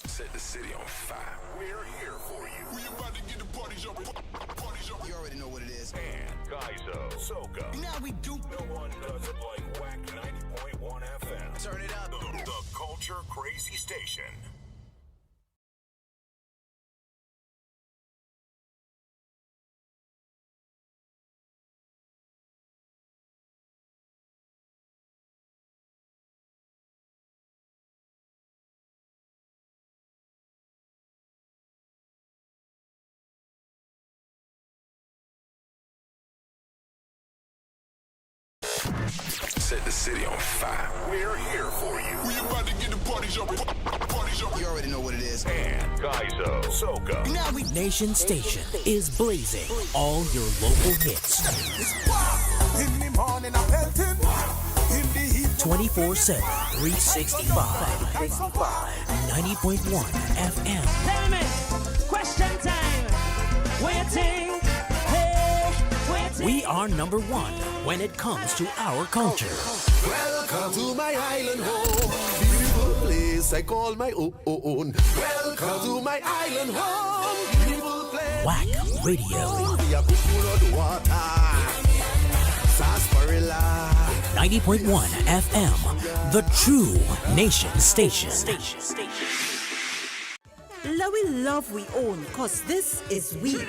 Set the city on fire. We're here for you. We about to get the party jumping. Party jumping. You already know what it is. And Kaizo, Soka. Now we do. No one does it like Whack 90.1 FM. Turn it up. The Culture Crazy Station. Set the city on fire. We're here for you. We about to get the party jumping. Party jumping. You already know what it is. And Kaizo, Soka. Now we Nation Station is blazing all your local hits. In the morning I'm pelting. In the heat 24/7, 365. 90.1 FM. Tell me, question time. Waiting, hey, waiting. We are number one when it comes to our culture. Welcome to my island home. Beautiful place I call my own. Welcome to my island home. Beautiful place. Whack Radio. We are putting on the water. Sarsaparilla. 90.1 FM. The true Nation Station. Love we own, cause this is we.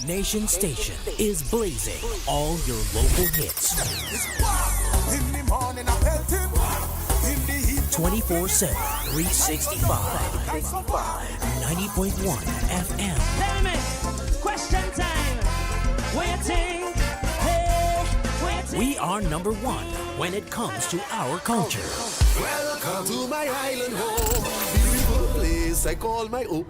Nation Station is blazing all your local hits. In the morning, I felt him. In the heat, 24/7, 365. 90.1 FM. Tell me, question time. Waiting, hey, waiting. We are number one when it comes to our culture. Welcome to my island home, beautiful place I call my own.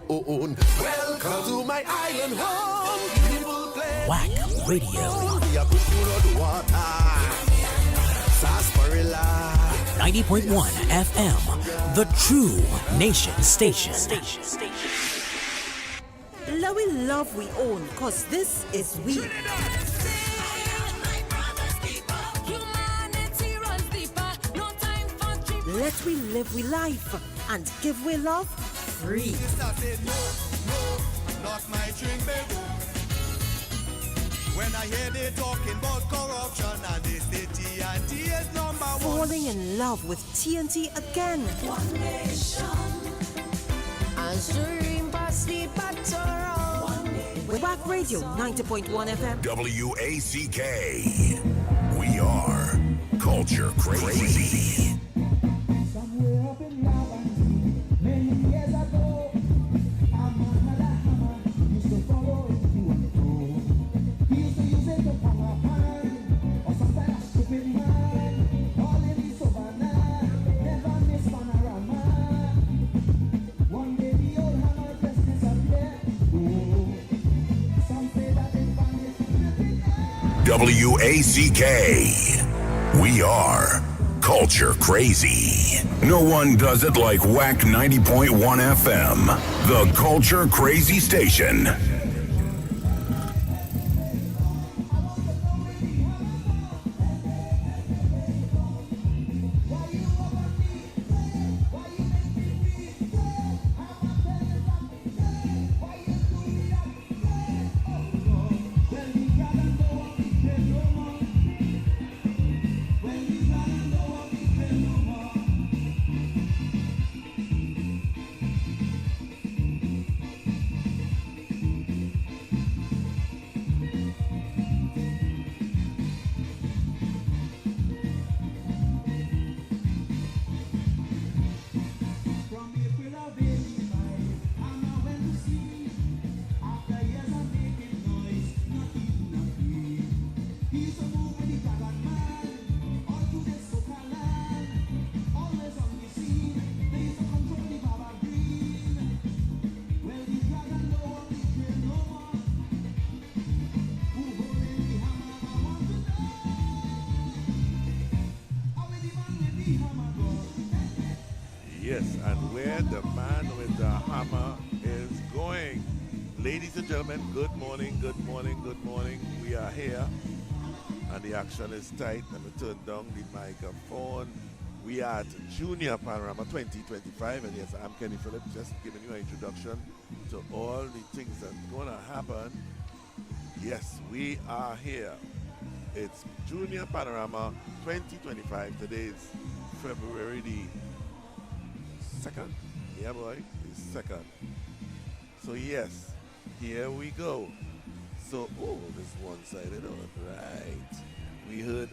Welcome to my island home, beautiful place. Whack Radio. We are put you on the water, sarsaparilla. 90.1 FM, the true Nation Station. We love we own, cause this is we. Let we live we life and give we love free. not my drink, baby. When I hear they talking about corruption and they say TNT is number one. Falling in love with TNT again. One nation. Answering past the battle. Whack Radio 90.1 FM. WACK. We are Culture Crazy. Somewhere up in Lavandie, many years ago, a man had a hammer, used to follow it to and fro. He used to use it to pound a pan, or sometimes a stupid man. All in the savannah, never miss Panorama. One day the old hammer just disappeared. Oh, some say that it vanished in the WACK. We are Culture Crazy. No one does it like Whack 90.1 FM, the Culture Crazy station. Yes, and where the man with the hammer is going. Ladies and gentlemen, good morning, good morning, good morning. We are here, and the action is tight. Let me turn down the microphone. We are at Junior Panorama 2025, and yes, I'm Kenny Phillips, just giving you an introduction to all the things that's going to happen. Yes, we are here. It's Junior Panorama 2025. Today is February the 2nd. Yeah, boy, it's 2nd. So yes, here we go. So, oh, this one-sided, all right. We heard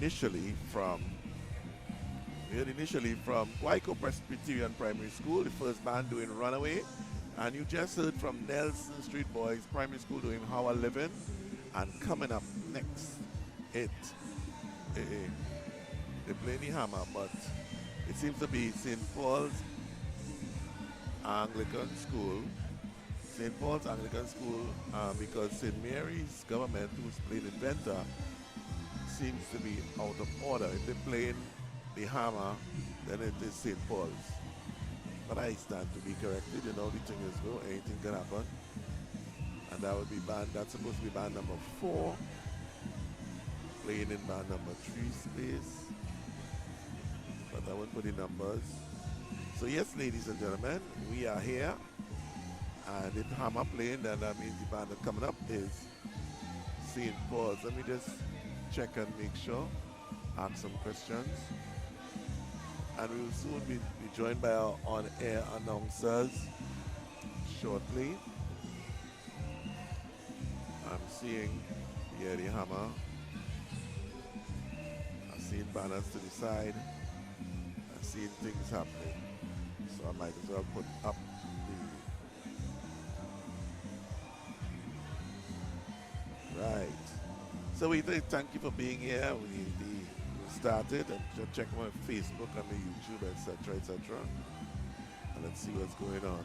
initially from Waiko Presbyterian Primary School, the first band doing Runaway, and you just heard from Nelson Street Boys Primary School doing How I Livin', and coming up next, they play the hammer, but it seems to be St. Paul's Anglican School. St. Paul's Anglican School, because St. Mary's Government, who's played Inventor, seems to be out of order. If they're playing the hammer, then it is St. Paul's. But I stand to be corrected. You know, the thing is, well, anything can happen. And that would be that's supposed to be band number 4, playing in band number 3 space. But I won't put the numbers. So yes, ladies and gentlemen, we are here. And if hammer playing, then that means the band that's coming up is St. Paul's. Let me just check and make sure, ask some questions. And we will soon be joined by our on-air announcers shortly. seeing the hammer. I'm seeing banners to the side. I'm seeing things happening. So I might as well put up the... Right. So we thank you for being here. We started and just check my Facebook and my YouTube, etc., etc. And let's see what's going on.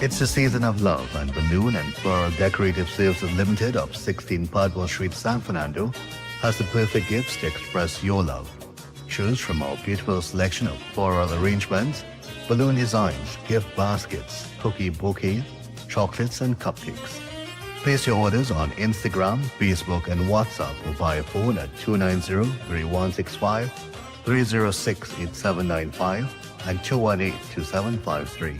It's the season of love, and Balloon and Floral Decorative Services Limited of 16 Padua Street, San Fernando has the perfect gifts to express your love. Choose from our beautiful selection of floral arrangements, balloon designs, gift baskets, cookie bouquets, chocolates and cupcakes. Place your orders on Instagram, Facebook and WhatsApp or via phone at 290-3165, 306-8795 and 218-2753.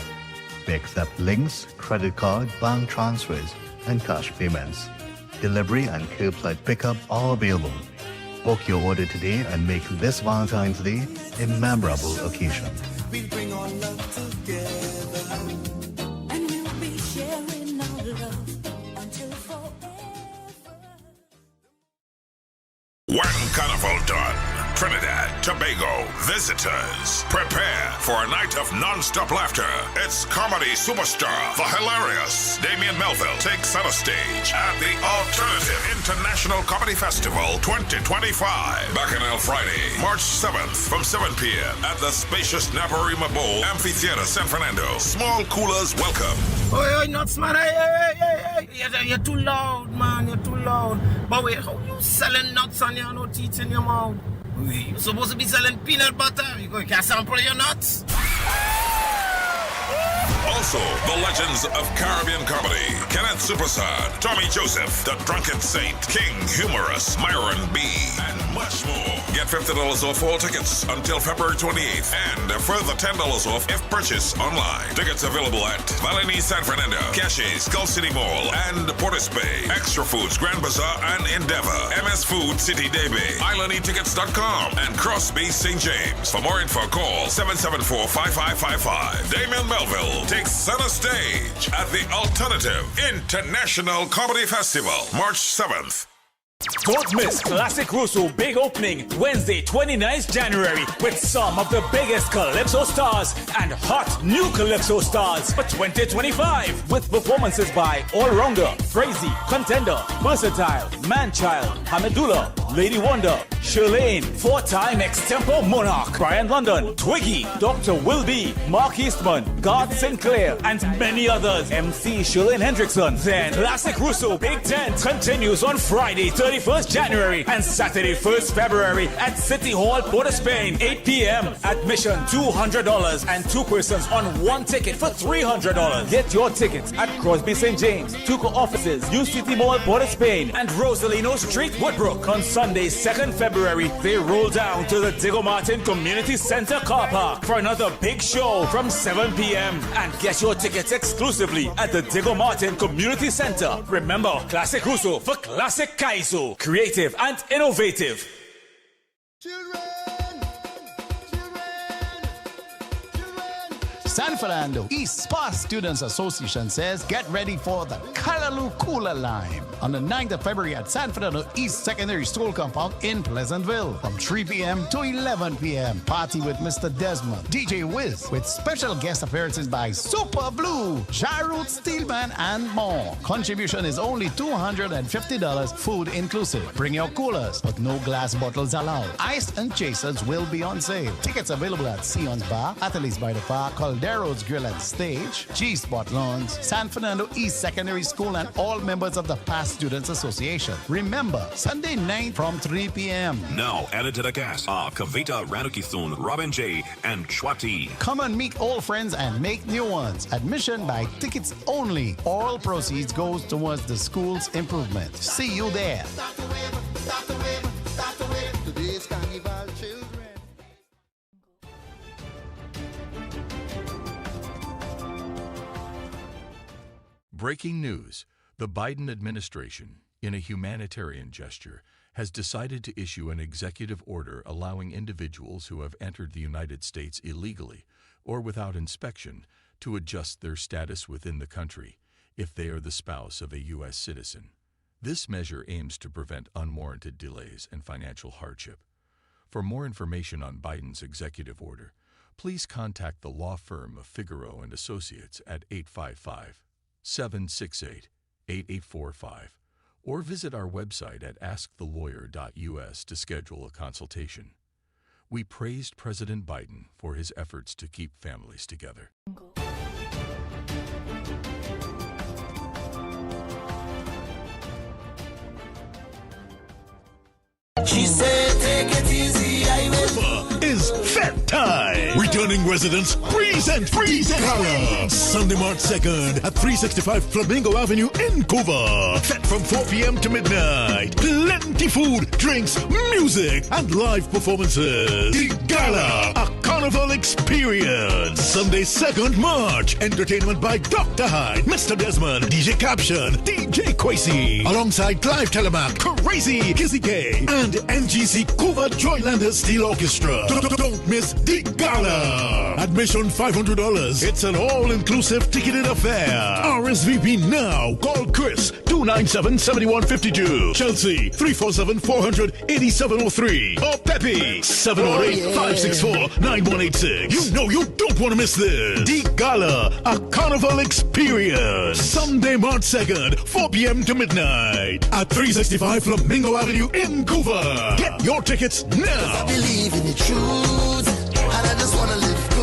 We accept links, credit card, bank transfers and cash payments. Delivery and curbside pickup are available. Book your order today and make this Valentine's Day a memorable occasion. We bring our love together. And we'll be sharing our love until forever. When Carnival done, Trinidad, Tobago, visitors, prepare for a night of non-stop laughter. It's comedy superstar, the hilarious Damian Melville takes center stage at the Alternative International Comedy Festival 2025. Bacchanal Friday, March 7th from 7 p.m. at the spacious Naparima Bowl Amphitheater, San Fernando. Small coolers welcome. Oh, nuts, man. Hey. You're too loud, man. You're too loud. But wait, how you selling nuts and you have no teeth in your mouth? You're supposed to be selling peanut butter. You can't sample your nuts. Also, the legends of Caribbean comedy. Kenneth Supersad, Tommy Joseph, The Drunken Saint, King Humorous, Myron B., and much more. Get $50 off all tickets until February 28th and a further $10 off if purchased online. Tickets available at Valini San Fernando, Caches, Gulf City Mall, and Portis Bay. Extra Foods, Grand Bazaar, and Endeavor. MS Food, City Day Bay, IslandEtickets.com, and Crosby St. James. For more info, call 774-5555. Damian Melville takes center stage at the Alternative International Comedy Festival, March 7th. Don't miss Classic Russo big opening Wednesday 29th January with some of the biggest Calypso stars and hot new Calypso stars for 2025 with performances by All Rounder, Crazy, Contender, Versatile, Manchild, Hamidullah, Lady Wonder, Shirlane, 4-time Extempo Monarch, Brian London, Twiggy, Dr. Will B, Mark Eastman, God Sinclair, and many others. MC Shirlane Hendrickson. Then Classic Russo Big Tent continues on Friday 31st January and Saturday 1st February at City Hall, Port of Spain, 8 p.m. Admission $200 and 2 persons on 1 ticket for $300. Get your tickets at Crosby St. James, Tuco offices, UCT Mall, Port of Spain, and Rosalino Street, Woodbrook. On Sunday 2nd February, they roll down to the Diego Martin Community Center car park for another big show from 7 p.m. and get your tickets exclusively at the Diego Martin Community Center. Remember, Classic Russo for Classic Kaizo. Creative and innovative. San Fernando East Spa Students Association says get ready for the Callaloo Cooler line on the 9th of February at San Fernando East Secondary School Compound in Pleasantville from 3 p.m. to 11 p.m. Party with Mr. Desmond, DJ Wiz, with special guest appearances by Super Blue, Jarut Steelman, and more. Contribution is only $250, food inclusive. Bring your coolers, but no glass bottles allowed. Ice and chasers will be on sale. Tickets available at Sion's Bar, Ateliers by the Park, Caldero's Grill and Stage, G-Spot Lawns, San Fernando East Secondary School, and all members of the Past Students Association. Remember, Sunday night from 3 p.m. Now added to the cast are Kavita Ranukithun, Robin J, and Chwati. Come and meet old friends and make new ones. Admission by tickets only. All proceeds goes towards the school's improvement. See you there. Today's carnival children. Breaking news. The Biden administration, in a humanitarian gesture, has decided to issue an executive order allowing individuals who have entered the United States illegally or without inspection to adjust their status within the country if they are the spouse of a U.S. citizen. This measure aims to prevent unwarranted delays and financial hardship. For more information on Biden's executive order, please contact the law firm of Figaro and Associates at 855-768-8845 or visit our website at askthelawyer.us to schedule a consultation. We praised President Biden for his efforts to keep families together. She said, take it easy, I will. Is fat time. We do returning residents present Gala. Sunday, March 2nd at 365 Flamingo Avenue in Couva. Set from 4 p.m. to midnight. Plenty food, drinks, music, and live performances. The Gala, a carnival experience. Sunday, 2nd March. Entertainment by Dr. Hyde, Mr. Desmond, DJ Caption, DJ Quasi, alongside Clive Telemac, Crazy, Kizzy K, and NGC Couva Joylanders Steel Orchestra. Don't miss the Gala. Admission $500. It's an all-inclusive ticketed affair. RSVP now. Call Chris 297-7152. Chelsea 347-400-8703. Or Pepe 708-564-9186. You know you don't want to miss this. The Gala, a carnival experience. Sunday, March 2nd, 4 p.m. to midnight at 365 Flamingo Avenue in Couva. Get your tickets now. I believe in the truth, and I just want to live good.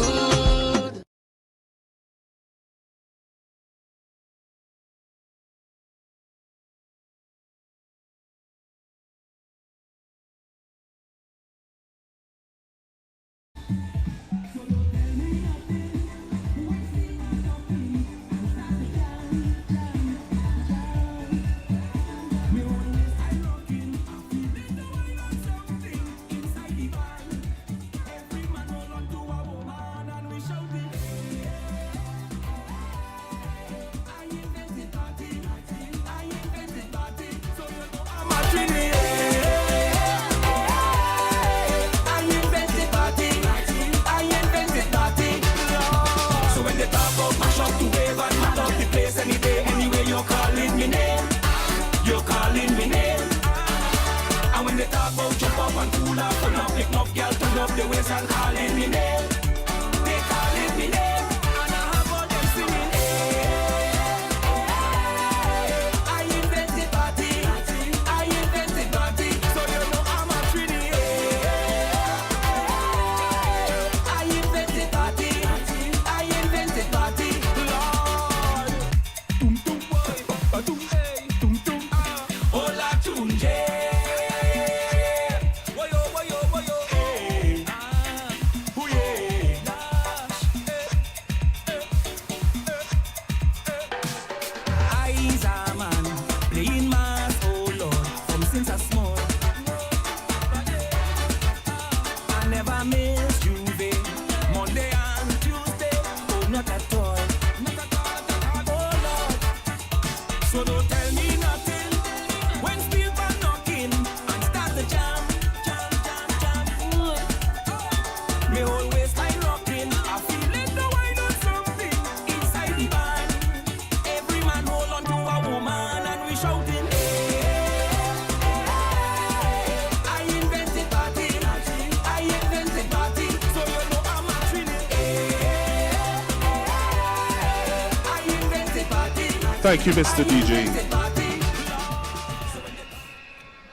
Thank you, Mr. DJ.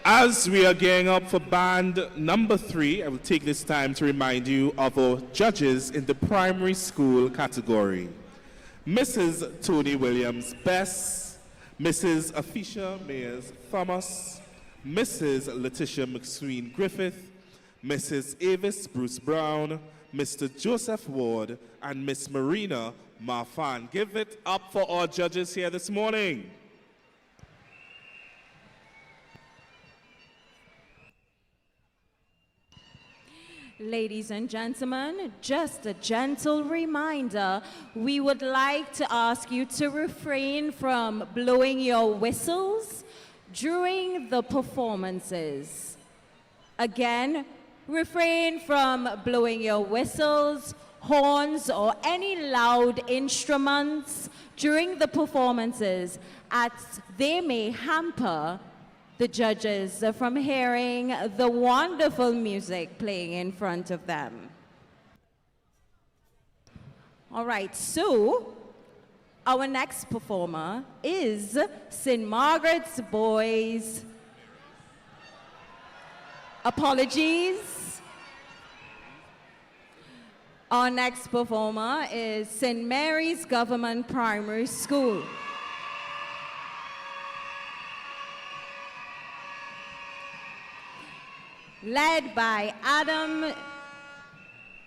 As we are gearing up for band number 3, I will take this time to remind you of our judges in the primary school category. Mrs. Tony Williams Bess, Mrs. Afisha Mayers Thomas, Mrs. Letitia McSween Griffith, Mrs. Avis Bruce Brown, Mr. Joseph Ward, and Miss Marina Marfan. Give it up for our judges here this morning. Ladies and gentlemen, just a gentle reminder, we would like to ask you to refrain from blowing your whistles during the performances. Again, refrain from blowing your whistles, horns, or any loud instruments during the performances, as they may hamper the judges from hearing the wonderful music playing in front of them. All right, so our next performer is St. Margaret's Boys. Apologies. Our next performer is St. Mary's Government Primary School. Led by Adam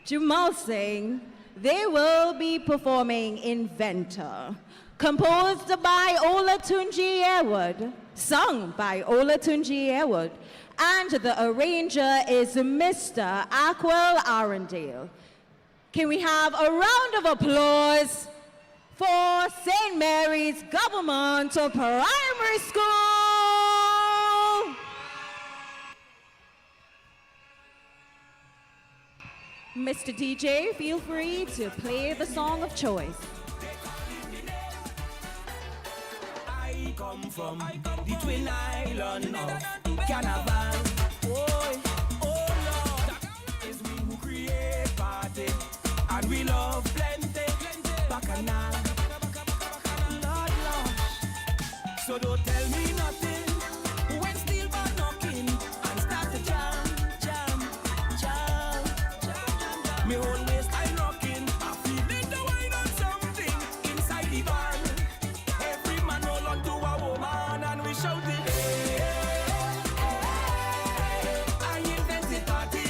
Jamal Singh, they will be performing Inventor, composed by Olatunji Airwood, sung by Olatunji Airwood, and the arranger is Mr. Aquel Arundel. Can we have a round of applause for St. Mary's Government Primary School? Mr. DJ, feel free to play the song of choice. I come from the Twin Island of Carnival. Oh Lord, it's we who create party, and we love plenty, bacchanal. Lord, so don't tell me nothing when steel band knocking and start to jam. Me whole waistline rocking, I feel it the wine on something inside the bar. Every man hold on to a woman and we shouting. I invented party,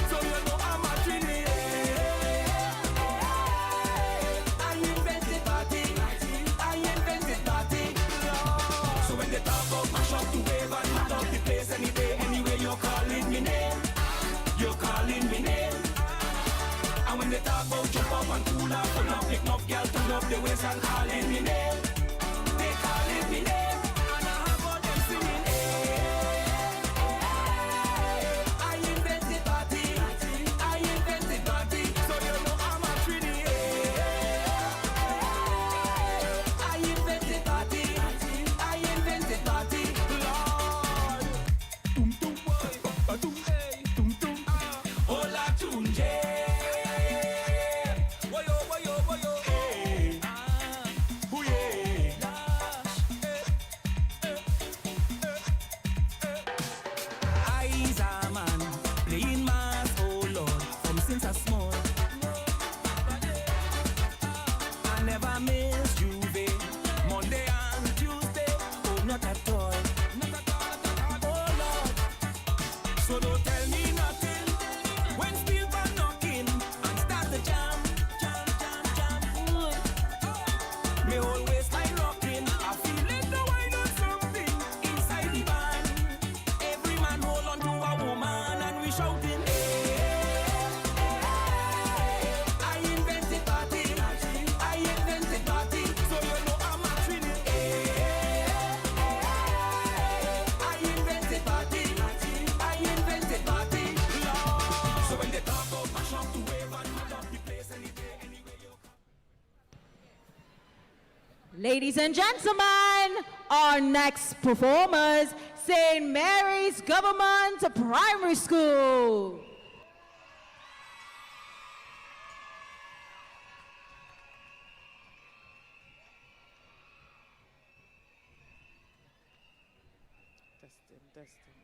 so you know I'm a trini. I invented party. So when they talk about mash up to wave and hot up the place any day, anyway you're calling me name. You're calling me name. And when they talk about jump up and cool up, pull up, pick up, girl, turn up the waist and calling me name. They calling me name. And I have all them singing, I invented party. So you know I'm a trini. I invented party. Lord. Tum tum boy, tum hey, tum tum. Hola tunje, woyo woyo woyo, hey, huye, I's a man playing mass, oh Lord, from since I small. I never miss Juve, Monday and Tuesday, oh not at all. Oh Lord, so don't tell me nothing when steel band knocking and start the jam. Me whole waistline rocking, I feel it the wine on something inside the band. Every man hold on to a woman and we shouting. I invented party. So you know I'm a trini. I invented party. Lord. So when they talk about mash up to wave and hot up the place any day, anyway you Ladies and gentlemen, our next performers, St. Mary's Government Primary School. Testing.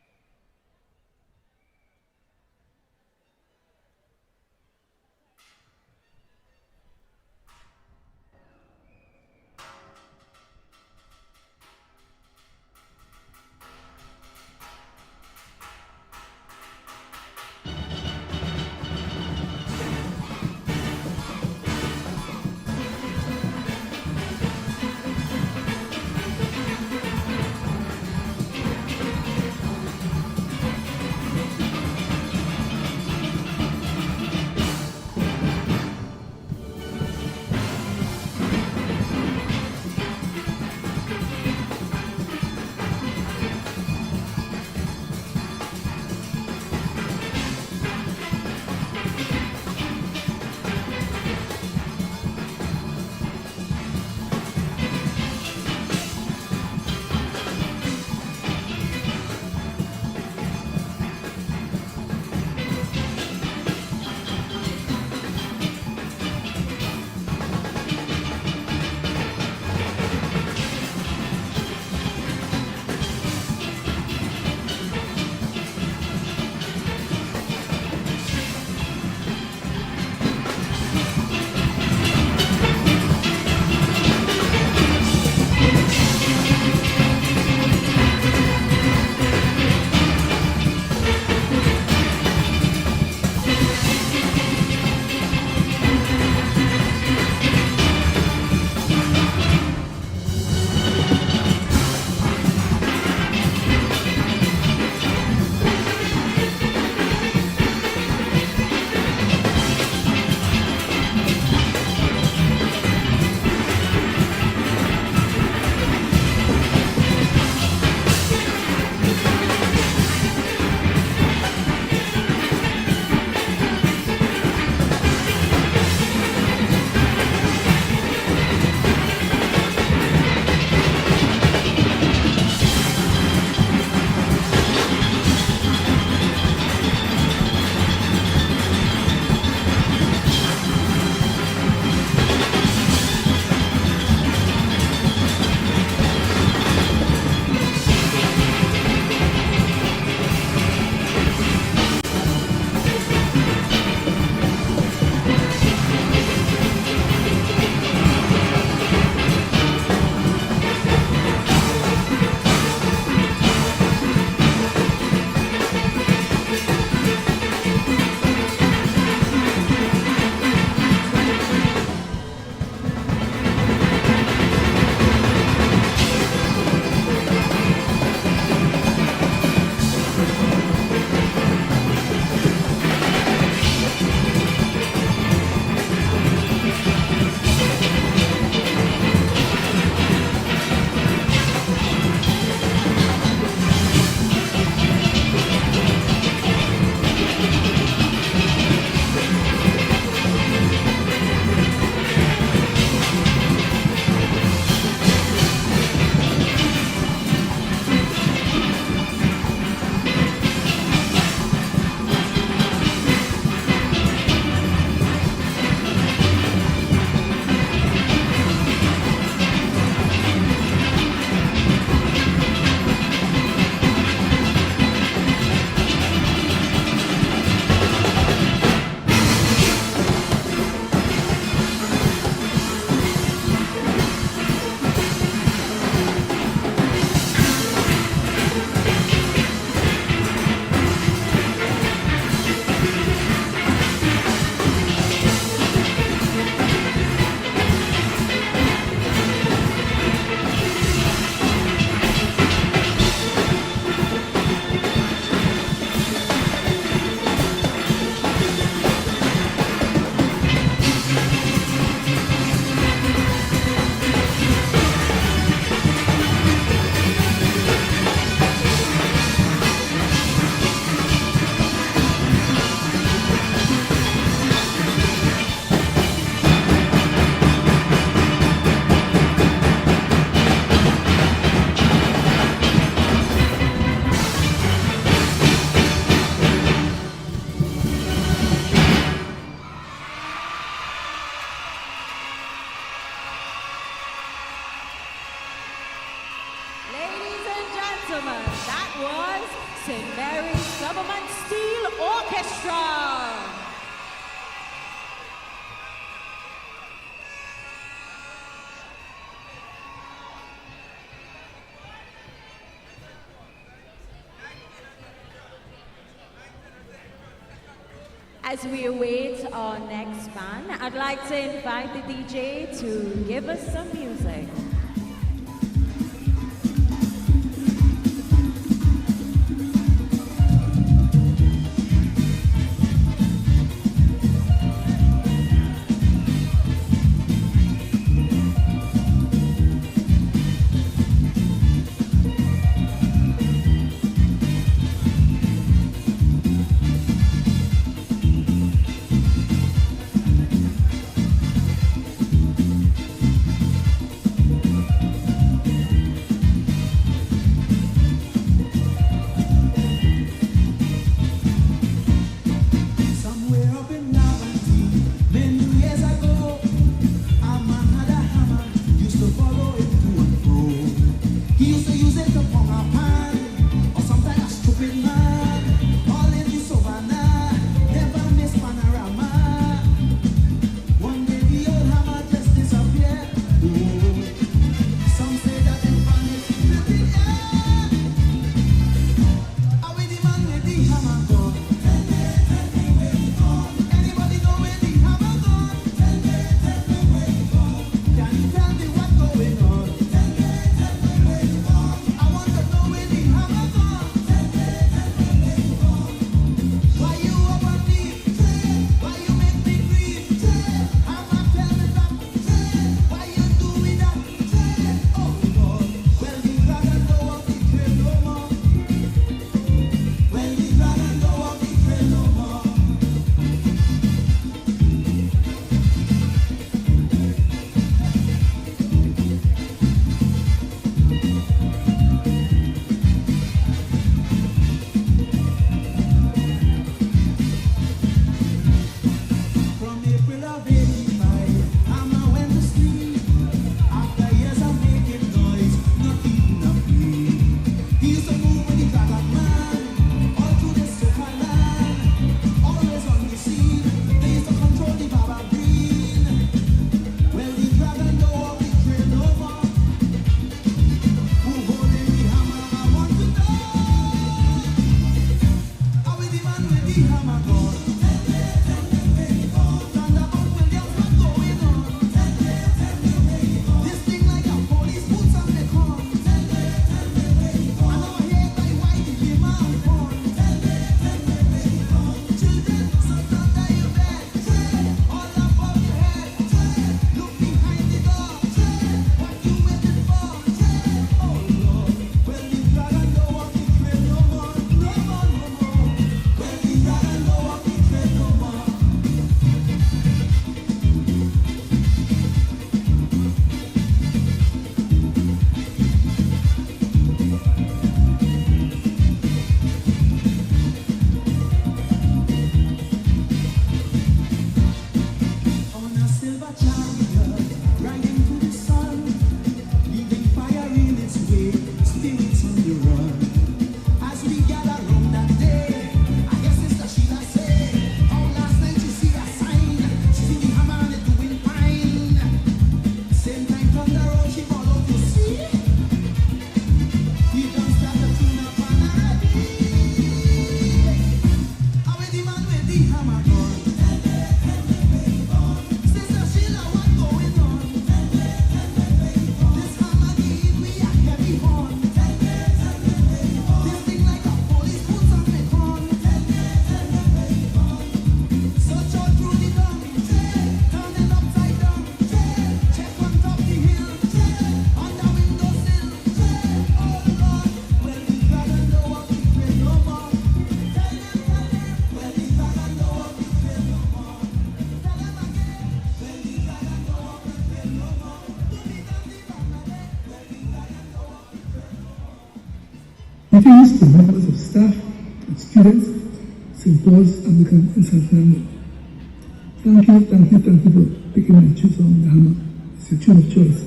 gentlemen, that was St. Mary's Government Steel Orchestra. As we await our next band, I'd like to invite the DJ to give us some music. Greetings to members of staff and students, St. Paul's Anglican in San Fernando. Thank you for picking my choose on the hammer. It's your tune of choice.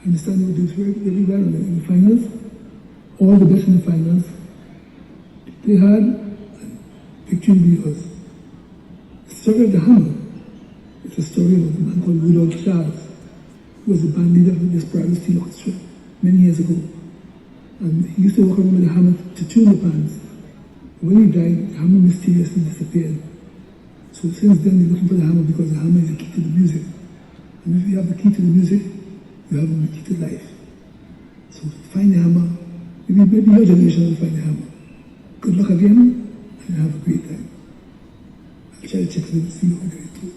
I understand you will do very well in the finals. all the best in the finals. They had victory believers. The story of the hammer is a story of a man called Rudolph Charles, who was the band leader of this private steel orchestra many years ago. And he used to walk around with a hammer to tune the bands. When he died, the hammer mysteriously disappeared. So since then, they're looking for the hammer because the hammer is the key to the music. And if you have the key to the music, you have the key to life. So find the hammer. Maybe your generation will find the hammer. Good luck again, and have a great time. I'll try to check it and see what we're going to do.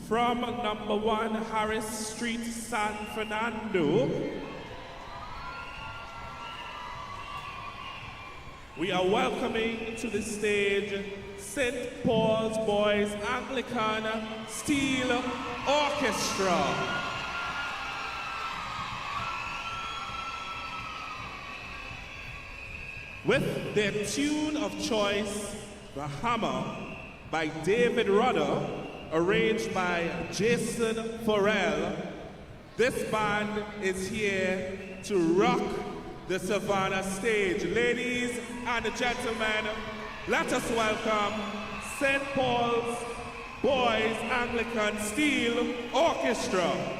From number 1 Harris Street, San Fernando, we are welcoming to the stage St. Paul's Boys Anglican Steel Orchestra. With their tune of choice, The Hammer, by David Rudder, arranged by Jason Farrell, this band is here to rock the Savannah stage. Ladies and gentlemen, let us welcome St. Paul's Boys Anglican Steel Orchestra.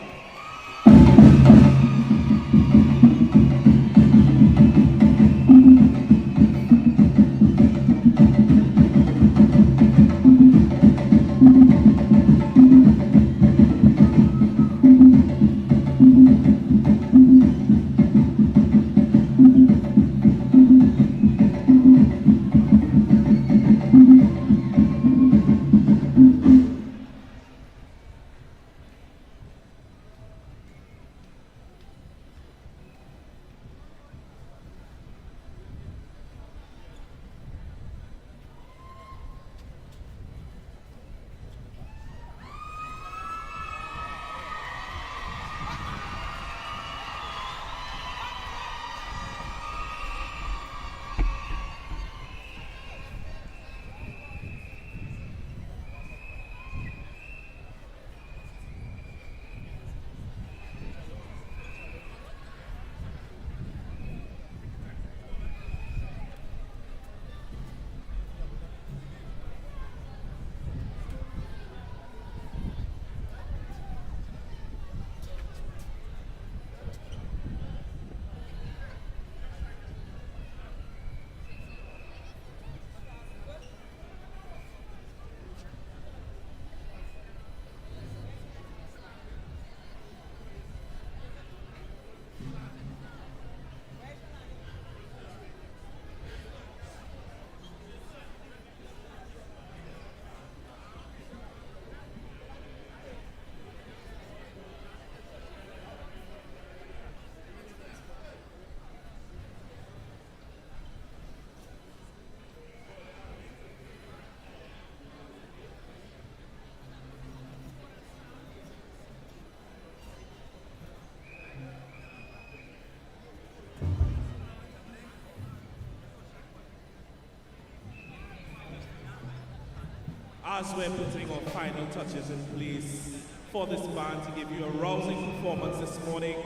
As we're putting our final touches in place for this band to give you a rousing performance this morning,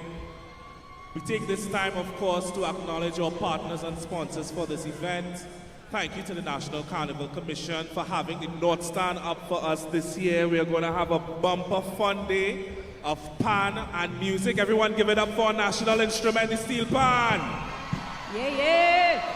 we take this time, of course, to acknowledge our partners and sponsors for this event. Thank you to the National Carnival Commission for having the North Stand up for us this year. We are going to have a bumper fun day of pan and music. Everyone give it up for our national instrument, the steel pan. Yeah, yeah.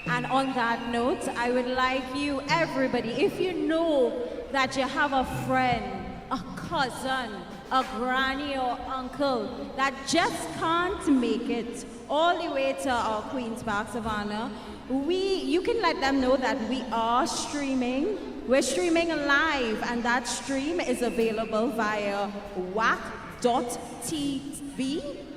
And on that note, I would like you, everybody, if you know that you have a friend, a cousin, a granny or uncle that just can't make it all the way to our Queen's Park Savannah, you can let them know that we are streaming. We're streaming live, and that stream is available via wac.tv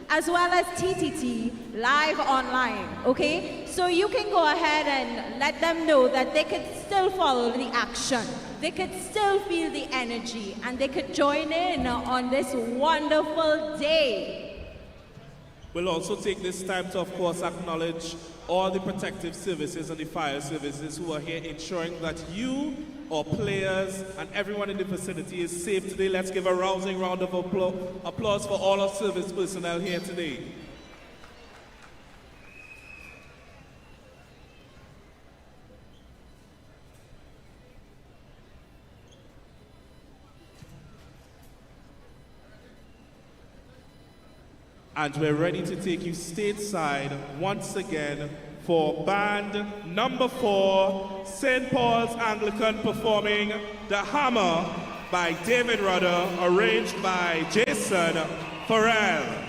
as well as TTT live online, okay? So you can go ahead and let them know that they could still follow the action. They could still feel the energy, and they could join in on this wonderful day. We'll also take this time to, of course, acknowledge all the protective services and the fire services who are here ensuring that you, our players, and everyone in the vicinity is safe today. Let's give a rousing round of applause for all our service personnel here today. And we're ready to take you stateside once again for band number 4, St. Paul's Anglican, performing The Hammer by David Rudder, arranged by Jason Farrell.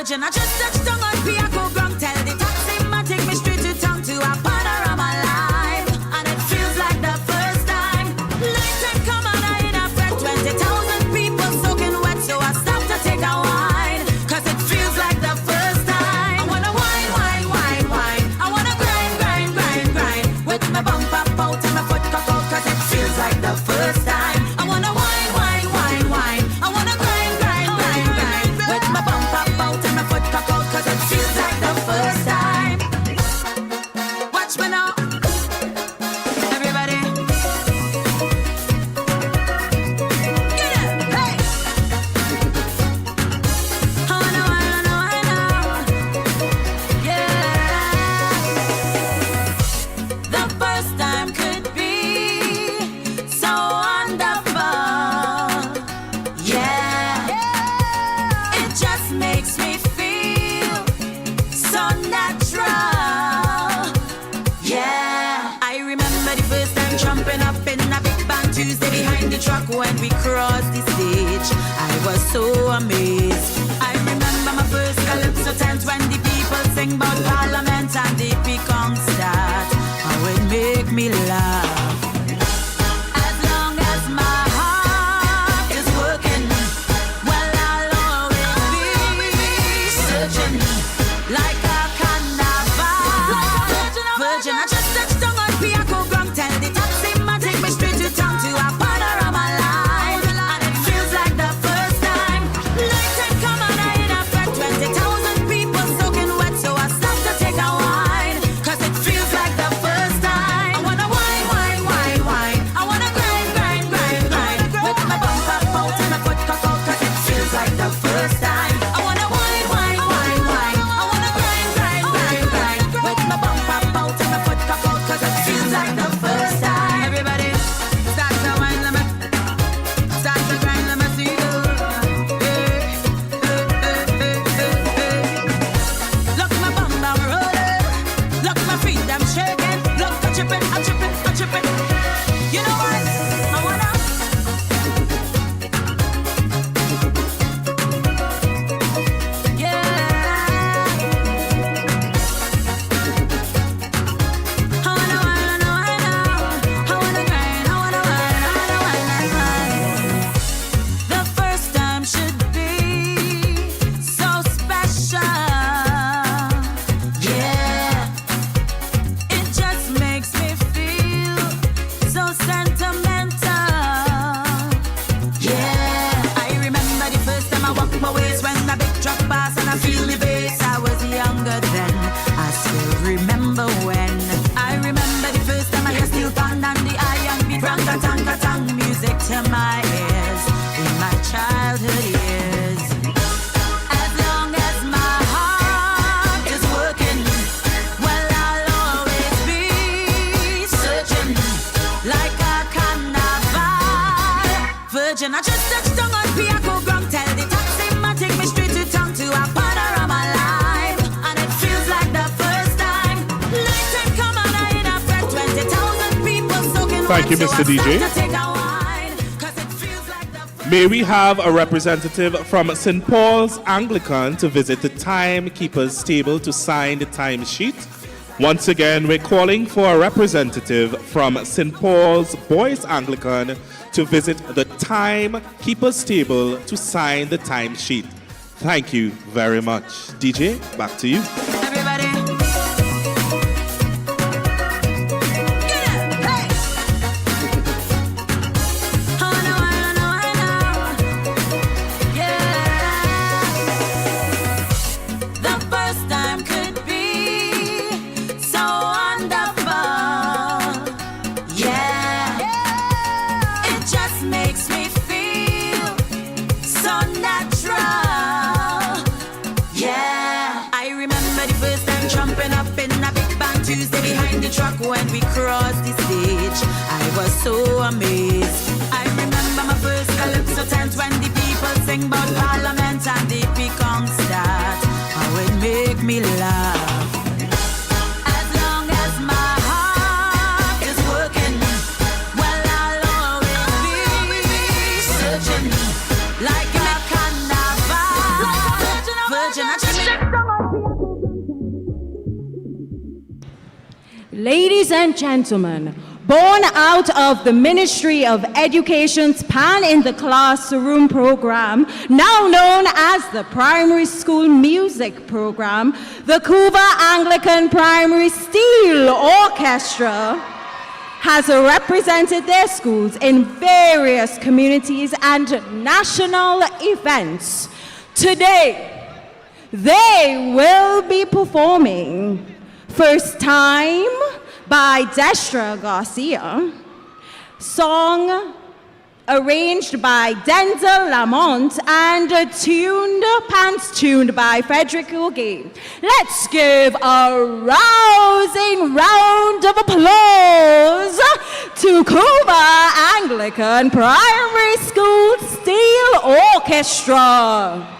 Virgin, I just touched down on Piaco Ground. Tell the taxi man take me straight to town to a Panorama Live. And it feels like the first time. Night time come and I in a fret. 20,000 people soaking wet, so I stop to take a wine. Cause it feels like the first time. I wanna wine, wine, wine, wine. I wanna grind, grind, grind, grind. With my bump up out and my foot cock out. Cause it feels like the first time. I wanna wine, wine, wine, wine. I wanna grind, grind, grind, grind. With my bump up out and my foot cock out. Cause it feels like the first time. Watch me now. Everybody. Get it, hey. I know. Yeah. The first time could be so wonderful. Yeah. It just makes me feel so natural. Yeah. I remember the first time jumping up in a big band Tuesday behind the truck when we crossed the stage. I was so amazed. I remember my first calypso tent when the people sing about Parliament and the peacock start. How it make me laugh. As long as my heart is working, well, I'll always be searching like a carnival. Virgin, I just touched down on Piaco Ground. Tell the taxi man take me straight to town to a Panorama Live. And it feels like the first time. Night time come and I in a fret. 20,000 people soaking wet, so I stop to take a wine. Cause it feels like the first time. I wanna wine, wine, wine, wine. I wanna grind, grind, grind, grind. With my bump up out and my foot cock out. Cause it feels like the first time. I wanna wine, wine, wine, wine. I wanna grind, grind, grind, grind. With my bump up out and my foot cock out. Cause it feels like the first time. Everybody, start to wine, let me. Start to grind, let me see you. Look my bum down rolling. Look my feet, I'm shaking. Look, I'm tripping, I'm tripping, I'm tripping. You know what? I wanna. Yeah. I wanna wine, I wanna grind, I wanna wine. The first time should be so special. Yeah. It just makes me feel so sentimental. Yeah. I remember the first time I walked my ways when the big truck passed and I feel the bass. I was younger then. I still remember when. I remember the first time I hear steel pan and the iron beat. Rang-a-tang-a-tang music to my ears in my childhood years. As long as my heart is working, well, I'll always be searching like a carnival. Virgin, I just touched down on Piaco Ground. Tell the taxi man take me straight to town to a Panorama Live. And it feels like the first time. Night time come and I in a fret. 20,000 people soaking Thank you, wet, so Mr. I DJ. stop to take a wine. Cause it feels like the first. May we have a representative from St. Paul's Anglican to visit the timekeeper's table to sign the timesheet? Once again, we're calling for a representative from St. Paul's Boys Anglican to visit the timekeeper's table to sign the timesheet. Thank you very much. DJ, back to you. Everybody. Get it, hey. I know. Yeah. The first time could be so wonderful. Yeah. It just makes me feel so natural. Yeah. I remember the first time jumping up in a big band Tuesday behind the truck when we crossed the stage. I was so amazed. I remember my first calypso tent when the people sing about Parliament and the peacock start. How it make me laugh. As long as my heart is working, well, I'll always be searching like a carnival. Virgin, I just Ladies and gentlemen, born out of the Ministry of Education's Pan in the Classroom program, now known as the Primary School Music Program, the Couva Anglican Primary Steel Orchestra has represented their schools in various communities and national events. Today, they will be performing First Time by Destra Garcia, song arranged by Denzel Lamont and pants tuned by Federico Gay. Let's give a rousing round of applause to Cuba Anglican Primary School Steel Orchestra.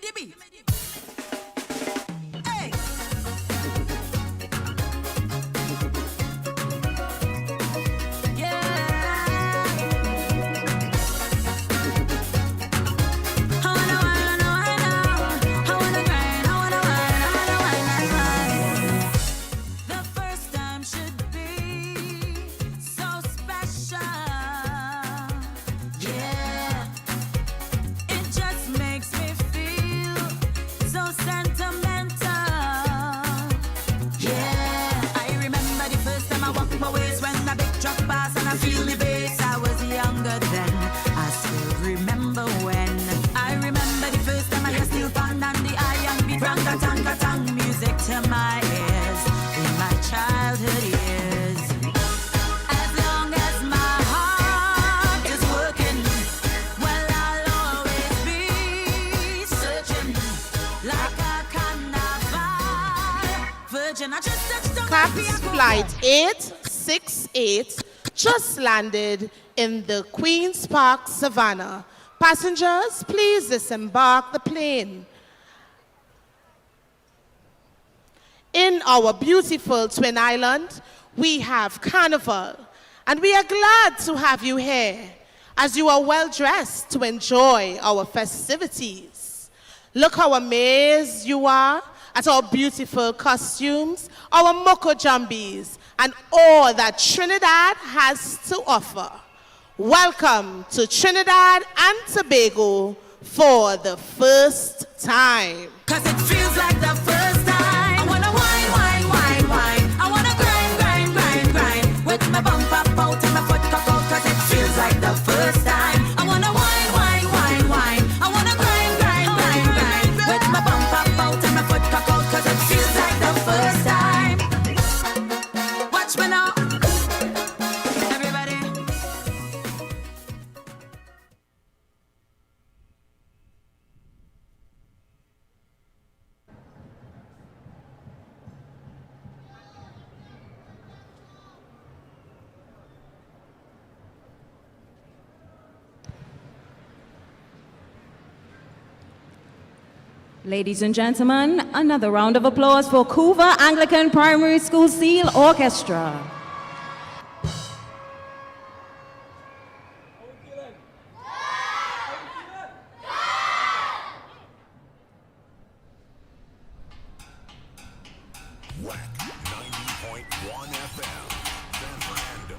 DB. Caps Flight 868 just landed in the Queen's Park, Savannah. Passengers, please disembark the plane. In our beautiful Twin Island, we have Carnival, and we are glad to have you here as you are well dressed to enjoy our festivities. Look how amazed you are at our beautiful costumes, our moko jumbies, and all that Trinidad has to offer. Welcome to Trinidad and Tobago for the first time. 'Cause it feels like the first time. I wanna wine, wine, wine, wine. I wanna grind, grind, grind, grind. With my bump up out and my foot cock out, 'cause it feels like the first time. I wanna wine, wine, wine, wine. I wanna grind, grind, grind, grind. With my bump up out and my foot cock out, 'cause it feels like the first time. Watch me now. Everybody. Ladies and gentlemen, another round of applause for Couva Anglican Primary School Steel Orchestra. WAC 90.1 FM, San Fernando.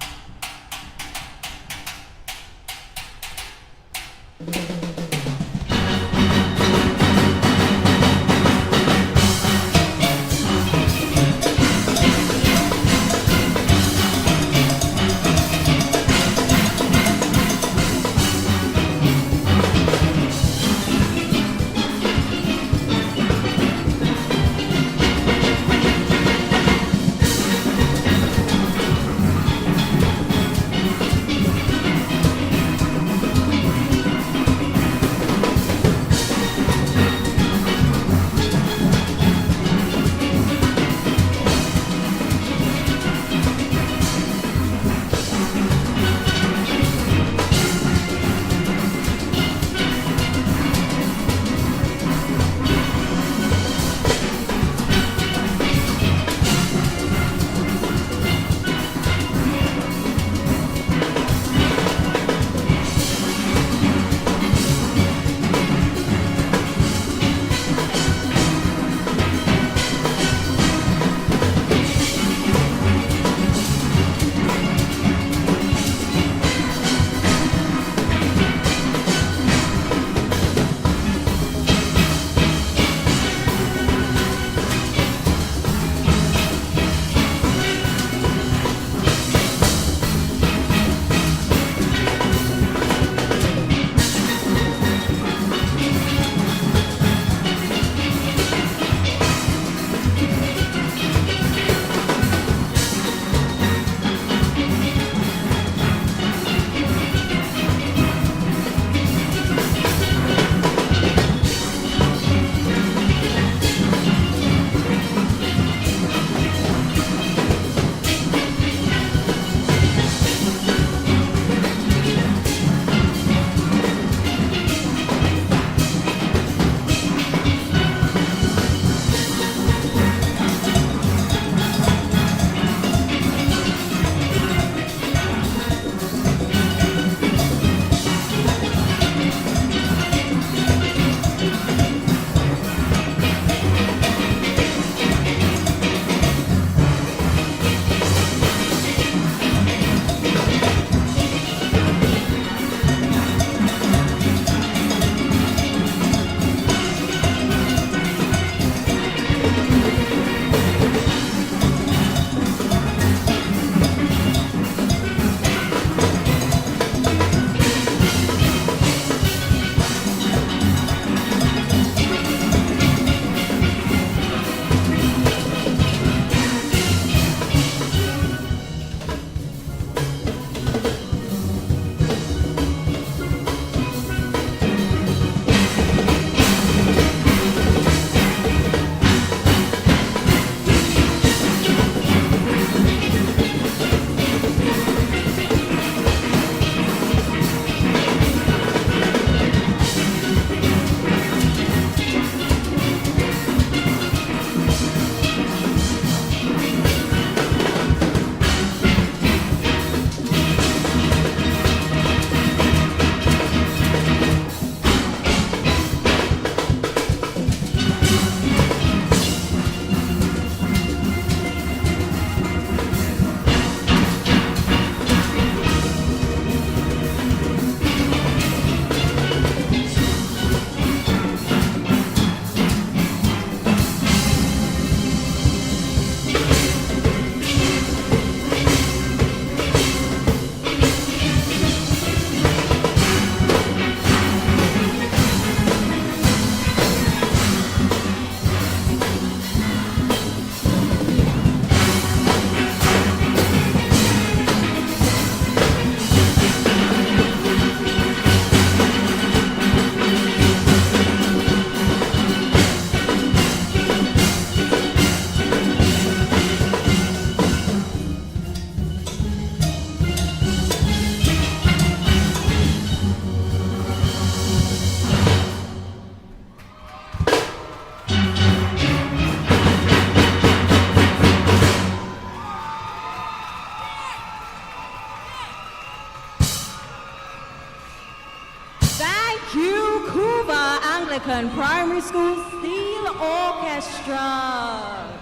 Anglican Primary School Steel Orchestra.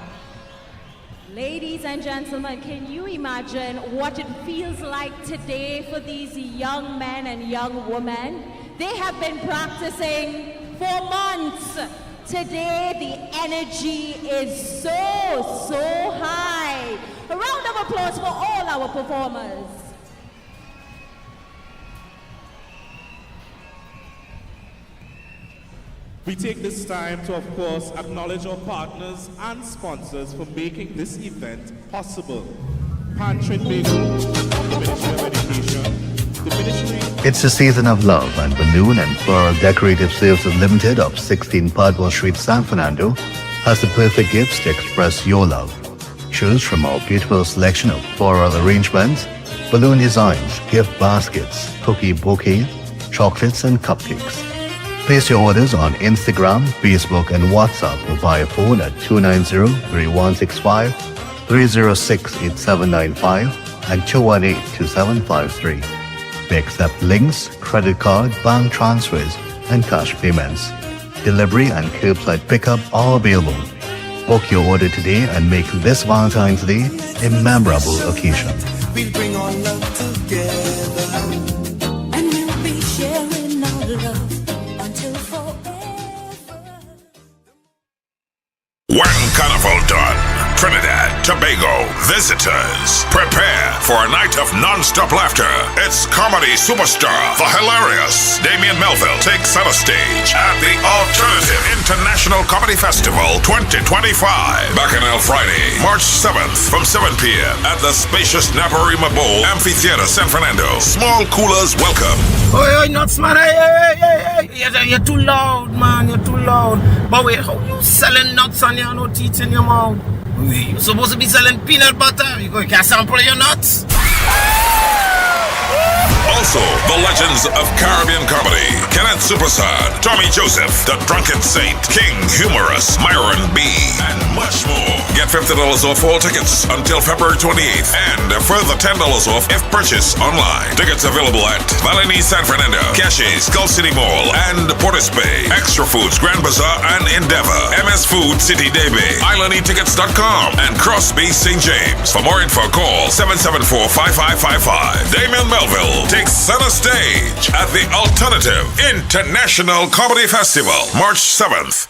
Ladies and gentlemen, can you imagine what it feels like today for these young men and young women? They have been practicing for months. Today, the energy is so high. A round of applause for all our performers. We take this time to, of course, acknowledge our partners and sponsors for making this event possible. Pantrin Bagel, the Ministry of Education, the Ministry... It's a season of love, and Balloon and Floral Decorative Services Limited of 16 Padua Street, San Fernando has the perfect gifts to express your love. Choose from our beautiful selection of floral arrangements, balloon designs, gift baskets, cookie bouquet, chocolates and cupcakes. Place your orders on Instagram, Facebook and WhatsApp or via phone at 290-3165, 306-8795 and 218-2753. We accept links, credit card, bank transfers and cash payments. Delivery and curbside pickup are available. Book your order today and make this Valentine's Day a memorable occasion. We'll bring our love together. And we'll be sharing our love until forever. When Carnival done, Trinidad, Tobago, visitors, prepare for a night of non-stop laughter. It's comedy superstar, the hilarious Damien Melville takes center stage at the Alternative International Comedy Festival 2025. Bacchanal Friday, March 7th from 7 p.m. at the spacious Naparima Bowl Amphitheater, San Fernando. Small coolers welcome. Oh, nuts, man. Hey. You're too loud, man. You're too loud. But wait, how you selling nuts and you have no teeth in your mouth? You're supposed to be selling peanut butter. You can't sample your nuts. Also, the legends of Caribbean comedy. Kenneth Supersad, Tommy Joseph, The Drunken Saint, King Humorous, Myron B, and much more. Get $50 off all tickets until February 28th and a further $10 off if purchased online. Tickets available at Valini San Fernando, Caches, Gulf City Mall, and Portis Bay. Extra Foods, Grand Bazaar, and Endeavor. MS Food, City Day Bay, IslandEtickets.com, and Crosby St. James. For more info, call 774-5555. Damien Melville takes center stage at the Alternative International Comedy Festival, March 7th.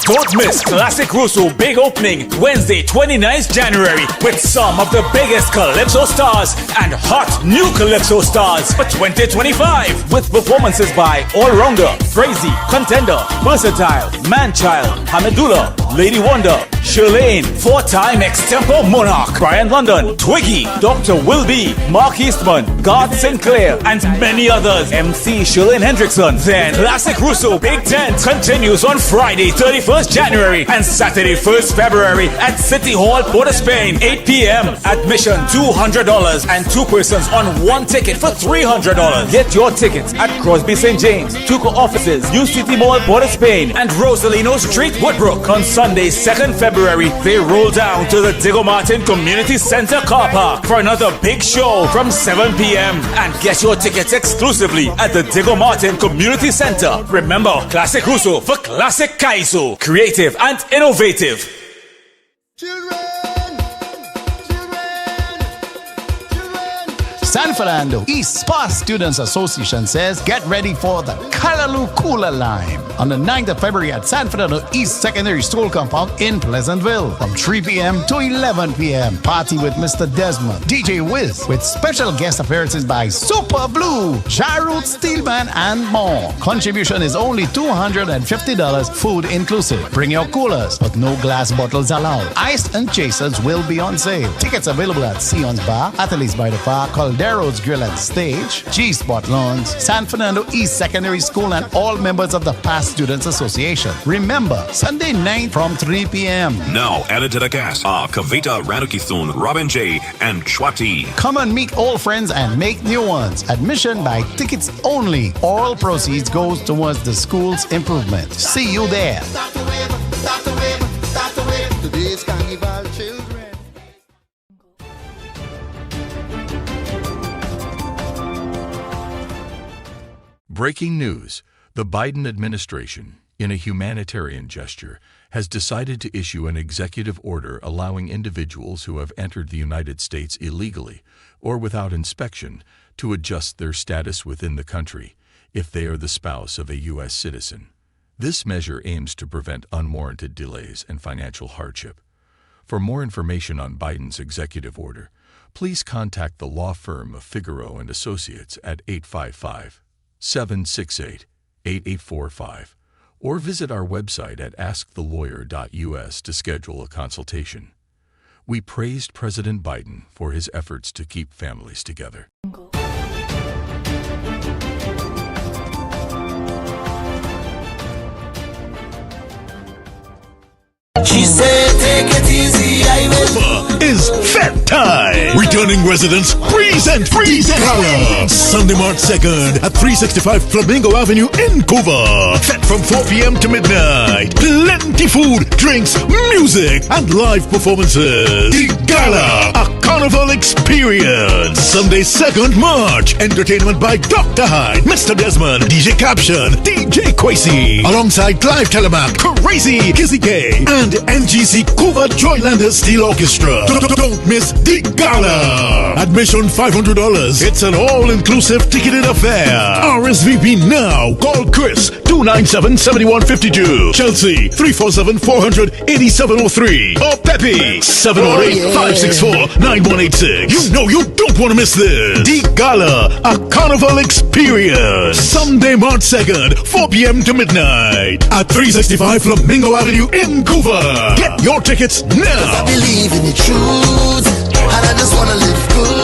Don't miss Classic Russo big opening Wednesday 29th January with some of the biggest Calypso stars and hot new Calypso stars for 2025 with performances by All Rounder, Crazy, Contender, Versatile, Manchild, Hamidullah, Lady Wonder, Shirlane, 4-time extempo monarch, Brian London, Twiggy, Dr. Will B, Mark Eastman, God Sinclair, and many others. MC Shirlane Hendrickson. Then Classic Russo Big Tent continues on Friday 31st January and Saturday 1st February at City Hall, Port of Spain, 8 p.m. Admission $200 and 2 persons on 1 ticket for $300. Get your tickets at Crosby St. James, Tuco offices, New City Mall, Port of Spain, and Rosalino Street, Woodbrook. On Sunday 2nd February, they roll down to the Diego Martin Community Center car park for another big show from 7 p.m. and get your tickets exclusively at the Diego Martin Community Center. Remember, Classic Russo for Classic Kaiso. Creative and innovative. San Fernando East Spa Students Association says get ready for the Callaloo Cooler Line on the 9th of February at San Fernando East Secondary School Compound in Pleasantville from 3 p.m. to 11 p.m. Party with Mr. Desmond, DJ Wiz, with special guest appearances by Super Blue, Jarut Steelman, and more. Contribution is only $250, food inclusive. Bring your coolers, but no glass bottles allowed. Ice and chasers will be on sale. Tickets available at Sion's Bar, Ateliers by the Park, Caldero's Grill and Stage, G-Spot Lawns, San Fernando East Secondary School, and all members of the Past Students Association. Remember, Sunday night from 3 p.m. Now added to the cast are Kavita Ranukithun, Robin J, and Chwati. Come and meet old friends and make new ones. Admission by tickets only. All proceeds goes towards the school's improvement. See you there. Today's Carnival children. Breaking news. The Biden administration, in a humanitarian gesture, has decided to issue an executive order allowing individuals who have entered the United States illegally or without inspection to adjust their status within the country if they are the spouse of a U.S. citizen. This measure aims to prevent unwarranted delays and financial hardship. For more information on Biden's executive order, please contact the law firm of Figaro and Associates at 855-768-8845 or visit our website at askthelawyer.us to schedule a consultation. We praised President Biden for his efforts to keep families together. She said, take it easy, I will. Is Fed Time. Returning residents present Gala. Sunday, March 2nd at 365 Flamingo Avenue in Vancouver. Fed from 4 p.m. to midnight. Plenty food, drinks, music, and live performances. The Gala, a carnival experience. Sunday, 2nd March. Entertainment by Dr. Hyde, Mr. Desmond, DJ Caption, DJ Quasi, alongside Clive Telemap, Crazy, Kizzy K, and NGC Cuba Joylanders Steel Orchestra. Don't miss the Gala. Admission $500. It's an all-inclusive ticketed affair. RSVP now. Call Chris 297-7152. Chelsea 347-400-8703. Or Pepe 708-564-9186. You know you don't want to miss this. The Gala, a carnival experience. Sunday, March 2nd, 4 p.m. to midnight at 365 Flamingo Avenue in Vancouver. Get your tickets now. 'Cause I believe in the truth, and I just want to live good.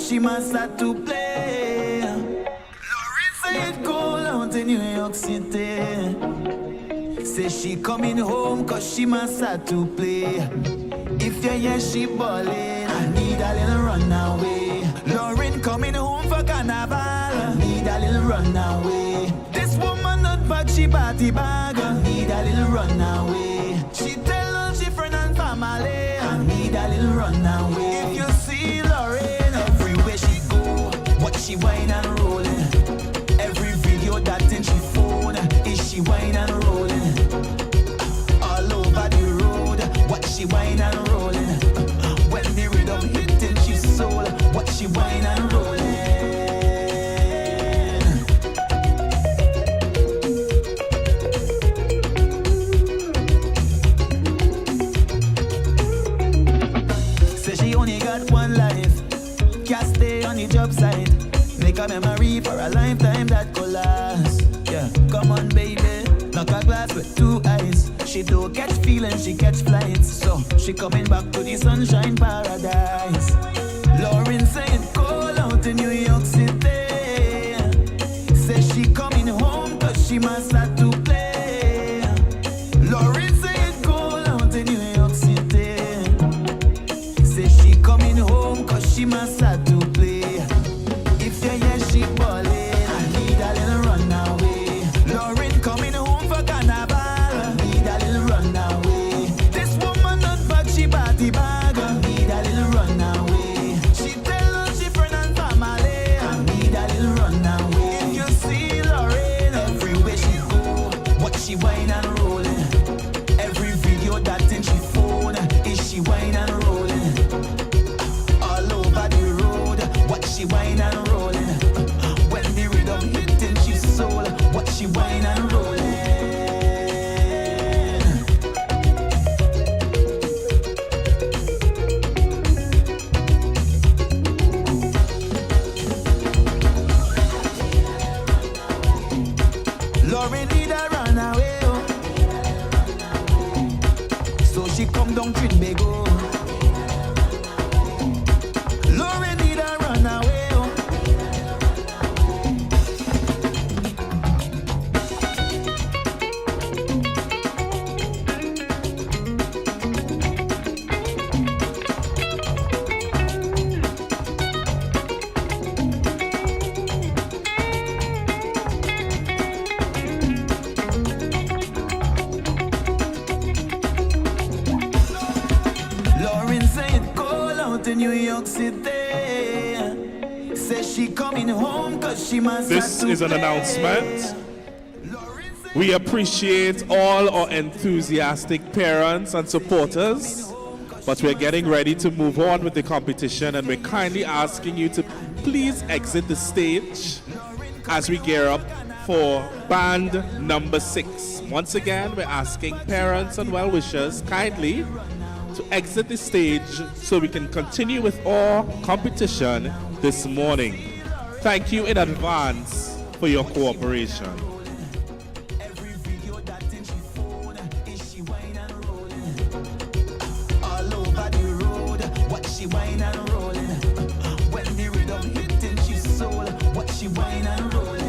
She must start to play. Lauren say it cold out in New York City. Say she coming home cause she must start to play. If you hear she ballin', I need a little runaway. Lauren coming home for carnival, I need a little runaway. This woman not bad, she party bag, I need a little runaway. She tell all she friend and family, I need a little runaway. If you see Lauren, she whine and rolling. Every video that in she phone is she whine and rolling. with two eyes. She don't catch feelings, she catch flights. So she coming back to the sunshine paradise. Lauren saying call out in New York City. Says she coming home cause she must have to play. Lauren saying call out in New York City. Says she coming home cause she must have to play. If you hear she ballin', I need a little runaway. Lauren coming home for carnival. I need a little runaway. This woman not bad, she body bag. I need a little runaway. She tell us she friend and family. I need a little runaway. If you see Lauren, everywhere she go, what she whine and rollin'. Every video that in she phone, is she whine and rollin'. All over the road, what she whine and rollin'. When the rhythm hitting she soul, what she whine and rollin'. Lauren need a runaway, oh. So she come down Trinbago. Lauren need a runaway, oh. Lauren saying call out in New York City. Says she coming home cause she must This have to is an play. announcement. We appreciate all our enthusiastic parents and supporters, but we're getting ready to move on with the competition, and we're kindly asking you to please exit the stage as we gear up for band number 6. Once again, we're asking parents and well-wishers kindly to exit the stage so we can continue with our competition this morning. Thank you in advance for your cooperation. All over the road, what she whine and rollin'. When the rhythm hitting she soul, what she whine and rollin'.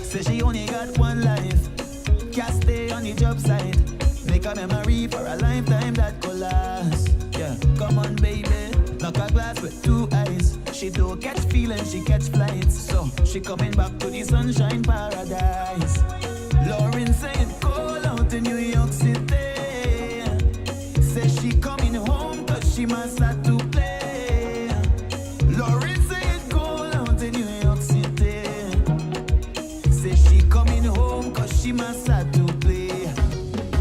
Say she only got one life, can't stay on the job site. Make a memory for a lifetime that could last. Yeah, come on baby, knock a glass with two eyes. She don't catch feelings, she catch flights. So she coming back to the sunshine paradise. Lauren saying call out in New York City. Says she coming home cause she must have to play. Lauren saying call out in New York City. Says she coming home cause she must have to play.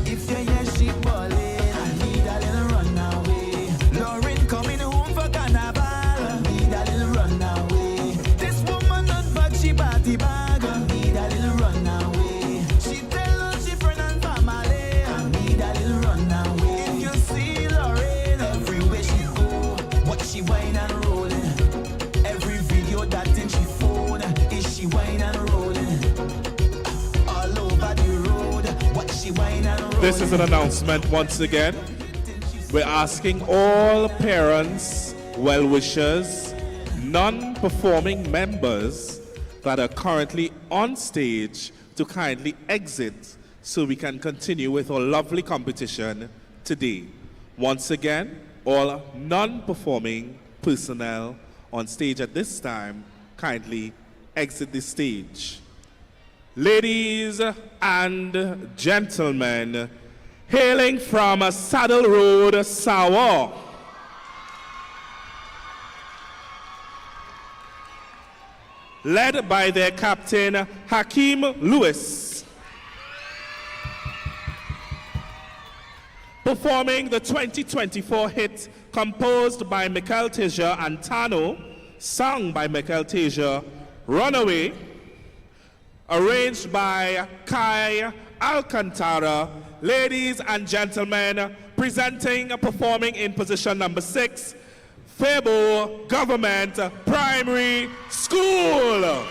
If you hear she ballin', I need a little runaway. Lauren coming home for carnival. I need a little runaway. This woman not bad, she body bag. I need a little runaway. She tell us she friend and family. I need a little runaway. If you see Lauren, everywhere she go, what she whine and rollin'. Every video that in she phone, is she whine and rollin'. All over the road, what she whine and rollin'. This is an announcement once again. We're asking all parents, well-wishers, non-performing members that are currently on stage to kindly exit so we can continue with our lovely competition today. Once again, all non-performing personnel on stage at this time, kindly exit the stage. Ladies and gentlemen, hailing from Saddle Road, Sawa, led by their captain, Hakeem Lewis, performing the 2024 hit composed by Michael Teja and Tano, sung by Michael Teja, Runaway, arranged by Kai Alcantara. Ladies and gentlemen, Presenting and performing in position number 6, Fable Government Primary School.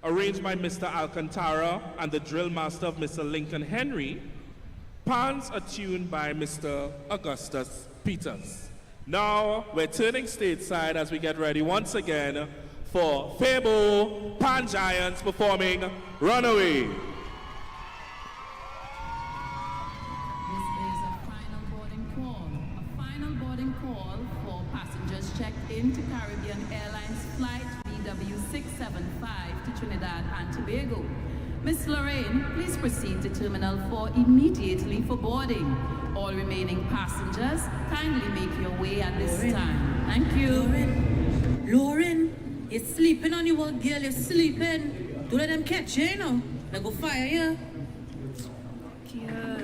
Arranged by Mr. Alcantara and the drill master of Mr. Lincoln Henry, pans are tuned by Mr. Augustus Peters. Now we're turning stateside as we get ready once again for Fable Pan Giants performing Runaway. This is a final boarding call. A final boarding call for passengers checked into Caribbean Airlines Flight BW675 to Trinidad and Tobago. Miss Lorraine, please proceed to Terminal 4 immediately for boarding. All remaining passengers, kindly make your way at this time. Thank you. Lauren, you're sleeping on your girl, you're sleeping. Don't let them catch you, you know. They go fire you. Girl,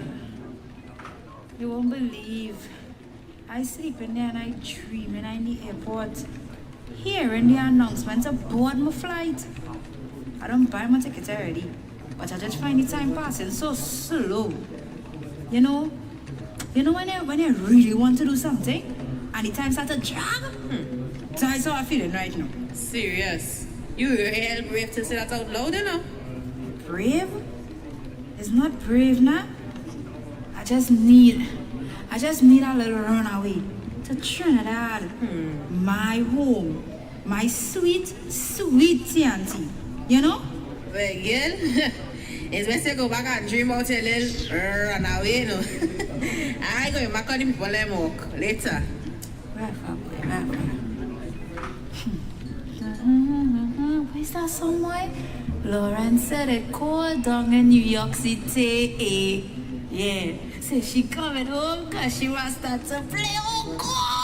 you won't believe. I sleep in there and I dream and in the airport. Hearing the announcement to board my flight. I don't buy my ticket already, but I just find the time passing so slow. You know when you really want to do something and the time starts to drag? That's how I'm feeling right now. Serious? You real brave to say that out loud, you know? Brave? It's not brave now. I just need a little runaway to Trinidad. My home. My sweet, sweet auntie. You know? Well, girl, it's best to go back and dream about your little runaway, you know. I go back on the people let walk later. Where's that song, boy? Lauren said it cold down in New York City. Yeah. So she coming home because she wants to start to play. Oh, God!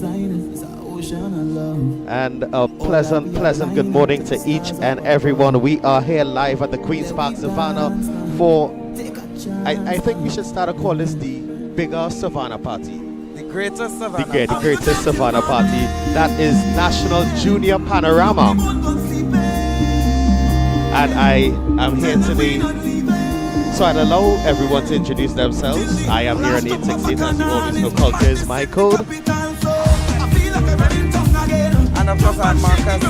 And a pleasant good morning to each and everyone. We are here live at the Queen's Park Savannah for, I think we should start to call this the bigger Savannah party. The greatest Savannah. The greatest Savannah party. That is National Junior Panorama. And I am here today, so I'd allow everyone to introduce themselves. I am here in 868, as you always know, culture is my code. And of course, I'm Marcus.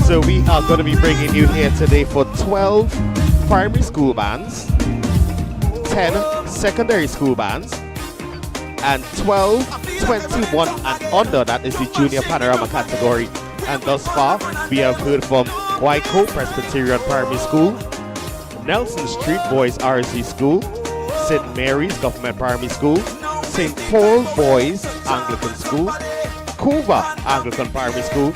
So we are going to be bringing you here today for 12 primary school bands, 10 secondary school bands, and 12, 21 and under. That is the Junior Panorama category. And thus far, we have heard from Waiko Presbyterian Primary School, Nelson Street Boys RC School, St. Mary's Government Primary School, St. Paul Boys Anglican School, Cuba Anglican Primary School,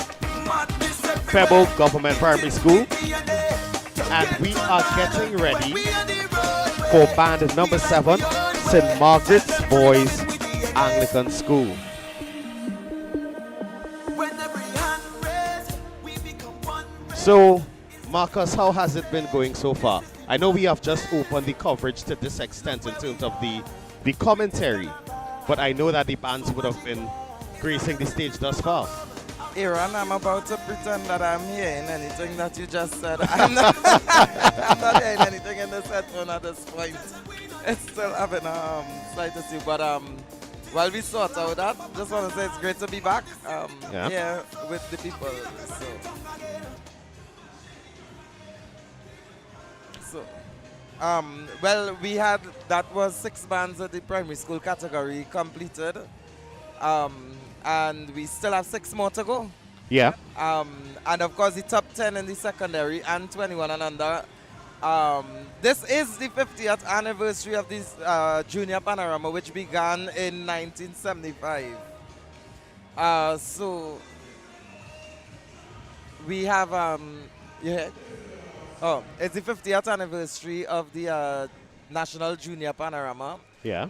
Pebble Government Primary School, and we are getting ready for band number 7, St. Margaret's Boys Anglican School. So, Marcus, how has it been going so far? I know we have just opened the coverage to this extent in terms of the commentary, but I know that the bands would have been gracing the stage thus far. Aaron, I'm about to pretend that I'm hearing anything that you just said. I'm not, I'm not hearing anything in this headphone at this point. It's still having a slight issue, but while we sort out that, just want to say it's great to be back here with the people. Well, we had, that was 6 bands at the primary school category completed. And we still have 6 more to go. Yeah. And of course the top 10 in the secondary and 21 and under. This is the 50th anniversary of this Junior Panorama, which began in 1975. So we have, it's the 50th anniversary of the National Junior Panorama,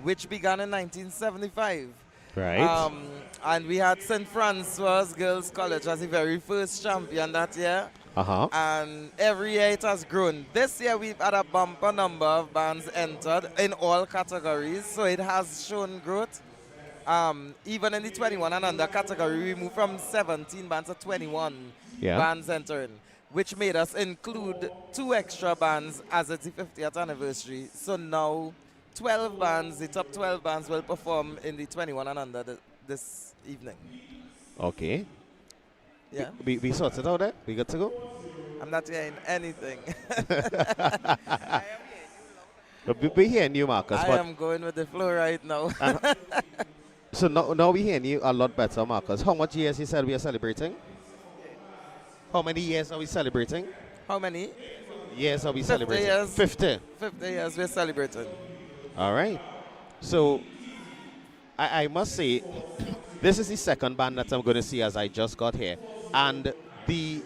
which began in 1975. Right. And we had St. Francois Girls College as the very first champion that year. And every year it has grown. This year we've had a bumper number of bands entered in all categories, so it has shown growth. Even in the 21 and under category, we moved from 17 bands to 21 bands entering, which made us include 2 extra bands as it's the 50th anniversary. So now 12 bands, the top 12 bands will perform in the 21 and under this evening. Okay. Yeah. We sorted out there? We good to go? I'm not hearing anything. We're hearing you, Marcus. I am going with the flow right now. So now we're hearing you a lot better, Marcus. How much years you said we are celebrating? How many years are we celebrating? How many years are we 50 celebrating? Years. 50. 50 years we're celebrating. All right. So I must say, this is the second band that I'm going to see as I just got here. And the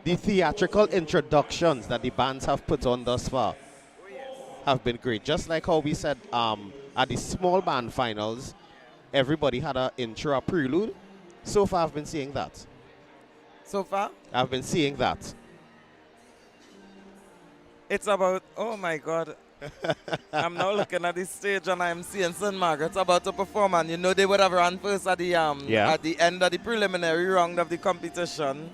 theatrical introductions that the bands have put on thus far have been great. Just like how we said at the small band finals, everybody had an intro, a prelude. So far, I've been seeing that. So far? I've been seeing that. It's about, oh my God. I'm now looking at the stage and I'm seeing St. Margaret's about to perform, and you know they would have run first at the end of the preliminary round of the competition.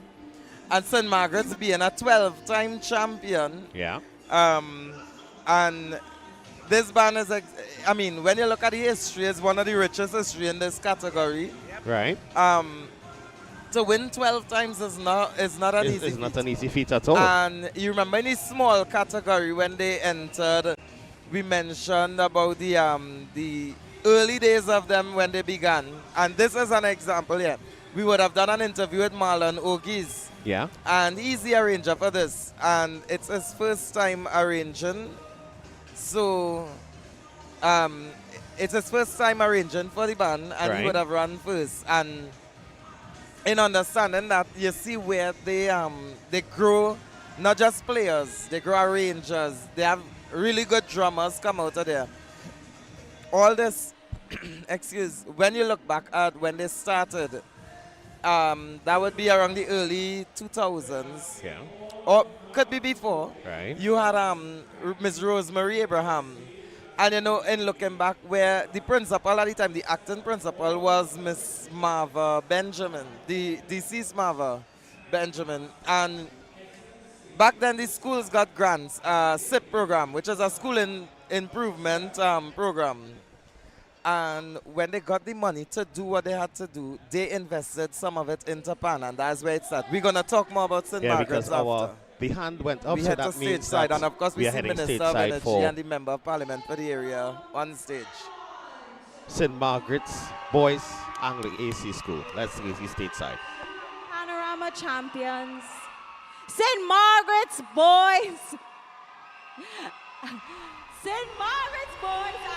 And St. Margaret's being a 12-time champion. Yeah. And this band is, I mean, when you look at the history, it's one of the richest history in this category. Right. To win 12 times is not an easy feat. It's not an easy feat at all. And you remember in the small category when they entered, we mentioned about the early days of them when they began. And this is an example here. We would have done an interview with Marlon Ogies. Yeah. And he's the arranger for this. And it's his first time arranging. So it's his first time arranging for the band, and he would have run first. And in understanding that, you see where they grow, not just players, they grow arrangers. They have really good drummers come out of there. All this when you look back at when they started, that would be around the early 2000s. Yeah. Or could be before. Right. You had Miss Rosemary Abraham. And you know, in looking back, where the principal at the time, the acting principal, was Miss Marva Benjamin, the deceased Marva Benjamin. And back then, the schools got grants, SIP program, which is a school improvement program. And when they got the money to do what they had to do, they invested some of it into Pan, and that's where it started. We're going to talk more about St. Margaret's because after. our band went up, We so head to that stage means side, that and of course we see heading Minister of stateside Energy for and the Member of Parliament for the area on stage. St. Margaret's Boys Anglo AC School. Let's go to stateside. Panorama champions, St. Margaret's Boys. St. Margaret's Boys.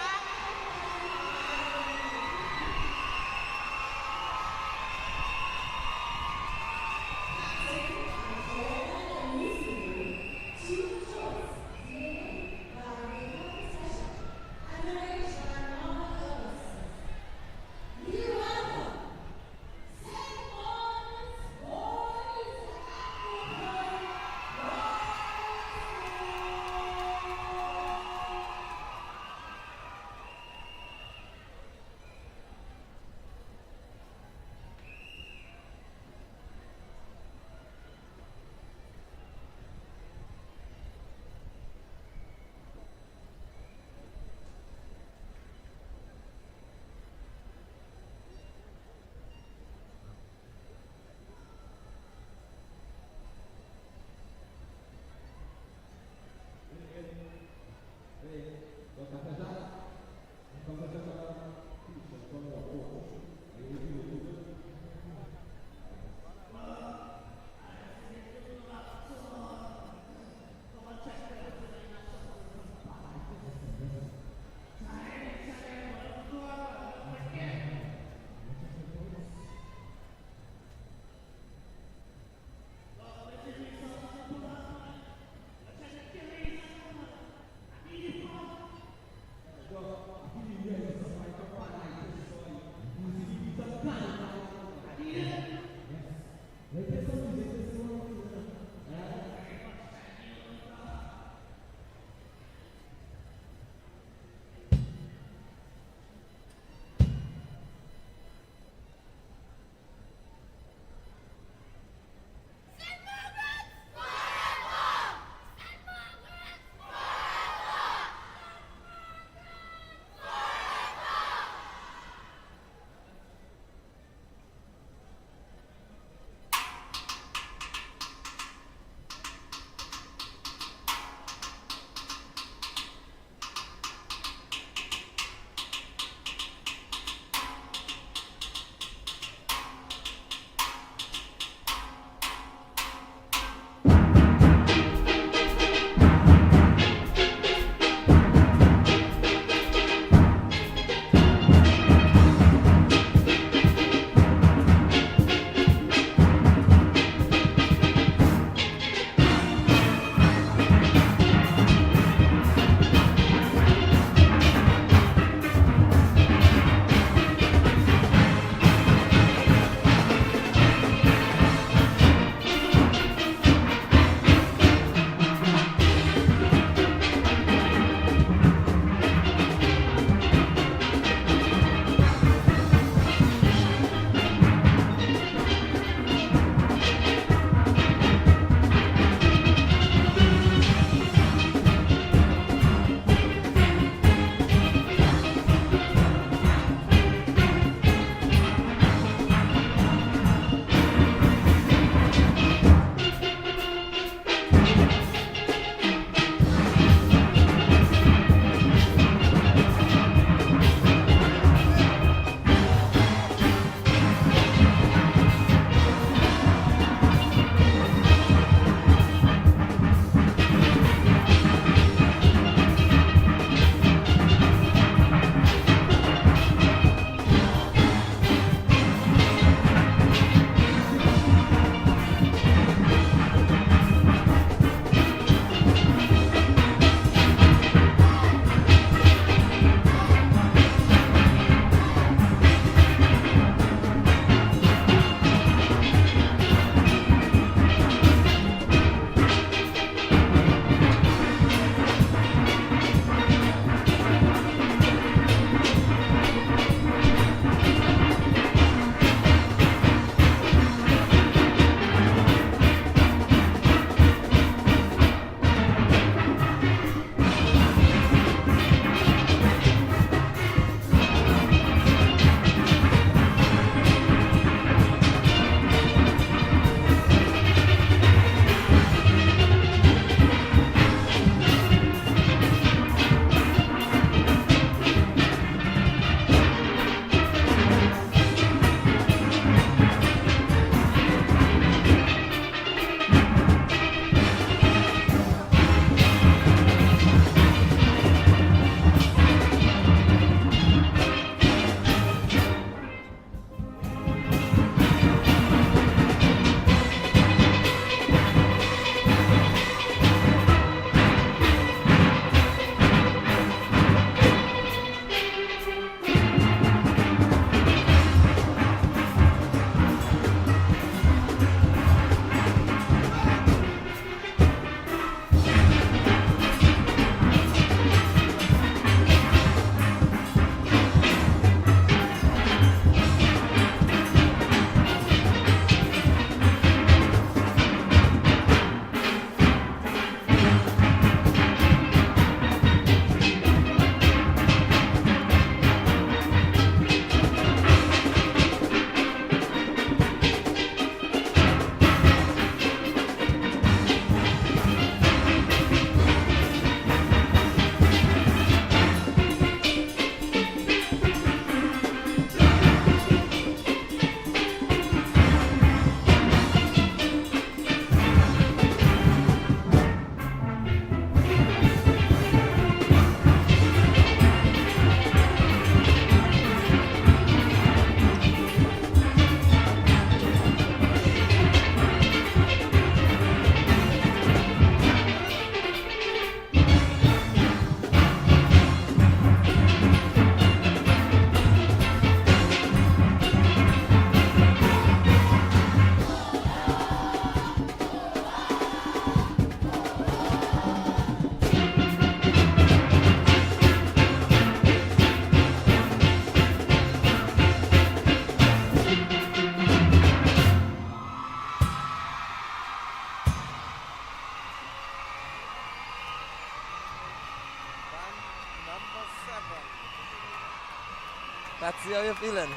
Patsy, how you feeling?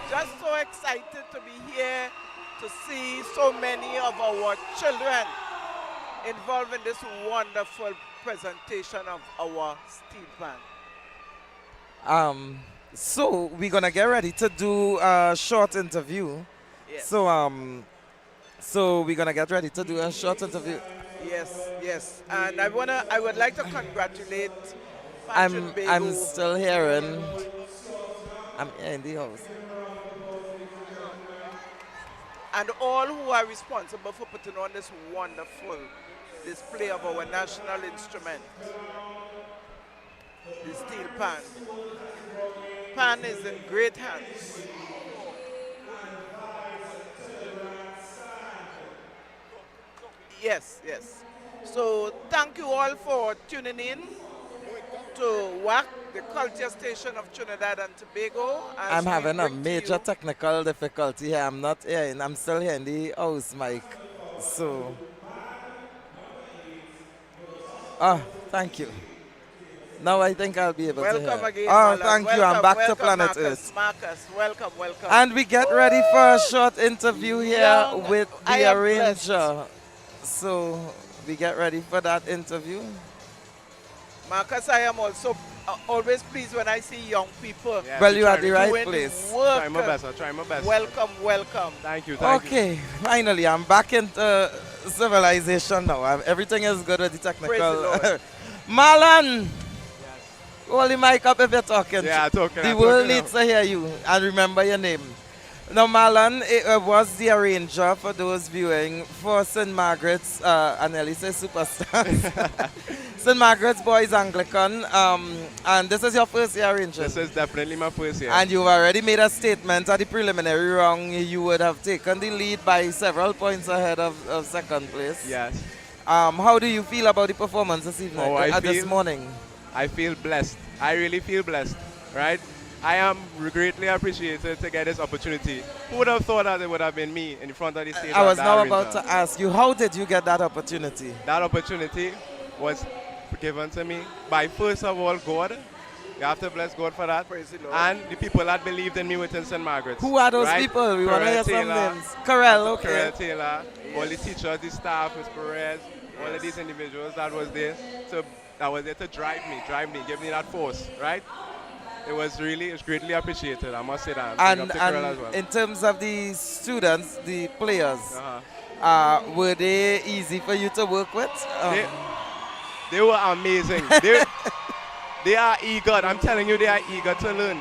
Just so excited to be here to see so many of our children involved in this wonderful presentation of our steel band. So we're gonna get ready to do a short interview. Yes. So we're gonna get ready to do a short interview. Yes. And I would like to congratulate Patrick Bego. I'm still hearing. I'm here in the house. And all who are responsible for putting on this wonderful display of our national instrument, the steel pan. Pan is in great hands. Yes. So thank you all for tuning in to WAC, the culture station of Trinidad and Tobago. I'm having a major technical difficulty here. I'm still here in the house mic. So, thank you. Now I think I'll be able to hear. Welcome again. Thank you. I'm back to Planet Earth. Marcus, welcome. And we get ready for a short interview here with the arranger. So we get ready for that interview. Marcus, I am also always pleased when I see young people. Yeah, well, you're at the right place. I'll try my best. Welcome. Thank you. Okay, finally, I'm back into civilization now. Everything is good with the technical. Marlon! Hold the mic up if you're talking. Yeah, talking. The world needs to hear you and remember your name. Now, Marlon was the arranger for those viewing for St. Margaret's, I nearly say Superstars, St. Margaret's Boys Anglican, and this is your first year arranging. This is definitely my first year. And you've already made a statement at the preliminary round. You would have taken the lead by several points ahead of second place. Yes. How do you feel about the performance this evening, this morning? I feel blessed. I really feel blessed, right? I am greatly appreciated to get this opportunity. Who would have thought that it would have been me in front of the stage? I was now about to ask you, how did you get that opportunity? That opportunity was given to me by, first of all, God. You have to bless God for that. Praise the Lord. And the people that believed in me within St. Margaret's. Who are those people? We want to hear some names. Carell, okay. Carell Taylor, all the teachers, the staff, Ms. Perez, all of these individuals that was there. So that was there to drive me, give me that force, right? It's greatly appreciated, I must say that. And as well. In terms of the students, the players, were they easy for you to work with? They were amazing. They are eager, I'm telling you, they are eager to learn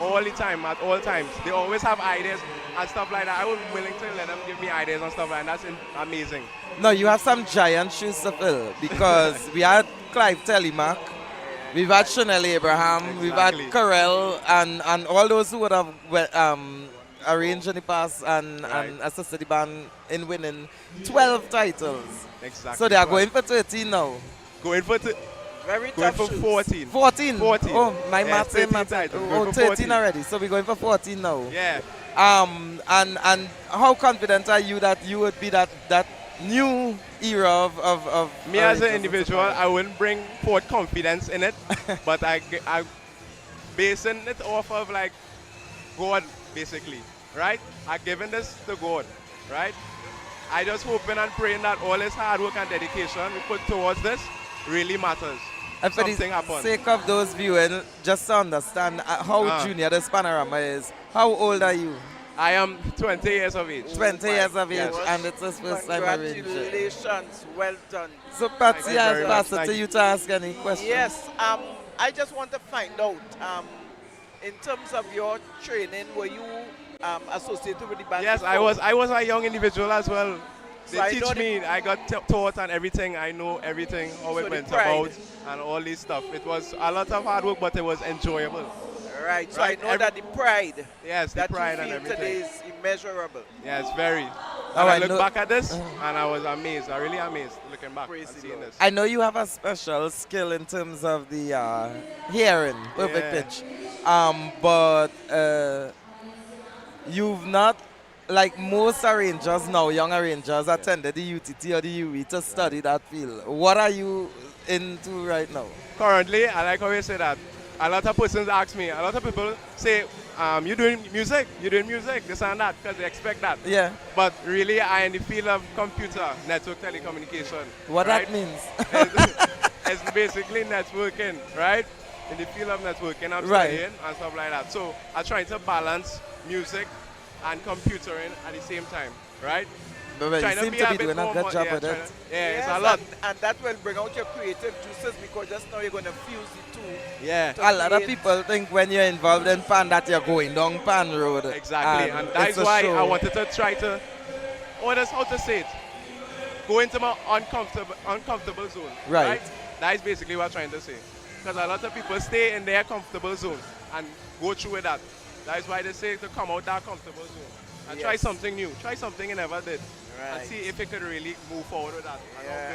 all the time, at all times. They always have ideas and stuff like that. I was willing to let them give me ideas and stuff like that. That's amazing. No, you have some giant shoes to fill because we had Clive Telemark, we've had Chanel Abraham, we've had Carell, and all those who would have arranged in the past and assisted the band in winning 12 titles. Exactly. So they are going for 13 now. Going for 14. 14? 14. Oh, my math. 13 already. So we're going for 14 now. Yeah. And how confident are you that you would be that new era of me as an individual? I wouldn't bring forth confidence in it, but I basing it off of like God, basically, right? I'm giving this to God, right? I just hoping and praying that all this hard work and dedication we put towards this really matters. And for the sake of those viewing, just to understand how junior this Panorama is, how old are you? I am 20 years of age. 20 years of age, and it's his first time arranging. Congratulations, well done. So Patsy, I'll pass it to you to ask any questions. Yes, I just want to find out, in terms of your training, were you associated with the band? Yes, before? I was a young individual as well. They So teach me, I got taught and everything, I know everything, how it went about, and all this stuff. It was a lot of hard work, but it was enjoyable. Right, so I know that the pride that pride you feel and everything today is immeasurable. Yes, very. And I look back at this, and I was amazed, really amazed, looking back and seeing this. I know you have a special skill in terms of the hearing, perfect pitch, but you've not, like most arrangers now, young arrangers, attended the UTT or the UE to study that field. What are you into right now? Currently, I like how you say that. a lot of persons ask me, a lot of people say, you doing music, this and that, because they expect that. Yeah. But really, I in the field of computer, network telecommunication. What right? that means? It's basically networking, right? In the field of networking, I'm Right. studying and stuff like that. So I'm trying to balance music and computering at the same time, right? But you seem to be doing a good job with it. It's a lot. And that will bring out your creative juices because just now you're going to fuse the two. Yeah. A lot of people think when you're involved in pan that you're going down pan road. Exactly. And that's why I wanted to try to, that's how to say it, go into my uncomfortable zone. Right. That is basically what I'm trying to say. Because a lot of people stay in their comfortable zone and go through with that. That is why they say to come out that comfortable zone and try something new. Try something you never did. Right. And see if it could really move forward with that.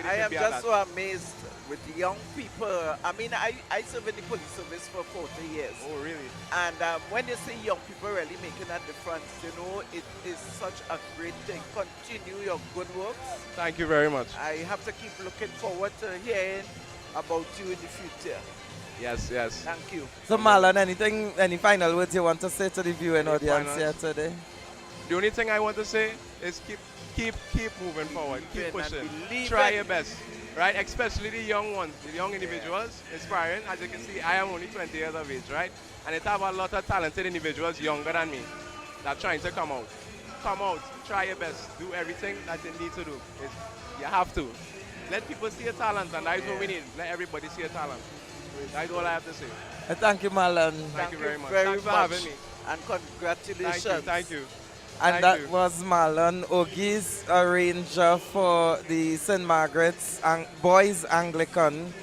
I am just so amazed with the young people. I mean, I served in the police service for 40 years. Oh, really? And when you see young people really making a difference, you know, it is such a great thing. Continue your good works. Thank you very much. I have to keep looking forward to hearing about you in the future. Yes. Thank you. So Marlon, any final words you want to say to the viewing audience here today? The only thing I want to say is keep moving forward, keep pushing, believe try it. your best, right? Especially the young ones, the young individuals, inspiring. As you can see, I am only 20 years of age, right? And it have a lot of talented individuals younger than me that are trying to come out. Come out, try your best, do everything that you need to do. You have to. Let people see your talent, and that is what we need. Let everybody see your talent. That's all I have to say. Thank you, Marlon. Thank you very much. Very Thanks for much. having me. And congratulations. Thank you. And that was Marlon Ogis, arranger for the St. Margaret's Boys Anglican.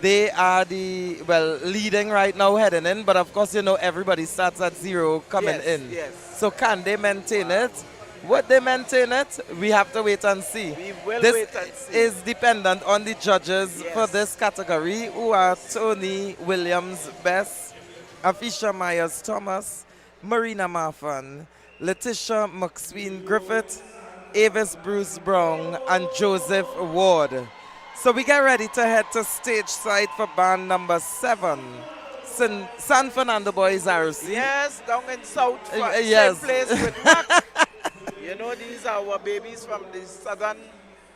They are leading right now, heading in, but of course, you know, everybody starts at zero coming in. Yes. So can they maintain it? Would they maintain it? We have to wait and see. We will this wait and see. is dependent on the judges for this category, who are Tony Williams Best, Afisha Myers Thomas, Marina Marfan, Letitia McSween Griffith, Avis Bruce Brown, and Joseph Ward. So we get ready to head to stage side for band number 7. San Fernando Boys RC. Yes, down in South, yes. same place with Mac. You know, these are our babies from the southern.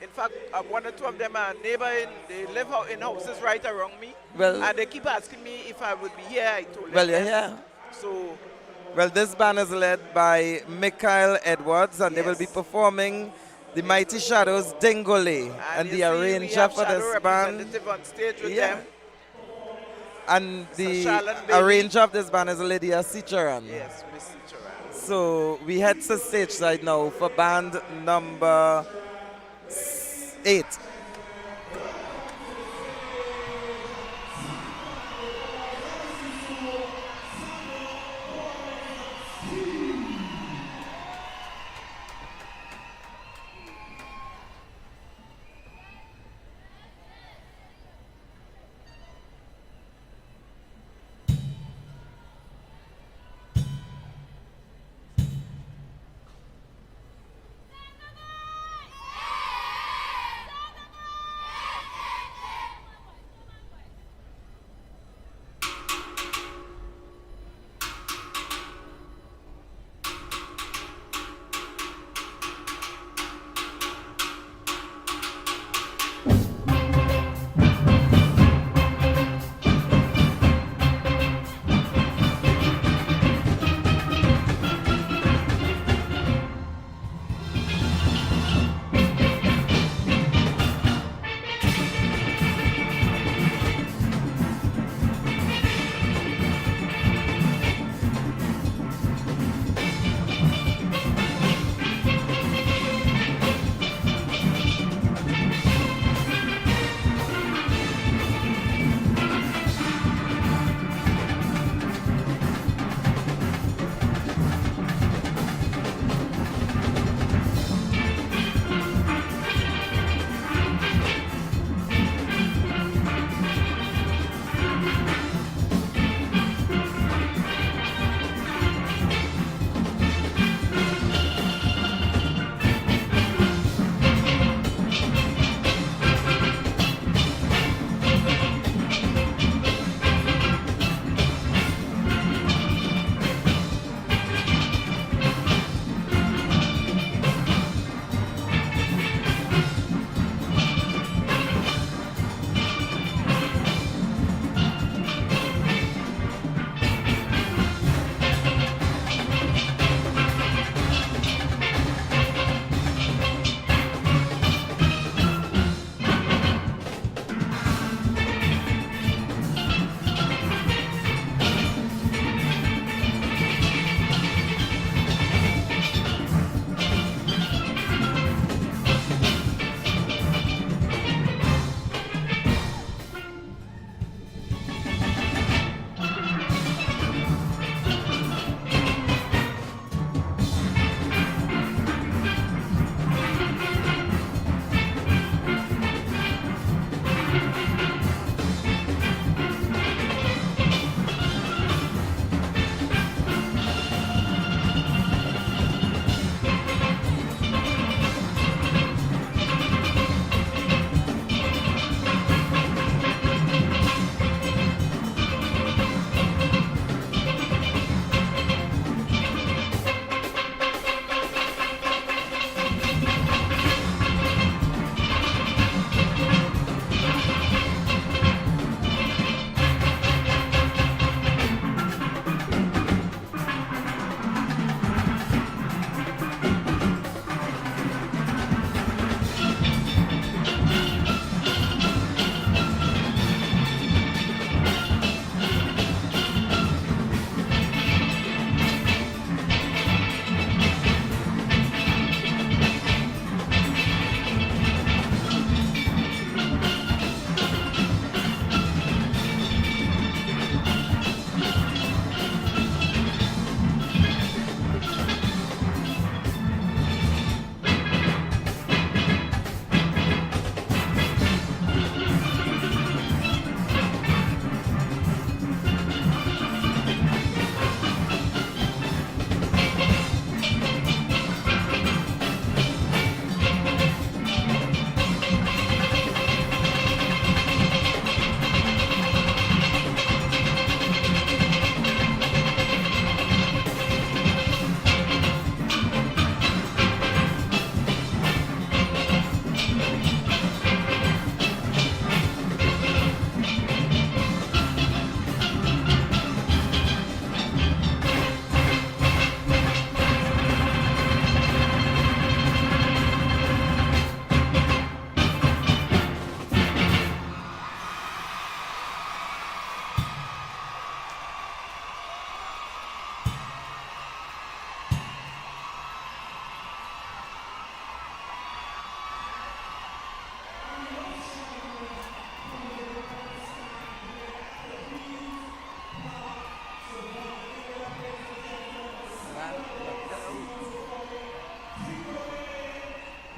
In fact, one or two of them are neighboring. They live out in houses right around me. And they keep asking me if I would be here. I told them. You're here. So. Well, this band is led by Mikhail Edwards, and they will be performing the Mighty Shadows Dingole. And the arranger for this band. On stage with them. And the arranger of this band is Lydia Sicharan. Yes, Miss Sicharan. So we head to stage side now for band number 8.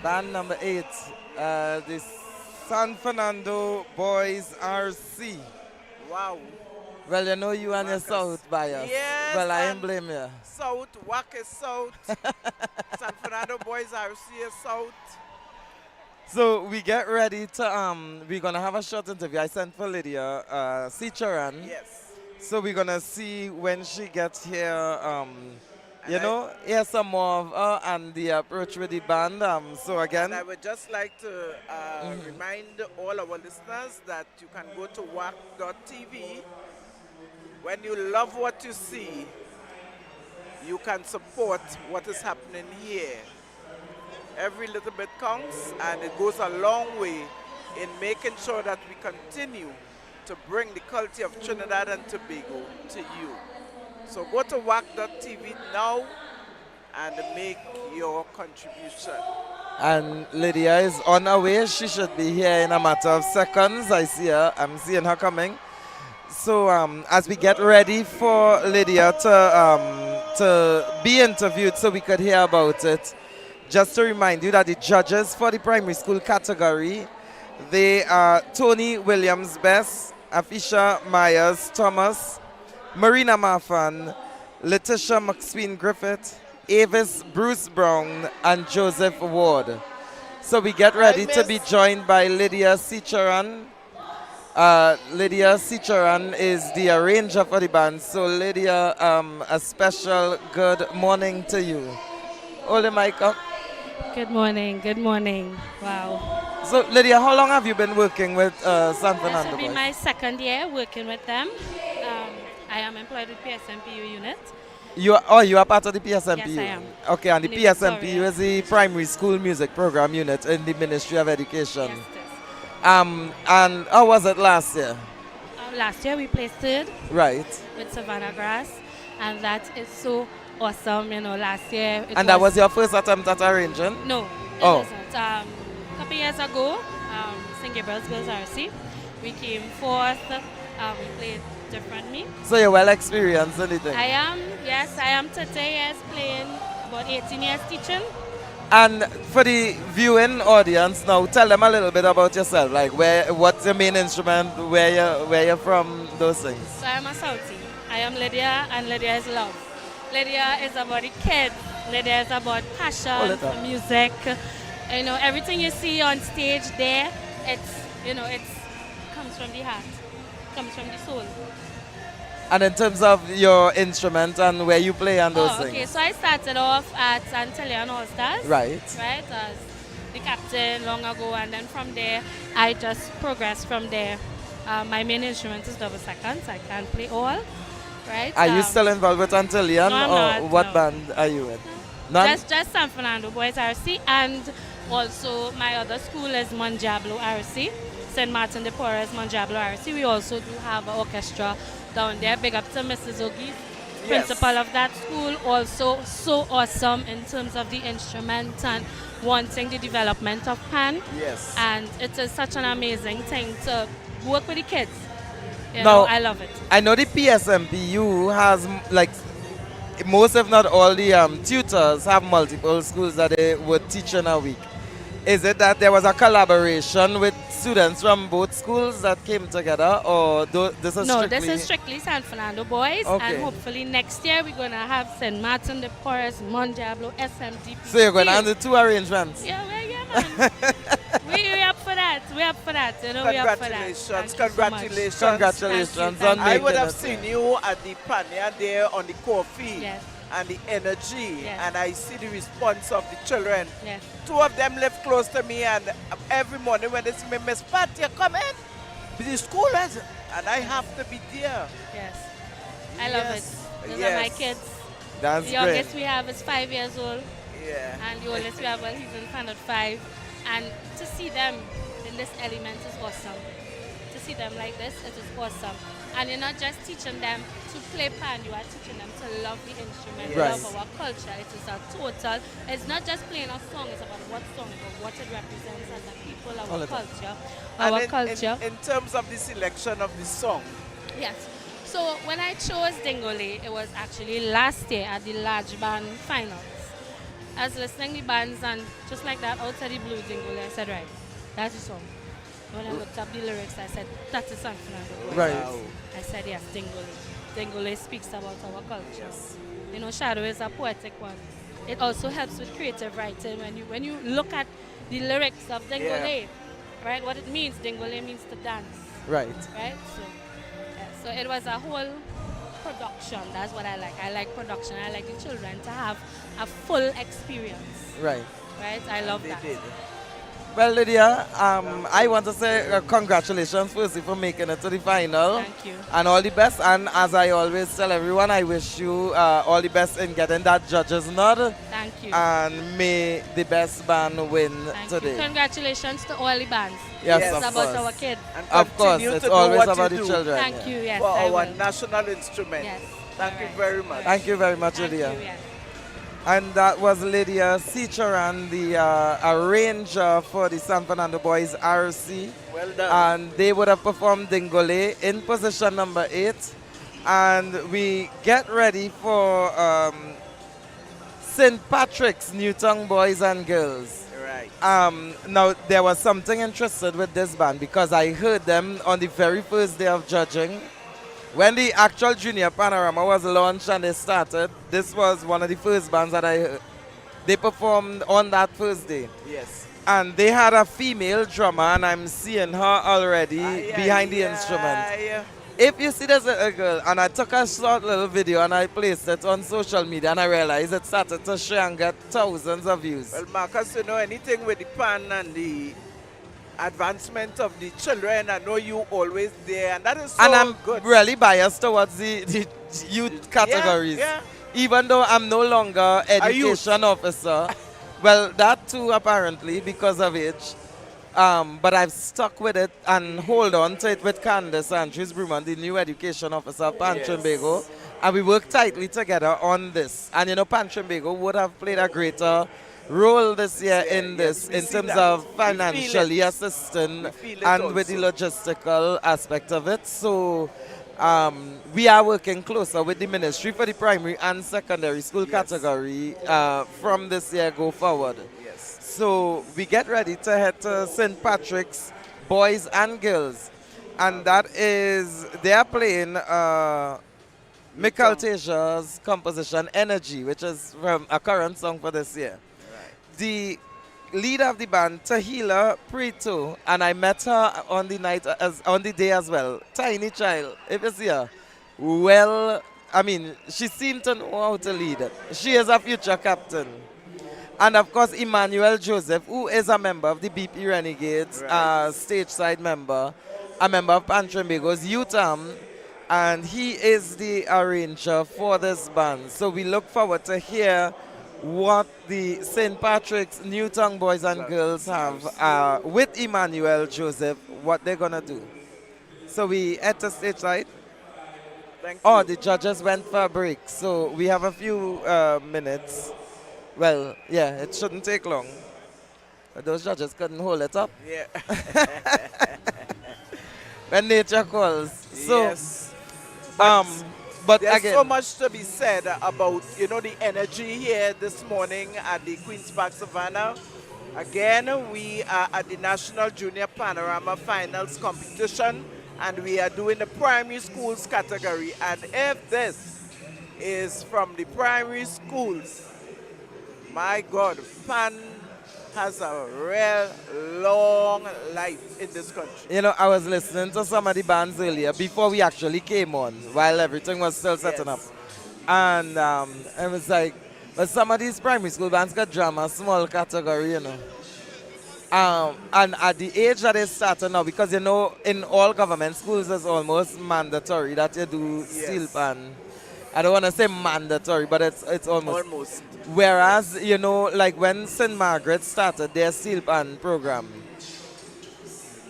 Band number 8, the San Fernando Boys RC. Wow. Well, you know you and your South bias. Yes. Well, I ain't blame you. South, WAC is South. San Fernando Boys RC is South. So we get ready to, we're going to have a short interview. I sent for Lydia Sicharan. Yes. So we're going to see when she gets here, you know, hear some more of her and the approach with the band. So again. And I would just like to remind all our listeners that you can go to wac.tv. When you love what you see, you can support what is happening here. Every little bit counts, and it goes a long way in making sure that we continue to bring the culture of Trinidad and Tobago to you. So go to wac.tv now and make your contribution. And Lydia is on her way. She should be here in a matter of seconds. I see her. I'm seeing her coming. So as we get ready for Lydia to be interviewed so we could hear about it, just to remind you that the judges for the primary school category, they are Tony Williams-Best, Afisha Myers-Thomas, Marina Marfan, Letitia McSween-Griffith, Avis Bruce Brown, and Joseph Ward. So we get ready to be joined by Lydia Sicharan. Lydia Sicharan is the arranger for the band. So Lydia, a special good morning to you. Hold the mic up. Good morning, good morning. Wow. So Lydia, how long have you been working with San Fernando This will be Boys? my second year working with them. I am employed with PSMPU unit. You are part of the PSMPU? Yes, I am. Okay, and the In PSMPU Victoria. is the primary school music program unit in the Ministry of Education. Yes, and how was it last year? Last year we placed third. Right. With Savannah Grass, and that is so awesome. You know, last year. And that was your first attempt at arranging? No, it wasn't. A couple years ago, St. Gabriel's Girls RC, we came fourth. We played differently. So you're well experienced in the thing? I am, yes, I am 30 years playing, about 18 years teaching. And for the viewing audience now, tell them a little bit about yourself. Like what's your main instrument, where you're from, those things. So I'm a Southie. I am Lydia, and Lydia is love. Lydia is about the kids. Lydia is about passion, music. You know, everything you see on stage there, it comes from the heart, comes from the soul. And in terms of your instrument and where you play and those Okay, things. so I started off at Antillian All Stars. Right. Right, as the captain long ago, and then from there, I just progressed from there. My main instrument is double seconds. I can't play all. Right. Are you still involved with Antillian, No, I'm or not, what no. band are you with? None? Just San Fernando Boys RC, and also my other school is Monjablo RC, St. Martin de Porres Monjablo RC. We also do have an orchestra down there. Big up to Mrs. Ogie, principal of that school. Also so awesome in terms of the instrument and wanting the development of pan. Yes. And it is such an amazing thing to work with the kids. You Now, know, I love it. I know the PSMPU has like most, if not all, the tutors have multiple schools that they would teach in a week. Is it that there was a collaboration with students from both schools that came together, or this is No, strictly? this is strictly San Fernando Boys, Okay. and hopefully next year we're going to have St. Martin de Porres, Monjablo, SMDP. So you're going to handle two arrangements? Yeah, man. we up for that. We up for that. You know, we up for that. Congratulations, Thank you so much. congratulations. Congratulations on I would making have it. seen you at the Pania there on the coffee. Yes. And the energy, Yes. and I see the response of the children. Yes. Two of them live close to me, and every morning when they see me, Miss Pat, you come in? The school has, and I have to be there. Yes. I love Yes. it. Those are my Yes. kids. That's the great. youngest we have is 5 years old. Yeah. And the oldest we have, well, he's in standard 5. And to see them in this element is awesome. To see them like this, it is awesome. And you're not just teaching them to play pan, you are teaching them to love the instrument, Right. love our culture. It is a total, it's not just playing a song, it's about what song, but what it represents as a people, All our the time. culture. And Our in- culture. In terms of the selection of the song, Yes. So when I chose Dingole, it was actually last year at the large band finals. I was listening to the bands and just like that, outside the blue Dingole, I said, right, that's the song. When I looked up the lyrics, I said, that's the San Fernando Boys. Right. I said, yes, Dingole. Dingole speaks about our culture. You know, Shadow is a poetic one. It also helps with creative writing. When you look at the lyrics of Dingole, right, what it means, Dingole means to dance. Right. Right? So it was a whole production. That's what I like. I like production. I like the children to have a full experience. Right. Right? I love that. Well, Lydia, I want to say congratulations firstly for making it to the final. Thank you. And all the best. And as I always tell everyone, I wish you all the best in getting that judge's nod. Thank you. And may the best band win Thank today. you. Congratulations to all the bands. Yes, it's of about course. our kids. And Of course, continue it's to do always what about you the do children. Thank you, yes. For I our will. national instrument. Yes. Thank you very much. Thank you very much, Thank Lydia. you, yes. And that was Lydia Cicharan, the arranger for the San Fernando Boys RC. Well done. And they would have performed Dingole in position number 8. And we get ready for St. Patrick's Newtown Boys and Girls. Right. Now, there was something interesting with this band because I heard them on the very first day of judging. When the actual Junior Panorama was launched and they started, this was one of the first bands that I heard. They performed on that first day. Yes. And they had a female drummer, and I'm seeing her already behind the instrument. If you see there's a girl, and I took a short little video and I placed it on social media, and I realized it started to share and get thousands of views. Well, Marcus, you know, anything with the pan and the advancement of the children, I know you always there, and that is so And I'm good. really biased towards the youth categories. Yeah. Even though I'm no longer education officer. Well, that too apparently because of age. But I've stuck with it and hold on to it with Candace Andrews Bruman, the new education officer of Pantrimbago. And we work tightly together on this. And you know, Pantrimbago would have played a greater role this year in this, in terms of financially assisting and with the logistical aspect of it. So we are working closer with the ministry for the primary and secondary school category from this year go forward. So we get ready to head to St. Patrick's Boys and Girls. And that is, they are playing Michael Tasia's composition Energy, which is from a current song for this year. The leader of the band, Tahila Prito, and I met her on the night on the day as well. Tiny child, if you see her. Well, I mean, she seemed to know how to lead. She is a future captain. And of course, Emmanuel Joseph, who is a member of the BP Renegades, stage side member, a member of Pantrimbago's youth arm, and he is the arranger for this band. So we look forward to hear what the St. Patrick's Newtown Boys and Girls have with Emmanuel Joseph, what they're going to do. So we at the stage side. Oh, the judges went for a break. So we have a few minutes. Well, yeah, it shouldn't take long. But those judges couldn't hold it up. Yeah. When nature calls. So, yes. But there's again, so much to be said about, you know, the energy here this morning at the Queen's Park Savannah. Again, we are at the National Junior Panorama Finals competition, and we are doing the primary schools category. And if this is from the primary schools, my God, Pan has a real long life in this country. you know, I was listening to some of the bands earlier before we actually came on, while everything was still setting up. And it was like, but some of these primary school bands got drama, small category, you know. And at the age that they started now, because you know, in all government schools, it's almost mandatory that you do steel pan. I don't want to say mandatory, but it's almost. Whereas, you know, like when St. Margaret started their steel pan program,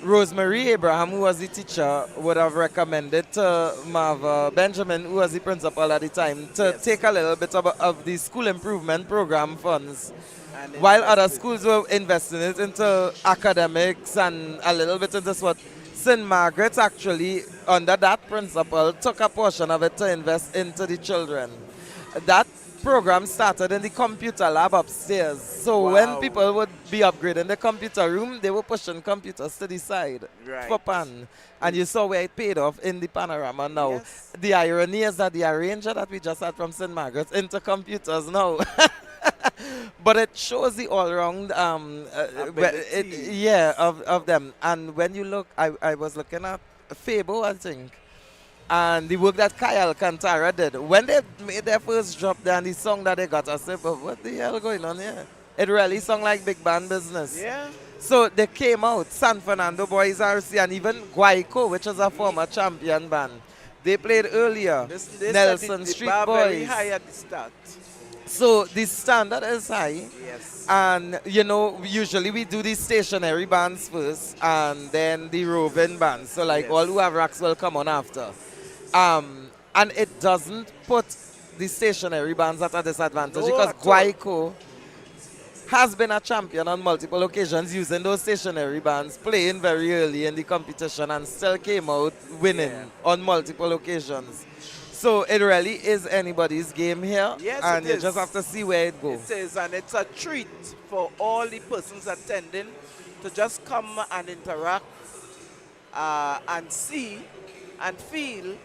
Rosemary Abraham, who was the teacher, would have recommended to Marva Benjamin, who was the principal at the time, to take a little bit of the school improvement program funds, while other schools were investing it into academics and a little bit into what. St. Margaret's actually, under that principle, took a portion of it to invest into the children. That program started in the computer lab upstairs. So when people would be upgrading the computer room, they were pushing computers to the side for PAN. And you saw where it paid off in the Panorama now. Yes. The irony is that the arranger that we just had from St. Margaret's into computers now. But it shows the all-round of them. And when you look, I was looking at Fabo, I think, and the work that Kyle Alcantara did. When they made their first drop there and the song that they got, I said, but what the hell going on here? It really sung like big band business. Yeah. So they came out, San Fernando Boys RC, and even Guayco, which is a former champion band. They played earlier. They Nelson set the Street bar very Boys. high at the start. So the standard is high. Yes. And, you know, usually we do the stationary bands first and then the roving bands. So, like, all who have racks will come on after. And it doesn't put the stationary bands at a disadvantage because Guayco has been a champion on multiple occasions using those stationary bands, playing very early in the competition and still came out winning on multiple occasions. So it really is anybody's game here, Yes, and it you is. just have to see where it goes. It is, and it's a treat for all the persons attending to just come and interact and see and feel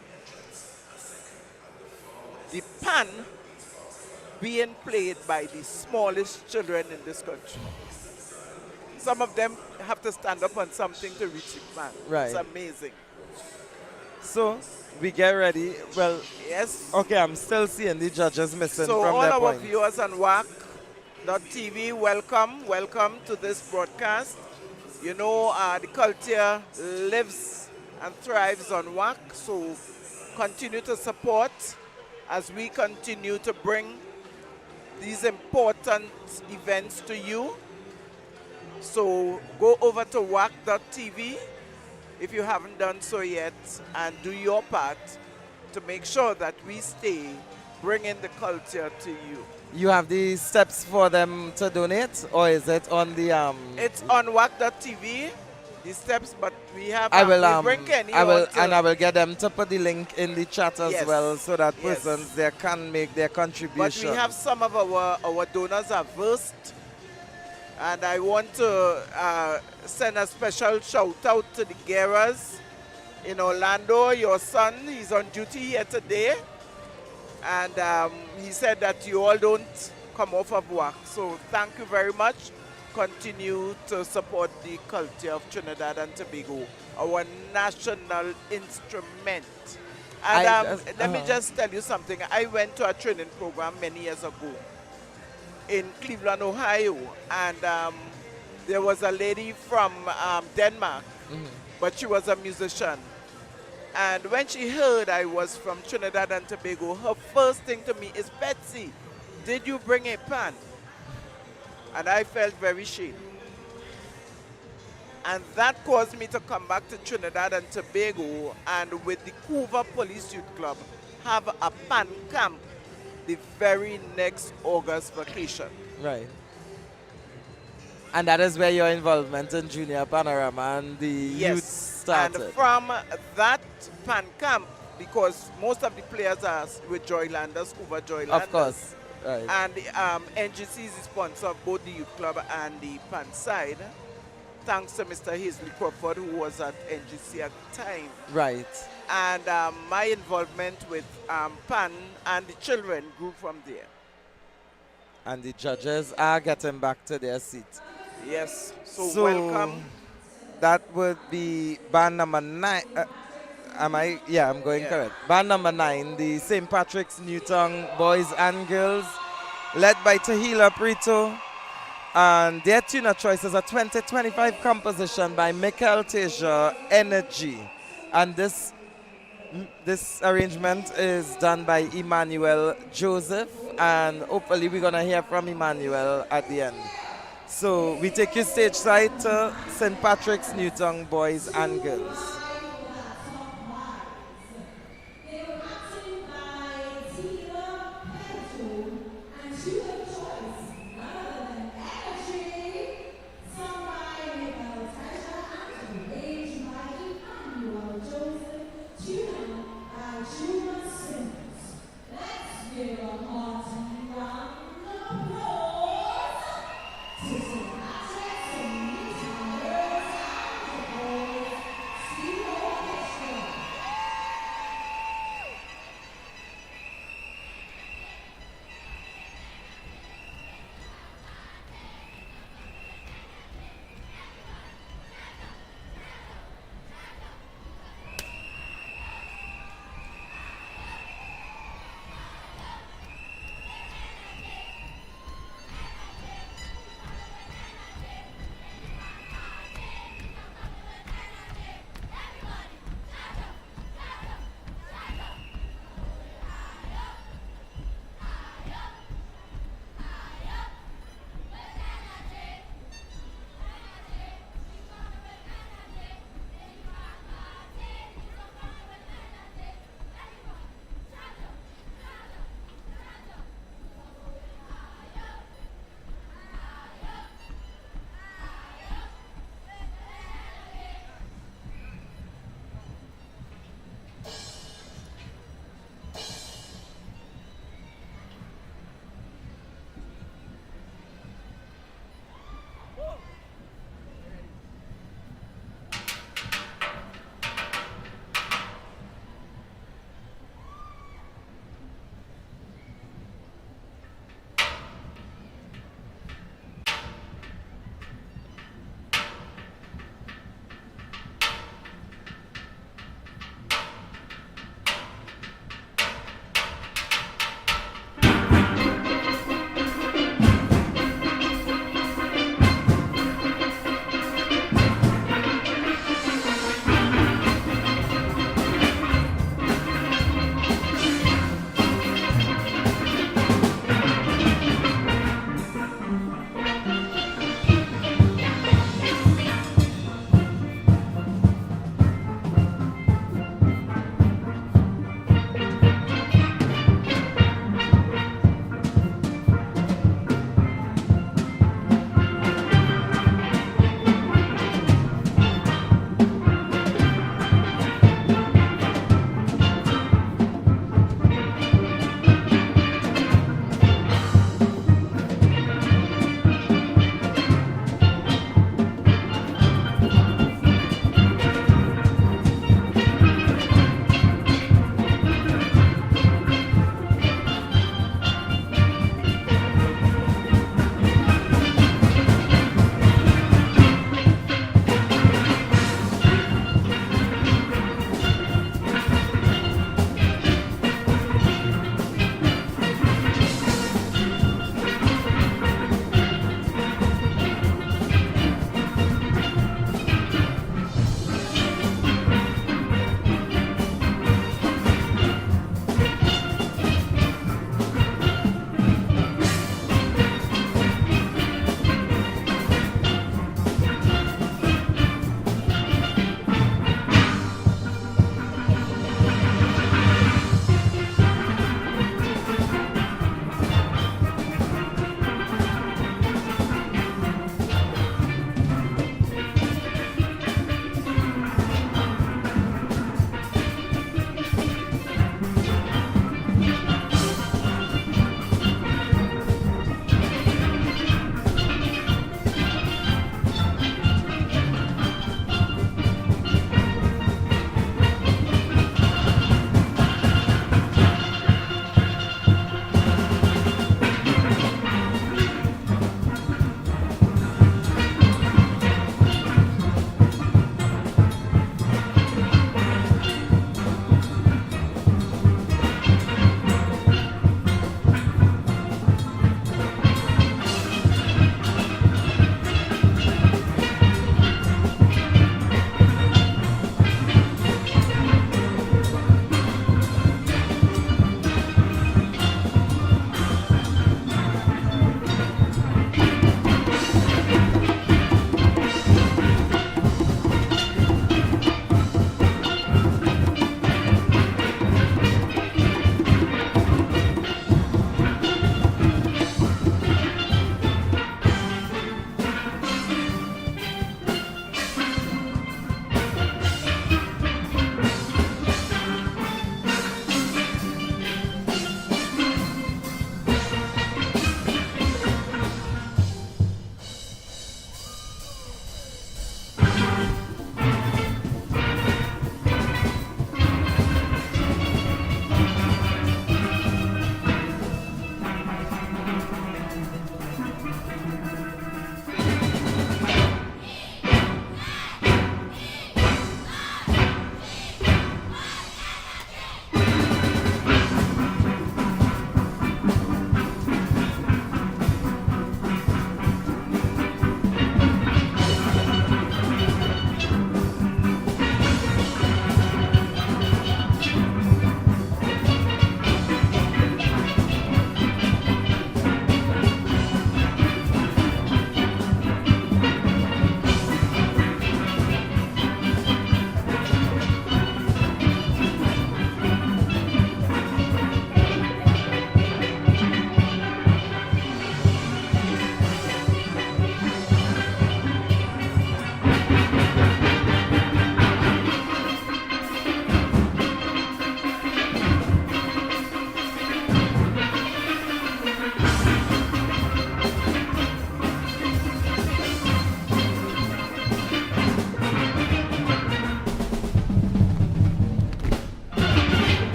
the pan being played by the smallest children in this country. Some of them have to stand up on something to reach the pan. Right. It's amazing. So we get ready. Well, yes. Okay, I'm still seeing the judges missing So from all their our point. viewers on WAC.tv, welcome to this broadcast. You know, the culture lives and thrives on WAC, so continue to support as we continue to bring these important events to you. So go over to WAC.tv if you haven't done so yet, and do your part to make sure that we stay bringing the culture to you. You have the steps for them to donate, or is it on the It's on WAC.tv, the steps, but we have I will we'll bring Kenny I will on to- and I will get them to put the link in the chat as Yes. well, so that Yes. persons there can make their But contribution. we have some of our donors are versed, and I want to send a special shout out to the Guerras in Orlando. Your son, he's on duty here today, and he said that you all don't come off of work. So thank you very much. Continue to support the culture of Trinidad and Tobago, our national instrument. And let me just tell you something. I went to a training program many years ago in Cleveland, Ohio, and there was a lady from Denmark, but she was a musician. And when she heard I was from Trinidad and Tobago, her first thing to me is, Betsy, did you bring a pan? And I felt very shame. And that caused me to come back to Trinidad and Tobago, and with the Couva Police Youth Club, have a pan camp the very next August vacation. Right. And that is where your involvement in Junior Panorama and the youth started. And from that pan camp, because most of the players are with Joylanders, Couva Joylanders. Of course. Right. And NGC is the sponsor of both the youth club and the pan side. Thanks to Mr. Hazley Crawford, who was at NGC at the time. Right. And my involvement with PAN and the children grew from there. And the judges are getting back to their seat. Yes. So welcome. That would be band number 9. Am I? Yeah, I'm going correct. Band number 9, the St. Patrick's Newtown Boys and Girls, led by Tahila Prito. And their tune of choice is a 2025 composition by Michael Teja, Energy. And this arrangement is done by Emmanuel Joseph, and hopefully we're going to hear from Emmanuel at the end. So we take you stage side to St. Patrick's Newtown Boys and Girls. Let's give a heart and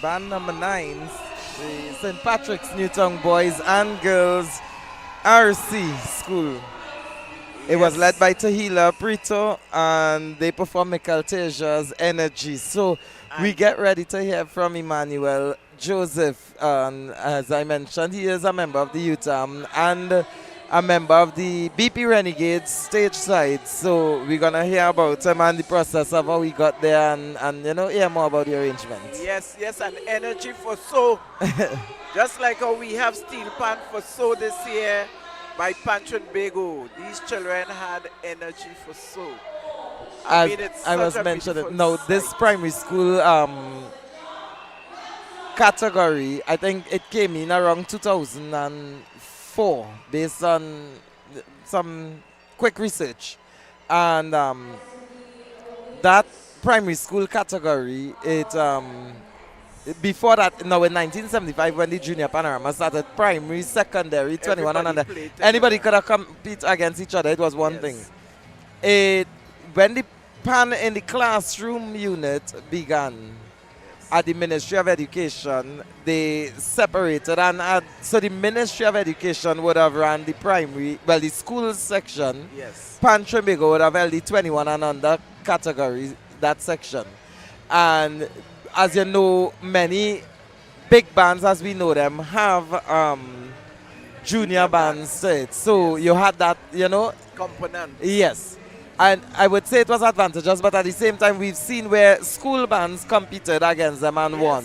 Band number 9, the St. Patrick's Newtown Boys and Girls RC School. It was led by Tahila Prito, and they performed Michael Tejas's Energy. So we get ready to hear from Emmanuel Joseph. As I mentioned, he is a member of the UTAM and a member of the BP Renegades stage side. So we're going to hear about him and the process of how he got there and hear more about the arrangement. Yes, and Energy for So. Just like how we have Steel Pan for So this year by Pantron Bego. These children had Energy for So. I was mentioning, no, this primary school category, I think it came in around 2004 based on some quick research. And that primary school category, before that, now in 1975 when the junior Panorama started, primary, secondary, 21 and under, anybody could have compete against each other. It was one thing. When the Pan in the classroom unit began at the Ministry of Education, they separated, and so the Ministry of Education would have run the primary, well, the school section. Yes. Pan Trimbigo would have held the 21 and under category, that section. And as you know, many big bands, as we know them, have junior bands to it. So you had that, component. Yes. And I would say it was advantageous, but at the same time, we've seen where school bands competed against them and won.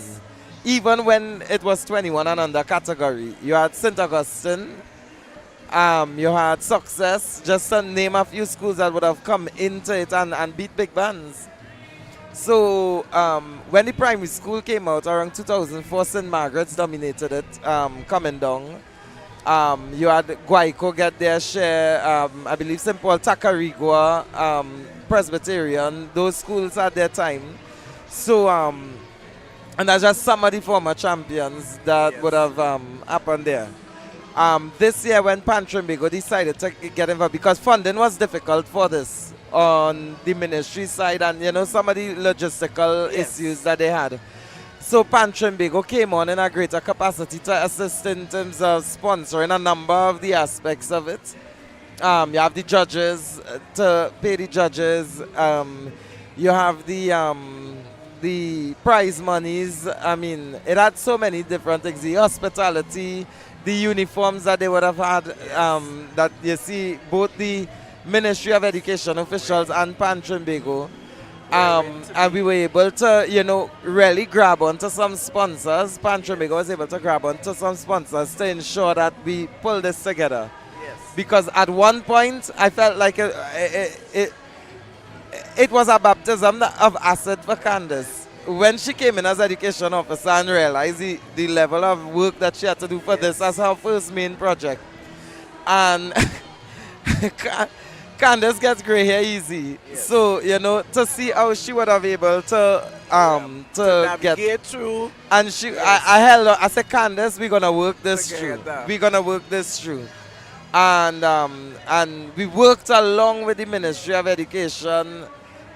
Even when it was 21 and under category. You had St. Augustine, you had Success, just to name a few schools that would have come into it and beat big bands. So when the primary school came out around 2004, St. Margaret's dominated it, coming down. You had Guayco get their share, I believe St. Paul, Tacarigua, Presbyterian, those schools had their time. So, and that's just some of the former champions that would have happened there. This year when Pantrimbigo decided to get involved, because funding was difficult for this on the ministry side and some of the logistical issues that they had. So Pantrimbigo came on in a greater capacity to assist in terms of sponsoring a number of the aspects of it. You have the judges, to pay the judges. You have the prize monies. I mean, it had so many different things. The hospitality, the uniforms that they would have had, that you see both the Ministry of Education officials and Pantrimbigo. And we were able to, really grab onto some sponsors. Pantrimbigo was able to grab onto some sponsors to ensure that we pull this together. Yes. Because at one point, I felt like it was a baptism of acid for Candace. When she came in as education officer and realized the level of work that she had to do for this as her first main project. And Candace gets grey hair easy. Yes. So, to see how she would have been able to navigate through. And I held her, I said, Candace, we're going to work this through. We're going to work this through. And we worked along with the Ministry of Education.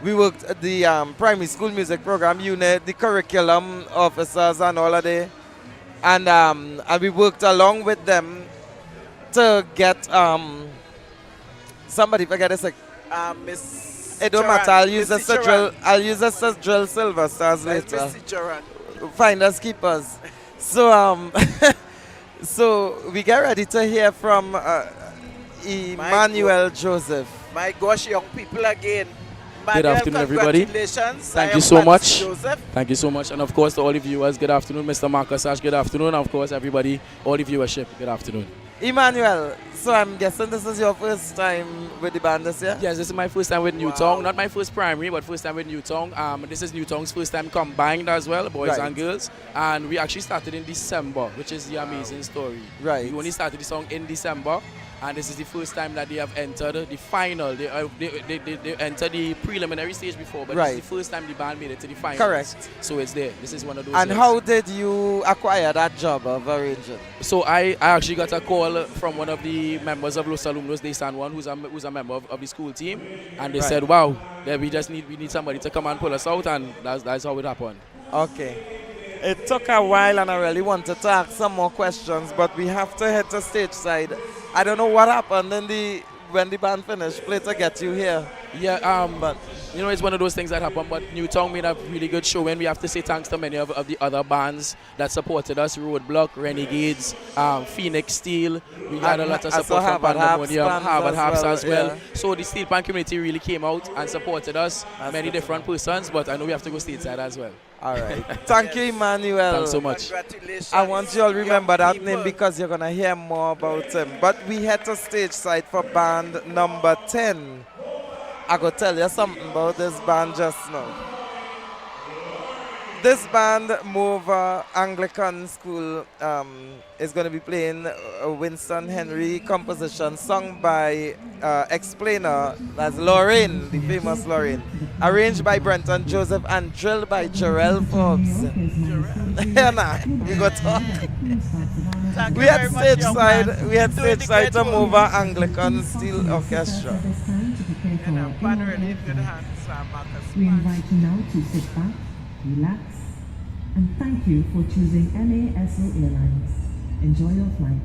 We worked at the primary school music program unit, the curriculum officers and all of that. And we worked along with them to get... somebody forget it's like Miss it don't matter, I'll use the drill silver stars later. Finders keepers. So so we get ready to hear from Emmanuel Joseph. My gosh, young people again. Good afternoon, everybody. Thank you so much. Thank you so much. And of course, to all the viewers, good afternoon. Mr. Marcus Ash, good afternoon. And of course, everybody, all the viewership, good afternoon. Emmanuel, so I'm guessing this is your first time with the band this year? Yes, this is my first time with Newtown. Not my first primary, but first time with Newtown. This is Newtown's first time combined as well, boys and girls. And we actually started in December, which is the amazing story. Right. We only started the song in December. And this is the first time that they have entered the final. They entered the preliminary stage before, but this is the first time the band made it to the final. Correct. So it's there. This is one of those. And how did you acquire that job of arranging? So I actually got a call from one of the members of Los Alumnos, Day San Juan, who's a member of the school team, and they said, "Wow, we need somebody to come and pull us out," and that's how it happened. Okay. It took a while and I really wanted to ask some more questions, but we have to head to stage side. I don't know what happened when the band finished play to get you here. Yeah, but you know, it's one of those things that happen, but Newtown made a really good show, and we have to say thanks to many of the other bands that supported us: Roadblock, Renegades, Phoenix Steel. We had a lot of support from Pandemonium, Harvard Harps as well. Yeah. So the steel band community really came out and supported us, many different persons, but I know we have to go stateside as well. All right. Thank you, Emmanuel. Thanks so much. Congratulations. I want you all to remember that name because you're going to hear more about him. But we head to stage side for band number 10. I go tell you something about this band just now. This band, Mover Anglican School, is going to be playing a Winston Henry composition sung by Explainer, that's Lorraine, the famous Lorraine, arranged by Brenton Joseph and drilled by Jarrell Forbes. Yeah, nah, we got talk. We had stage side to Mover Anglican Steel Orchestra. We invite you now to sit back, relax, and thank you for choosing MASO Airlines. Enjoy your flight.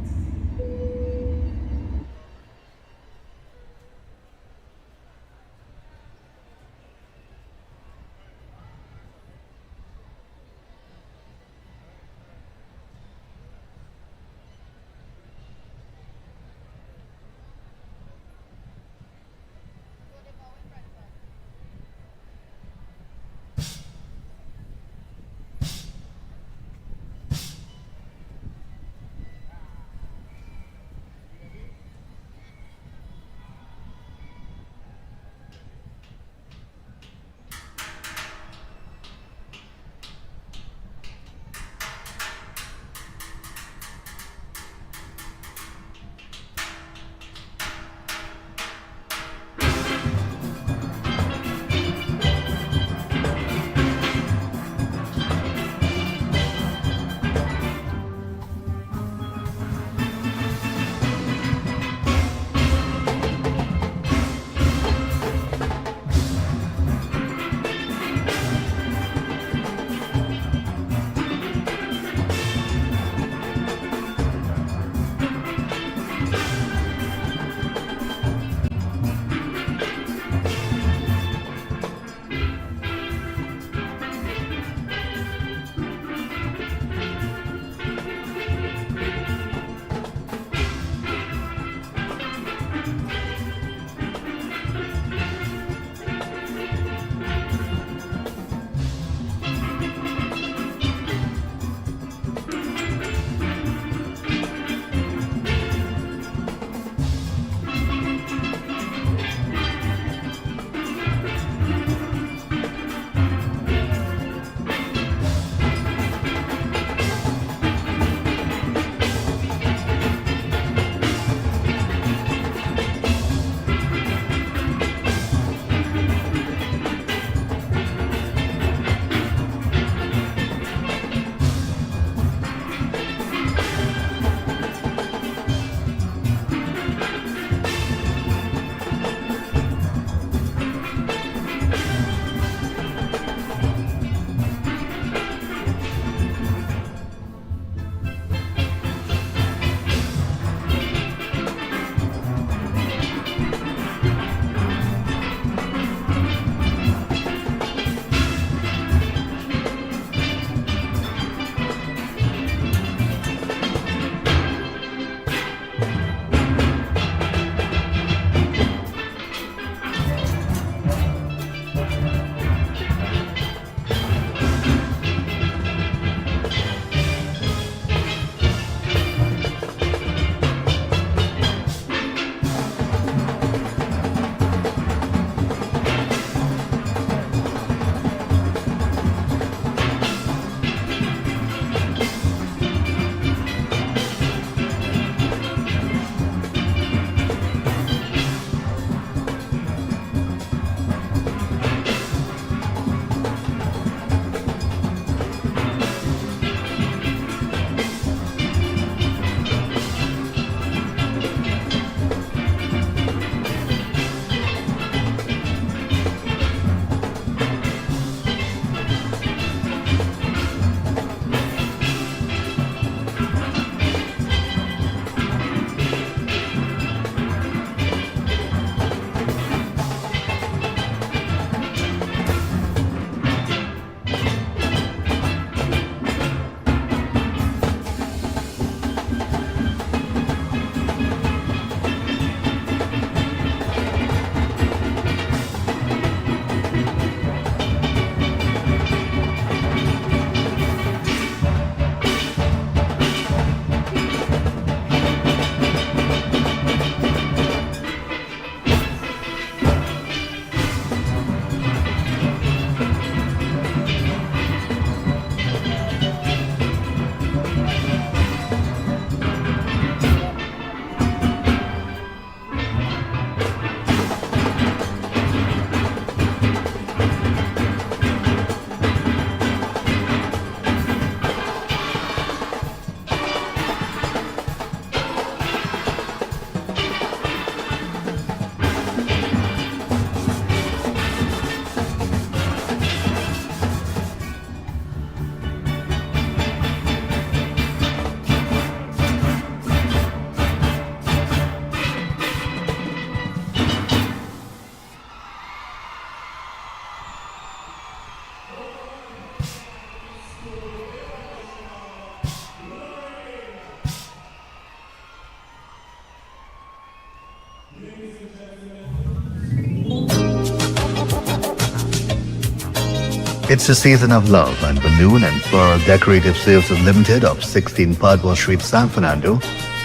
It's the season of love, and Balloon and Floral Decorative Sales Limited of 16 Padua Street, San Fernando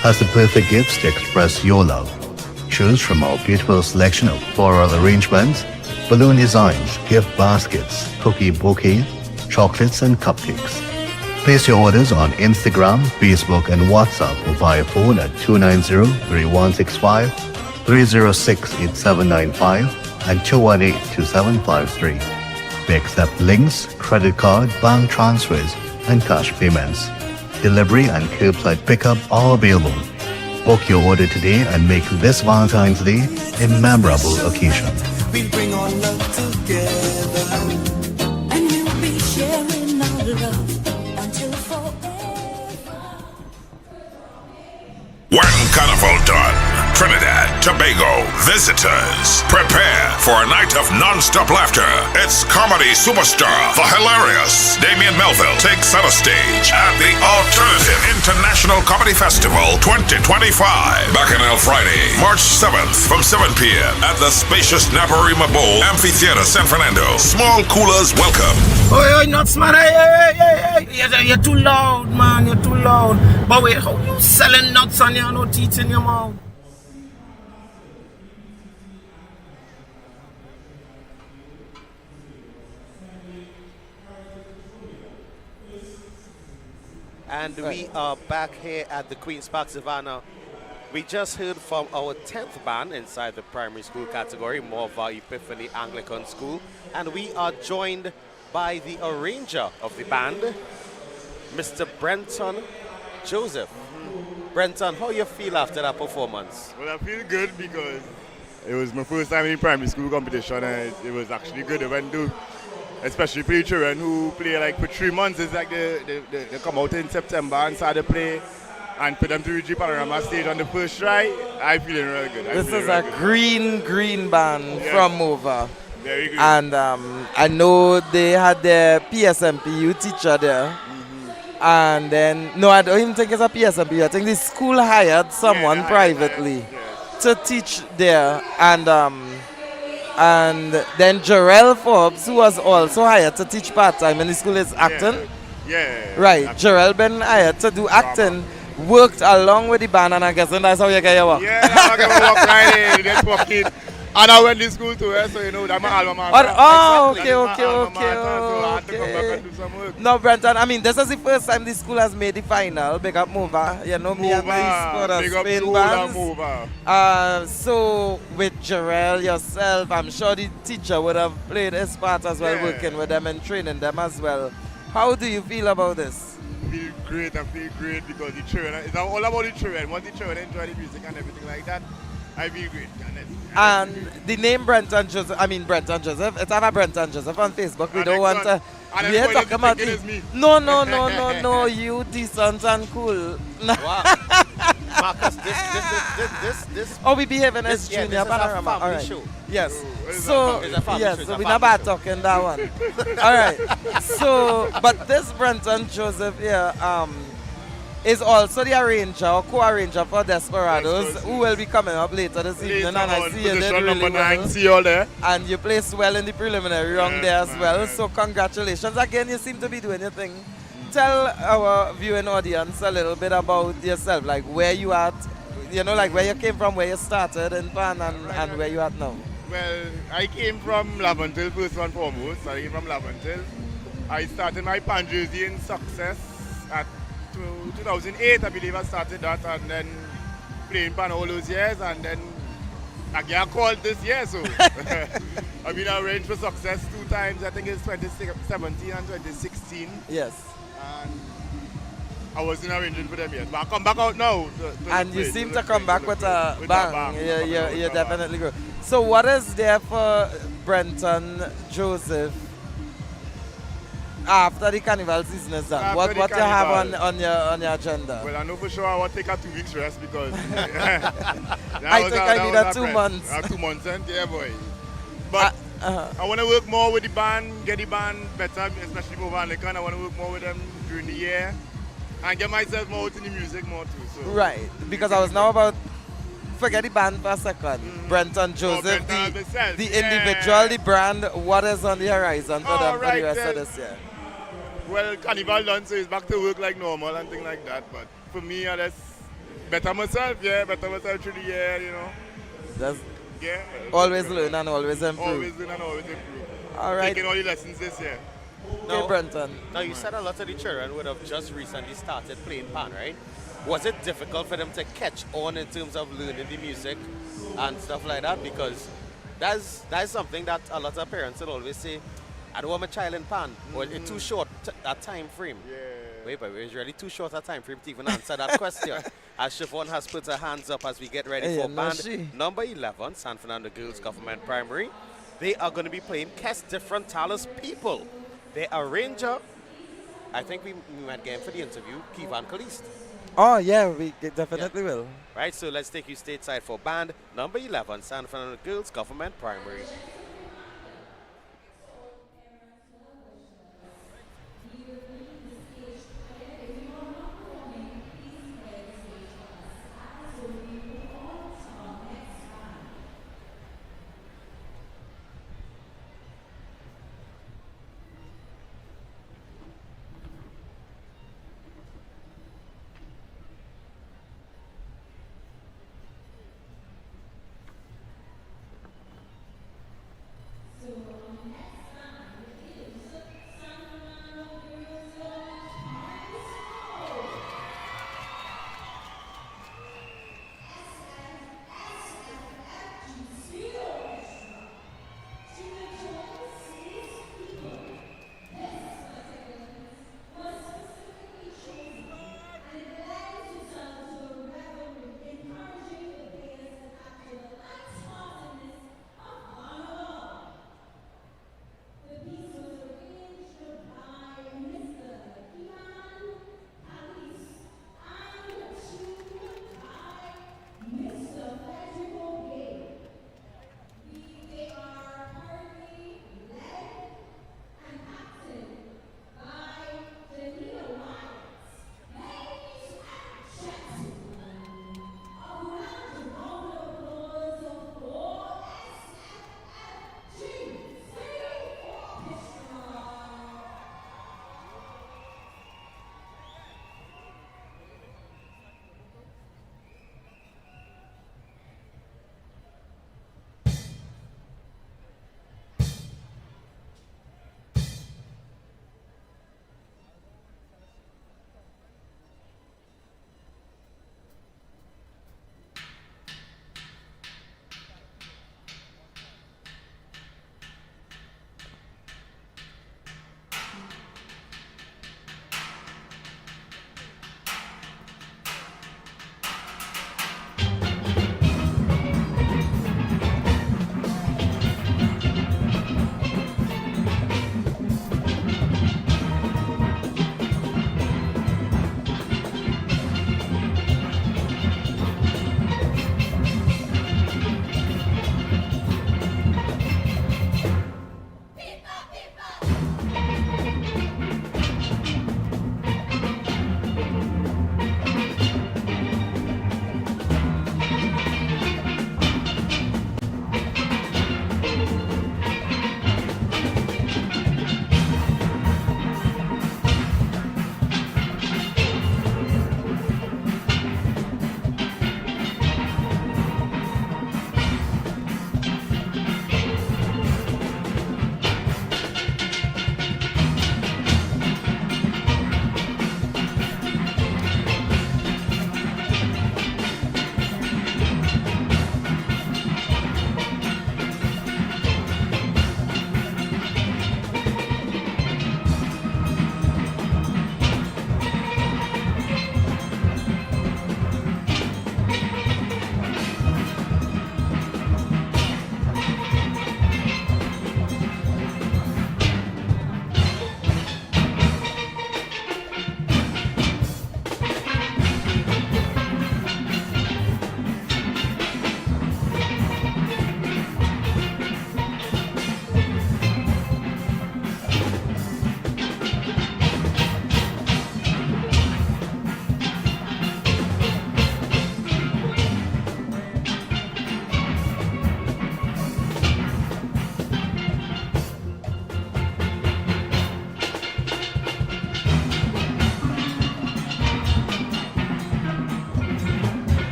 has the perfect gifts to express your love. Choose from our beautiful selection of floral arrangements, balloon designs, gift baskets, cookie bouquet, chocolates and cupcakes. Place your orders on Instagram, Facebook and WhatsApp or via phone at 290-3165, 306-8795 and 218-2753. We accept links, credit card, bank transfers and cash payments. Delivery and curbside pickup are available. Book your order today and make this Valentine's Day a memorable occasion. We bring our love together, and you'll be sharing our love until forever. When Carnival done, Trinidad, Tobago, visitors, prepare for a night of non-stop laughter. It's comedy superstar, the hilarious Damian Melville takes center stage at the Alternative International Comedy Festival 2025. Bacchanal Friday, March 7th from 7 p.m. at the spacious Naparima Bowl Amphitheater, San Fernando. Small coolers welcome. Oh, nuts, man. Hey. You're too loud, man. You're too loud. But wait, how you selling nuts and you have no teeth in your mouth? And we are back here at the Queen's Park Savannah. We just heard from our 10th band inside the primary school category, Morva Epiphany Anglican School. And we are joined by the arranger of the band, Mr. Brenton Joseph. Brenton, how you feel after that performance? Well, I feel good because it was my first time in primary school competition and it was actually good. It went to, especially for the children who play like for 3 months. It's like they come out in September and start to play and put them to reach the Panorama stage on the first try. I'm feeling really good. This is a green band from Mova. Very good. And I know they had their PSMPU teacher there. And then, no, I don't even think it's a PSMPU. I think the school hired someone privately to teach there. And then Jarrell Forbes, who was also hired to teach part-time in the school, is acting. Right, Jarrell been hired to do acting, worked along with the band, and I guess that's how you get your work. Yeah, I get my work right here, get fucking. And I went to school too, so you know, that's my alma mater. Okay. No, Brenton, I mean, this is the first time the school has made the final. Big up Mova. You know, me and my Spain bands. So, with Jarrell, yourself, I'm sure the teacher would have played his part as well, working with them and training them as well. How do you feel about this? I feel great because the children, it's all about the children. Once the children enjoy the music and everything like that, I feel great. And the name Brenton Joseph, it's have a Brenton Joseph on Facebook. We don't want to. We are talking about it. No, you decent and cool. Wow. Marcus, this. Oh, we behaving as junior Panorama. All right. Show. Yes. So we're not bad talking that one. All right. So, but this Brenton Joseph here, is also the arranger or co-arranger for Desperados, who will be coming up later this evening. And I see you did really well. See you all there. And you placed well in the preliminary round there as well. So congratulations again. You seem to be doing your thing. Tell our viewing audience a little bit about yourself, like where you at, you know, like where you came from, where you started in Pan, and where you at now. Well, I came from Laventille first and foremost. I came from Laventille. I started my Pan jersey in Success at 2008, I believe I started that, and then playing Pan all those years, and then I got called this year, so I've been arranged for Success 2 times. I think it's 2017 and 2016. Yes. And I wasn't arranging for them yet, but I come back out now. And you seem to come back with a bang. You're definitely good. So what is there for Brenton Joseph after the carnival season is done? What you have on your agenda? Well, I know for sure I will take a 2 weeks rest because I think I need a 2 months. 2 months, yeah, boy. But I want to work more with the band, get the band better, especially for Van Licken. I want to work more with them during the year and get myself more out in the music more too. So. Right, because I was now about forget the band for a second. Brenton Joseph, Brenton himself, the yeah. individual, the brand, what is on the horizon for them for the rest of this year? Well, Carnival done, so it's back to work like normal and things like that. But for me, I just better myself through the year, you know. Just yeah. Always learn and always improve. Always learn and always improve. All right. Taking all the lessons this year. Okay, Brenton. Now, you said a lot of the children would have just recently started playing pan, right? Was it difficult for them to catch on in terms of learning the music and stuff like that? Because that's something that a lot of parents will always say, I don't want my child in pan, or it's too short a time frame. Yeah. Wait, but it's really too short a time frame to even answer that question. As Siobhan has put her hands up as we get ready for band number 11, San Fernando Girls Government Primary. They are going to be playing Kes Different Talents People. Their arranger, I think we might get him for the interview, Kivan Kalist. Oh, yeah, we definitely will. Right, so let's take you stateside for band number 11, San Fernando Girls Government Primary.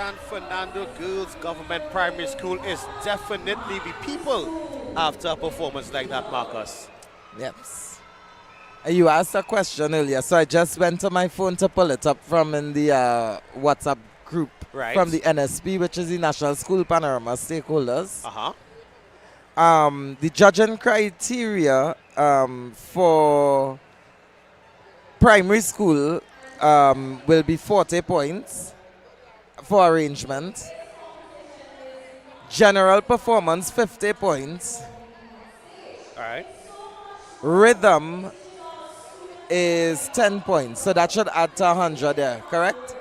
San Fernando Girls Government Primary School is definitely the people after a performance like that, Marcus. Yep. You asked a question earlier, so I just went to my phone to pull it up from in the WhatsApp group from the NSP, which is the National School Panorama stakeholders. The judging criteria for primary school will be 40 points for arrangement. General performance, 50 points. All right. Rhythm is 10 points, so that should add to 100 there, correct?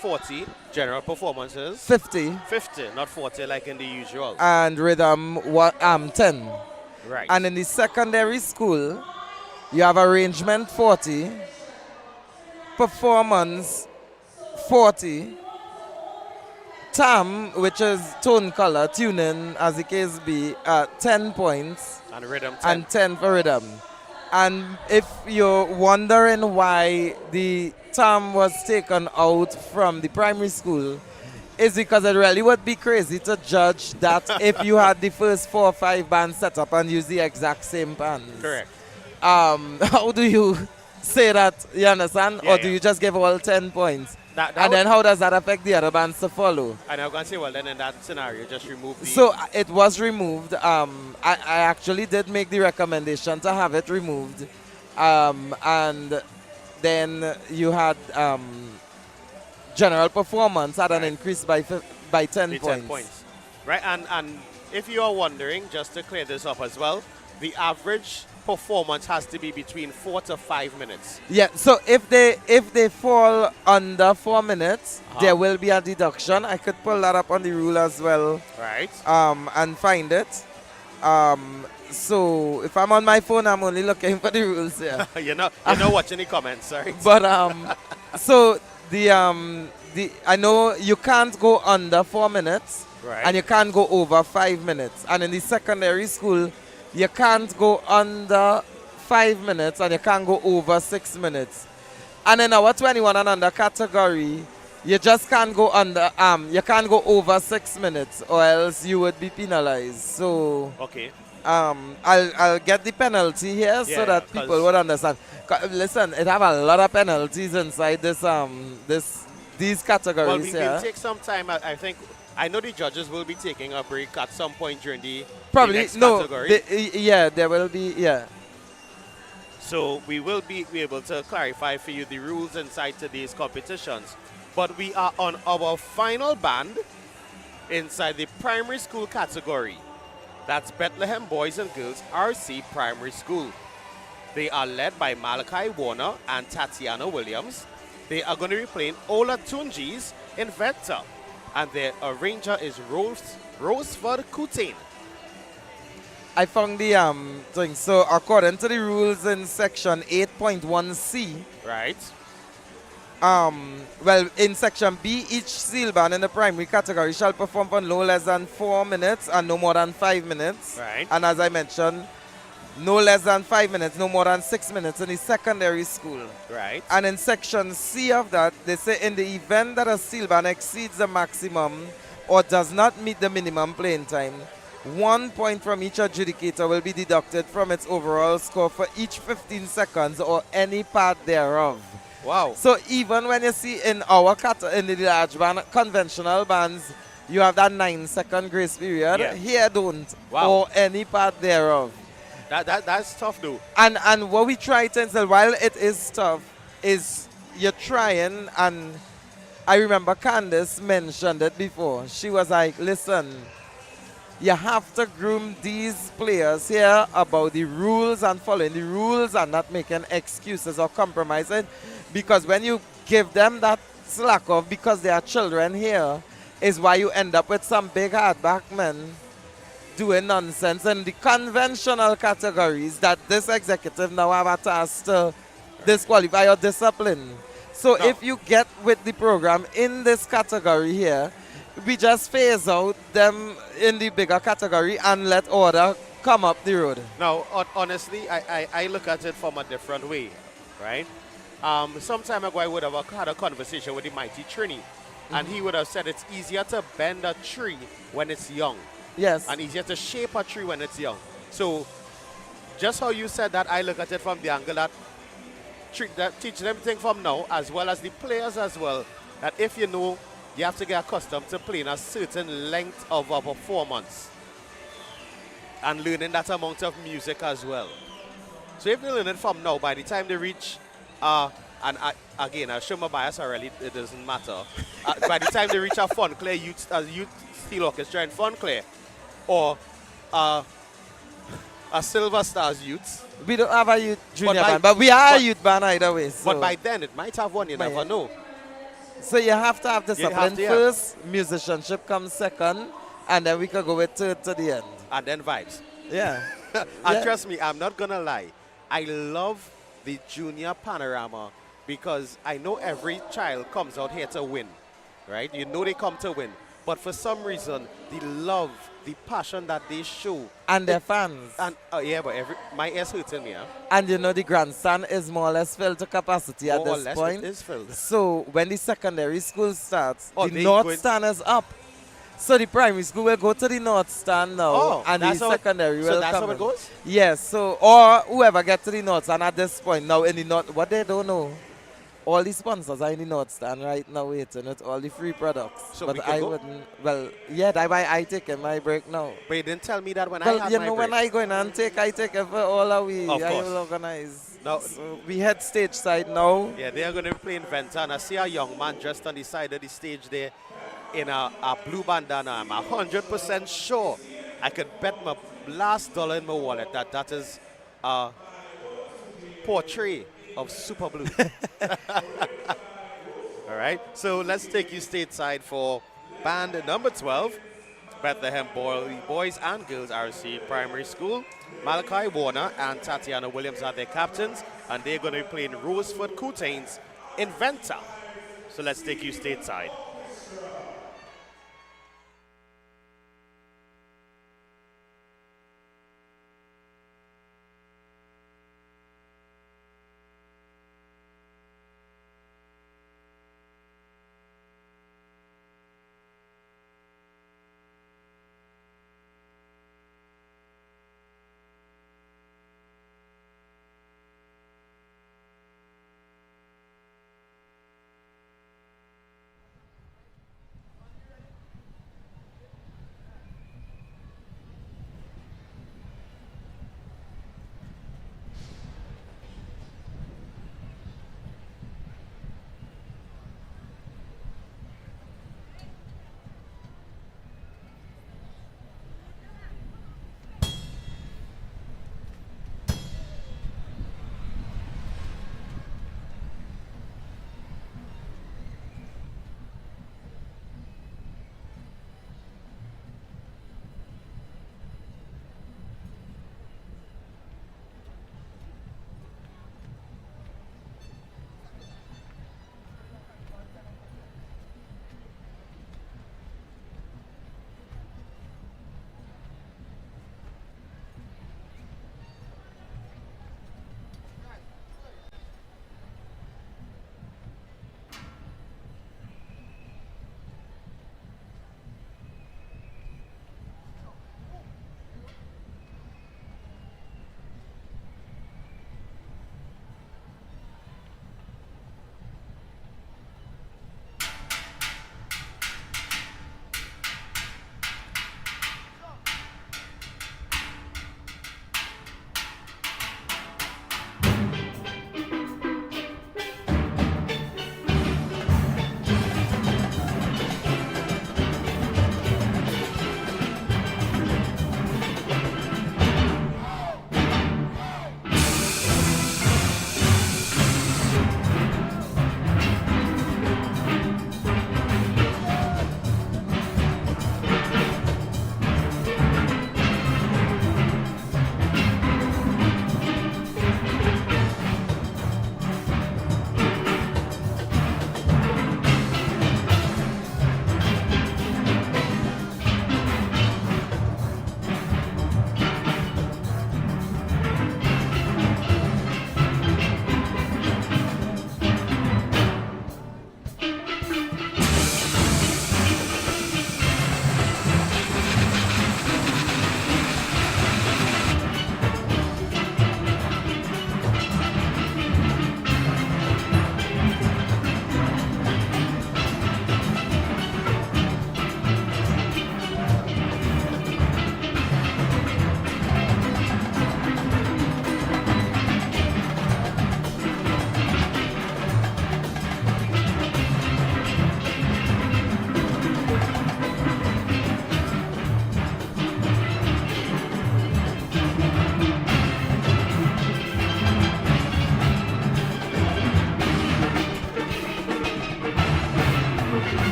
40 general performances. 50. 50, not 40 like in the usual. And rhythm 10. Right. And in the secondary school, you have arrangement 40, performance 40, TAM, which is tone color, tuning, as the case be, 10 points. And rhythm 10. And 10 for rhythm. And if you're wondering why the TAM was taken out from the primary school, is because it really would be crazy to judge that if you had the first 4 or 5 bands set up and use the exact same bands. Correct. How do you say that, you understand? Yeah, or do you just give all 10 points? And then how does that affect the other bands to follow? And I'm going to say, well, then in that scenario, just remove the... So it was removed. I actually did make the recommendation to have it removed. And then you had general performance had an increase by 10 points. 10 points. Right, and if you are wondering, just to clear this up as well, the average performance has to be between 4 to 5 minutes. Yeah, so if they fall under 4 minutes, there will be a deduction. I could pull that up on the rule as well. Right. And find it. So if I'm on my phone, I'm only looking for the rules here. you're not watching the comments, sorry. But so I know you can't go under 4 minutes, right, and you can't go over 5 minutes. And in the secondary school, you can't go under 5 minutes and you can't go over 6 minutes. And in our 21 and under category, you just can't go under you can't go over 6 minutes or else you would be penalized. So okay. I'll get the penalty here so that people would understand. Listen, it have a lot of penalties inside this these categories here. Well, here. will take some time. I know the judges will be taking a break at some point during the probably the next category. There will be So we will be able to clarify for you the rules inside today's competitions. But we are on our final band inside the primary school category. That's Bethlehem Boys and Girls RC Primary School. They are led by Malachi Warner and Tatiana Williams. They are going to be playing Ola Tunjis in Vector. And their arranger is Roseford Coutain. I found the thing. So according to the rules in section 8.1c, right. Well, in section B, each seal band in the primary category shall perform for no less than 4 minutes and no more than 5 minutes. Right. And as I mentioned, no less than 5 minutes, no more than 6 minutes in the secondary school. Right. And in section C of that, they say in the event that a seal band exceeds the maximum or does not meet the minimum playing time, 1 point from each adjudicator will be deducted from its overall score for each 15 seconds or any part thereof. Wow. So even when you see in our in the large band, conventional bands, you have that 9-second grace period. Yeah. Here don't. Wow. Or any part thereof. That's tough though. And what we try to instill, while it is tough, is you're trying, and I remember Candace mentioned it before. She was like, listen, you have to groom these players here about the rules and following the rules and not making excuses or compromising. Because when you give them that slack off because they are children here, is why you end up with some big hardback men doing nonsense in the conventional categories that this executive now have a task to disqualify or discipline. So if you get with the program in this category here, we just phase out them in the bigger category and let order come up the road. Now, honestly, I look at it from a different way, right? Some time ago, I would have had a conversation with the mighty Trini, and he would have said it's easier to bend a tree when it's young. Yes. And easier to shape a tree when it's young. So just how you said that, I look at it from the angle that teach them things from now, as well as the players as well, that if you know, you have to get accustomed to playing a certain length of a performance and learning that amount of music as well. So if they learn it from now, by the time they reach, again, I show my bias already, it doesn't matter. By the time they reach a Funclair youth steel orchestra in Funclair, or a Silver Stars youth. We don't have a youth junior band, but we are a youth band either way. So. But by then, it might have one, you never know. So you have to have discipline first, musicianship comes second, and then we can go with third to the end. And then vibes. Yeah. And trust me, I'm not going to lie. I love the junior Panorama because I know every child comes out here to win, right? You know they come to win. But for some reason, the love, the passion that they show. And their fans. And yeah, but my ears hurting me. Huh? And you know the grandstand is more or less filled to capacity at More or this less point. it is filled. So when the secondary school starts, Oh, the north stand is up. So the primary school will go to the north stand now, and the secondary will come. So that's how it in. goes? Yes. So or whoever gets to the north stand at this point now in the north, what they don't know. All the sponsors are in the North Stand right now waiting with all the free products. So but we I go? wouldn't, well, yeah, I take my break now. But you didn't tell me that when well, I had you my know, break. when I go in and I take it for all our we. Of I course. will organize. Now, so we head stage side now. Yeah, they are going to be playing Venta, and I see a young man just on the side of the stage there in a blue bandana. I'm 100% sure I could bet my last dollar in my wallet that is a portrait of Super Blue. All right, so let's take you stateside for band number 12, Bethlehem Boys and Girls RC Primary School. Malachi Warner and Tatiana Williams are their captains, and they're going to be playing Roseford Coutains Inventor. So let's take you stateside.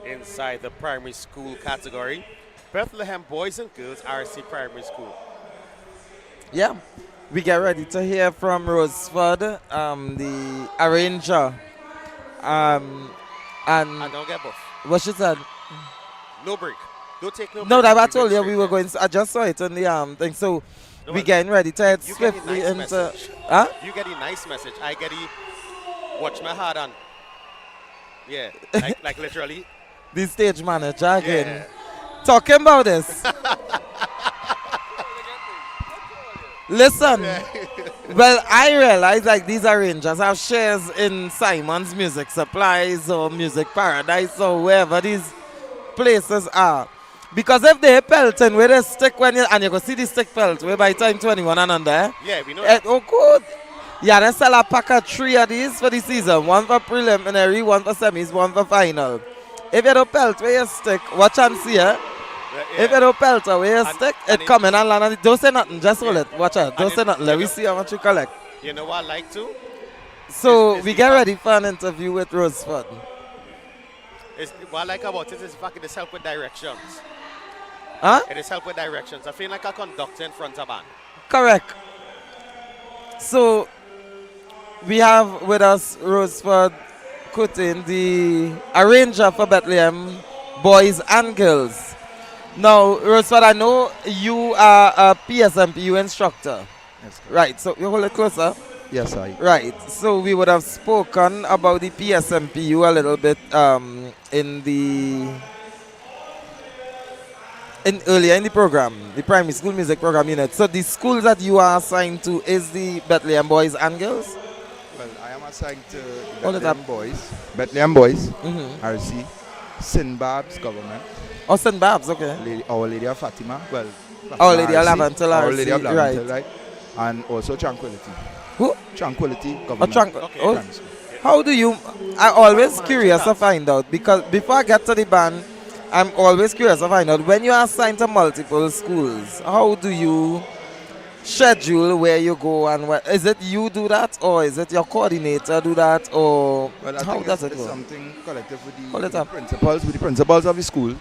inside the primary school category. Bethlehem Boys and Girls RC Primary School. Yeah, we get ready to hear from Roseford, the arranger. And don't get buff. What she said? No break. Don't take no break. No, that I told you we were going. I just saw it on the thing. So we getting ready to head swiftly nice into. message. Huh? You get a nice message. I get a watch my heart on. Yeah, like literally. The stage manager again. Yeah. Talking about this. Listen. Well, I realize like these arrangers have shares in Simon's Music Supplies or Music Paradise or wherever these places are. Because if they pelting with a stick when you, and you go see the stick pelt way by time 21 and under. Yeah, we know that. Oh, good. Yeah, they sell a pack of 3 of these for the season. 1 for preliminary, 1 for semis, 1 for final. If you don't pelt with your stick, watch and see, eh? If you don't pelt with your stick, it come in and land on it. Don't say nothing, just hold it. Watch out. Don't say nothing. Let me see how much you collect. You know what I like to? So we get ready for an interview with Roseford. What I like about it is the fact it is help with directions. Huh? It is help with directions. I feel like a conductor in front of band. Correct. So we have with us Roseford Coutin, the arranger for Bethlehem Boys and Girls. Now, Roseford, I know you are a PSMPU instructor. Yes, right, so you hold it closer. Yes, I. Right, so we would have spoken about the PSMPU a little bit earlier in the program, the primary school music program unit. So the school that you are assigned to is the Bethlehem Boys and Girls? Well, I am assigned to Bethlehem Boys, RC, St. Babs Government. Oh, St. Babs, okay. Our Lady of Fatima, well, Our Lady of Laventel, Our Lady of Laventel, right. right? And also Tranquility. Who? Tranquility Government. How do you, I'm always curious to find out, because before I get to the band, I'm always curious to find out, when you are assigned to multiple schools, how do you schedule where you go and what? Is it you do that, or is it your coordinator do that, or well, I how think does it it's go? something collective with Hold it the up. principals of the school.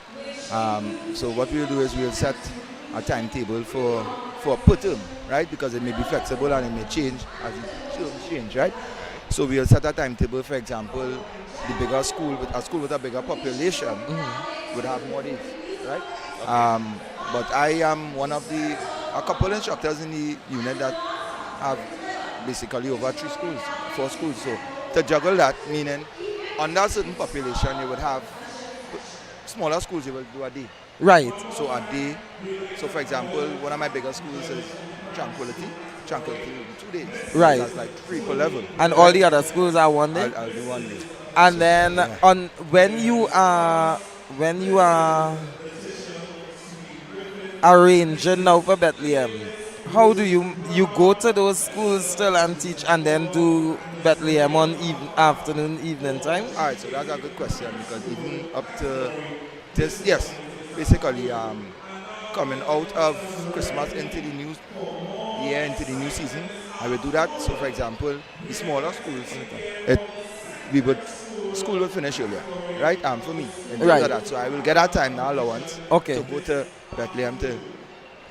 So what we'll do is we'll set a timetable for per term, right? Because it may be flexible and it may change as it should change, right? So we'll set a timetable. For example, the bigger school, a school with a bigger population, would have more days, right? Okay. But I am one of a couple instructors in the unit that have basically over 4 schools. So to juggle that, meaning under a certain population, you would have smaller schools, you will do a day. Right. So a day. So for example, one of my bigger schools is Tranquility. Tranquility will be 2 days. Right. That's like 3 per level. And all the other schools are 1 day? I'll do 1 day. And then when you are arranging now for Bethlehem, how do you go to those schools still and teach and then do Bethlehem on afternoon, evening time? All right, so that's a good question, because even up to this, yes, basically coming out of Christmas into the new year, into the new season, I will do that. So for example, the smaller schools, school will finish earlier, right? For me, right. That. So I will get that time now allowance to go to Bethlehem to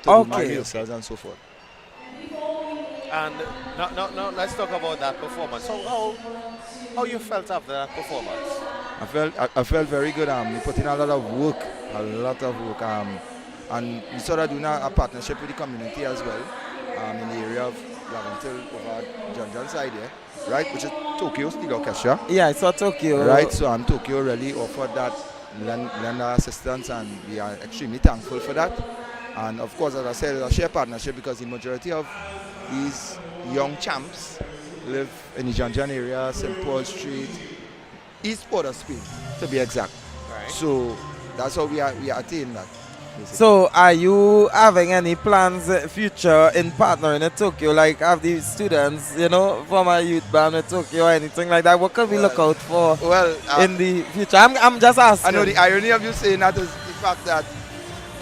do my rehearsals and so forth. And now let's talk about that performance. So how you felt after that performance? I felt very good. We put in a lot of work, and we started doing a partnership with the community as well, in the area of Laventel over John side here, right, which is Tokyo Steel Orchestra. Yeah, I saw Tokyo. Right, so Tokyo really offered that lend assistance, and we are extremely thankful for that. And of course, as I said, it's a shared partnership because the majority of these young champs live in the John area, St. Paul Street, East Port of Spain, to be exact. Right. So that's how we attain that. Basically. So are you having any plans future in partnering with Tokyo, like have the students, form a youth band with Tokyo or anything like that? What can we look out for in the future? I'm just asking. I know the irony of you saying that is the fact that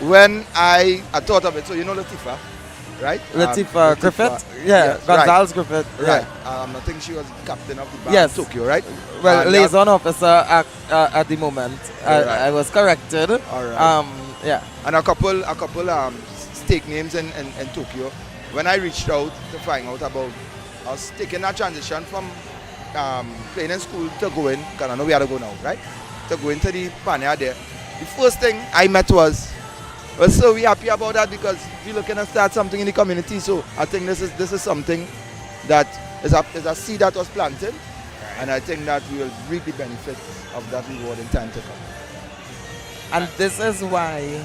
when I thought of it, so Latifa, right? Latifah Griffith? Yeah, Gonzalez Griffith. Right. I think she was captain of the band Yes. Tokyo, right? Well, And liaison officer at the moment. Right. I was corrected. All right. Yeah. And a couple stake names in Tokyo. When I reached out to find out about us taking that transition from playing in school to going, because I know we had to go now, right? To go into the Pania there. The first thing I met was, well, so we happy about that because we're looking to start something in the community. So I think this is something that is a seed that was planted, and I think that we will reap the benefits of that reward in time to come. And this is why,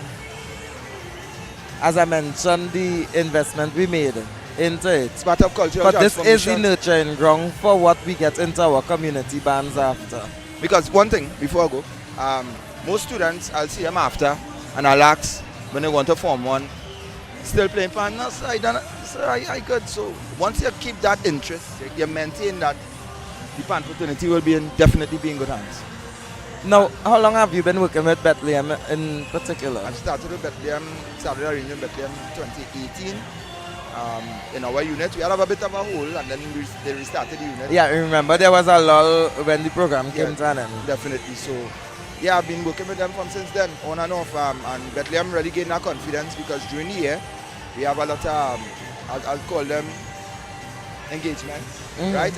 as I mentioned, the investment we made into it. It's part of cultural But this is the transformation. nurturing ground for what we get into our community bands after. Because one thing, before I go, most students, I'll see them after, and I'll ask when they want to form one, still playing pan? No, sir, I could. So once you keep that interest, you maintain that, the pan fraternity will definitely be in good hands. Now, how long have you been working with Bethlehem in particular? I started with Bethlehem, started arranging Bethlehem 2018. In our unit, we had a bit of a hole, and then they restarted the unit. Yeah, I remember there was a lull when the program came to an end. Definitely. So, yeah, I've been working with them from since then, on and off. And Bethlehem really gained our confidence because during the year, we have a lot of, I'll call them engagements, right?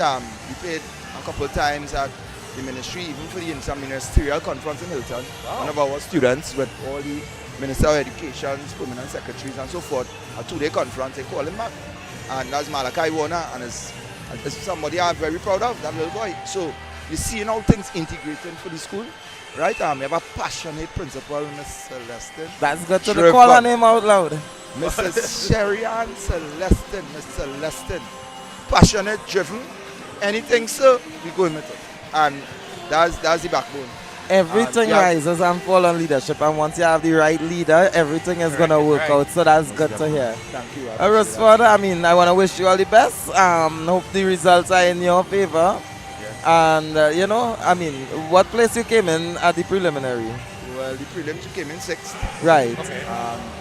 We played a couple of times at the ministry, even for the interministerial conference in Hilton. Wow. One of our students with all the Minister of Education, permanent secretaries and so forth, a 2-day conference, they call him back. And that's Malachi Warner, and it's somebody I'm very proud of, that little boy. So you see how things integrating for the school, right? We have a passionate principal, Miss Celestine. That's good to call her name out loud. Mrs. Sherry-Ann Celestine, Miss Celestine. Passionate, driven, anything, sir, we go with it. And that's the backbone. Everything rises and falls on leadership, and once you have the right leader, everything is going to work out. So that's good to hear. Thank you. Rosford, I want to wish you all the best. Hope the results are in your favor. And, what place you came in at the preliminary? Well, the prelims came in 6th. Right. Okay.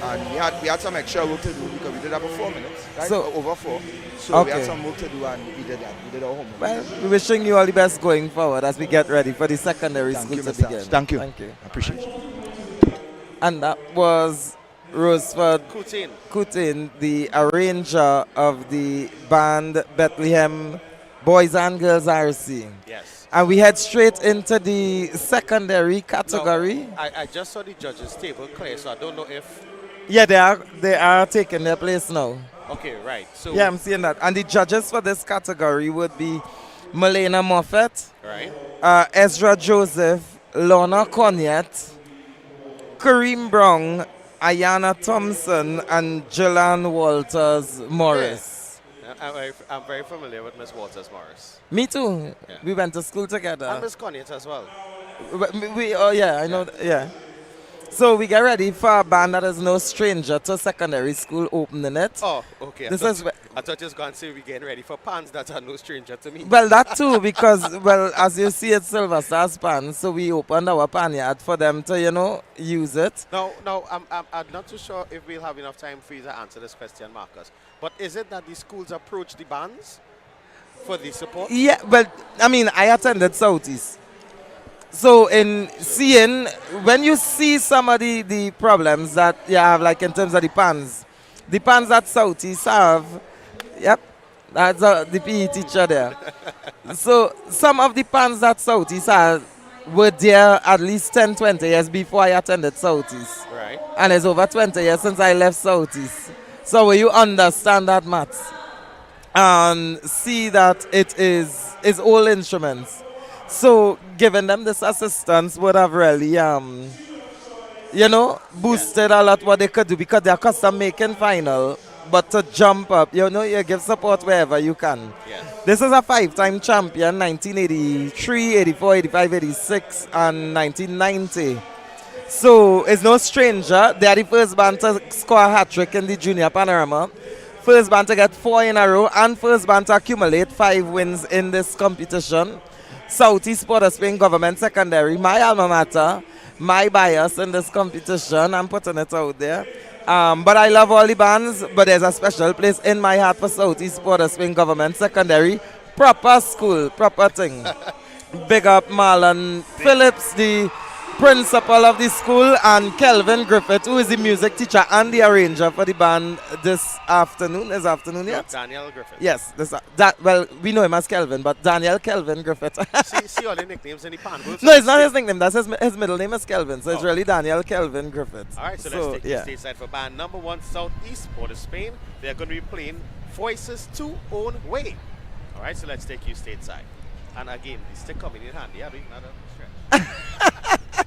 And we had some extra work to do because we did about 4 minutes, right? So, over 4. So we had some work to do, and we did that. We did our homework. Well, we're wishing you all the best going forward as we get ready for the secondary school to begin. Thank you. Thank you. I appreciate it. And that was Roseford Coutin, the arranger of the band Bethlehem Boys and Girls RC. Yes. And we head straight into the secondary category. No, I just saw the judges' table clear, so I don't know if... Yeah, they are taking their place now. Okay, right. So yeah, I'm seeing that. And the judges for this category would be Melena Moffett, right. Ezra Joseph, Lorna Cornett, Kareem Brown, Ayana Thompson, and Jillian Walters Morris. Yeah. I'm very familiar with Miss Walters Morris. Me too. Yeah. We went to school together. And Miss Cornett as well. I know. Yeah. So we get ready for a band that is no stranger to secondary school opening it. Oh, okay. I thought you was going to say we're getting ready for pans that are no stranger to me. Well, that too, because, as you see, it's Silver Stars pan, so we opened our panyard for them to, use it. No, I'm not too sure if we'll have enough time for you to answer this question, Marcus. But is it that the schools approach the bands for the support? Yeah, but, I attended Southeast. So when you see some of the problems that you have, like in terms of the pans that Southeast have, yep, that's the PE teacher there. So some of the pans that Southeast have were there at least 10, 20 years before I attended Southeast. Right. And it's over 20 years since I left Southeast. So when you understand that maths and see that it is all instruments. So giving them this assistance would have really, boosted a lot what they could do because they're custom making final. But to jump up, you give support wherever you can. Yes. This is a 5-time champion, 1983, 84, 85, 86, and 1990. So it's no stranger. They are the first band to score a hat-trick in the junior Panorama. First band to get 4 in a row, and first band to accumulate 5 wins in this competition. Southeast Port of Spain Government Secondary, my alma mater, my bias in this competition, I'm putting it out there. But I love all the bands, but there's a special place in my heart for Southeast Port of Spain Government Secondary. Proper school, proper thing. Big up Marlon Phillips, the principal of the school, and Kelvin Griffith, who is the music teacher and the arranger for the band this afternoon. Is afternoon yet? Daniel Griffith. Yes. Well, we know him as Kelvin, but Daniel Kelvin Griffith. see all the nicknames in the pan. No, it's not his nickname. That's his middle name is Kelvin, so it's really Daniel Kelvin Griffith. All right, so let's take the stateside for band number 1, Southeast Port of Spain. They're going to be playing Voices to Own Way. All right, so let's take you stateside. And again, the stick coming in handy. Yeah, not a stretch.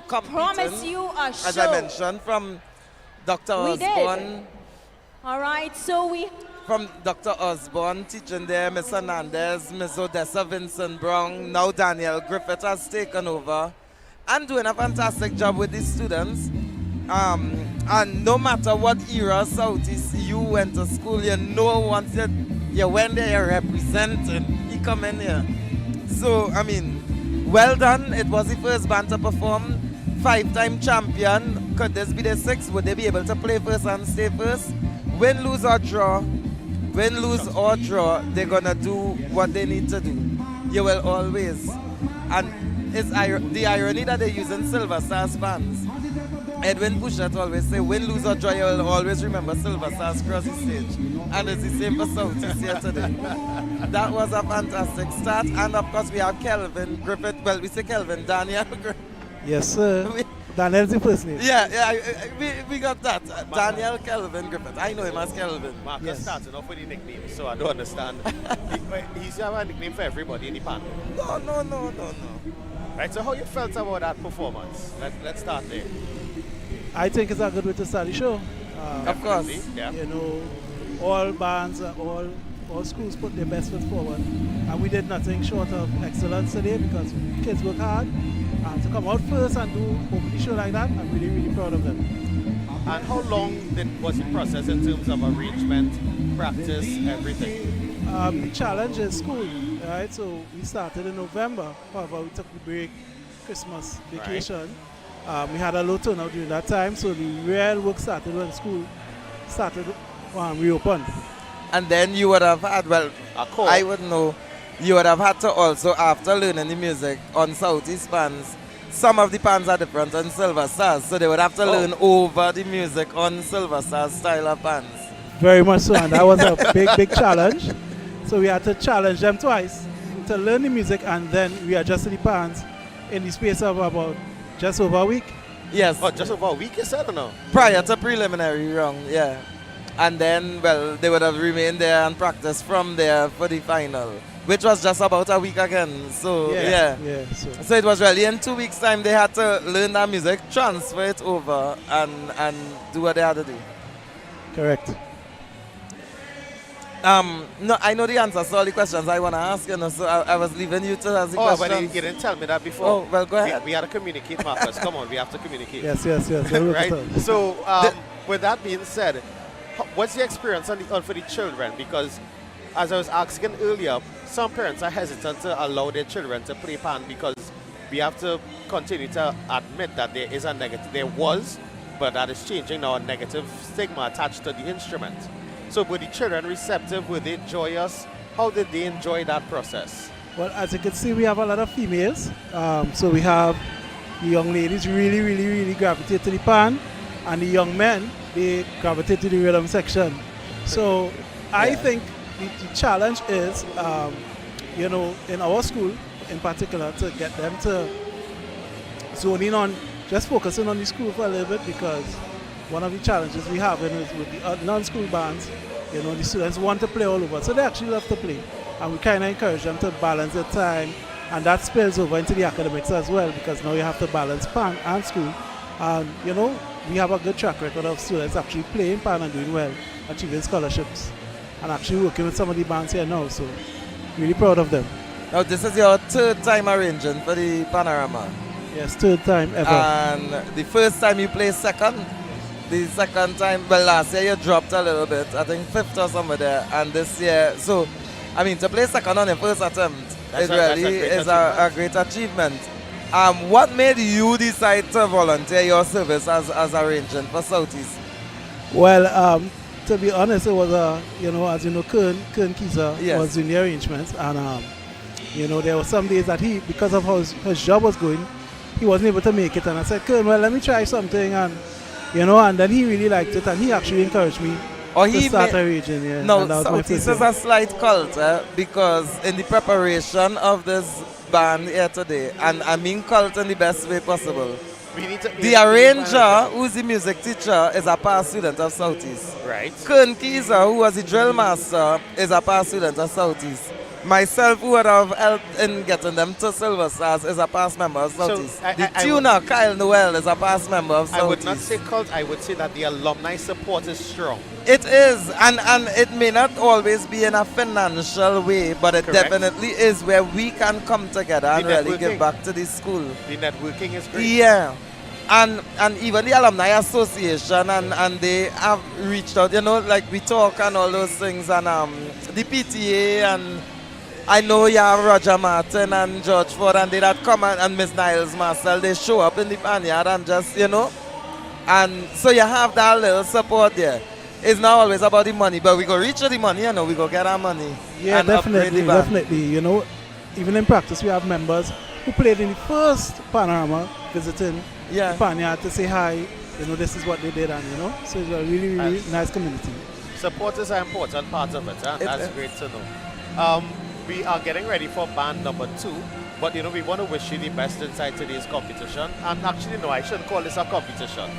competing. promise you a show. As I mentioned, from Dr. We did. Osborne. All right, so we... From Dr. Osborne, teaching there, Miss Hernandez, Miss Odessa Vincent Brown, now Daniel Griffith has taken over and doing a fantastic job with these students. And no matter what era Southeast you went to school, you know once you went there, you're representing, you come in here. So, I mean, well done. It was the first band to perform. 5-time champion. Could this be the 6th? Would they be able to play first and stay first? Win, lose or draw, they're gonna do what they need to do. You will always. And it's the irony that they're using Silver Stars fans. Edwin Pushat always say, win, lose or draw, you will always remember Silver Stars cross the stage. And it's the same for Southeast here today. That was a fantastic start. And of course we have Kelvin Griffith. Well, we say Kelvin, Daniel Griffith. Yes, sir. Daniel's the first name. Yeah, we got that. Daniel Kelvin Griffith. I know him as Kelvin. Marcus started off with the nickname, so I don't understand. He's have a nickname for everybody in the panel. No. Right, so how you felt about that performance? Let's start there. I think it's a good way to start the show. Of course. Yeah. You know, all bands, all schools put their best foot forward. And we did nothing short of excellence today because kids work hard. And to come out first and open the show like that, I'm really, really proud of them. And how long was the process in terms of arrangement, practice, everything? The challenge is school, right? So we started in November. However, we took the break, Christmas vacation. Right. We had a low turnout during that time, so the real work started when school started reopened. And then you would have had, I wouldn't know, you would have had to also, after learning the music on Southeast bands, some of the bands are different on Silver Stars, so they would have to learn over the music on Silver Stars style of bands. Very much so, and that was a big challenge. So we had to challenge them twice to learn the music, and then we adjusted the bands in the space of about just over a week. Yes. Oh, just over a week, you said, or no? Prior to preliminary round, yeah. And then, they would have remained there and practiced from there for the final, which was just about a week again. So, So it was really in 2 weeks' time they had to learn that music, transfer it over, and do what they had to do. Correct. No, I know the answers to all the questions I want to ask, so I was leaving you to ask the questions. But you didn't tell me that before. Oh, well, go ahead. We had to communicate, Marcus. Come on, we have to communicate. Yes. Right? So, with that being said, what's the experience for the children? Because, as I was asking earlier, some parents are hesitant to allow their children to play pan because we have to continue to admit that there is a negative. There was, but that is changing now, a negative stigma attached to the instrument. So were the children receptive? Were they joyous? How did they enjoy that process? Well, as you can see, we have a lot of females. So we have the young ladies really gravitate to the pan, and the young men, they gravitate to the rhythm section. So I think the challenge is, in our school in particular, to get them to zone in on just focusing on the school for a little bit, because one of the challenges we have is with the non-school bands, the students want to play all over. So they actually love to play. And we kind of encourage them to balance their time. And that spills over into the academics as well, because now you have to balance pan and school. And, we have a good track record of students actually playing pan and doing well, achieving scholarships, and actually working with some of the bands here now. So really proud of them. Now, this is your 3rd time arranging for the Panorama. Yes, 3rd time ever. And the first time you played second. The second time, last year you dropped a little bit, I think 5th or somewhere there, and this year, so, to play second on your first attempt, it really is a great achievement. What made you decide to volunteer your service as arranging for Southeast? Well, to be honest, it was, as you know, Kern Kieser was doing the arrangements, and, there were some days that because of how his job was going, he wasn't able to make it, and I said, Kern, let me try something, and then he really liked it, and he actually encouraged me to start arranging. Yeah. No, Southeast is a slight cult, because in the preparation of this band here today, and I mean cult in the best way possible, the arranger, who's the music teacher, is a past student of Southeast. Right. Kern Kieser, who was the drill master, is a past student of Southeast. myself who would have helped in getting them to Silver Stars is a past member of Southeast. The tuner, Kyle Noel, is a past member of Southeast. I would not say cult, I would say that the alumni support is strong. It is, and it may not always be in a financial way, but it definitely is where we can come together and really give back to the school. The networking is great. Yeah. And even the Alumni Association and they have reached out, you know, like we talk and all those things, and the PTA, and I know you have Roger Martin and George Ford, and they that come and Miss Niles Marcel, they show up in the Panyard and just, you know, and so you have that little support there. It's not always about the money, but we go reach for the money, you know, we go get our money. Yeah, and upgrade the band. definitely. You know, even in practice, we have members who played in the first Panorama visiting the Panyard to say hi. You know, this is what they did, and you know, so it's a really, really nice community. Supporters are an important part of it, huh? That's great to know. We are getting ready for band number 2, but you know, we want to wish you the best inside today's competition. And actually, no, I shouldn't call this a competition.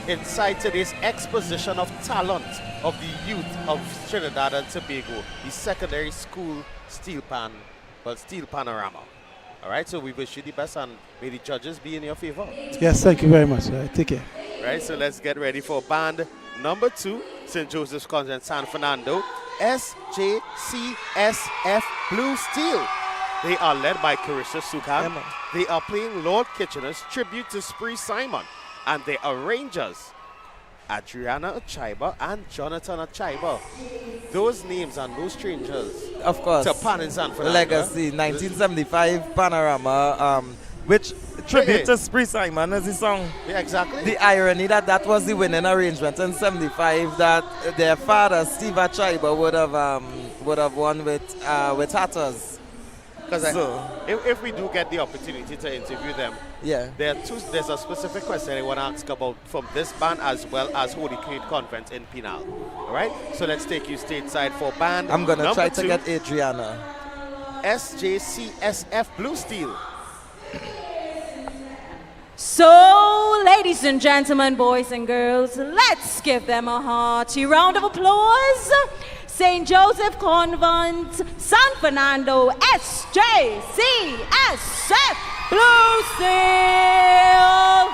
Inside today's exposition of talent of the youth of Trinidad and Tobago, the secondary school steel panorama. All right, so we wish you the best, and may the judges be in your favor. Yes, thank you very much. Take care. Right, so let's get ready for band number 2, St. Joseph's Convent, San Fernando, SJCSF Blue Steel. They are led by Carissa Sukan. They are playing Lord Kitchener's tribute to Spree Simon, and their arrangers, Adriana Achaiba and Jonathan Achaiba. Those names are no strangers. Of course. To Pan in San Fernando. Legacy, 1975 Panorama, which tribute to Spree Simon is the song. Yeah, exactly. The irony that was the winning arrangement in 75, that their father, Steve Achaiba, would have won with Hatters. Because if we do get the opportunity to interview them, there's a specific question I want to ask about from this band as well as Holy Creed Convent in Pinal. All right, so let's take you stateside for band. I'm gonna try to 2, get Adriana. SJCSF Blue Steel. So, ladies and gentlemen, boys and girls, let's give them a hearty round of applause. St. Joseph Convent, San Fernando, SJCSF Blue Steel.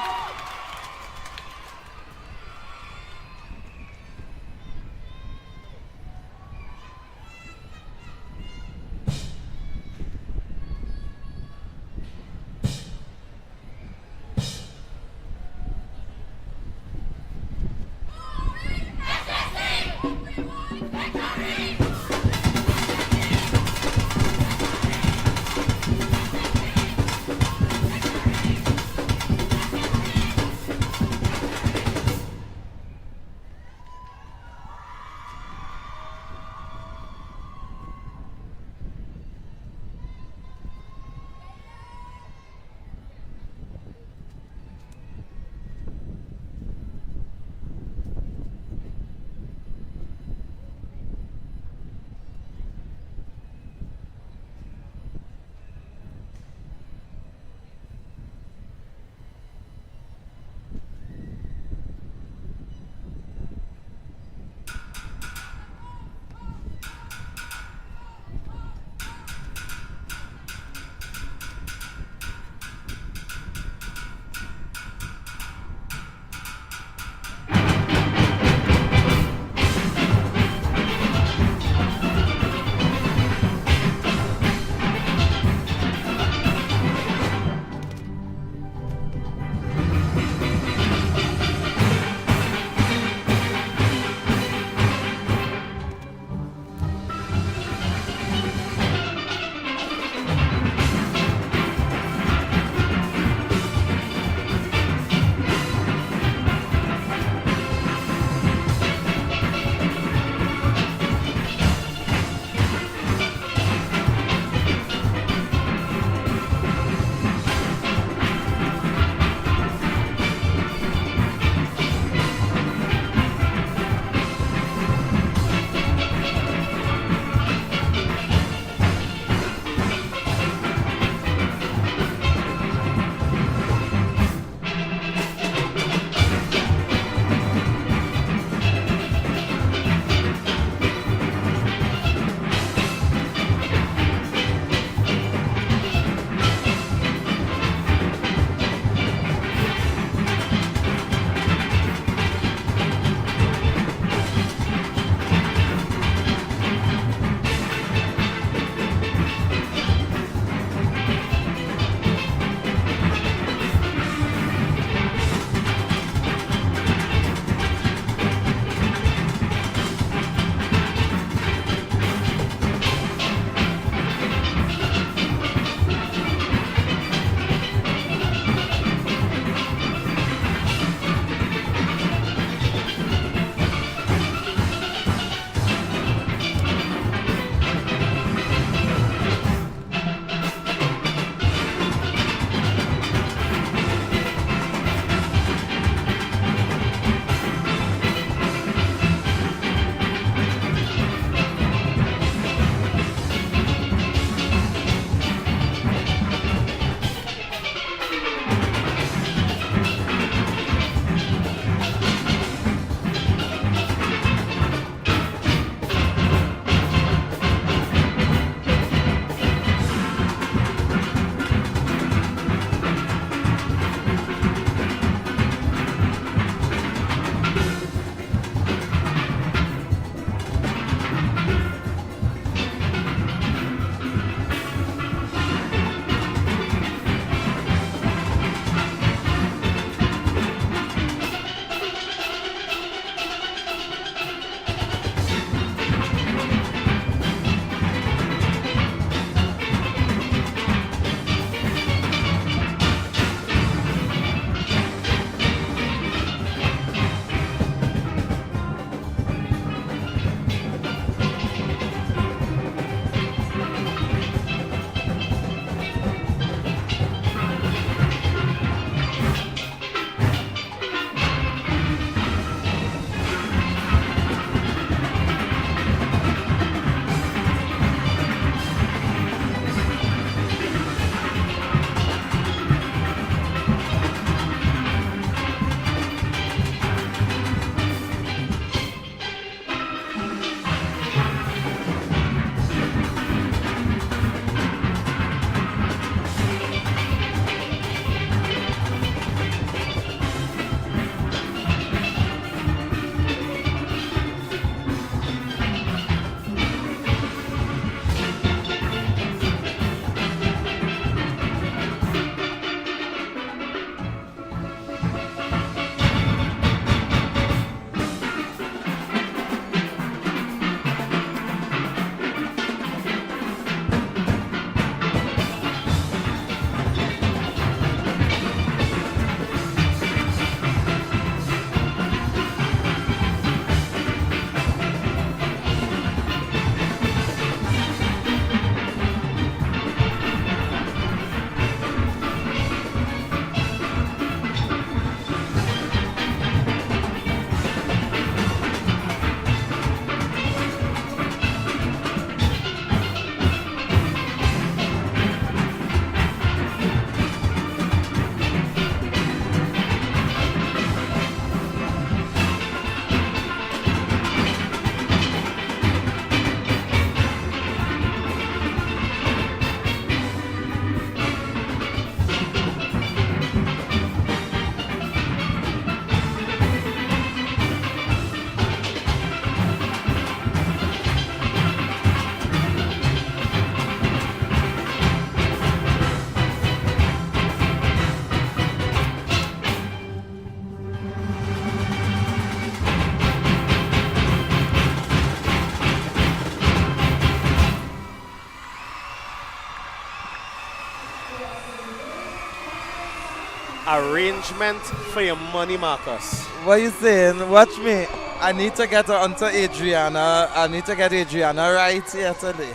arrangement for your money, Marcus. What you saying? Watch me. I need to get her onto Adriana. I need to get Adriana right here today.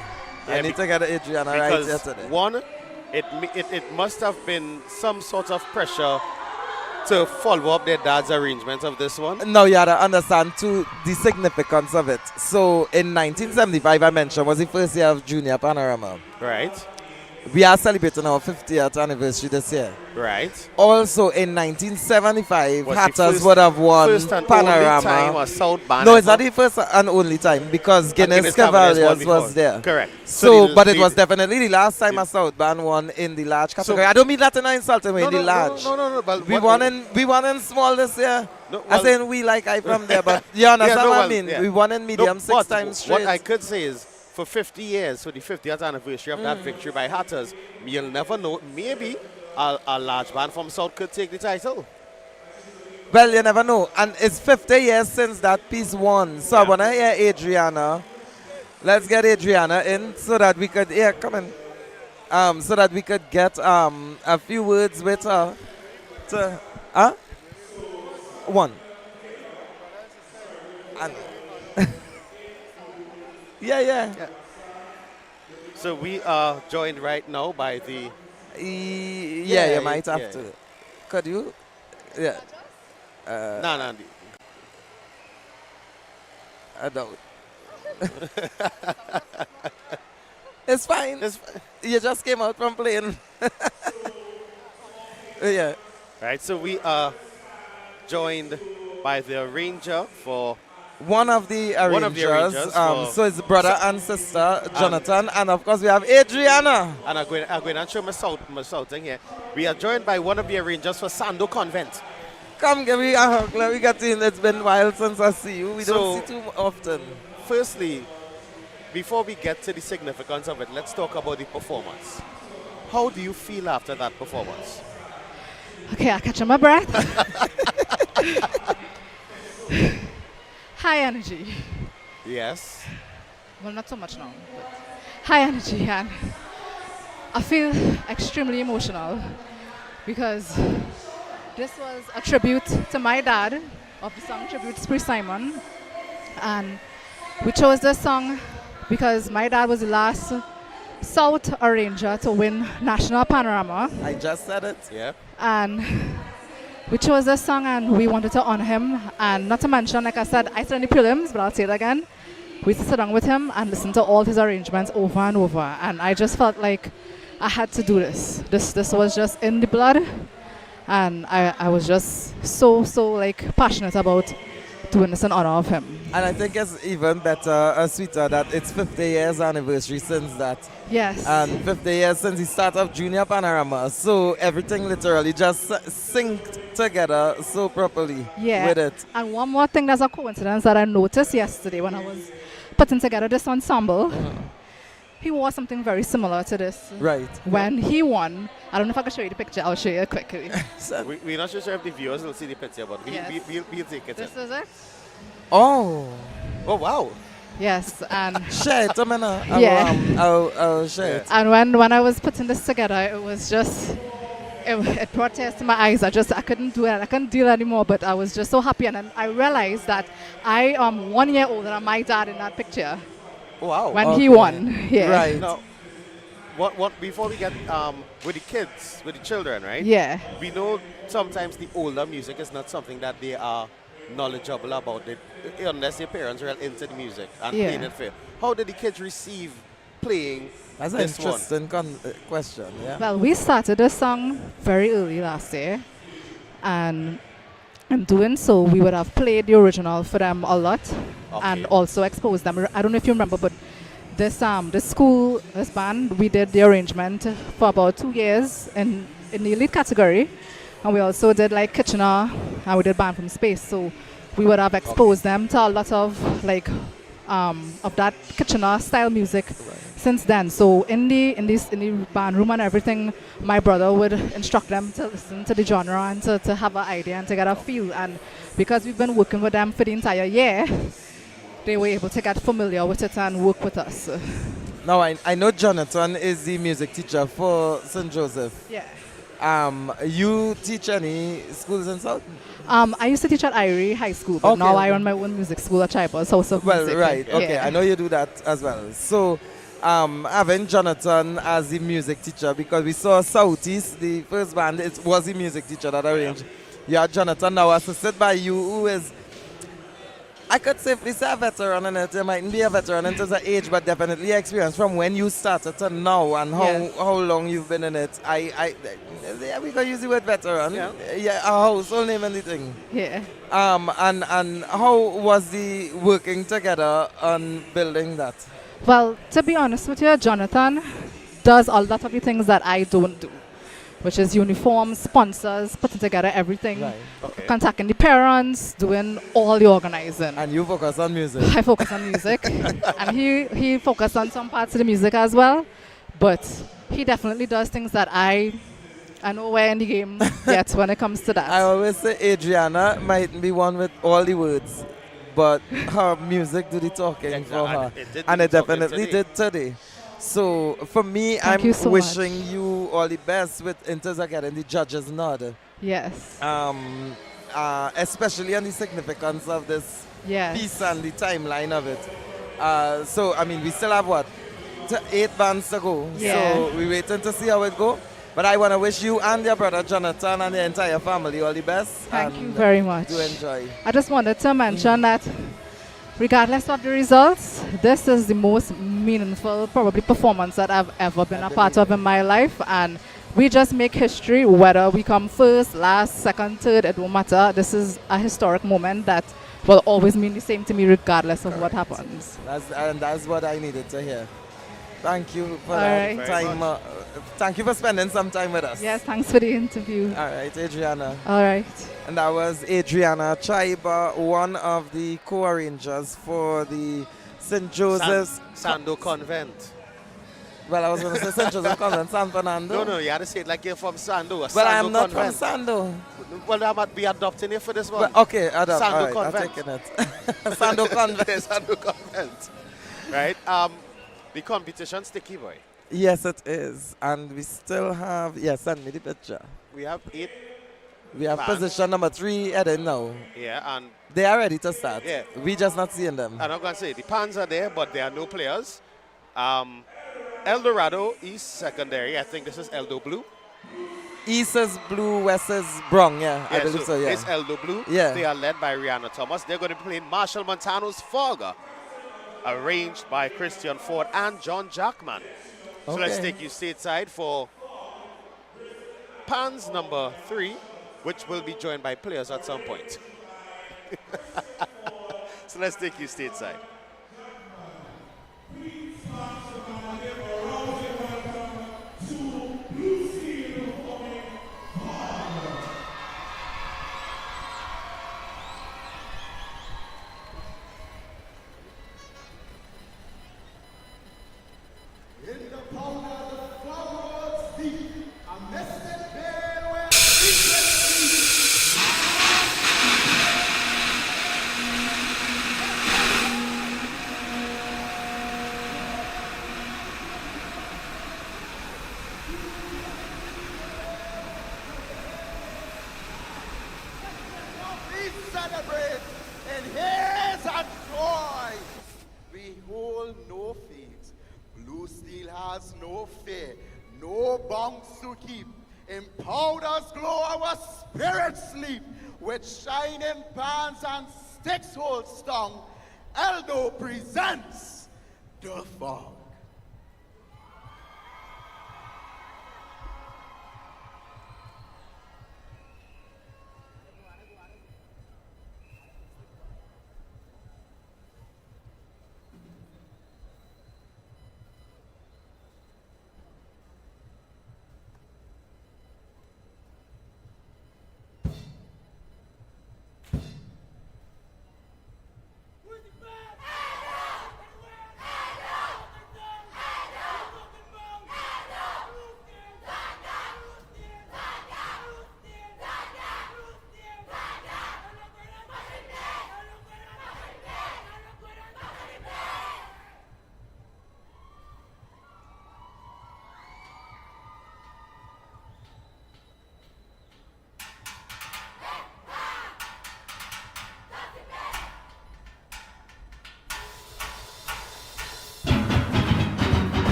Yeah, I need to get Adriana right here because today. one, it must have been some sort of pressure to follow up their dad's arrangement of this one. Now you have to understand too the significance of it. So in 1975, I mentioned, was the first year of Junior Panorama. Right. We are celebrating our 50th anniversary this year. Right. Also in 1975, Was the Hatters first- would have won first and Panorama. only time a South band No, it's ever. not the first and only time because Guinness Guinness Cavaliers won Cavaliers before. was there. Correct. So, So but the- it was definitely the last time a South band won in the large category. I don't mean that in an insulting way, the large. No, but We won in small this year. No, I well- saying we like I from there, but you understand Yeah, no, what I well, mean? yeah. We won in medium No, 6 but times straight. What I could say is, for 50 years, for the 50th anniversary of that victory by Hatters, you'll never know, maybe a large band from South could take the title. Well, you never know. And it's 50 years since that piece won. So I want to hear Adriana. Let's get Adriana in so that we could, come in. So that we could get a few words with her. One. And yeah. So we are joined right now by the... You might have to. Could you? Yeah. No. I don't. It's fine. You just came out from playing. Yeah. Right, so we are joined by the arranger for... One of the arrangers. So it's brother and sister, Jonathan. And of course we have Adriana. And I'm going to show my thing here. We are joined by one of the arrangers for Sando Convent. Come give me a hug. Let me get in. It's been a while since I see you. We don't see too often. Firstly, before we get to the significance of it, let's talk about the performance. How do you feel after that performance? Okay, I'll catch my breath. High energy. Yes. Well, not so much now, but high energy, and I feel extremely emotional because this was a tribute to my dad of the song Tribute Spree Simon, and we chose this song because my dad was the last South arranger to win National Panorama. I just said it. Yeah. And we chose this song and we wanted to honor him. And not to mention, like I said, I said in the prelims, but I'll say it again. We used to sit down with him and listen to all his arrangements over and over. And I just felt like I had to do this. This was just in the blood. And I was just so like passionate about doing this in honor of him. And I think it's even better, sweeter, that it's 50 years anniversary since that. Yes. And 50 years since the start of Junior Panorama. So everything literally just synced together so properly with it. And one more thing, that's a coincidence that I noticed yesterday when I was putting together this ensemble. He wore something very similar to this. Right. When he won, I don't know if I can show you the picture, I'll show you quickly. We're not sure if the viewers will see the picture, but we'll take it. This is it. Oh, wow. Yes, and share it, yeah. I'll share it. And when I was putting this together, it was just, it brought tears to my eyes. I couldn't do it. I couldn't deal anymore. But I was just so happy, and then I realized that I am 1 year older than my dad in that picture. Wow. When he won, yeah. Right. Now, what before we get with the kids, with the children, right? Yeah. We know sometimes the older music is not something that they are knowledgeable about it, unless their parents are into the music and playing it fair. How did the kids receive playing That's this an interesting question. Yeah. Well, we started this song very early last year, and in doing so, we would have played the original for them a lot, and also exposed them. I don't know if you remember, but this band, we did the arrangement for about 2 years in the elite category, and we also did like Kitchener, and we did Band from Space. So we would have exposed them to a lot of like of that Kitchener style music since then. So in the band room and everything, my brother would instruct them to listen to the genre and to have an idea and to get a feel. And because we've been working with them for the entire year, they were able to get familiar with it and work with us. Now I know Jonathan is the music teacher for St. Joseph. Yeah. You teach any schools in South? I used to teach at Irie High School, but now I run my own music school at Chaipa's House of Music. Well, right, okay, Yeah. I know you do that as well. So, having Jonathan as the music teacher, because we saw Southeast, the first band, it was the music teacher that arranged. You had Jonathan now assisted by you, who is, I could safely say a veteran in it. You mightn't be a veteran in terms of age, but definitely experience from when you started to now and how long you've been in it. Yeah, we can use the word veteran. Yeah, a household name and the thing. Yeah. And how was the working together on building that? Well, to be honest with you, Jonathan does a lot of the things that I don't do, which is uniforms, sponsors, putting together everything, contacting the parents, doing all the organizing. And you focus on music. I focus on music. And he focused on some parts of the music as well. But he definitely does things that I know where in the game yet when it comes to that. I always say Adriana might be one with all the words, but her music do the talking for her. And it definitely did today. So for me, Thank you I'm so wishing much. you all the best with in terms of getting the judges nod. Yes. Especially on the significance of this Yes. piece and the timeline of it. So I mean, we still have what, 8 bands to go. Yeah. So we're waiting to see how it go. But I want to wish you and your brother Jonathan and the entire family all the best. Thank you very much. Do enjoy. I just wanted to mention that regardless of the results, this is the most meaningful probably performance that I've ever been a part of in my life, and we just make history whether we come first, last, second, third, it won't matter. This is a historic moment that will always mean the same to me regardless of what happens. That's what I needed to hear. Thank you for All that right. time. Thank you for spending some time with us. Yes, thanks for the interview. All right, Adriana. All right. And that was Adriana Chaiba, one of the co-arrangers for the St. Joseph's Sando Convent. Well, I was going to say St. Joseph Convent, San Fernando. No, you had to say it like you're from Sando. Well, I'm not from Sando. Well, I might be adopting you for this one. Well, okay, adopt. Sando All right, Convent. I'm taking it. Sando Convent. Sando Convent. Right? The competition, Sticky Boy. Yes, it is. And we still have, send me the picture. We have 8. We have bands. position number 3 heading now. Yeah, and They are ready to start. Yeah. We just not seeing them. I'm not going to say the pans are there, but there are no players. El Dorado East Secondary. I think this is Eldo Blue. East is blue, west is brown, I believe so, yeah. It's Eldo Blue. Yeah. They are led by Rihanna Thomas. They're going to be playing Marshall Montano's Fogger, arranged by Christian Ford and John Jackman. So let's Okay. take you stateside for Pans number 3, which will be joined by players at some point. So let's take you stateside. We celebrate and here's a joy. We hold no feet. Blue Steel has no fear, no bongs to keep. In powders glow our spirits sleep. With shining pans and sticks hold strong, Eldo presents the fog.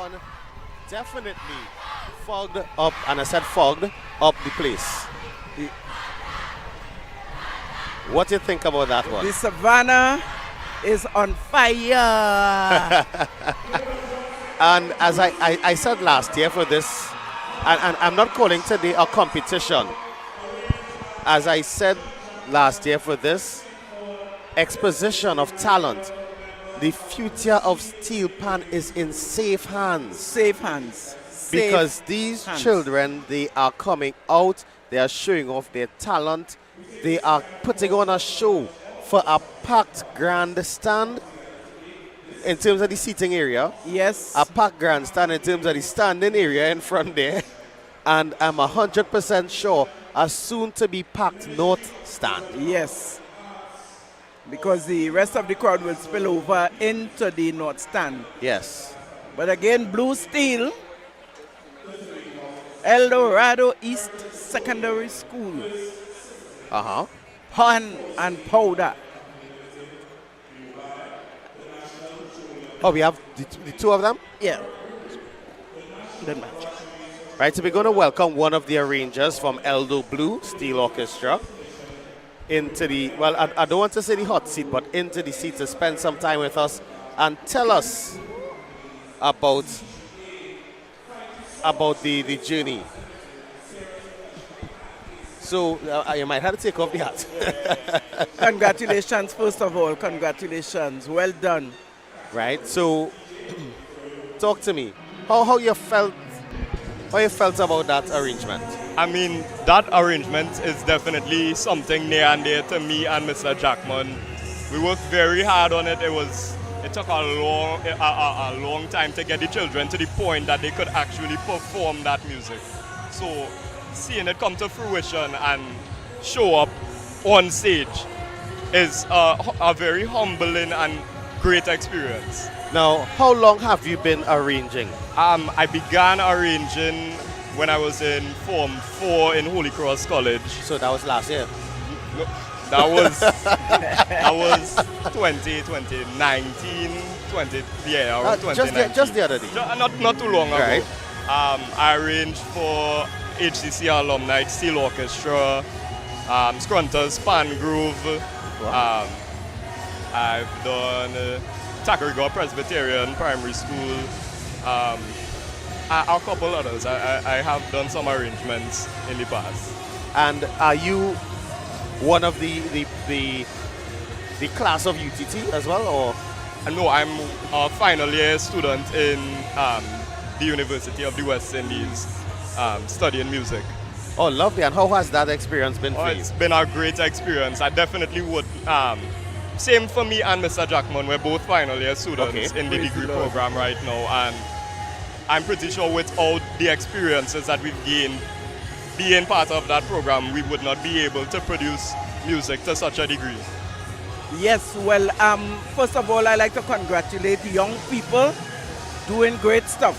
one definitely fogged up, and I said fogged up the place. What do you think about that one? The Savannah is on fire. And as I said last year for this, and I'm not calling today a competition. As I said last year for this exposition of talent, the future of Steel Pan is in safe hands. Safe hands. Because these children, they are coming out, they are showing off their talent, they are putting on a show for a packed grandstand in terms of the seating area. Yes. A packed grandstand in terms of the standing area in front there. And I'm 100% sure a soon-to-be packed north stand. Yes. Because the rest of the crowd will spill over into the north stand. Yes. But again, Blue Steel, El Dorado East Secondary School. Pan and powder. Oh, we have the two of them? Yeah. Good match. Right, so we're going to welcome one of the arrangers from Eldo Blue Steel Orchestra into the, well, I don't want to say the hot seat, but into the seat to spend some time with us and tell us about the journey. So you might have to take off the hat. Congratulations, first of all, congratulations. Well done. Right, so talk to me. How you felt about that arrangement? I mean, that arrangement is definitely something near and dear to me and Mr. Jackman. We worked very hard on it. It took a long time to get the children to the point that they could actually perform that music. So seeing it come to fruition and show up on stage is a very humbling and great experience. Now, how long have you been arranging? I began arranging when I was in Form 4 in Holy Cross College. So that was last year? No, that was 2019, 20, yeah, or 2019. Just the other day? Not too long ago. Right. I arranged for HCC Alumni Steel Orchestra, Scrunter's Pan Groove. Wow. I've done Takarigo Presbyterian Primary School, a couple others. I have done some arrangements in the past. And are you one of the class of UTT as well, or? No, I'm a final year student in the University of the West Indies, studying music. Oh, lovely. And how has that experience been for you? It's been a great experience. I definitely would. Same for me and Mr. Jackman. We're both final year students in the degree program right now, and I'm pretty sure with all the experiences that we've gained being part of that program, we would not be able to produce music to such a degree. Yes, well, first of all, I'd like to congratulate the young people doing great stuff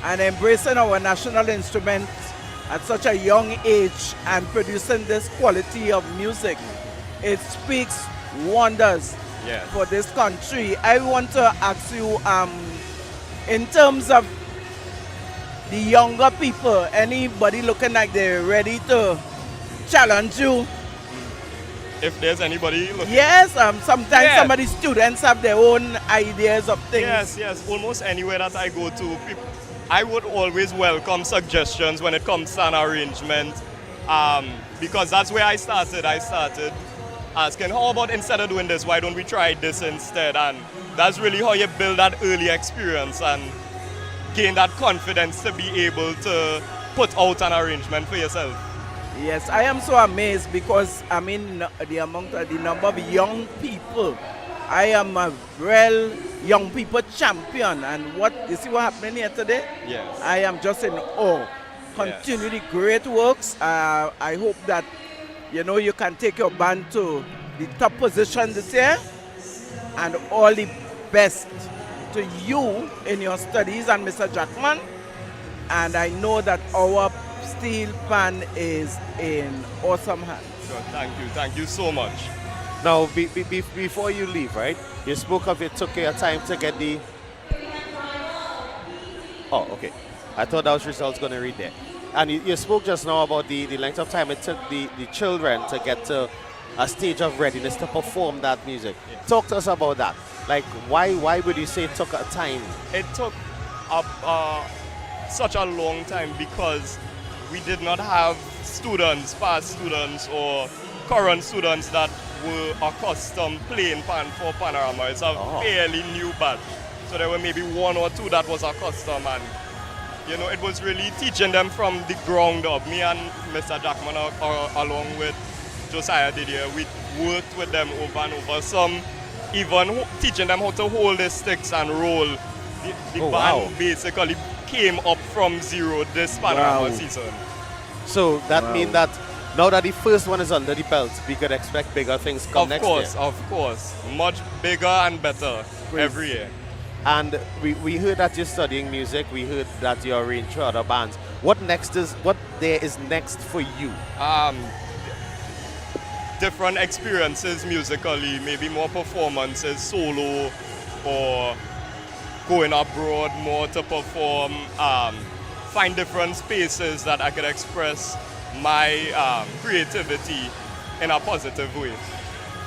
and embracing our national instruments at such a young age and producing this quality of music. It speaks wonders for this country. I want to ask you, in terms of the younger people, anybody looking like they're ready to challenge you? If there's anybody looking. Yes, sometimes some of the students have their own ideas of things. Yes, almost anywhere that I go to, I would always welcome suggestions when it comes to an arrangement, because that's where I started. I started asking, how about instead of doing this, why don't we try this instead? And that's really how you build that early experience and gain that confidence to be able to put out an arrangement for yourself. Yes, I am so amazed because I mean the number of young people. I am a real young people champion, and you see what happened here today? Yes. I am just in awe. Continue the great works. I hope that you can take your band to the top position this year, and all the best to you in your studies and Mr. Jackman. And I know that our Steel Pan is in awesome hands. Sure, thank you so much. Now, before you leave, right? You spoke of it took your time to get the Oh, okay. I thought those results going to read there. And you spoke just now about the length of time it took the children to get to a stage of readiness to perform that music. Yeah. Talk to us about that. Like, why would you say it took a time? It took such a long time because we did not have students, past students or current students that were accustomed playing for Panorama. It's a fairly new batch. So there were maybe one or two that was accustomed, and you know, it was really teaching them from the ground up. Me and Mr. Jackman, along with Josiah Didier, we worked with them over and over. Some even teaching them how to hold the sticks and roll. The band basically came up from zero this Panorama season. So that means that now that the first one is under the belt, we could expect bigger things come next year. Of course. Much bigger and better every year. And we heard that you're studying music. We heard that you're arranged for other bands. What there is next for you? Different experiences musically, maybe more performances, solo, or going abroad more to perform. Find different spaces that I could express my creativity in a positive way.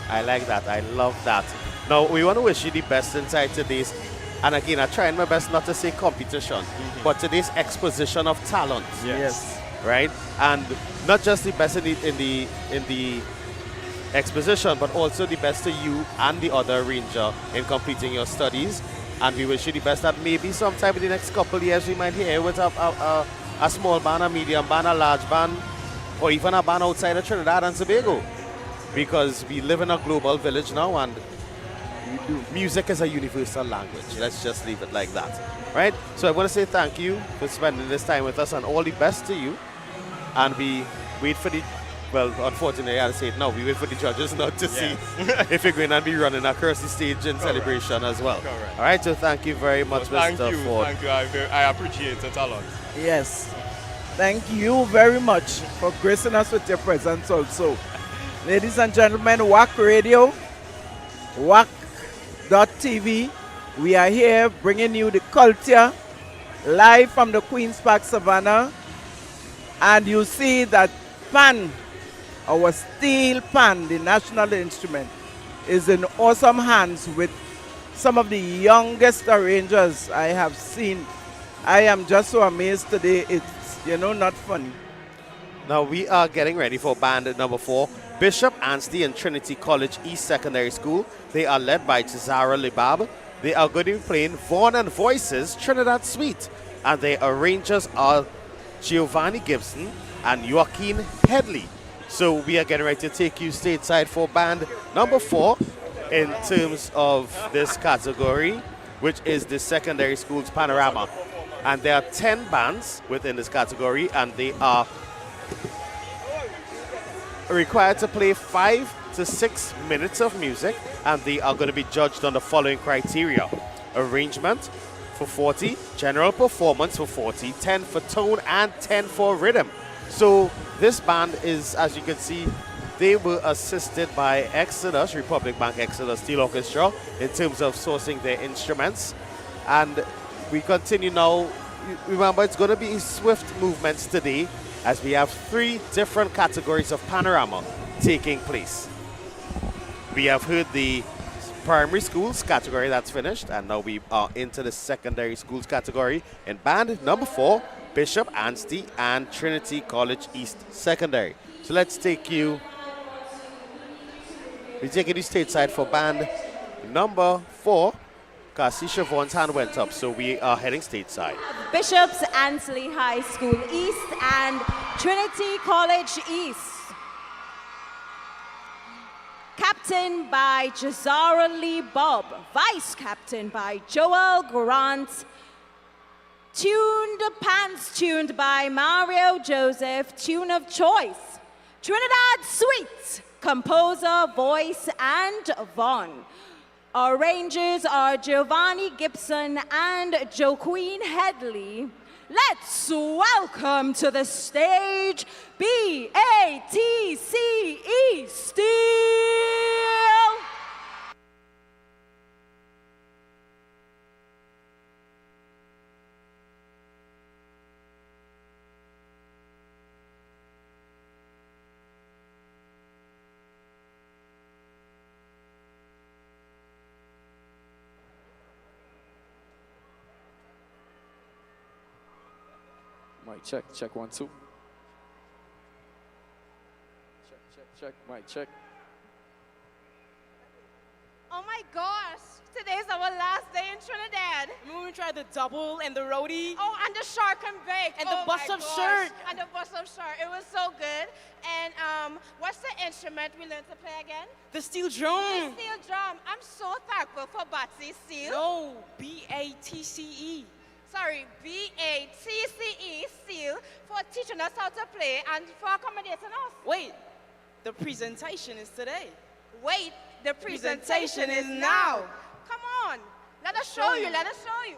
I like that. I love that. Now, we want to wish you the best inside today's, and again, I'm trying my best not to say competition, but today's exposition of talent. Yes. Right? And not just the best in the exposition, but also the best to you and the other arranger in completing your studies. And we wish you the best that maybe sometime in the next couple of years we might hear with a small band, a medium band, a large band, or even a band outside of Trinidad and Tobago. Because we live in a global village now, and music is a universal language. Let's just leave it like that. Right? So I want to say thank you for spending this time with us, and all the best to you. And we wait for the, well, unfortunately I had to say it now, we wait for the judges now to see if you're going to be running across the stage in celebration as well. All right, so thank you very much, Mr. Ford. Thank you. I appreciate it a lot. Yes. Thank you very much for gracing us with your presence also. Ladies and gentlemen, WAC Radio, WAC.tv. We are here bringing you the culture live from the Queen's Park Savannah. And you see that pan, our steel pan, the national instrument, is in awesome hands with some of the youngest arrangers I have seen. I am just so amazed today. It's, not funny. Now we are getting ready for band number 4, Bishop Anstey and Trinity College East Secondary School. They are led by Cesara Libab. They are going to be playing Vaughan and Voices Trinidad Suite. And their arrangers are Giovanni Gibson and Joaquin Headley. So we are getting ready to take you stateside for band number 4 in terms of this category, which is the secondary school's Panorama. And there are 10 bands within this category, and they are required to play 5 to 6 minutes of music, and they are going to be judged on the following criteria: arrangement for 40, general performance for 40, 10 for tone, and 10 for rhythm. So this band is, as you can see, they were assisted by Exodus, Republic Bank Exodus Steel Orchestra, in terms of sourcing their instruments. And we continue now. Remember, it's going to be swift movements today, as we have 3 different categories of Panorama taking place. We have heard the primary schools category, that's finished, and now we are into the secondary schools category in band number 4, Bishop Anstey and Trinity College East Secondary. So let's take you, we're taking you stateside for band number 4. Kasi Siobhan's hand went up, so we are heading stateside. Bishop's Ansley High School East and Trinity College East. Captain by Jazara Lee Bob, Vice Captain by Joel Grant. Pants tuned by Mario Joseph, tune of choice. Trinidad Suite, composer, voice, and Vaughn. Arrangers are Giovanni Gibson and Joaquin Headley. Let's welcome to the stage BATCE Steel. Mic check, check 1, 2. Check, mic check. Oh my gosh, today's our last day in Trinidad. Remember we tried the double and the roadie? Oh, and the shark and bake. And the Oh bust my up gosh. shirt. And the bust up shirt. It was so good. And what's the instrument we learned to play again? The steel drum. The steel drum. I'm so thankful for Batsy Steel. No, B-A-T-C-E. Sorry, B-A-T-C-E Steel for teaching us how to play and for accommodating us. Wait, the presentation is today. Wait, the presentation is now. Come on, let us show you, let us show you.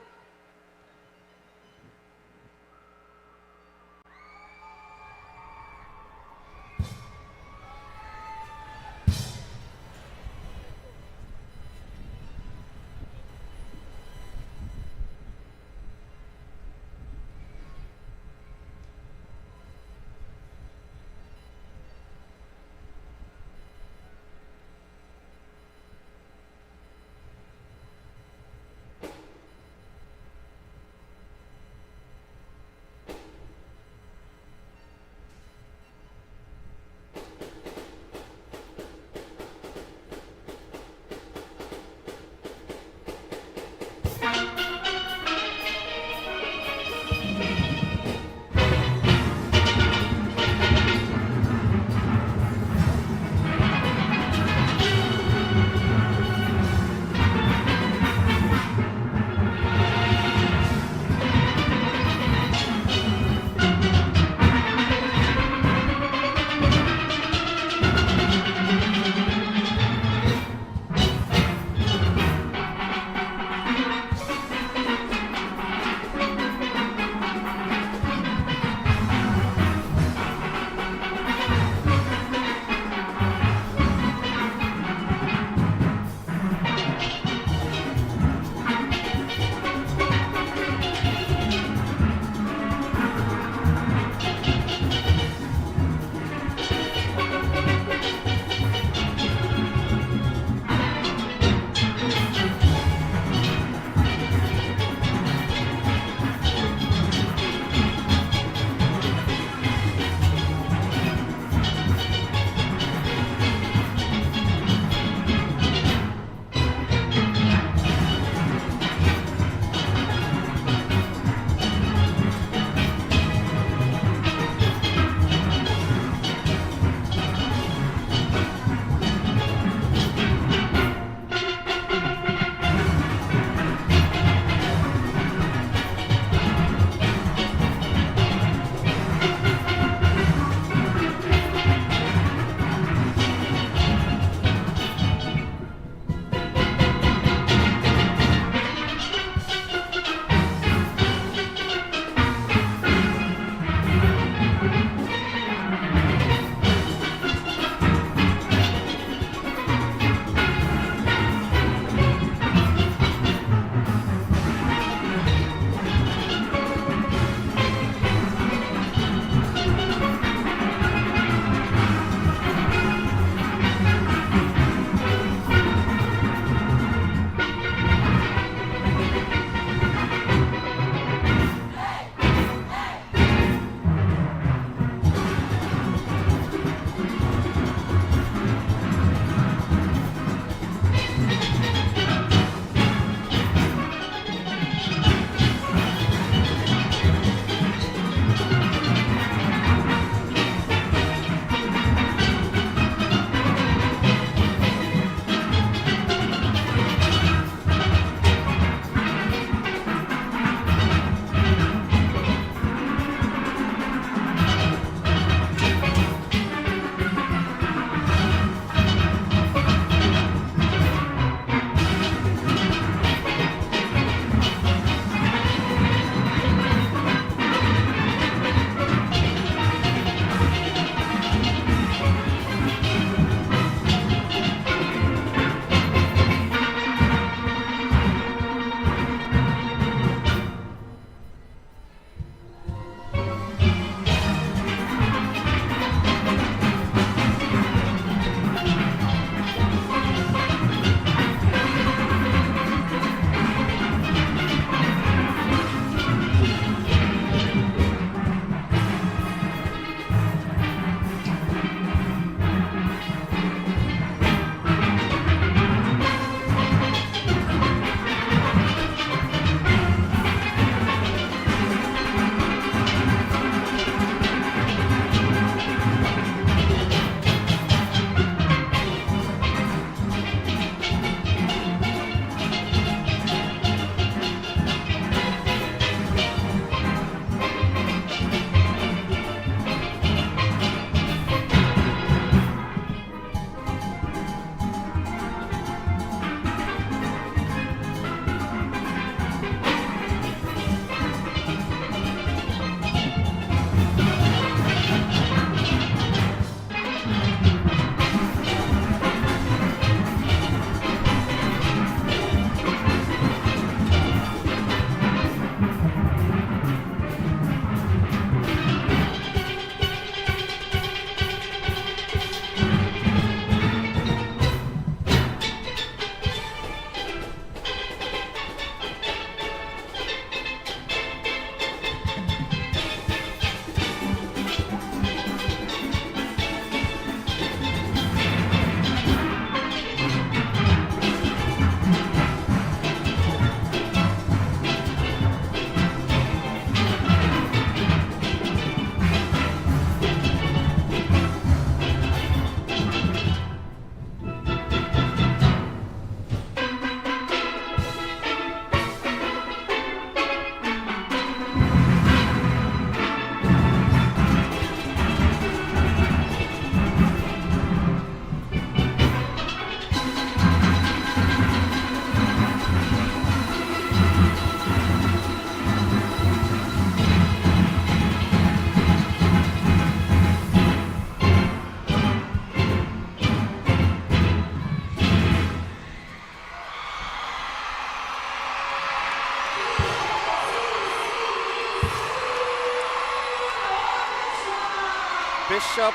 Bishop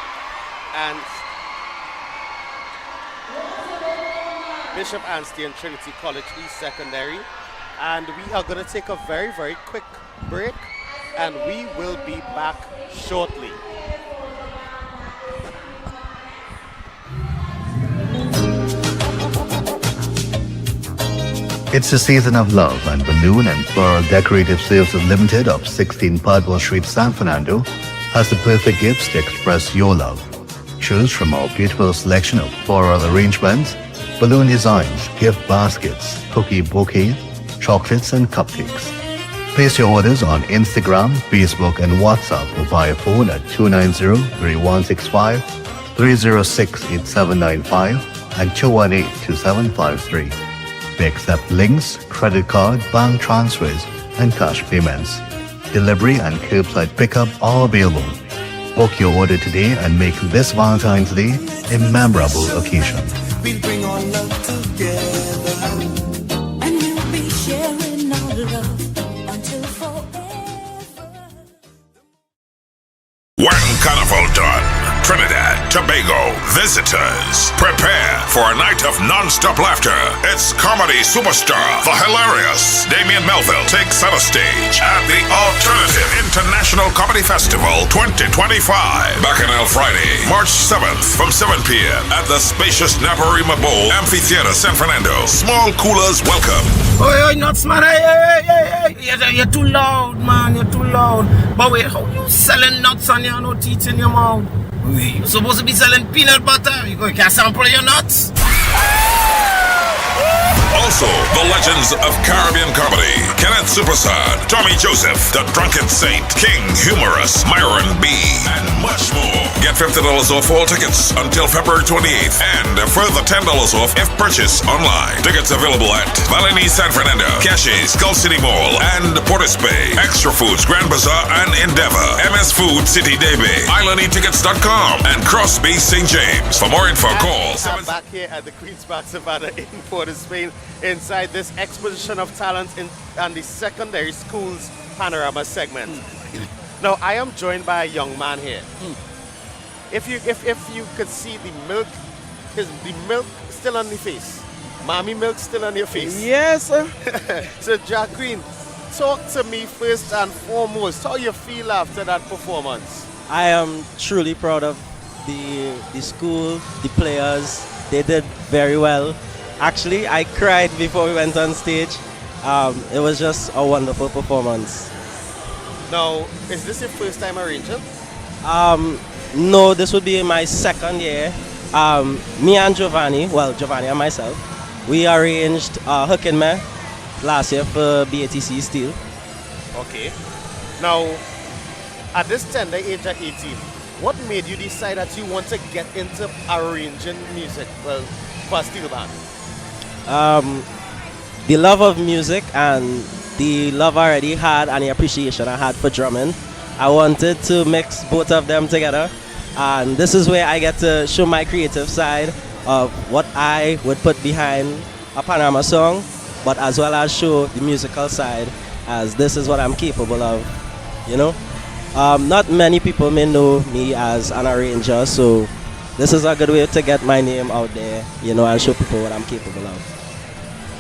Anstey Trinity College East Secondary. And we are going to take a very, very quick break, and we will be back shortly. It's a season of love, and Balloon and Floral Decorative Services Limited of 16 Padua Street, San Fernando has the perfect gifts to express your love. Choose from our beautiful selection of floral arrangements, balloon designs, gift baskets, cookie bouquets, chocolates and cupcakes. Place your orders on Instagram, Facebook and WhatsApp or via phone at 290-3165, 306-8795 and 218-2753. We accept links, credit card, bank transfers and cash payments. Delivery and curbside pickup are available. Book your order today and make this Valentine's Day a memorable occasion. We'll bring our love together, and we'll be sharing our love until forever. When Carnival done, Trinidad, Tobago, visitors, prepare for a night of non-stop laughter. It's comedy superstar, the hilarious Damien Melville takes center stage at the Alternative International Comedy Festival 2025. Bacchanal Friday, March 7th from 7 p.m. at the spacious Naparima Bowl Amphitheater, San Fernando. Small coolers welcome. Oh, nuts, man. Hey. You're too loud, man. You're too loud. But wait, how you selling nuts and you have no teeth in your mouth? You're supposed to be selling peanut butter. You can't sample your nuts. Also, the legends of Caribbean comedy, Kenneth Supersad, Tommy Joseph, The Drunken Saint, King Humorous, Myron B, and much more. Get $50 off all tickets until February 28th, and a further $10 off if purchased online. Tickets available at Valini San Fernando, Caches, Gulf City Mall, and Portis Bay. Extra Foods, Grand Bazaar, and Endeavor. MS Food, City Daybay, IslandEtickets.com, and Crosby St. James. For more info, call. I'm back here at the Queen's Park Savannah in Port of Spain, inside this exposition of talent and the secondary schools Panorama segment. Now I am joined by a young man here. If you could see the milk still on the face, mommy milk still on your face. Yes, sir. So Jack Green, talk to me first and foremost. How you feel after that performance? I am truly proud of the school, the players. They did very well. Actually, I cried before we went on stage. It was just a wonderful performance. Now, is this your first time arranging? No, this would be my second year. Me and Giovanni and myself, we arranged Hook and Me last year for BATC Steel. Okay. Now, at this tender age of 18, what made you decide that you want to get into arranging music for a steel band? The love of music and the love I already had and the appreciation I had for drumming. I wanted to mix both of them together, and this is where I get to show my creative side of what I would put behind a Panorama song, but as well as show the musical side, as this is what I'm capable of, you know. Not many people may know me as an arranger, so this is a good way to get my name out there, you know, and show people what I'm capable of.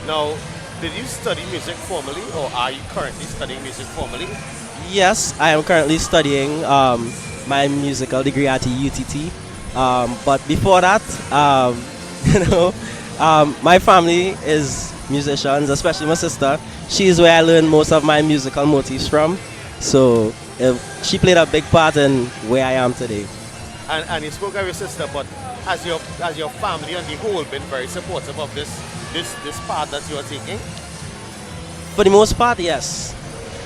Now, did you study music formally, or are you currently studying music formally? Yes, I am currently studying my musical degree at UTT. But before that, my family is musicians, especially my sister. She's where I learned most of my musical motifs from. So she played a big part in where I am today. And you spoke of your sister, but has your family on the whole been very supportive of this path that you are taking? For the most part, yes.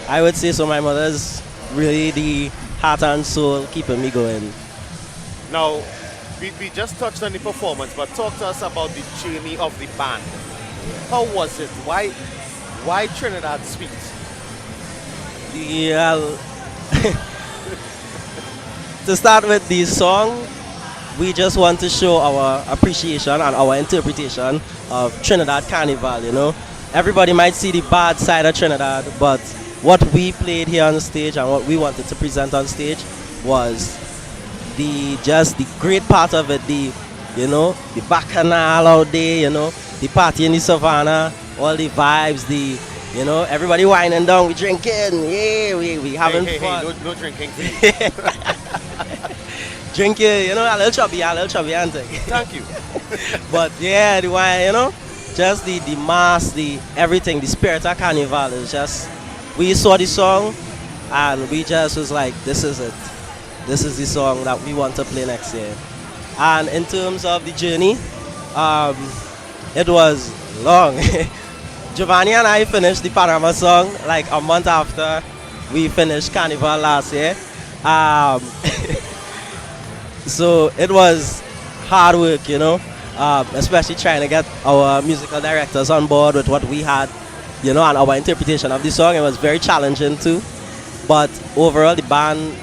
I would say so. My mother's really the heart and soul keeping me going. Now, we just touched on the performance, but talk to us about the journey of the band. How was it? Why Trinidad Sweet? Yeah. To start with the song, we just want to show our appreciation and our interpretation of Trinidad Carnival, you know. Everybody might see the bad side of Trinidad, but what we played here on the stage and what we wanted to present on stage was the great part of it, the bacchanal out there, the party in the savannah, all the vibes, everybody winding down, we drinking, yeah, we having fun. Hey, no drinking, please. Drinking, a little chubby, auntie. Thank you. But yeah, the wine, just the mass, the everything, the spirit of carnival is just, we saw the song and we just was like, this is it. This is the song that we want to play next year. And in terms of the journey, it was long. Giovanni and I finished the Panorama song like a month after we finished Carnival last year. So it was hard work, especially trying to get our musical directors on board with what we had, and our interpretation of the song. It was very challenging too. But overall, the band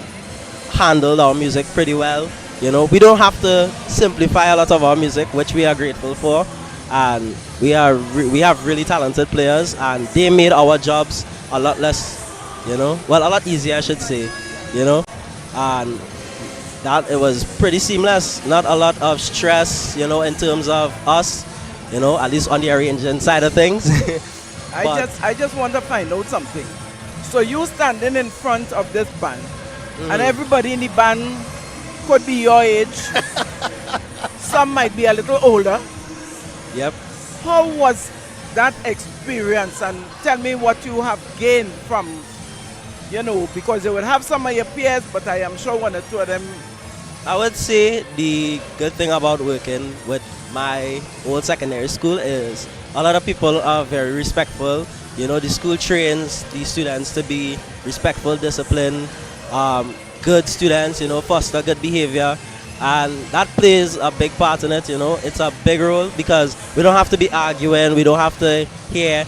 handled our music pretty well. We don't have to simplify a lot of our music, which we are grateful for. And we have really talented players, and they made our jobs a lot less, a lot easier, I should say, and that it was pretty seamless. Not a lot of stress, in terms of us, at least on the arranging side of things. I just want to find out something. So you standing in front of this band, and everybody in the band could be your age. Some might be a little older. Yep. How was that experience? And tell me what you have gained from, because you will have some of your peers, but I am sure one or two of them. I would say the good thing about working with my old secondary school is a lot of people are very respectful. The school trains the students to be respectful, disciplined, good students, foster good behavior. And that plays a big part in it, It's a big role because we don't have to be arguing. We don't have to hear,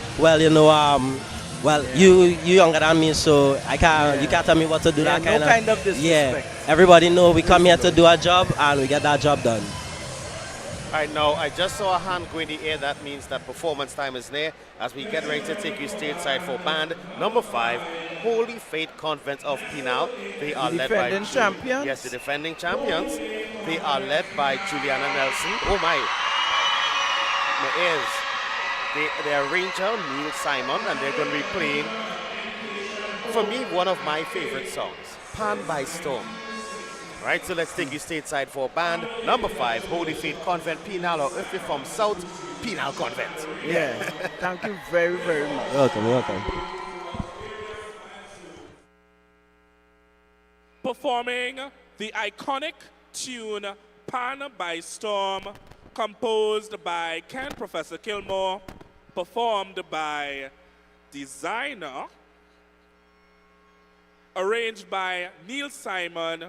you younger than me, so you can't tell me what to do. Yeah, that no kind of disrespect. Yeah, everybody know we come here to do our job and we get that job done. All right, now I just saw a hand go in the air. That means that performance time is near as we get ready to take you stateside for band number 5, Holy Faith Convent of Pinal. They are led by defending champions. Yes, the defending champions. They are led by Juliana Nelson. Oh my ears. They arranger Neil Simon, and they're going to be playing, for me, one of my favorite songs, Pan by Storm. Right, so let's take you stateside for band number 5, Holy Faith Convent, Pinal, or if you're from South, Pinal Convent. Yeah, thank you very, very much. Welcome. Performing the iconic tune Pan by Storm, composed by Ken Professor Kilmore, performed by Designer, arranged by Neil Simon,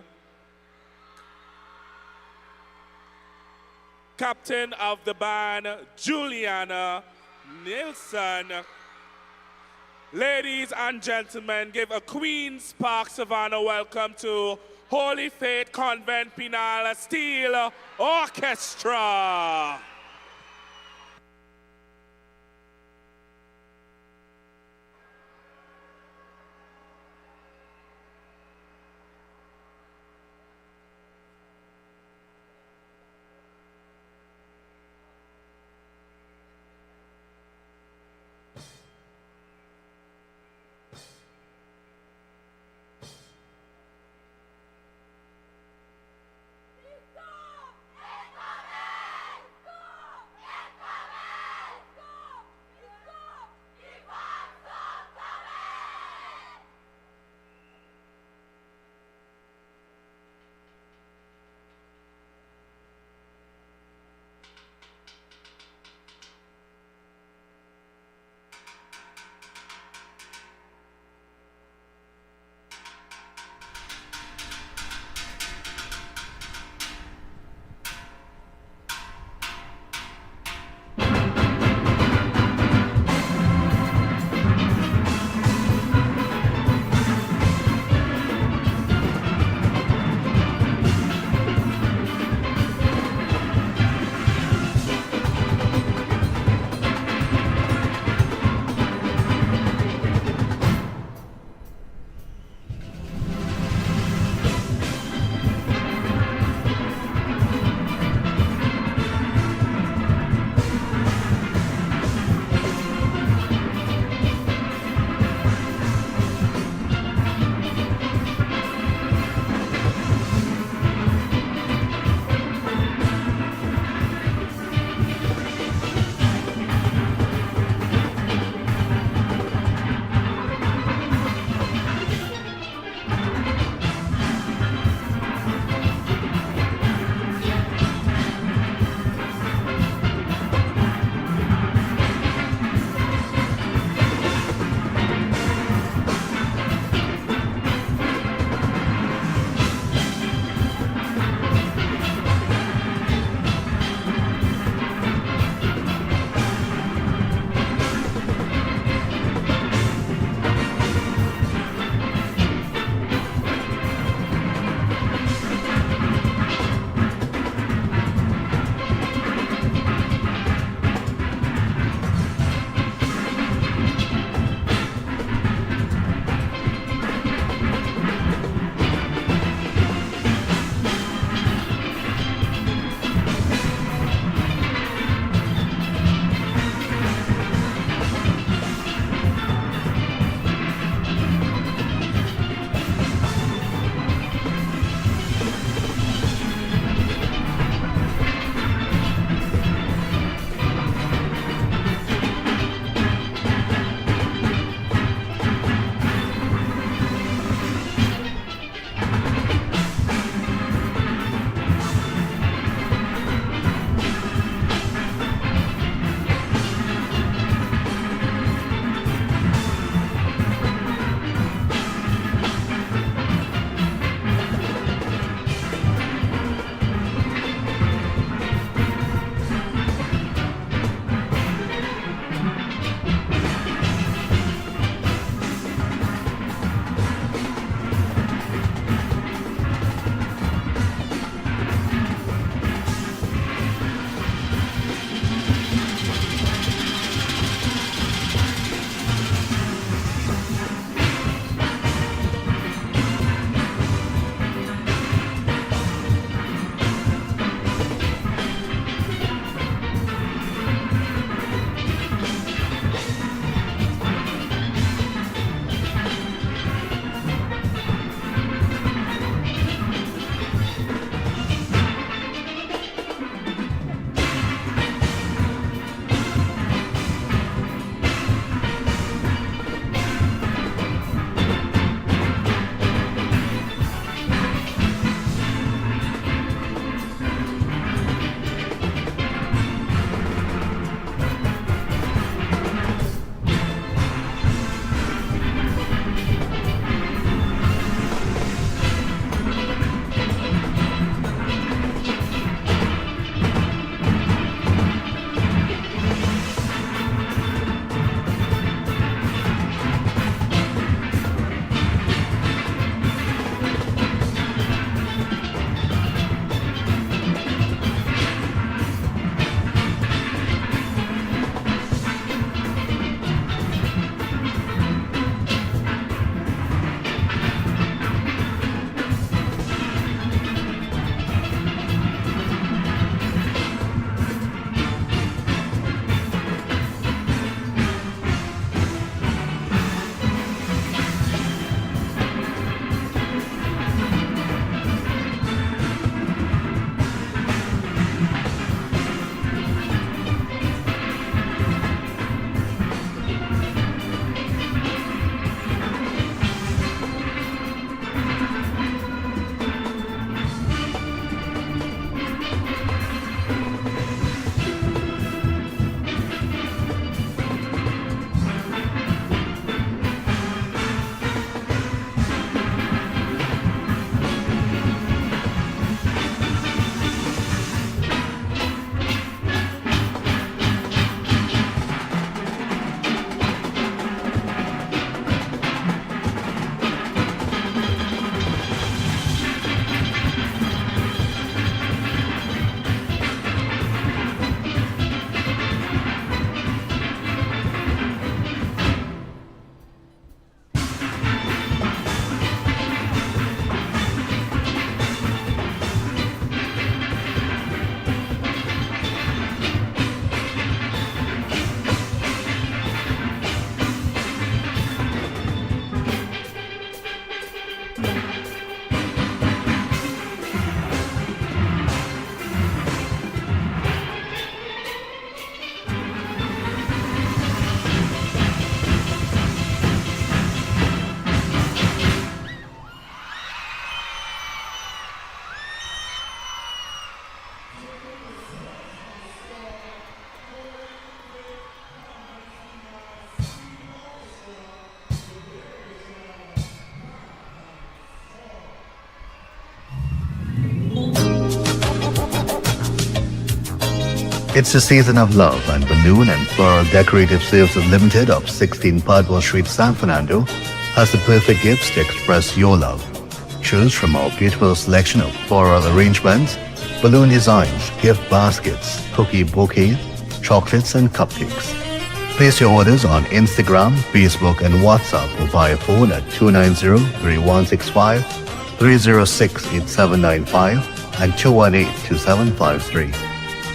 captain of the band, Juliana Nilsson. Ladies and gentlemen, give a Queen's Park Savannah welcome to Holy Faith Convent Pinal Steel Orchestra. It's a season of love, and Balloon and Floral Decorative Services Limited of 16 Padua Street, San Fernando has the perfect gifts to express your love. Choose from our beautiful selection of floral arrangements, balloon designs, gift baskets, cookie bouquets, chocolates and cupcakes. Place your orders on Instagram, Facebook and WhatsApp or via phone at 290-3165, 306-8795 and 218-2753.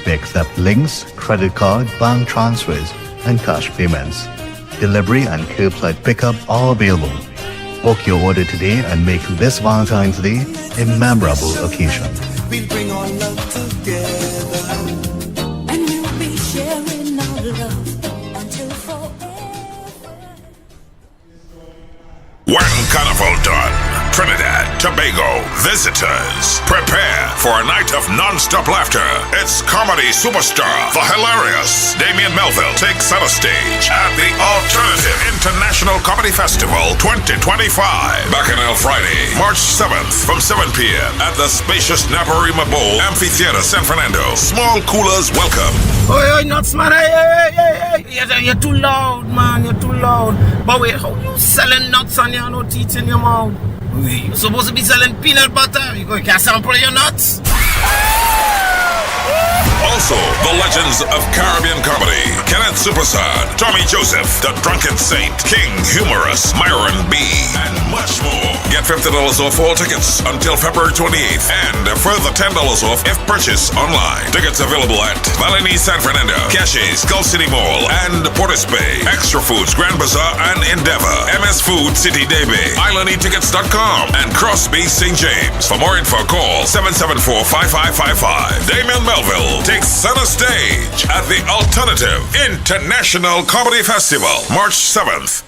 We accept links, credit card, bank transfers and cash payments. Delivery and curbside pickup are available. Book your order today and make this Valentine's Day a memorable occasion. We'll bring our love together, and we'll be sharing our love until forever. When Carnival done, Trinidad, Tobago, visitors, prepare for a night of non-stop laughter. It's comedy superstar, the hilarious Damien Melville takes center stage at the Alternative International Comedy Festival 2025. Bacchanal Friday, March 7th from 7 p.m. at the spacious Naparima Bowl Amphitheater, San Fernando. Small coolers welcome. Oi, nuts, man. Hey. You're too loud, man. You're too loud. But wait, how you selling nuts and you have no teeth in your mouth? You're supposed to be selling peanut butter. You can't sample your nuts. Also, the legends of Caribbean comedy, Kenneth Supersad, Tommy Joseph, The Drunken Saint, King Humorous, Myron B, and much more. Get $50 off all tickets until February 28th and a further $10 off if purchased online. Tickets available at Valini San Fernando, Caches, Gulf City Mall, and Portis Bay. Extra Foods, Grand Bazaar, and Endeavor. MS Food City Daybay, IslandEtickets.com, and Crosby St. James. For more info, call 774-5555. Damien Melville takes center stage at the Alternative International Comedy Festival, March 7th.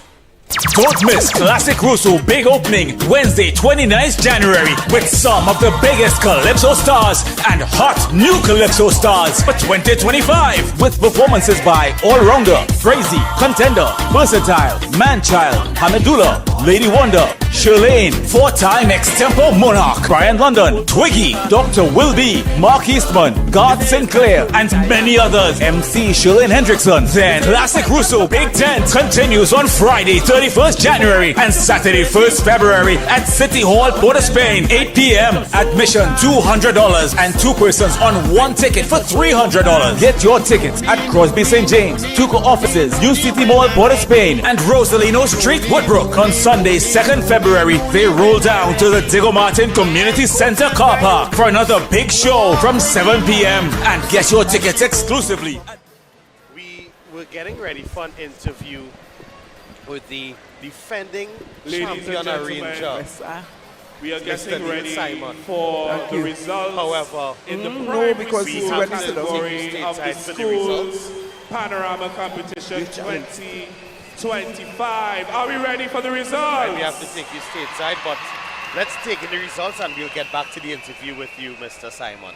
Don't miss Classic Russo big opening Wednesday 29th January with some of the biggest Calypso stars and hot new Calypso stars for 2025 with performances by All-Rounder, Crazy, Contender, Versatile, Manchild, Hamidullah, Lady Wonder, Shirlane, 4-time Extempo Monarch, Brian London, Twiggy, Dr. Will B, Mark Eastman, Garth Sinclair, and many others. MC Shirlane Hendrickson. Then Classic Russo Big Tent continues on Friday 31st January and Saturday 1st February at City Hall, Port of Spain, 8 p.m. Admission $200 and 2 persons on 1 ticket for $300. Get your tickets at Crosby St. James, Tuco offices, New City Mall, Port of Spain, and Rosalino Street, Woodbrook. On Sunday 2nd February, they roll down to the Diego Martin Community Center car park for another big show from 7 p.m. and get your tickets exclusively. We're getting ready for an interview with the defending Ladies champion and arranger. We are getting Mr. ready Simon. for the results. However, in the no, primary because school he's ready to category of the stateside for the results. schools Panorama competition 2025. Are we ready for the results? Right, we have to take you stateside, but let's take in the results and we'll get back to the interview with you, Mr. Simon.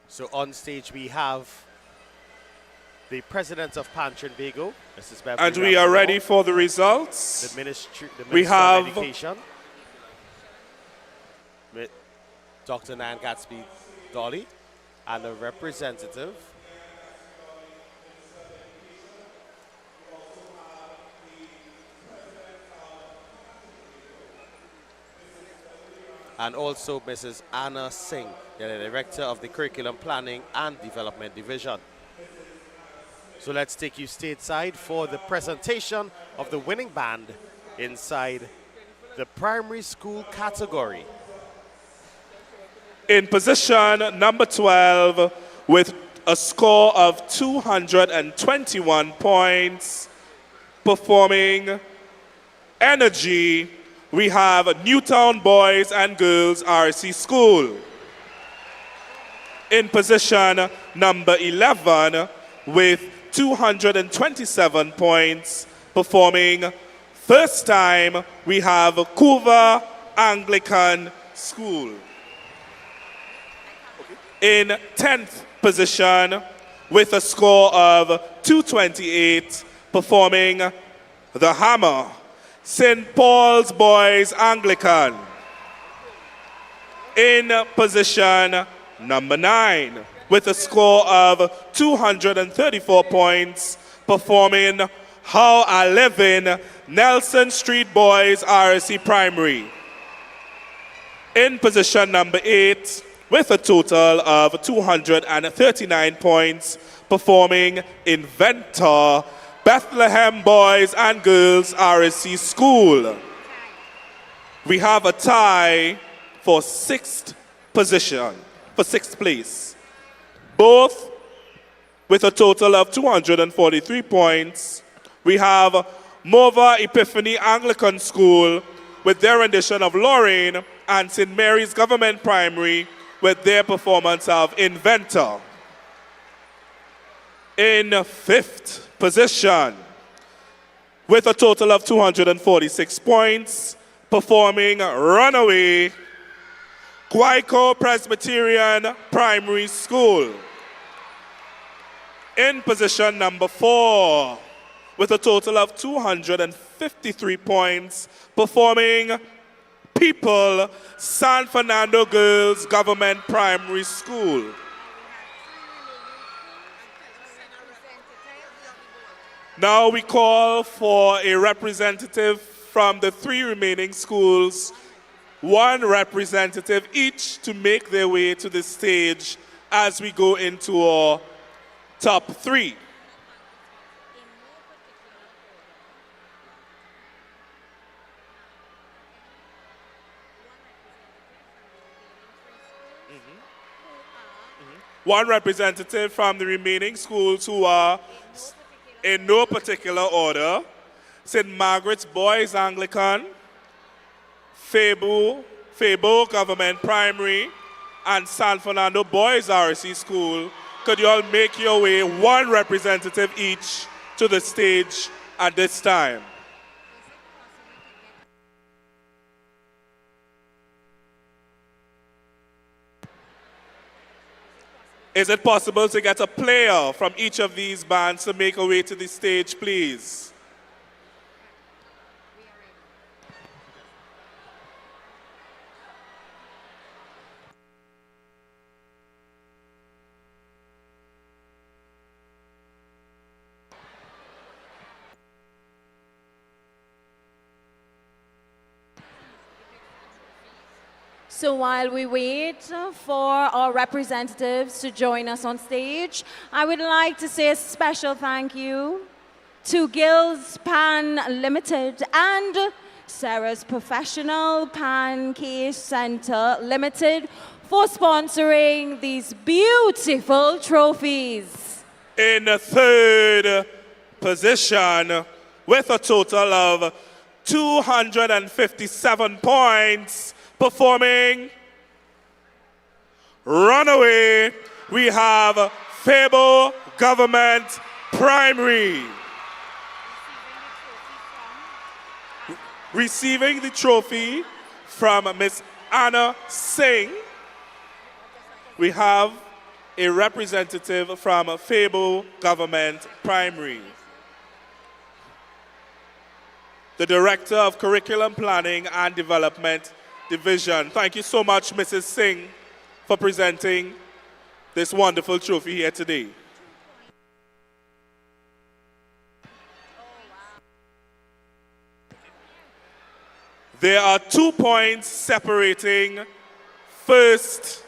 So on stage we have the president of Trinbago, Mrs. Beverly And we are Ramsdale, ready for the results. the Minister We have of Education, Dr. Nan Gatsby Dolly, and a representative. And also Mrs. Anna Singh, the Director of the Curriculum Planning and Development Division. So let's take you stateside for the presentation of the winning band inside the primary school category. In position number 12 with a score of 221 points, performing Energy, we have Newtown Boys and Girls RC School. In position number 11 with 227 points, performing first time, we have Couva Anglican School. In 10th position with a score of 228, performing The Hammer, St. Paul's Boys Anglican. In position number 9 with a score of 234 points, performing How I Live in Nelson Street Boys RSC Primary. In position number 8 with a total of 239 points, performing Inventor Bethlehem Boys and Girls RSC School. We have a tie for 6th position, for 6th place. Both with a total of 243 points. We have Mova Epiphany Anglican School with their rendition of Lorraine, and St. Mary's Government Primary with their performance of Inventor. In 5th position, with a total of 246 points, performing Runaway, Guayco Presbyterian Primary School. In position number 4, with a total of 253 points, performing People San Fernando Girls Government Primary School. Now we call for a representative from the 3 remaining schools, 1 representative each, to make their way to the stage as we go into our top 3. One representative from the remaining schools who are in no particular order: St. Margaret's Boys Anglican, Fabo Government Primary, and San Fernando Boys RSC School. Could you all make your way, 1 representative each, to the stage at this time? Is it possible to get a player from each of these bands to make a way to the stage, please? So while we wait for our representatives to join us on stage, I would like to say a special thank you to Gills Pan Limited and Sarah's Professional Pancake Center Limited for sponsoring these beautiful trophies. In 3rd position, with a total of 257 points, performing Runaway, we have Fabo Government Primary. Receiving the trophy from Miss Anna Singh, we have a representative from Fabo Government Primary. The Director of Curriculum Planning and Development Division. Thank you so much, Mrs. Singh, for presenting this wonderful trophy here today. There are 2 points separating 1st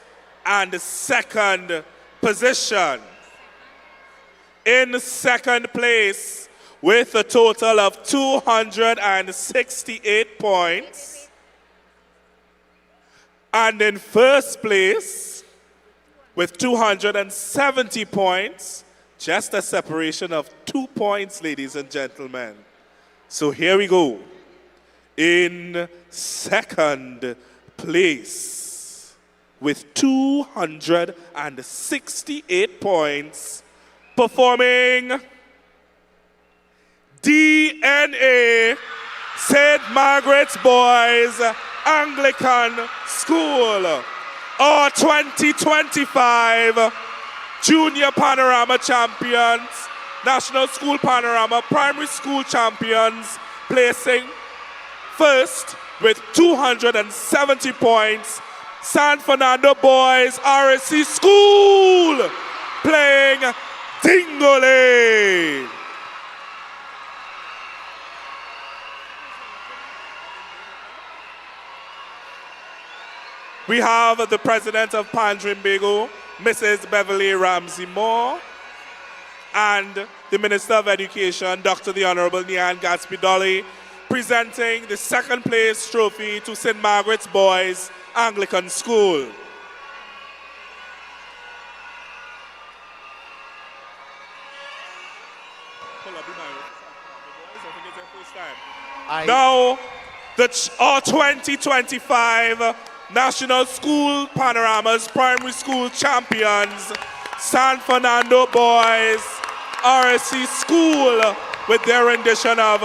and 2nd position. In 2nd place, with a total of 268 points, and in 1st place, with 270 points, just a separation of 2 points, ladies and gentlemen. So here we go. In 2nd place, with 268 points, performing DNA St. Margaret's Boys Anglican School, our 2025 Junior Panorama champions, National School Panorama Primary School champions, placing first with 270 points. San Fernando Boys RSC School playing Dingole. We have the president of Panorama, Mrs. Beverly Ramsey Moore, and the Minister of Education, Dr. the Honorable Nyan Gatsby Dolly, presenting the second place trophy to St. Margaret's Boys Anglican School. Now, our 2025 National School Panoramas Primary School champions, San Fernando Boys RSC School, with their rendition of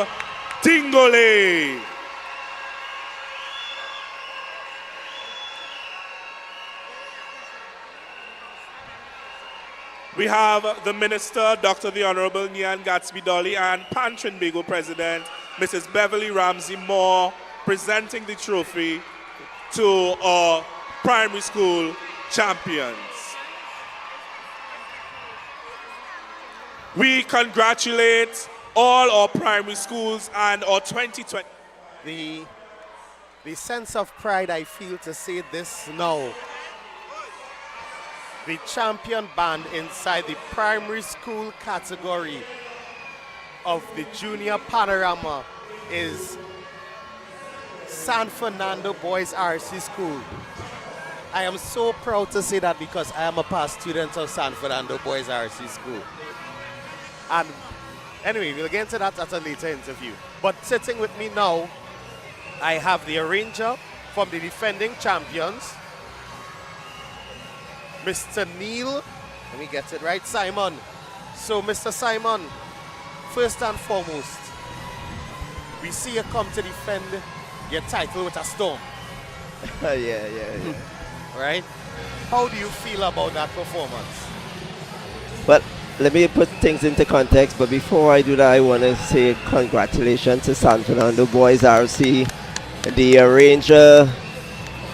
Dingole. We have the Minister, Dr. the Honorable Nyan Gatsby Dolly, and Panorama President, Mrs. Beverly Ramsey Moore, presenting the trophy to our primary school champions. We congratulate all our primary schools and our 2020. The sense of pride I feel to say this now. The champion band inside the primary school category of the Junior Panorama is San Fernando Boys RC School. I am so proud to say that because I am a past student of San Fernando Boys RC School. And anyway, we'll get into that at a later interview. But sitting with me now, I have the arranger from the defending champions, Mr. Neil, let me get it right, Simon. So Mr. Simon, first and foremost, we see you come to defend your title with a storm. Yeah. Right? How do you feel about that performance? Well, let me put things into context, but before I do that, I want to say congratulations to San Fernando Boys RC. The arranger,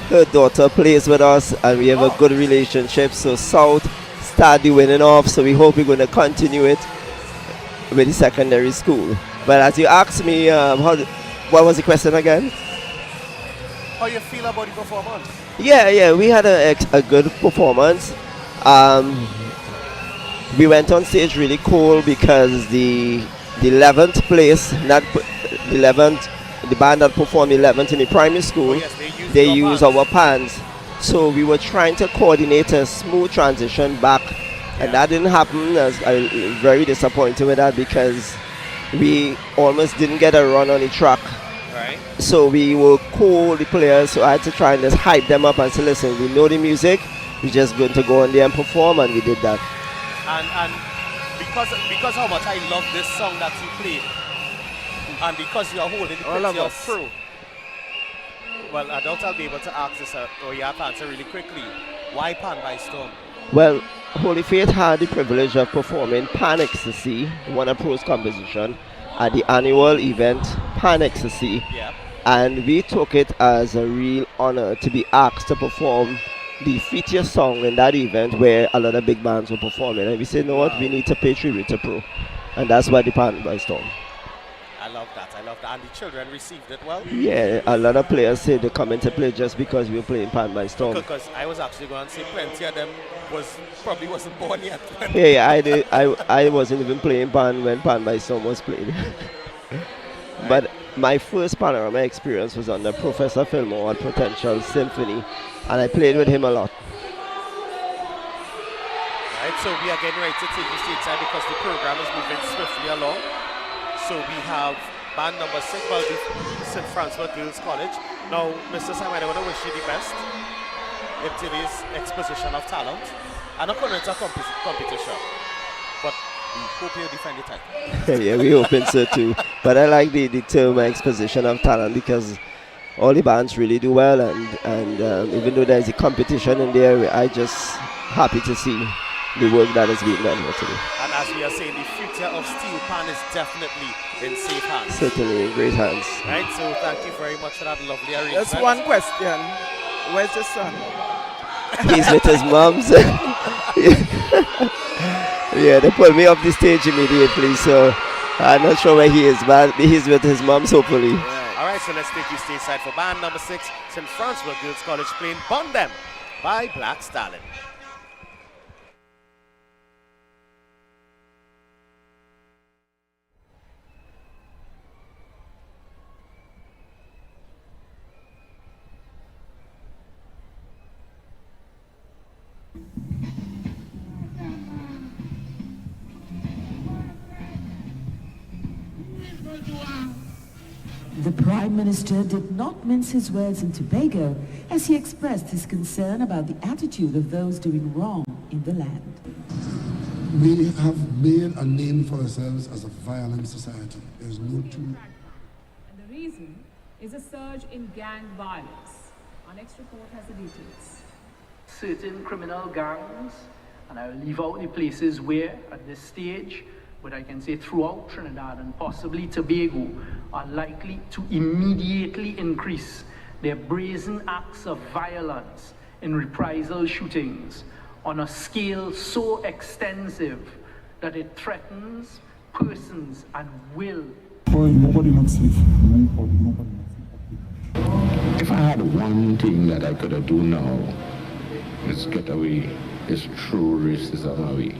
her daughter plays with us, and we have a good relationship. So South started winning off, so we hope we're going to continue it with the secondary school. But as you asked me, what was the question again? How you feel about the performance? Yeah, we had a good performance. We went on stage really cool because the 11th place, the band that performed 11th in the primary school, they used our pans. So we were trying to coordinate a smooth transition back, and that didn't happen. I was very disappointed with that because we almost didn't get a run on the track. Right. So we will call the players, so I had to try and just hype them up and say, listen, we know the music, we're just going to go on there and perform, and we did that. And because how much I love this song that you played, and because you are holding the picture of pro, well, I doubt I'll be able to ask this, or you have to answer really quickly. Why Pan by Storm? Well, Holy Faith had the privilege of performing Pan Ecstasy, one of pro's composition, at the annual event Pan Ecstasy. Yeah. And we took it as a real honor to be asked to perform the feature song in that event where a lot of big bands were performing. And we said, you know what, we need to pay tribute to pro. And that's why the Pan by Storm. I love that. And the children received it well? Yeah, a lot of players say they come into play just because we were playing Pan by Storm. Because I was actually going to say plenty of them probably wasn't born yet. Yeah, I wasn't even playing Pan when Pan by Storm was played. But my first Panorama experience was under Professor Fillmore at Potential Symphony, and I played with him a lot. Right, so we are getting ready to take the stage side because the program is moving swiftly along. So we have band number 6, well, the St. Francois Girls College. Now, Mr. Simon, I want to wish you the best. in today's exposition of talent. I'm not calling it a competition, but we hope you defend the title. Yeah, we hoping so too. But I like the term exposition of talent because all the bands really do well, and even though there's a competition in there, I just happy to see the work that is being done here today. And as we are saying, the future of Steel Pan is definitely in safe hands. Certainly in great hands. Right, so thank you very much for that lovely arrangement. Just one question. Where's the son? He's with his moms. Yeah, they pulled me off the stage immediately, so I'm not sure where he is, but he's with his moms hopefully. All right, so let's take you stateside for band number 6, St. Francois Girls College playing Bond Them by Black Stallion. The Prime Minister did not mince his words in Tobago as he expressed his concern about the attitude of those doing wrong in the land. We have made a name for ourselves as a violent society. There's no two. And the reason is a surge in gang violence. Our next report has the details. Certain criminal gangs, and I'll leave out the places where at this stage, but I can say throughout Trinidad and possibly Tobago, are likely to immediately increase their brazen acts of violence in reprisal shootings on a scale so extensive that it threatens persons and will. Nobody not safe. Nobody not safe. If I had one thing that I could have do now, is get away this true racism away.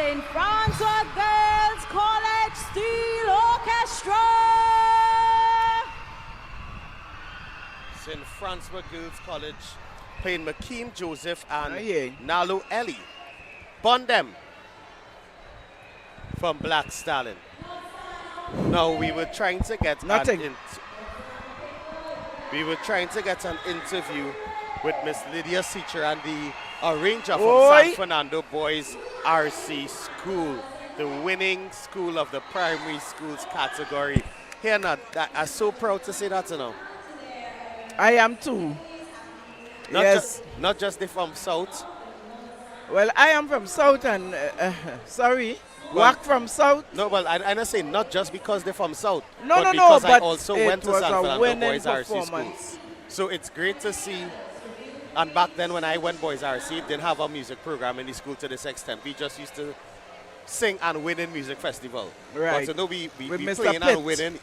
St. Francois Girls College Steel Orchestra. St. Francois Girls College playing McKeem Joseph and Nalo Ellie. Bondem from Black Stallion. Now we were trying to get an interview with Miss Lydia Seacher and the arranger from San Fernando Boys RC School, the winning school of the primary schools category. Here now, I'm so proud to say that, you know. I am too. Not just they from South. Well, I am from South and, work from South. No, well, I'm not saying not just because they're from South. No, but no, because I also went to San Fernando Boys RC School. So it's great to see. And back then when I went Boys RC, it didn't have a music program in the school to this extent. We just used to sing and win in music festival. Right. But so no, we Mr. playing Pitt. and winning.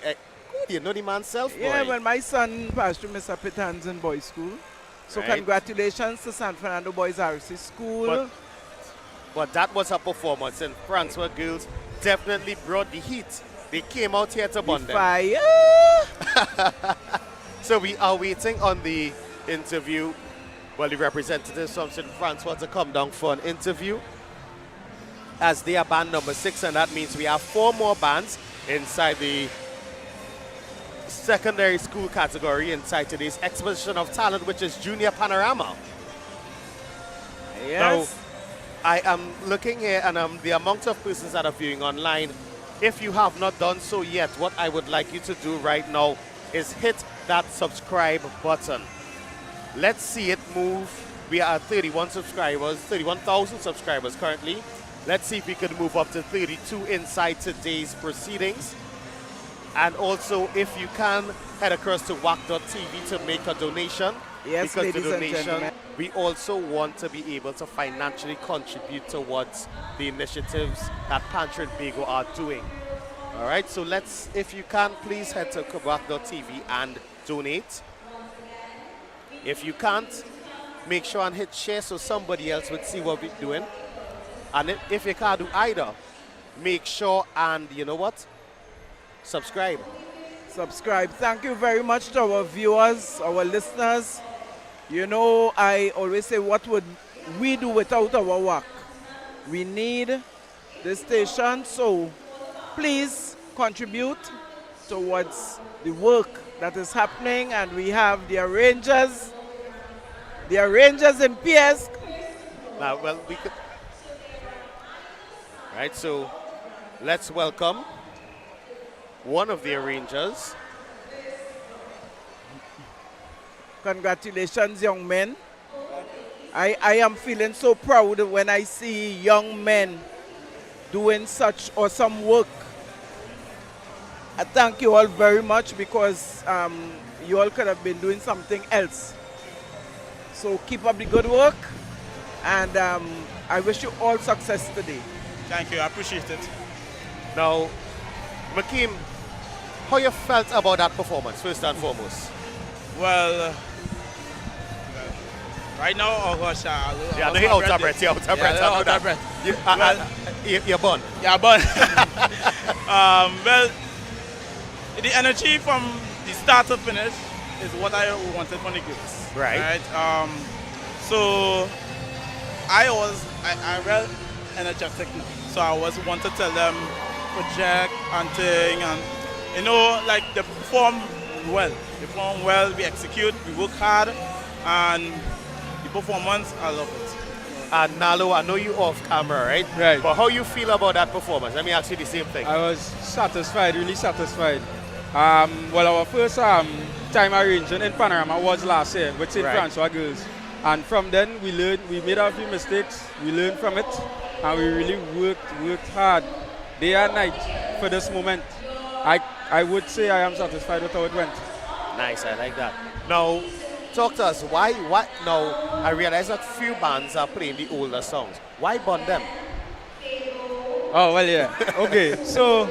You know the man self, boy. Yeah, well, my son passed through Mr. Pitt Hansen Boys School. So Right. congratulations to San Fernando Boys RC School. But that was a performance, and Francois Girls definitely brought the heat. They came out here to bond them. Fire! So we are waiting on the interview. Well, the representatives from St. Francois to come down for an interview, as they are band number 6, and that means we have 4 more bands inside the secondary school category inside today's exposition of talent, which is Junior Panorama. Yes. Now, I am looking here, and the amount of persons that are viewing online, if you have not done so yet, what I would like you to do right now is hit that subscribe button. Let's see it move. We are at 31,000 subscribers currently. Let's see if we can move up to 32 inside today's proceedings. And also, if you can, head across to WAC.tv to make a donation. Yes, because ladies the and donation, gentlemen. we also want to be able to financially contribute towards the initiatives that Pantry and Bago are doing. All right, so let's, if you can, please head to WAC.tv and donate. If you can't, make sure and hit share so somebody else would see what we're doing. And if you can't do either, make sure and, you know what? Subscribe. Subscribe. Thank you very much to our viewers, our listeners. You know, I always say, what would we do without our work? We need this station, so please contribute towards the work that is happening, and we have the arrangers in PS. Now, well, we could. Right, so let's welcome one of the arrangers. Congratulations, young men. I am feeling so proud when I see young men doing such awesome work. I thank you all very much, because you all could have been doing something else. So keep up the good work, and I wish you all success today. Thank you, I appreciate it. Now, Makeem, how you felt about that performance, first and foremost? Well, right now, oh gosh, yeah, no, you're out of breath. You're out of breath. Out of breath. You're born. Yeah, born. Well, the energy from the start to finish is what I wanted from the girls. Right. So I real energetic now. So I was want to tell them project and thing, and you know, like they perform well. They perform well, we execute, we work hard, and the performance, I love it. And Nalo, I know you off camera, right? Right. But how you feel about that performance? Let me ask you the same thing. I was satisfied, really satisfied. Well, our first time arranging in Panorama was last year with St. Francois Girls. And from then we learned, we made a few mistakes, we learned from it, and we really worked hard day and night for this moment. I would say I am satisfied with how it went. Nice, I like that. Now, talk to us. Why? Now, I realize that few bands are playing the older songs. Why bond them? Oh, well, yeah. Okay, so,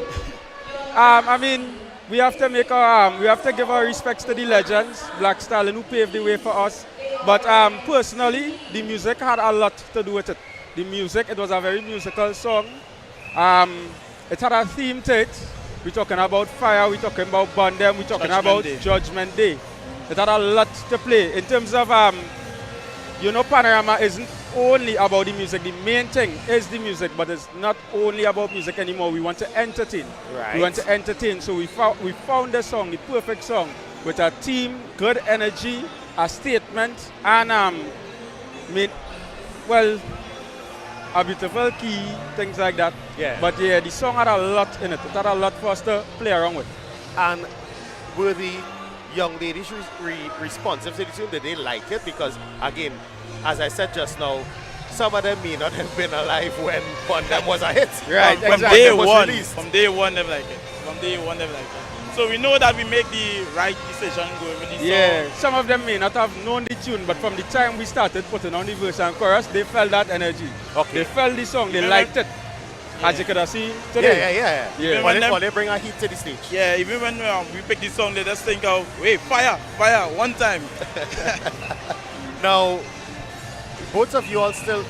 I mean, we have to make we have to give our respects to the legends, Black Stallion, who paved the way for us. But personally, the music had a lot to do with it. the music. It was a very musical song. It had a theme to it. We're talking about fire, we're talking about Bondem, we're talking about Judgment Day. It had a lot to play. In terms of, Panorama isn't only about the music. The main thing is the music, but it's not only about music anymore. We want to entertain. Right. We want to entertain. So we found the song, the perfect song, with a team, good energy, a statement, and a beautiful key, things like that. Yeah. But yeah, the song had a lot in it. It had a lot for us to play around with. And were the young ladies responsive to the tune? Did they like it? Because again, as I said just now, some of them may not have been alive when Bondem was a hit. Right, From day one, they've liked it. From day one, they've liked it. So we know that we make the right decision going with the song. Yeah, some of them may not have known the tune, but from the time we started putting on the verse and chorus, they felt that energy. Okay. They felt the song, they liked it. As you could have seen today. Yeah. When they bring a heat to the stage. Yeah, even when we pick the song, they just think of, wait, fire, one time. Now, both of you all still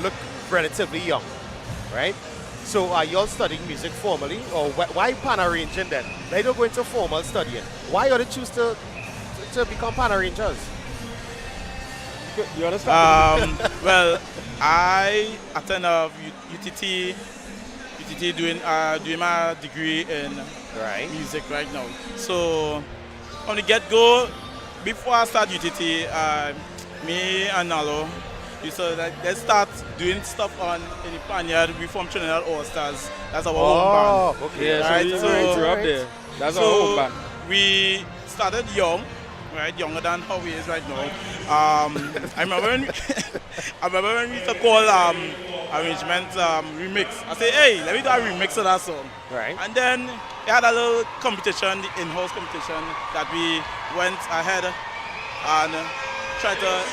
look relatively young, right? So are you all studying music formally, or why pan arranging then? They don't go into formal studying. Why are they choose to become pan arrangers? You understand? Well, I attend UTT doing my degree in music right now. So from the get-go, before I start UTT, me and Nalo, let's start doing stuff in the Panyard. We form Trinidad All Stars. That's our home band. Okay. Yeah, right? So up there. That's our home band. We started young, right? Younger than how we is right now. I remember when we used to call arrangement remix. I say, hey, let me do a remix of that song. Right. And then we had a little competition, the in-house competition, that we went ahead and try to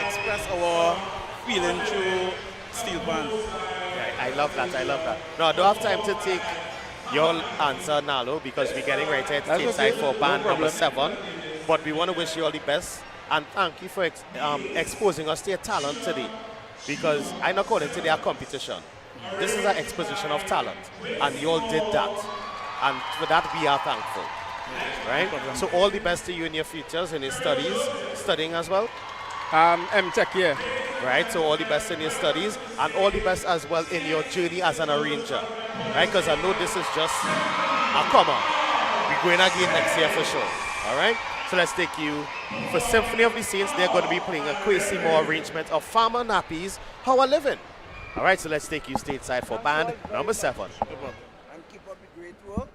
express our feeling through steel band. Right. I love that. No, I don't have time to take your answer, Nalo, because we're getting ready to head stateside for band number 7. But we want to wish you all the best and thank you for exposing us to your talent today. Because I know according to their competition, this is an exposition of talent, and you all did that. And for that, we are thankful. Right? So all the best to you in your futures, in your studying as well? MTech, yeah. Right, so all the best in your studies, and all the best as well in your journey as an arranger. Right, because I know this is just a come on. We're going again next year for sure. All right, so let's take you for Symphony of the Saints. They're going to be playing a Kwesi Moore arrangement of Farmer Nappies, How I Livin'. All right, so let's take you stateside for band number 7. And keep up the great work.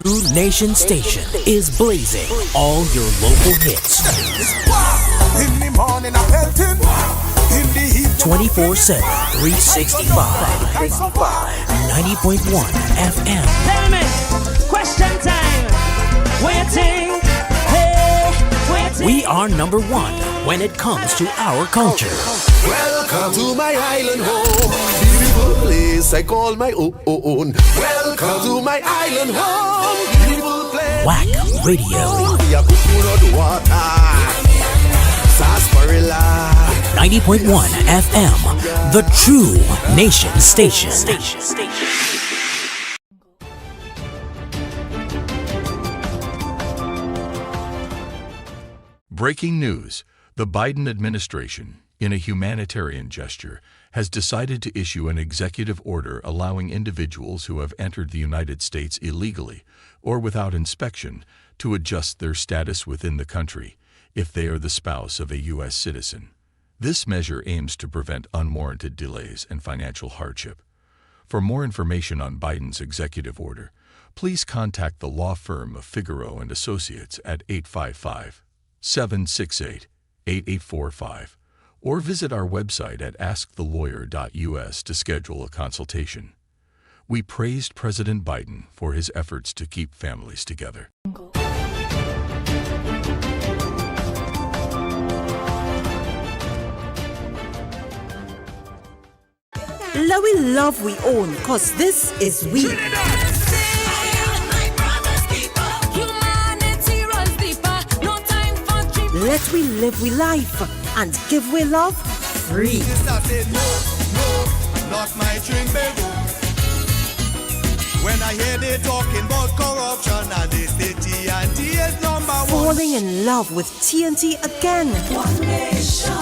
True Nation Station is blazing all your local hits. In the morning I'm pelting, in the heat 24/7, 365. 90.1 FM. Tell me, question time. Waiting, hey, waiting. We are number one when it comes to our culture. Welcome to my island home, beautiful place I call my own. Welcome to my island home, beautiful place. Whack Radio. 90.1 FM, the True Nation Station. Breaking news. The Biden administration, in a humanitarian gesture, has decided to issue an executive order allowing individuals who have entered the United States illegally or without inspection to adjust their status within the country if they are the spouse of a U.S. citizen. This measure aims to prevent unwarranted delays and financial hardship. For more information on Biden's executive order, please contact the law firm of Figaro and Associates at 855-768-8845 or visit our website at askthelawyer.us to schedule a consultation. We praised President Biden for his efforts to keep families together. We love we own, cause this is we. Let we live we life and give we love free. Not my drink, baby. When I hear they talking about corruption and they say TNT is number one. Falling in love with TNT again. One nation.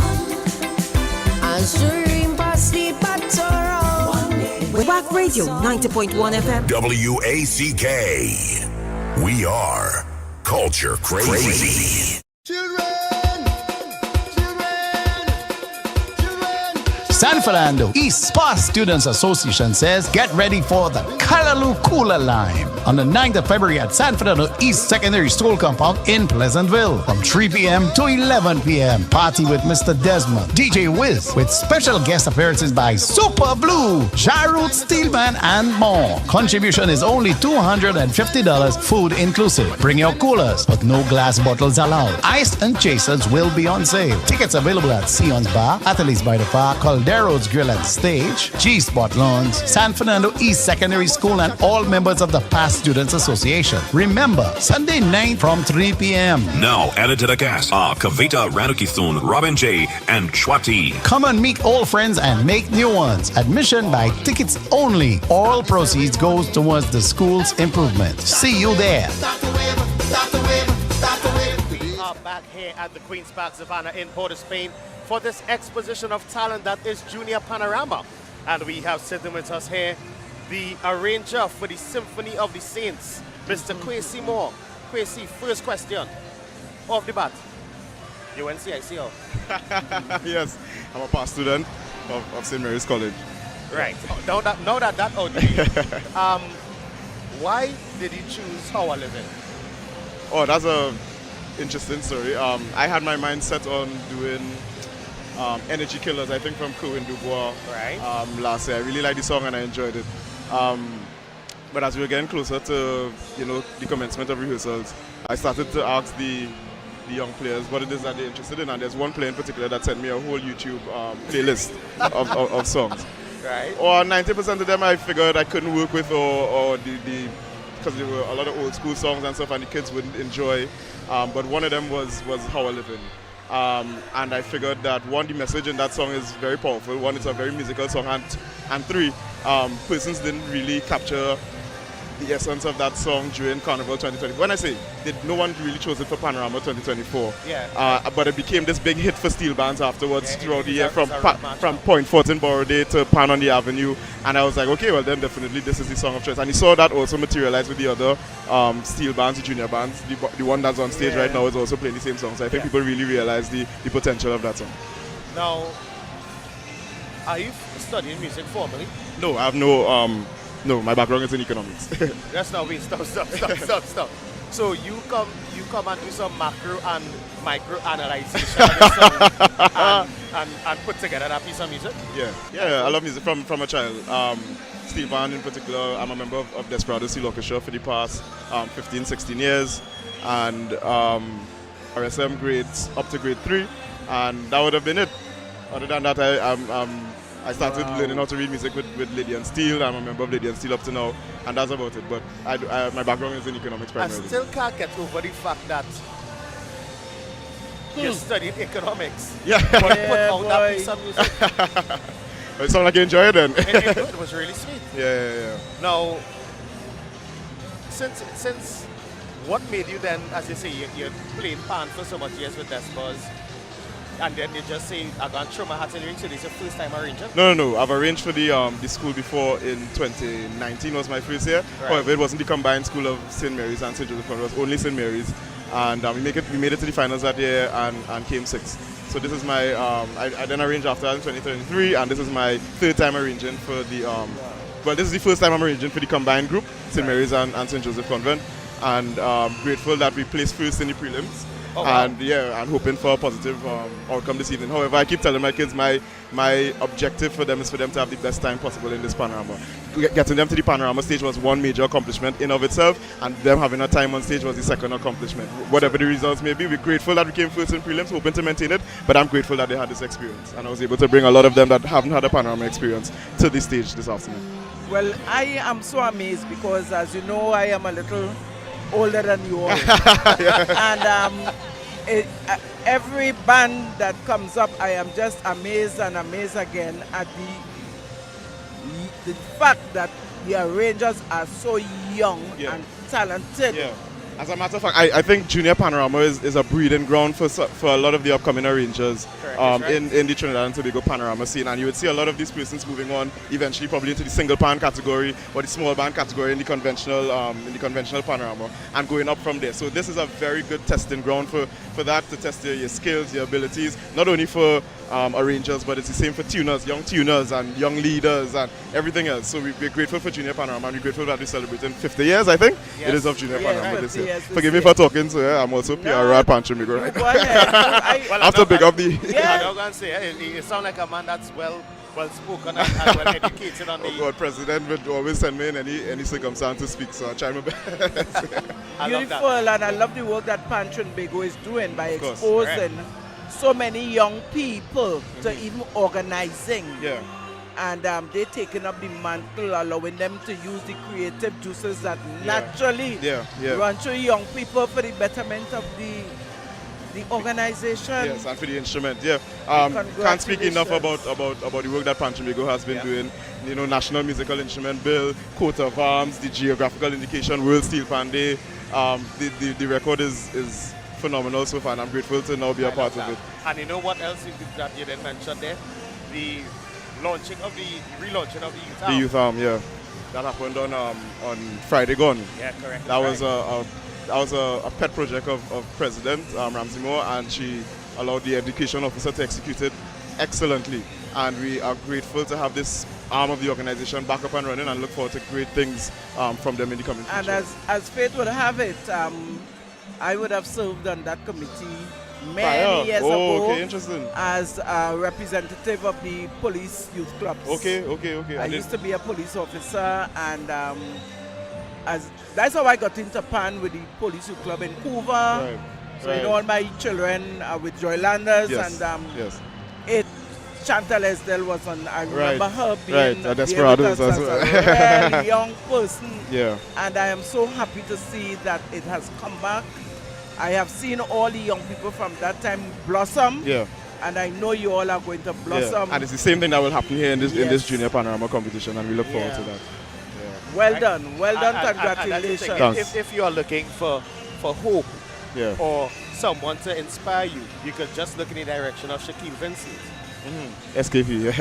As dream past the battle. WAC Radio 90.1 FM. WACK. We are Culture Crazy. San Fernando East Sparks Students Association says get ready for the Callaloo Cooler Line on the 9th of February at San Fernando East Secondary School Compound in Pleasantville from 3 p.m. to 11 p.m. Party with Mr. Desmond, DJ Wiz, with special guest appearances by Super Blue, Jarut Steelman, and more. Contribution is only $250, food inclusive. Bring your coolers, but no glass bottles allowed. Ice and chasers will be on sale. Tickets available at Sion's Bar, Ateliers by the Park, Caldero's Grill and Stage, G-Spot Lawns, San Fernando East Secondary School, and all members of the Past Students Association. Remember, Sunday night from 3 p.m. Now added to the cast are Kavita Ranukithun, Robin J, and Chwati. Come and meet old friends and make new ones. Admission by tickets only. All proceeds goes towards the school's improvement. See you there. We are back here at the Queen's Park Savannah in Port of Spain for this exposition of talent that is Junior Panorama. And we have sitting with us here the arranger for the Symphony of the Saints, Mr. Kwesi Moore. Kwesi, first question off the bat. UNCICO. Yes, I'm a past student of St. Mary's College. Right. Now that out, why did you choose How I Live In? Oh, that's a interesting story. I had my mind set on doing Energy Killers, I think from Cohen Dubois, right. Last year. I really liked the song and I enjoyed it. But as we were getting closer to the commencement of rehearsals, I started to ask the young players what it is that they're interested in, and there's one player in particular that sent me a whole YouTube playlist of songs. Right. Or 90% of them I figured I couldn't work with, or because there were a lot of old school songs and stuff and the kids wouldn't enjoy. But one of them was How I Live In. And I figured that one, the message in that song is very powerful. One, it's a very musical song, and three, persons didn't really capture the essence of that song during Carnival 2020. When I say no one really chose it for Panorama 2024, but it became this big hit for steel bands afterwards throughout the year, from Point Fortin Borough Day to Pan on the Avenue, and I was like, okay, well then definitely this is the song of choice. And you saw that also materialize with the other steel bands, the junior bands. The one that's on stage right now is also playing the same song, so I think people really realize the potential of that song. Now, are you studying music formally? No, I have no, my background is in economics. That's not wait, stop. So you come and do some macro and micro analysis and put together that piece of music? Yeah, I love music from a child. Steel band in particular, I'm a member of Desperado Steel Orchestra for the past 15, 16 years, and RSM grades up to grade 3, and that would have been it. Other than that, I started learning how to read music with Lydian Steele. I'm a member of Lydian Steele up to now, and that's about it. But my background is in economics primarily. I still can't get over the fact that you studied economics. Yeah. But put out that piece of music. It sounded like you enjoyed it then. It was really sweet. Yeah. Now, since what made you then, as you say, you're playing pan for so much years with Despers, and then you just say, I'm going to throw my hat in the ring, so this is your first time arranging? No. I've arranged for the school before in 2019 was my first year. Right. However, it wasn't the combined school of St. Mary's and St. Joseph. It was only St. Mary's. And we made it to the finals that year and came 6th. So this is my, I then arranged after that in 2023, and this is my third time arranging for the, well, this is the first time I'm arranging for the combined group, St. Mary's and St. Joseph Convent. And grateful that we placed first in the prelims. and and hoping for a positive outcome this evening. However, I keep telling my kids my objective for them is for them to have the best time possible in this Panorama. Getting them to the Panorama stage was one major accomplishment in of itself, and them having a time on stage was the second accomplishment. Whatever the results may be, we're grateful that we came first in prelims, hoping to maintain it, but I'm grateful that they had this experience, and I was able to bring a lot of them that haven't had a Panorama experience to the stage this afternoon. Well, I am so amazed because, as you know, I am a little older than you all. And every band that comes up, I am just amazed and amazed again at the fact that the arrangers are so young and talented. Yeah. As a matter of fact, I think Junior Panorama is a breeding ground for a lot of the upcoming arrangers in the Trinidad and Tobago Panorama scene, and you would see a lot of these persons moving on eventually probably into the single band category or the small band category in the conventional Panorama and going up from there. So this is a very good testing ground for that, to test your skills, your abilities, not only for arrangers, but it's the same for young tuners and young leaders and everything else. So we're grateful for Junior Panorama, and we're grateful that we're celebrating 50 years, I think. It is of Junior Panorama this year. Forgive me for talking, so I'm also PR at Panchamigo, right? Go ahead. Well, After big up the... I'm not going to say, you sound like a man that's well spoken and well educated on the... Oh God, President would always send me in any circumstance to speak, so I try my best. Beautiful, and I love the work that Panchamigo is doing by exposing so many young people to even organizing. Yeah. And they're taking up the mantle, allowing them to use the creative juices that naturally run through young people for the betterment of the organization. Yes, and for the instrument, can't speak enough about the work that Panchamigo has been doing. You know, National Musical Instrument Bill, Coat of Arms, the Geographical Indication, World Steel Pan Day. The record is phenomenal so far, and I'm grateful to now be a part of it. And you know what else that you didn't mention there? The relaunching of the Youth Arm. The Youth Arm, that happened on Friday gone. Yeah, correct. That was a pet project of President Ramsey Moore, and she allowed the education officer to execute it excellently. And we are grateful to have this arm of the organization back up and running, and look forward to great things from them in the coming future. And as fate would have it, I would have served on that committee many years ago as a representative of the police youth clubs. Okay. I used to be a police officer, and that's how I got into PAN with the police youth club in Couva. Right. So you know, all my children are with Joylanders, and Chantal Esdell was on. I remember her being a Desperados as well. a very young person. Yeah. And I am so happy to see that it has come back. I have seen all the young people from that time blossom. Yeah. And I know you all are going to blossom. Yeah. And it's the same thing that will happen here in this Junior Panorama competition, and we look forward to that. Yeah. Well done, congratulations. And if you are looking for hope or someone to inspire you, you could just look in the direction of Shaquille Vincent. SKP,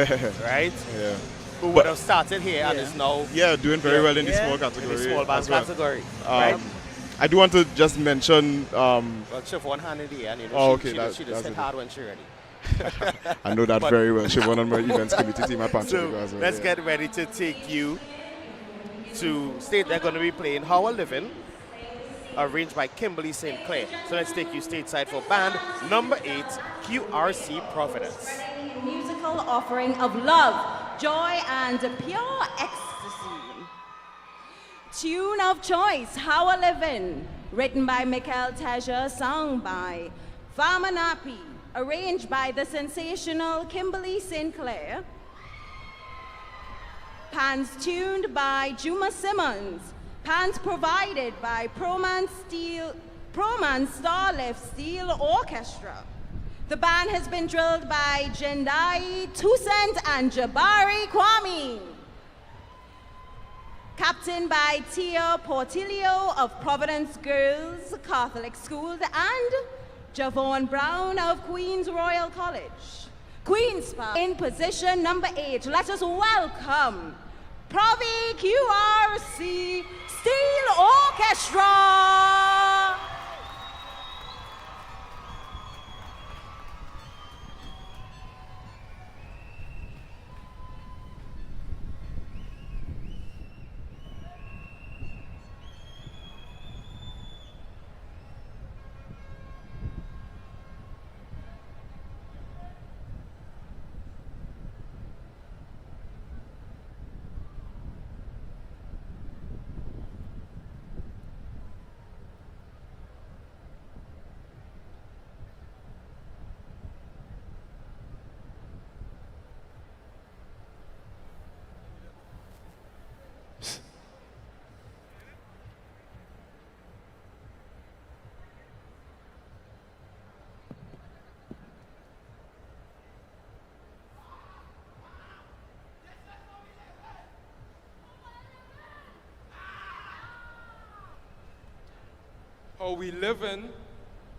right? Yeah. Who would have started here and is now doing very well in the small category. In the small band category. Right? I do want to just mention. Well, she have one hand in the air, and you know, she just hit hard when she's ready. I know that very well. She won on my events committee team at Panchamigo as well. Let's get ready to take you to state. They're going to be playing How I Livin', arranged by Kimberly St. Clair. So let's take you stateside for band number 8, QRC Providence. Musical offering of love, joy, and pure ecstasy. Tune of choice, How I Livin', written by Michael Taja, sung by Farmer Napi, arranged by the sensational Kimberly St. Clair. Pans tuned by Juma Simmons. Pans provided by Proman Starlift Steel Orchestra. The band has been drilled by Jendai Toussaint and Jabari Kwame. Captained by Tia Portillo of Providence Girls Catholic School and Javon Brown of Queen's Royal College. Queen's Park in position number 8. Let us welcome Provi QRC Steel Orchestra. how we living,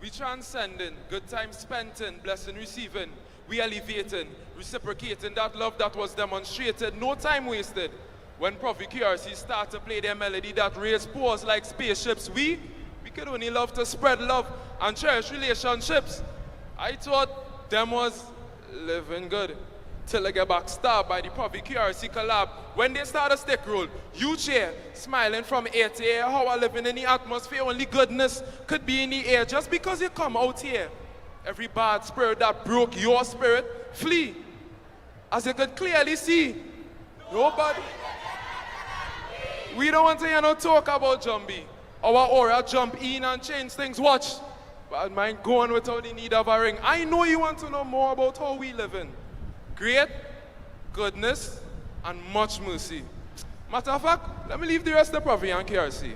we transcending, good time spent in, blessing receiving, we elevating, reciprocating that love that was demonstrated, no time wasted. When Prophet QRC start to play their melody that raised pores like spaceships, we could only love to spread love and cherish relationships. I thought them was living good till I get backstabbed by the Prophet QRC collab. When they start a stick roll, you cheer, smiling from ear to ear, how I living in the atmosphere, only goodness could be in the air. Just because you come out here, every bad spirit that broke your spirit, flee. As you could clearly see, nobody. We don't want to hear no talk about Jumbie. Our aura jump in and change things, watch. But mine going without the need of a ring. I know you want to know more about how we living. Great, goodness, and much mercy. Matter of fact, let me leave the rest of the Prophet and KRC.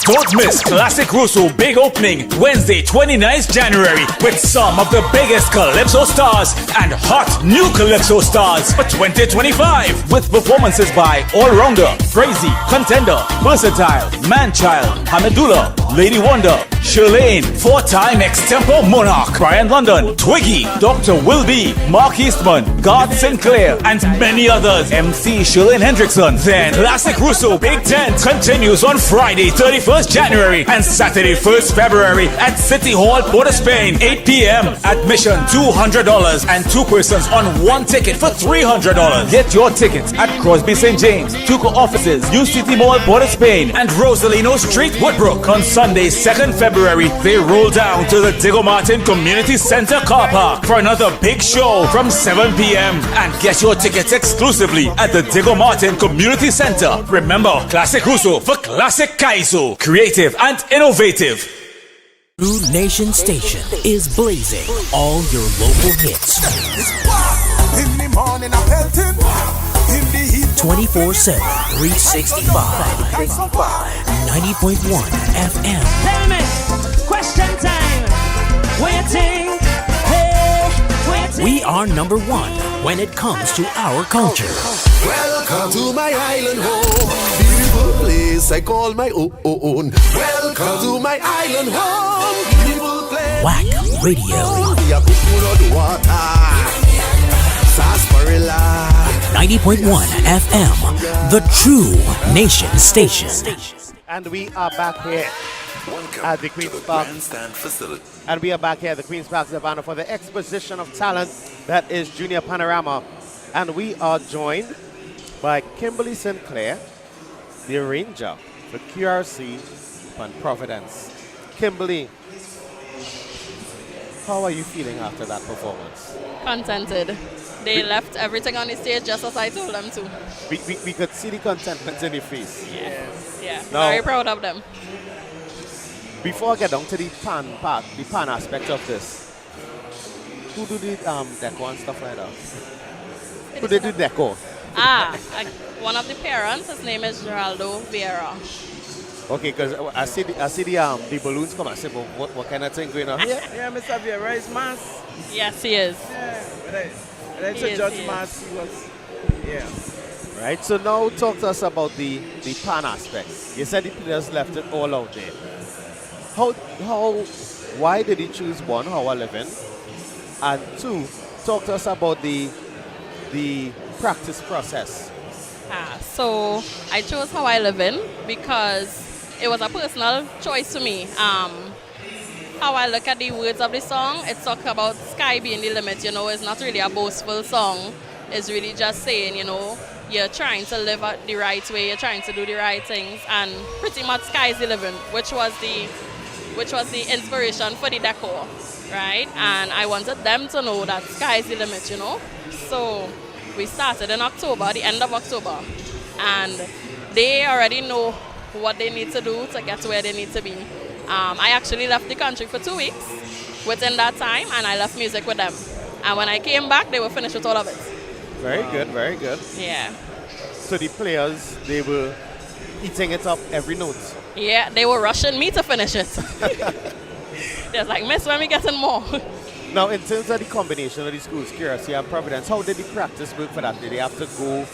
Don't miss Classic Russo big opening Wednesday 29th January with some of the biggest Calypso stars and hot new Calypso stars for 2025 with performances by All Rounder, Crazy, Contender, Versatile, Manchild, Hamidullah, Lady Wonder, Shirlane, 4-time extempo monarch, Brian London, Twiggy, Dr. Will B, Mark Eastman, God Sinclair, and many others. MC Shirlane Hendrickson. Then Classic Russo Big Tent continues on Friday 31st January and Saturday 1st February at City Hall, Port of Spain, 8 p.m. Admission $200 and 2 persons on 1 ticket for $300. Get your tickets at Crosby St. James, Tuco offices, New City Mall, Port of Spain, and Rosalino Street, Woodbrook. On Sunday 2nd February, they roll down to the Diego Martin Community Center car park for another big show from 7 p.m. and get your tickets exclusively at the Diego Martin Community Center. Remember, Classic Russo for Classic Kaizo, creative and innovative. True Nation Station is blazing all your local hits. In the morning I'm pelting. In the heat 24/7, 365. 90.1 FM. Tell me, question time. Waiting, hey, waiting. We are number one when it comes to our culture. Welcome to my island home, beautiful place I call my own. Welcome to my island home, beautiful place. Whack Radio. 90.1 FM, the True Nation Station. And we are back here at the Queen's Park. And we are back here at the Queen's Park Savannah for the exposition of talent that is Junior Panorama. And we are joined by Kimberly Sinclair, the arranger for QRC and Providence. Kimberly, how are you feeling after that performance? Contented. They left everything on the stage just as I told them to. We could see the contentment in your face. Yeah. Now, Very proud of them. Before I get down to the pan aspect of this, who do the decor and stuff like that? Who did the decor? One of the parents, his name is Geraldo Vieira. Okay, because I see the balloons come. I said, well, what kind of thing going on here? Yeah, Mr. Vieira is mass. Yes, he is. Yeah, but it's a judge mass. He was, yeah. Right, so now talk to us about the pan aspect. You said the players left it all out there. Why did he choose one, how I live in? And two, talk to us about the practice process. So I chose How I Live In because it was a personal choice to me. How I look at the words of the song, it talks about sky being the limit, it's not really a boastful song. It's really just saying, you're trying to live the right way, you're trying to do the right things, and pretty much sky's the limit, which was the inspiration for the decor, right? And I wanted them to know that sky's the limit, So we started in October, the end of October, and they already know what they need to do to get to where they need to be. I actually left the country for 2 weeks within that time, and I left music with them. And when I came back, they were finished with all of it. Very good, very good. Yeah. So the players, they were eating it up every note. Yeah, they were rushing me to finish it. They're like, Miss, when we getting more? Now, in terms of the combination of the schools, QRC and Providence, how did the practice work for that? Did they have to go?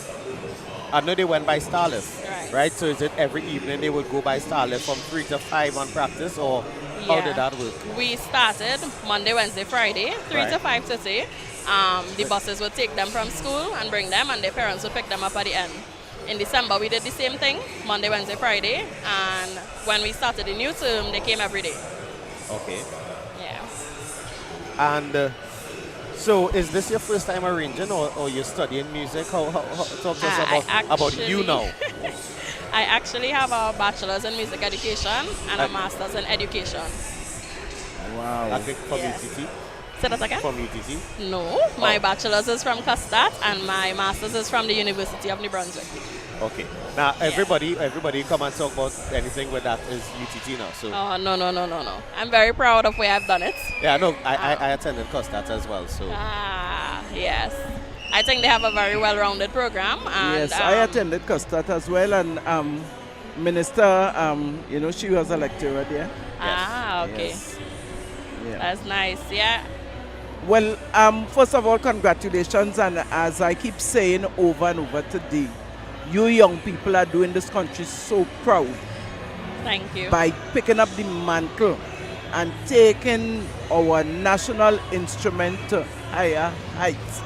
I know they went by star list, right? So is it every evening they would go by star list from 3 to 5 on practice, or how did that work? We started Monday, Wednesday, Friday, 3 to 5 today. The buses would take them from school and bring them, and their parents would pick them up at the end. In December, we did the same thing, Monday, Wednesday, Friday, and when we started the new term, they came every day. Okay. Yeah. And so is this your first time arranging, or you're studying music? Talk to us about you now. I actually have a bachelor's in music education and a master's in education. Wow. From UTT? Say that again? From UTT? No, my bachelor's is from Custard and my master's is from the University of New Brunswick. Okay. Now, everybody come and talk about anything with that is UTT now. So. Oh, no. I'm very proud of where I've done it. Yeah, no, I attended Custard as well. So. Yes. I think they have a very well-rounded program. And, yes, I attended Custard as well, and minister, she was a lecturer there. Ah, okay. Yes. Yeah. That's nice, yeah. Well, first of all, congratulations, and as I keep saying over and over today, you young people are doing this country so proud. Thank you. By picking up the mantle and taking our national instrument to higher heights.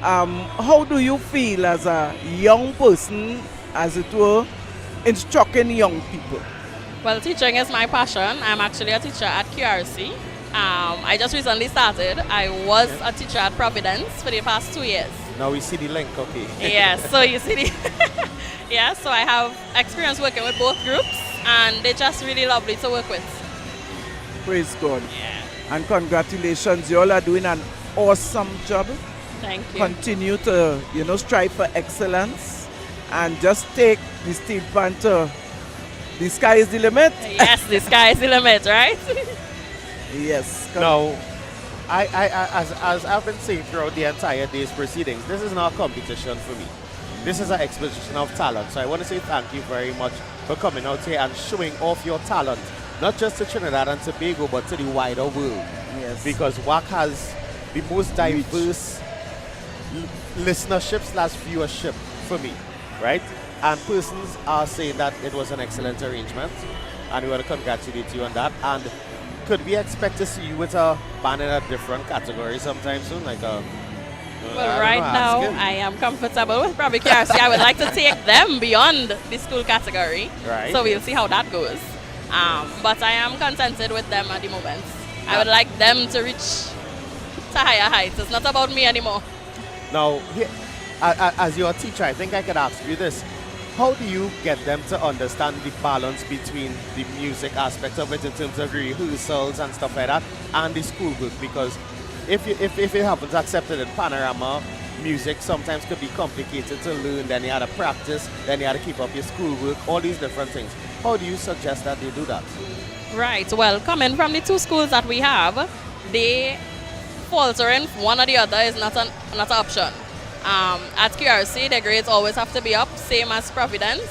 How do you feel as a young person, as it were, instructing young people? Well, teaching is my passion. I'm actually a teacher at QRC. I just recently started. I was a teacher at Providence for the past 2 years. Now we see the link, okay. Yes, so you see the... yeah, so I have experience working with both groups, and they're just really lovely to work with. Praise God. Yeah. And congratulations. You all are doing an awesome job. Thank you. Continue to, strive for excellence and just take the steel pan to the sky is the limit. Yes, the sky is the limit, right? Yes. Now, as I've been saying throughout the entire day's proceedings, this is not a competition for me. This is an exposition of talent. So I want to say thank you very much for coming out here and showing off your talent, not just to Trinidad and Tobago, but to the wider world. Yes. Because WAC has the most diverse listenership / viewership for me, right? And persons are saying that it was an excellent arrangement, and we want to congratulate you on that. And could we expect to see you with a band in a different category sometime soon, like a? Well, right now I am comfortable with Probably QRC. I would like to take them beyond the school category. Right. So we'll see how that goes. But I am contented with them at the moment. I would like them to reach to higher heights. It's not about me anymore. Now, here, as your teacher, I think I could ask you this. How do you get them to understand the balance between the music aspect of it in terms of rehearsals and stuff like that and the school book? Because if it happens accepted in Panorama, music sometimes could be complicated to learn, then you had to practice, then you had to keep up your schoolwork, all these different things. How do you suggest that they do that? Right, well, coming from the two schools that we have, they faltering one or the other is not an option. At QRC, the grades always have to be up, same as Providence.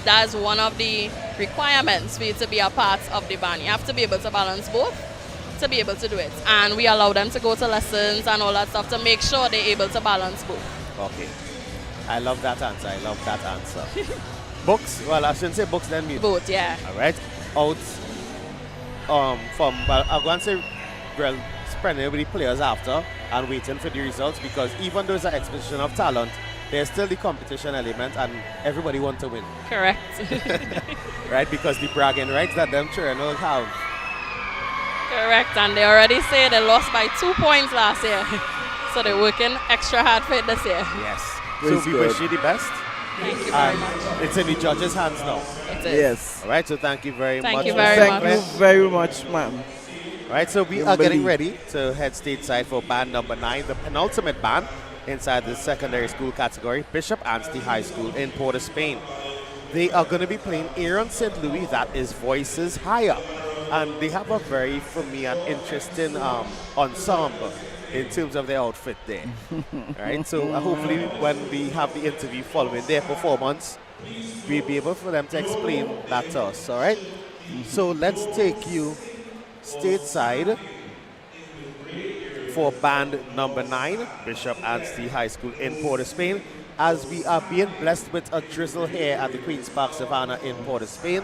That's one of the requirements for you to be a part of the band. You have to be able to balance both to be able to do it. And we allow them to go to lessons and all that stuff to make sure they're able to balance both. Okay. I love that answer. Books? Well, I shouldn't say books, then music. Both, yeah. All right. Out I'm going to say, well, spreading with the players after and waiting for the results, because even though it's an exposition of talent, there's still the competition element and everybody wants to win. Correct. Right, because the bragging rights that them children will have. Correct, and they already say they lost by 2 points last year. So they're working extra hard for it this year. Yes. So we wish you the best. Thank you very much. It's in the judges' hands now. It is. Yes. All right, so thank you very much. Thank you very much. Thank you very much, ma'am. Right, so we are getting ready to head stateside for band number 9, the penultimate band inside the secondary school category, Bishop Anstey High School in Port of Spain. They are going to be playing Aaron St. Louis, that is Voices Higher. And they have a very, for me, an interesting ensemble in terms of their outfit there. Right, so hopefully when we have the interview following their performance, we'll be able for them to explain that to us, all right? So let's take you stateside for band number 9, Bishop Anstey High School in Port of Spain, as we are being blessed with a drizzle here at the Queen's Park Savannah in Port of Spain.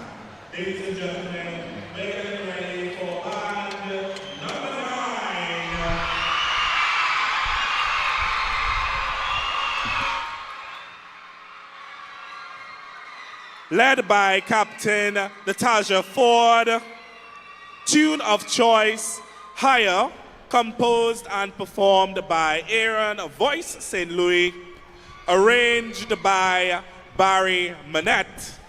Ladies and gentlemen, make it ready for band number 9. Led by Captain Natasha Ford, tune of choice, Higher, composed and performed by Aaron Voice St. Louis, arranged by Barry Manette.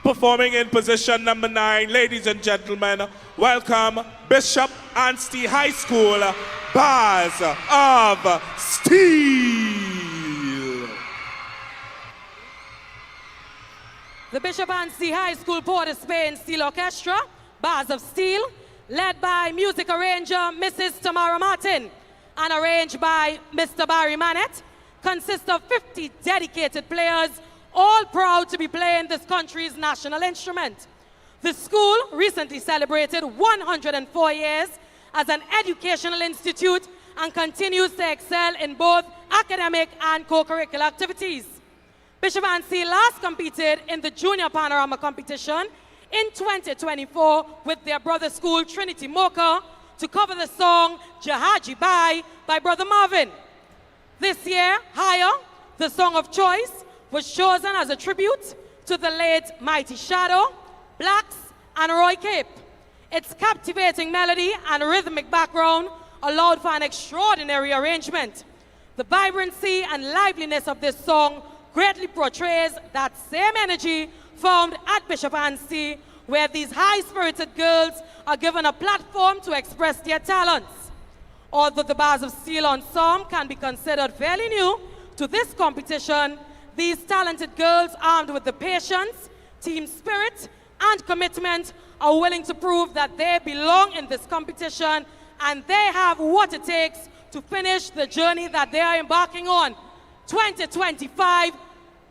Performing in position number 9, ladies and gentlemen, welcome Bishop Anstey High School, Bars of Steel. The Bishop Anstey High School Port of Spain Steel Orchestra, Bars of Steel, led by music arranger Mrs. Tamara Martin and arranged by Mr. Barry Manette, consists of 50 dedicated players, all proud to be playing this country's national instrument. The school recently celebrated 104 years as an educational institute and continues to excel in both academic and co-curricular activities. Bishop Anstey last competed in the Junior Panorama competition in 2024 with their brother school Trinity Mocha to cover the song Jahaji Bai by Brother Marvin. This year, Higher, the song of choice, was chosen as a tribute to the late Mighty Shadow, Blacks, and Roy Cape. Its captivating melody and rhythmic background allowed for an extraordinary arrangement. The vibrancy and liveliness of this song greatly portrays that same energy found at Bishop Anstey, where these high-spirited girls are given a platform to express their talents. Although the Bars of Steel ensemble can be considered fairly new to this competition, these talented girls, armed with the patience, team spirit, and commitment, are willing to prove that they belong in this competition and they have what it takes to finish the journey that they are embarking on. 2025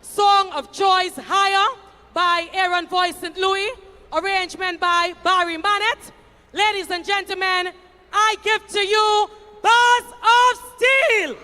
Song of Choice Higher by Aaron Voice St. Louis, arrangement by Barry Manet. Ladies and gentlemen, I give to you Bars of Steel.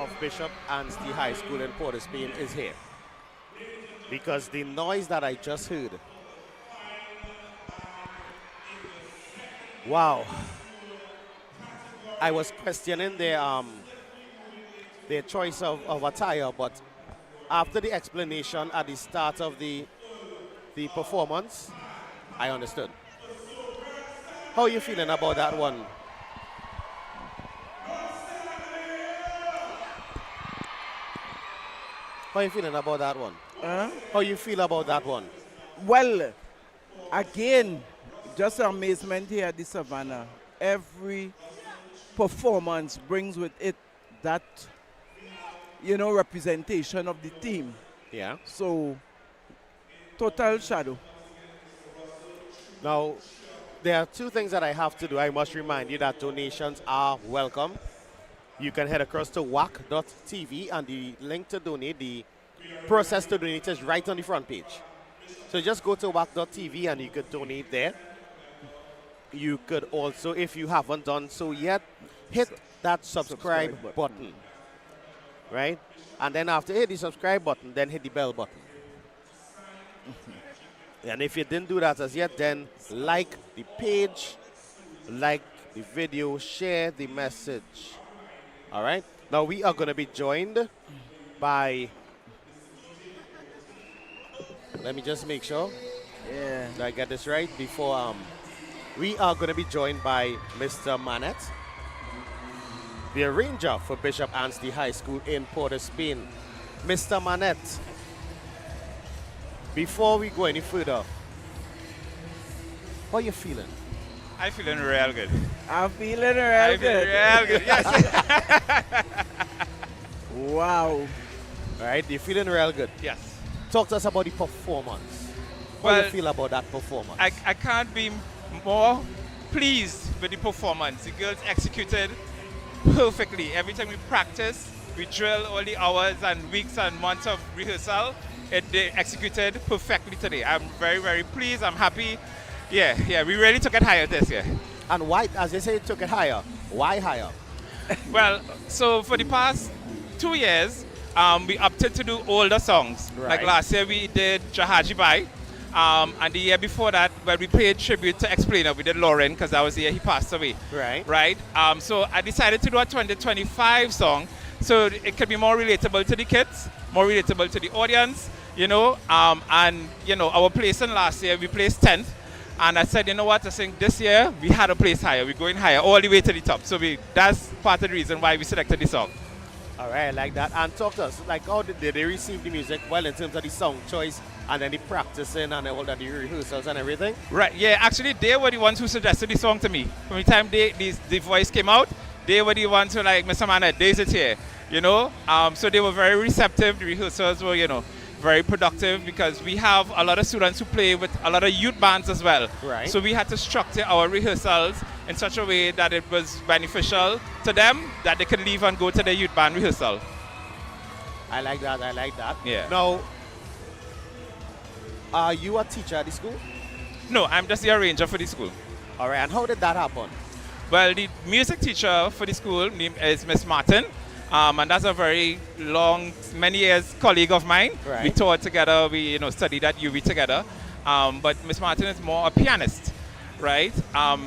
of Bishop Anstey High School in Port of Spain is here. Because the noise that I just heard, wow. I was questioning their choice of attire, but after the explanation at the start of the performance, I understood. How are you feeling about that one? How are you feeling about that one? How you feel about that one? Well, again, just amazement here at the Savannah. Every performance brings with it that, representation of the team. Yeah. So, total shadow. Now, there are two things that I have to do. I must remind you that donations are welcome. You can head across to wac.tv and the link to donate, the process to donate is right on the front page. So just go to wac.tv and you could donate there. You could also, if you haven't done so yet, hit that subscribe button. Right? And then after hit the subscribe button, then hit the bell button. And if you didn't do that as yet, then like the page, like the video, share the message. All right? Now we are going to be joined by, let me just make sure that I get this right before, we are going to be joined by Mr. Manette, the arranger for Bishop Anstey High School in Port of Spain. Mr. Manette, before we go any further, how are you feeling? I'm feeling real good. I'm feeling real good. Real good, yes. Wow. All right, you're feeling real good? Yes. Talk to us about the performance. How do you feel about that performance? I can't be more pleased with the performance. The girls executed perfectly. Every time we practice, we drill all the hours and weeks and months of rehearsal. They executed perfectly today. I'm very, very pleased. I'm happy. Yeah, we really took it higher this year. And why, as they say, took it higher? Why higher? Well, so for the past 2 years, we opted to do older songs. Right. Like last year, we did Jahaji Bai. And the year before that, when we paid tribute to Explainer, we did Lauren, because that was the year he passed away. Right. So I decided to do a 2025 song, so it could be more relatable to the kids, more relatable to the audience, our placing last year, we placed 10th. And I said, you know what, I think this year we had a place higher. We're going higher, all the way to the top. So that's part of the reason why we selected this song. All right, I like that. And talk to us, like, how did they receive the music? Well, in terms of the song choice and then the practicing and all that, the rehearsals and everything? Right, yeah, actually they were the ones who suggested the song to me. From the time the voice came out, they were the ones who like, Mr. Manette, there's it here, So they were very receptive. The rehearsals were, very productive, because we have a lot of students who play with a lot of youth bands as well. Right. So we had to structure our rehearsals in such a way that it was beneficial to them, that they could leave and go to their youth band rehearsal. I like that. Yeah. Now, are you a teacher at the school? No, I'm just the arranger for the school. All right, and how did that happen? Well, the music teacher for the school name is Miss Martin. And that's a very long, many years colleague of mine. Right. We taught together, we studied at UB together. But Miss Martin is more a pianist, right?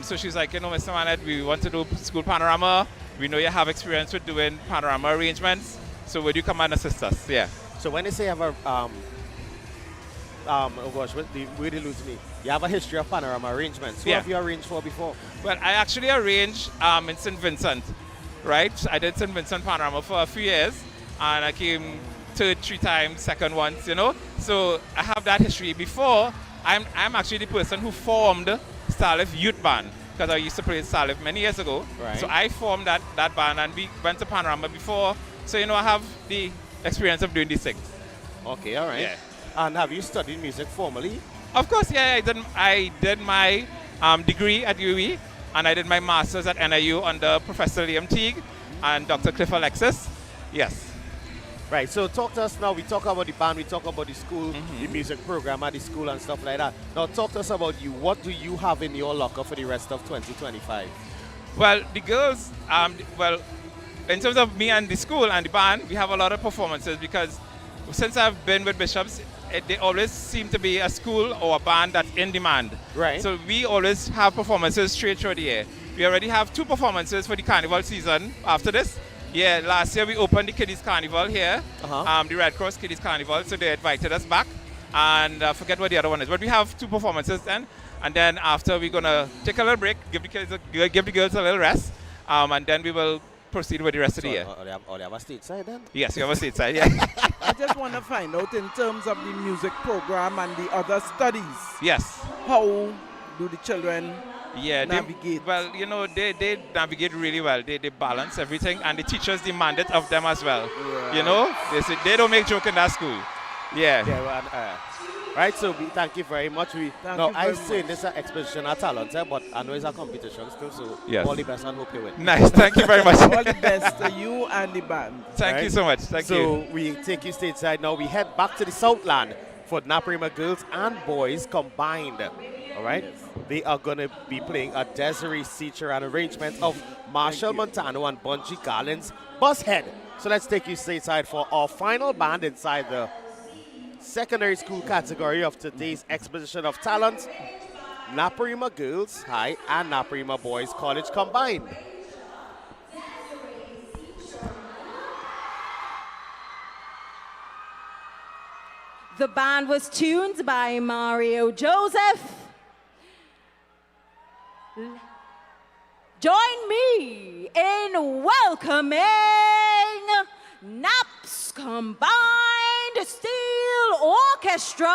So she's like, Mr. Manette, we want to do school Panorama. We know you have experience with doing Panorama arrangements. So would you come and assist us? Yeah. So when they say you have a, oh gosh, where they lose me? You have a history of Panorama arrangements. Who have you arranged for before? Well, I actually arranged in St. Vincent. Right, I did St. Vincent Panorama for a few years, and I came third 3 times, second once, So I have that history. Before, I'm actually the person who formed Starlift Youth Band, because I used to play Starlift many years ago. Right. So I formed that band, and we went to Panorama before. So I have the experience of doing these things. Okay, all right. Yeah. And have you studied music formally? Of course, yeah. I did my degree at UWE. And I did my master's at NIU under Professor Liam Teague and Dr. Cliff Alexis. Yes. Right, so talk to us now. We talk about the band, we talk about the school, the music program at the school and stuff like that. Now talk to us about you. What do you have in your locker for the rest of 2025? Well, the girls, in terms of me and the school and the band, we have a lot of performances because since I've been with Bishops, they always seem to be a school or a band that's in demand. Right. So we always have performances straight through the year. We already have 2 performances for the carnival season after this. Yeah, last year we opened the Kiddies Carnival here, the Red Cross Kiddies Carnival, so they invited us back. And I forget what the other one is, but we have 2 performances then. And then after we're gonna take a little break, give the girls a little rest, and then we will proceed with the rest of the year. Or they have a stage side then? Yes, we have a stage side, yeah. I just want to find out in terms of the music program and the other studies. Yes. How do the children navigate? They navigate really well. They balance everything, and the teachers demand it of them as well. Yeah. They say they don't make joke in that school. Yeah. Right, so we thank you very much. I say this is an exposition of talent, but I know it's a competition still, so yes. All the best and hope you win. Nice, thank you very much. All the best to you and the band. Thank you so much, thank you. So we take you stateside now. We head back to the Southland for Naparima girls and boys combined. All right, they are going to be playing a Desiree Seacher, an arrangement of Marshall Montano and Bungie Garland's Bushead. So let's take you stateside for our final band inside the secondary school category of today's exposition of talent. Naparima Girls High and Naparima Boys College combined. The band was tuned by Mario Joseph. Join me in welcoming NAP's Combined Steel Orchestra.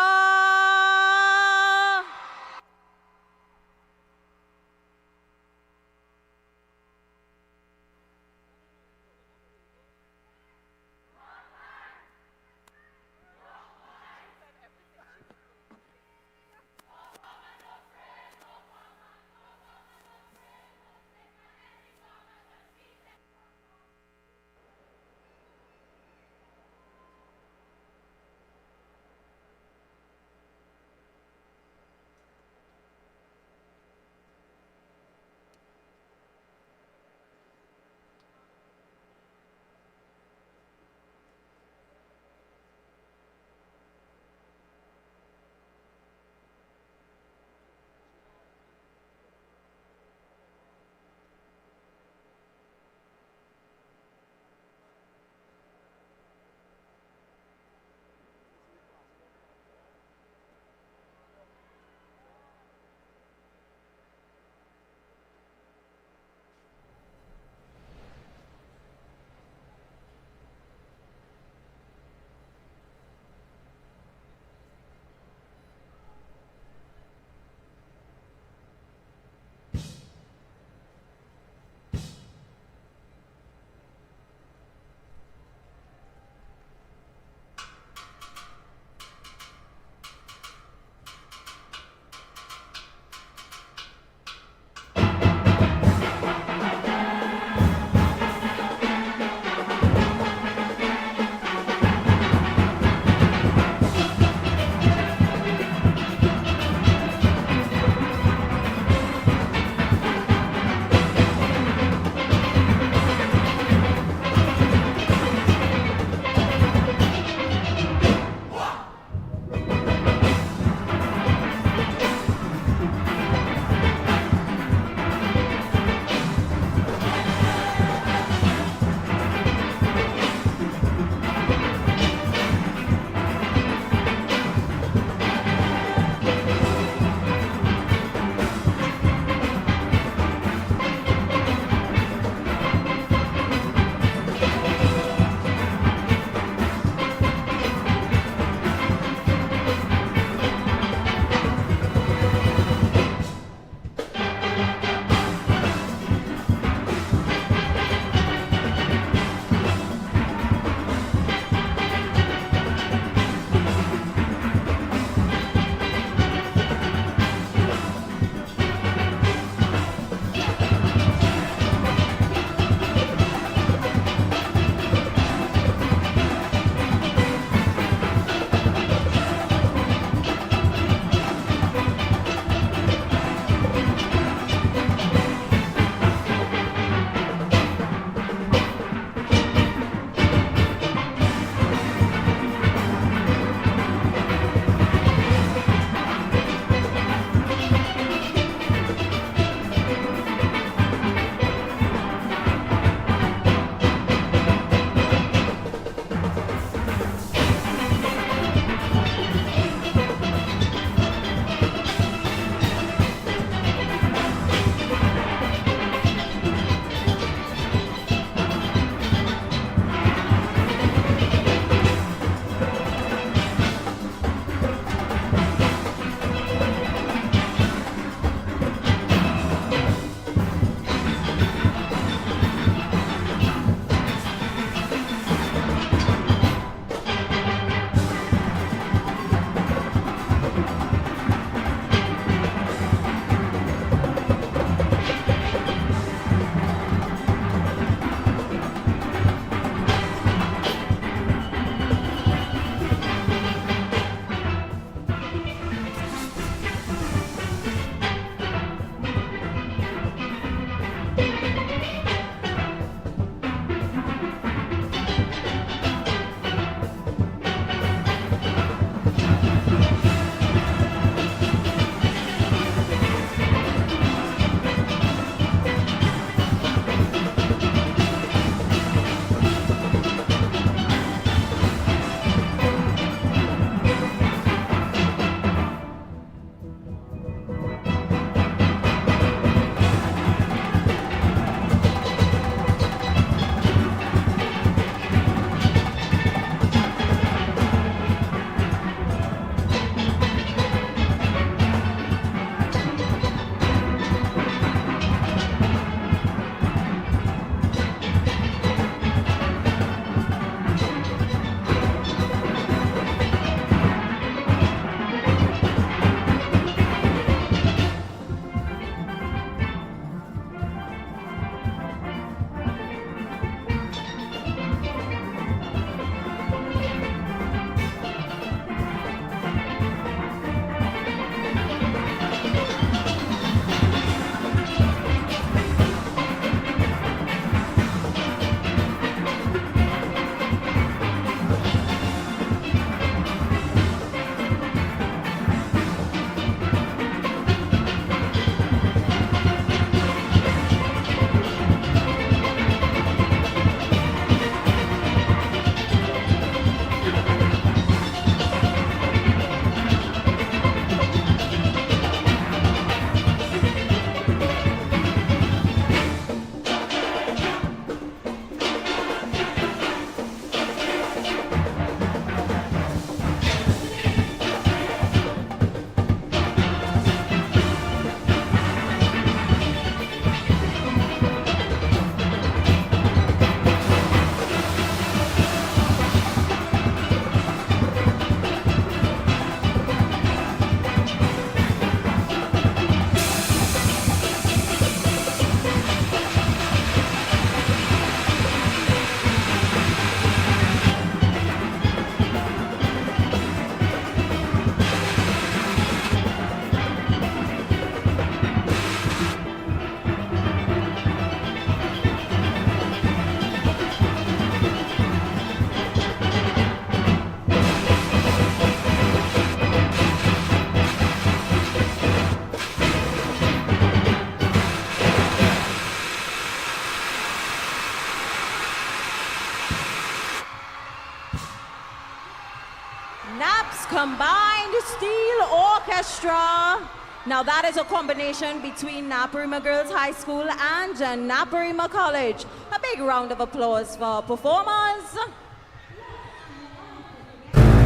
Combined Steel Orchestra. Now that is a combination between Naparima Girls High School and Naparima College. A big round of applause for our performers.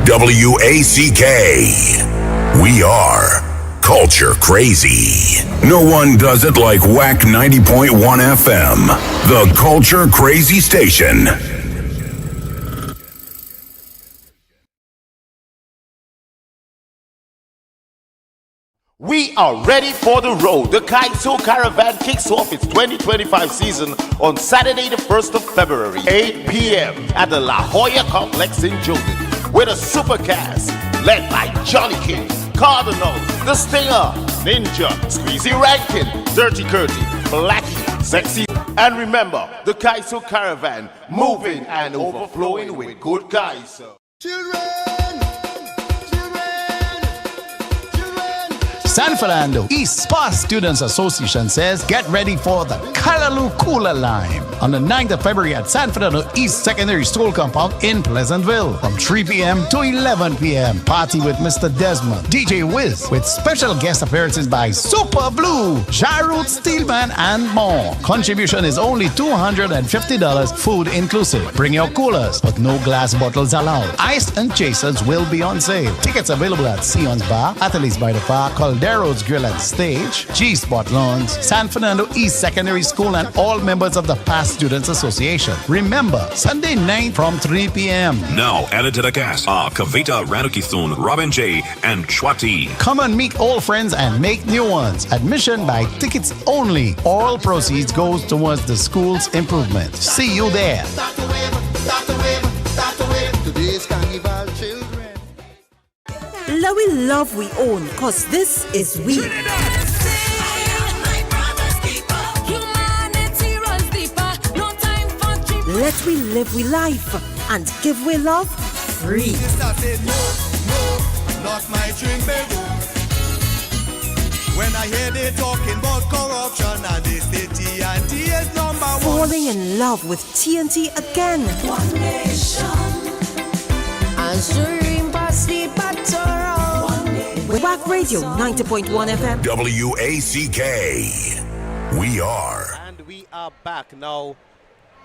WACK. We are Culture Crazy. No one does it like WAC 90.1 FM, the Culture Crazy station. We are ready for the road. The Kaiso Caravan kicks off its 2025 season on Saturday, the 1st of February, 8 p.m. at the La Jolla Complex in Jordan, with a super cast led by Johnny King, Cardinal, The Stinger, Ninja, Squeezy Rankin, Dirty Curty, Blackie, Sexy. And remember, the Kaiso Caravan, moving and overflowing with good Kaiso. San Fernando East Sparks Students Association says get ready for the Callaloo Cooler Lime on the 9th of February at San Fernando East Secondary School Compound in Pleasantville from 3 p.m. to 11 p.m. Party with Mr. Desmond, DJ Wiz, with special guest appearances by Super Blue, Jarut Steelman, and more. Contribution is only $250, food inclusive. Bring your coolers, but no glass bottles allowed. Ice and chasers will be on sale. Tickets available at Sion's Bar, Ateliers by the Park, Caldero's Grill and Stage, G-Spot Lawns, San Fernando East Secondary School, and all members of the Past Students Association. Remember, Sunday night from 3 p.m. Now added to the cast are Kavita Ranukithun, Robin J, and Chwati. Come and meet old friends and make new ones. Admission by tickets only. All proceeds goes towards the school's improvement. See you there. Lowy love we own, cause this is we. Let we live we life and give we love free. Sister said no, no, not my drink, baby. When I hear they talking about corruption and they say TNT is number one. Falling in love with TNT again. One nation, answering past the battle. WAC Radio 90.1 FM. WACK. We are. And we are back now.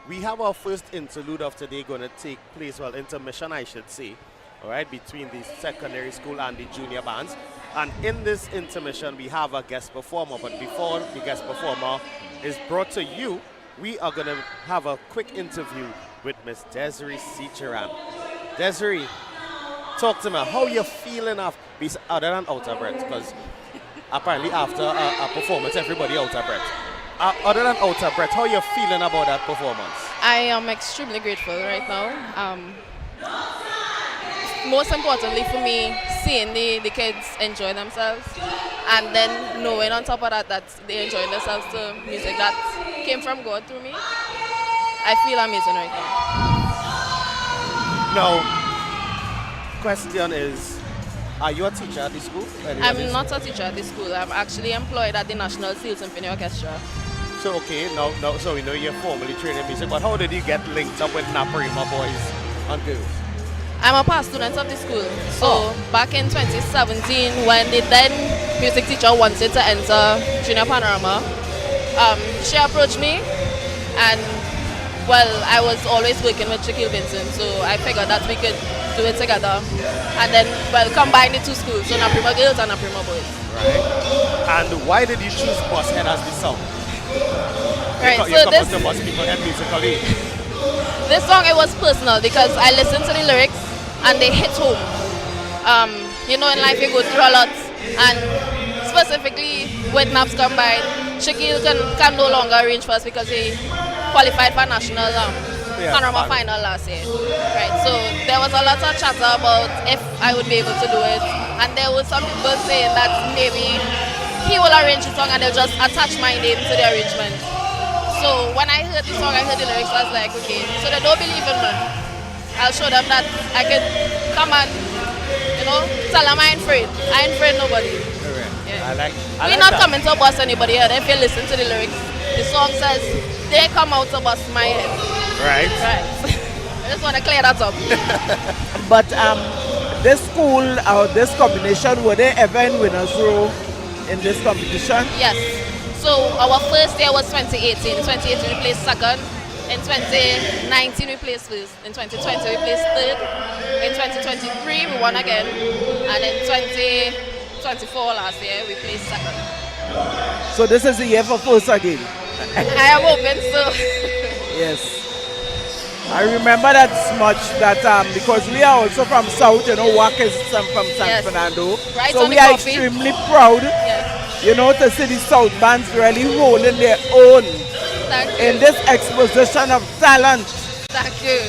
We have our first interlude of today going to take place, well, intermission I should say, all right, between the secondary school and the junior bands. And in this intermission, we have a guest performer. But before the guest performer is brought to you, we are going to have a quick interview with Miss Desiree Seacharan. Desiree, talk to me. How you feeling other than out of breath? Because apparently after a performance, everybody out of breath. Other than out of breath, how you feeling about that performance? I am extremely grateful right now. Most importantly for me, seeing the kids enjoy themselves, and then knowing on top of that they enjoy themselves to music that came from God through me. I feel amazing right now. Now, question is, are you a teacher at the school? I'm not a teacher at the school. I'm actually employed at the National Steel Symphony Orchestra. So okay, now so we know you're formally trained in music, but how did you get linked up with Naparima boys and girls? I'm a past student of the school. So back in 2017, when the then music teacher wanted to enter Junior Panorama, she approached me, and well, I was always working with Shaquille Vincent, so I figured that we could do it together, and then combine the two schools, so Naparima girls and Naparima boys. Right. And why did you choose Bushead as the song? Right. So this musically. This song, it was personal because I listened to the lyrics and they hit home. You know, in life you go through a lot, and specifically with Naps combined, Shaquille can no longer arrange for us because he qualified for national Panorama final last year. Right. So there was a lot of chatter about if I would be able to do it, and there were some people saying that maybe he will arrange the song and they'll just attach my name to the arrangement. So when I heard the song, I heard the lyrics, I was like, okay, so they don't believe in me. I'll show them that I can come and, you know, tell them I ain't afraid. I ain't afraid nobody. Yeah. We're not coming to bust anybody here. If you listen to the lyrics, the song says, they come out to bust my head. Right. I just want to clear that up. But this school or this combination, were they ever in winners row in this competition? Yes. So our first year was 2018. In 2018 we placed second. In 2019 we placed first. In 2020 we placed third. In 2023 we won again. And in 2024 last year we placed second. So this is the year for first again? I am hoping so. Yes. I remember that much that because we are also from South, you know, WAC is from San Fernando. Right, so on we the are coffee. extremely proud, you know, to see the South bands really holding their own in this exposition of talent. Thank you.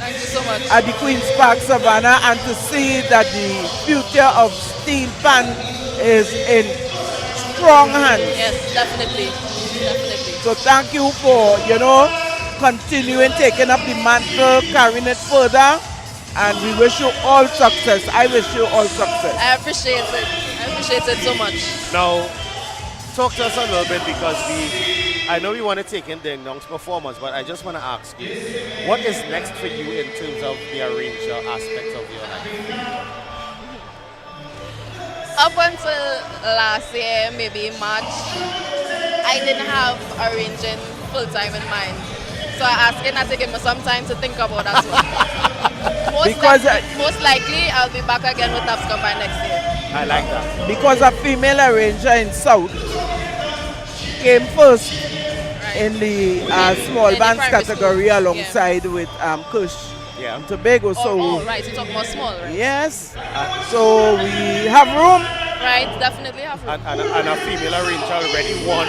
Thank you so much. At the Queen's Park Savannah, and to see that the future of steel pan is in strong hands. Yes, definitely. Definitely. So thank you for, you know, continuing taking up the mantle, carrying it further, and we wish you all success. I wish you all success. I appreciate it. I appreciate it so much. Now, talk to us a little bit because I know we want to take in Ding Dong's performance, but I just want to ask you, what is next for you in terms of the arranger aspects of your life? Up until last year, maybe March, I didn't have arranging full-time in mind. So I asked him to give me some time to think about that one. Most likely, I'll be back again with Naps Combine next year. I like that. Because a female arranger in South came first in the small bands category alongside with Kush. Yeah. Tobago. Oh, right, you're talking about small, right? Yes. So we have room. Right, definitely have room. And a female arranger already won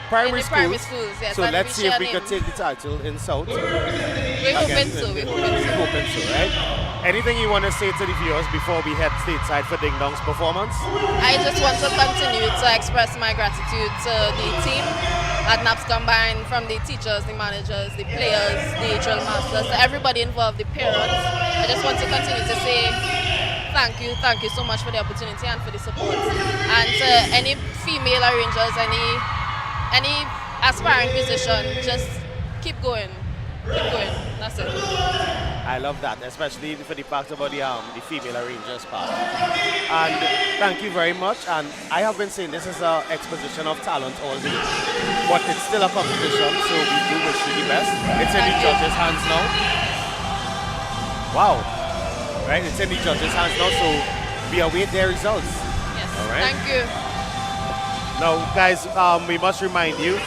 primary schools, yes. So let's see if we could take the title in South. We're hoping so, we're hoping so, right? Anything you want to say to the viewers before we head stateside for Ding Dong's performance? I just want to continue to express my gratitude to the team at Naps Combine, from the teachers, the managers, the players, the drill masters, to everybody involved, the parents. I just want to continue to say thank you so much for the opportunity and for the support. And to any female arrangers, any aspiring musician, just keep going. Keep going. That's it. I love that, especially for the part about the female arrangers part. And thank you very much. And I have been saying this is an exposition of talent all day, but it's still a competition, so we do wish you the best. It's in the judges' hands now. Wow. Right, it's in the judges' hands now, so we await their results. Yes. All right. Thank you. Now, guys, we must remind you,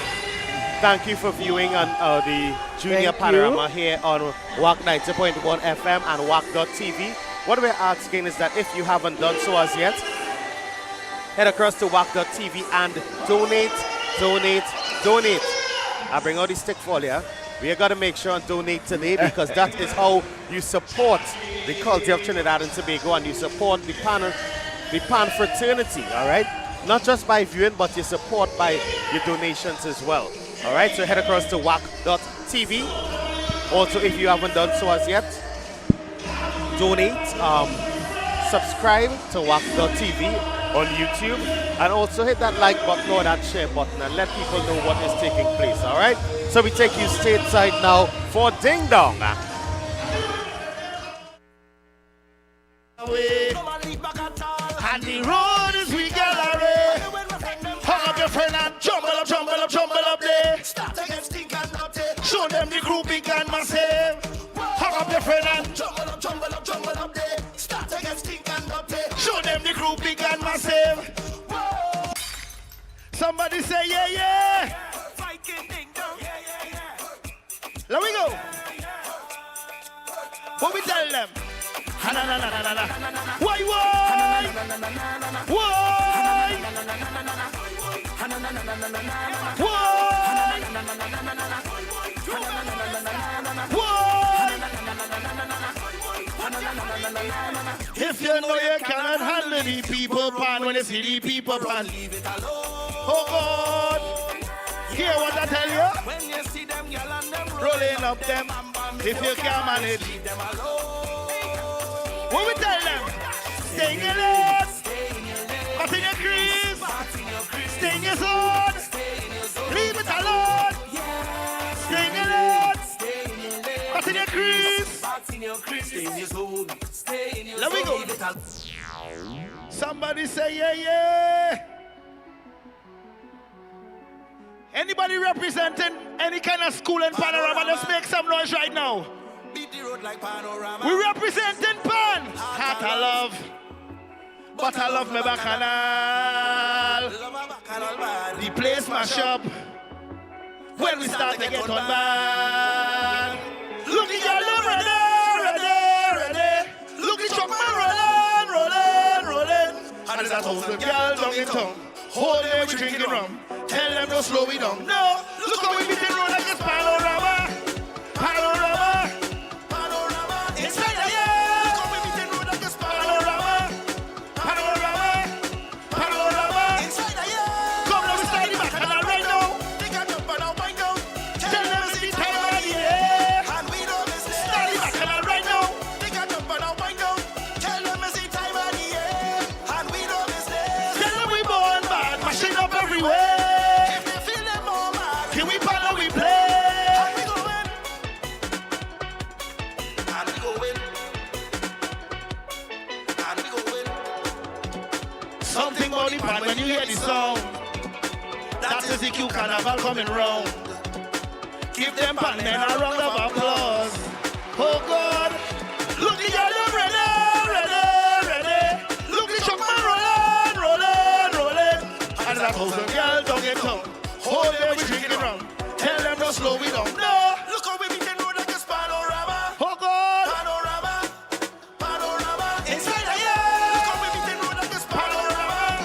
thank you for viewing on the Junior Panorama here on WAC 90.1 FM and WAC.tv. What we're asking is that if you haven't done so as yet, head across to WAC.tv and donate. I bring out the stick for you. We are going to make sure and donate today because that is how you support the culture of Trinidad and Tobago, and you support the pan fraternity, all right? Not just by viewing, but you support by your donations as well. All right, so head across to WAC.tv. Also, if you haven't done so as yet, donate, subscribe to WAC.tv on YouTube, and also hit that like button or that share button and let people know what is taking place, all right? So we take you stateside now for Ding Dong. And the road is we gallery. Hung up your friend and jumble up there. Start against stink and dirty. Show them the group big and massive. Hung up your friend and jumble up there. Start against stink and dirty. Show them the group big and massive. Whoa. Somebody say yeah, yeah. Fighting Ding Dong. Yeah. Let we go. What we tell them? Why? If you know you cannot handle the people pan, when you see the people pan, leave it alone. Oh God, hear what I tell you? When you see them girl and them rolling up them, if you can't manage, leave them alone. What we tell them? Stay in your lane, cut in your crease, stay in your zone, leave it alone. Stay in your lane, cut in your crease, stay in your zone. Let me go. Somebody say yeah, yeah. Anybody representing any kind of school in Panorama, let's make some noise right now. Beat the road like Panorama. We representing Pan. Heart I love, but I love me bacchanal. The place mash up when we start to get on band. Look at y'all ready, ready, ready. Look at your man rolling. And there's 1,000 girls down in town. Hold them, we drinking rum. Tell them don't slow me down. No, look how we beat the road like it's Panorama. Panorama. Inside the yeah. Look how we beat the road like it's Panorama. Panorama. Inside the yeah. Come now, we start the bacchanal right now. They got jump and now wind down. Tell them it's the time of the year. And we don't miss it. Start the bacchanal right now. They got jump and now wind down. Tell them it's the time of the year. And we don't miss it. Tell them we born bad, mashing up everywhere. Pan when you hear the song, that is the Q Carnival coming round. Give them pan men a round of applause. Oh God, look at y'all ready, ready, ready. Look at your man rolling. And that 1,000 girls down in town. Hold them, we drinking rum. Tell them don't slow we down. No, look how we beating road like it's Panorama. Oh God, Panorama. Inside the yeah. Look how we beating road like it's Panorama.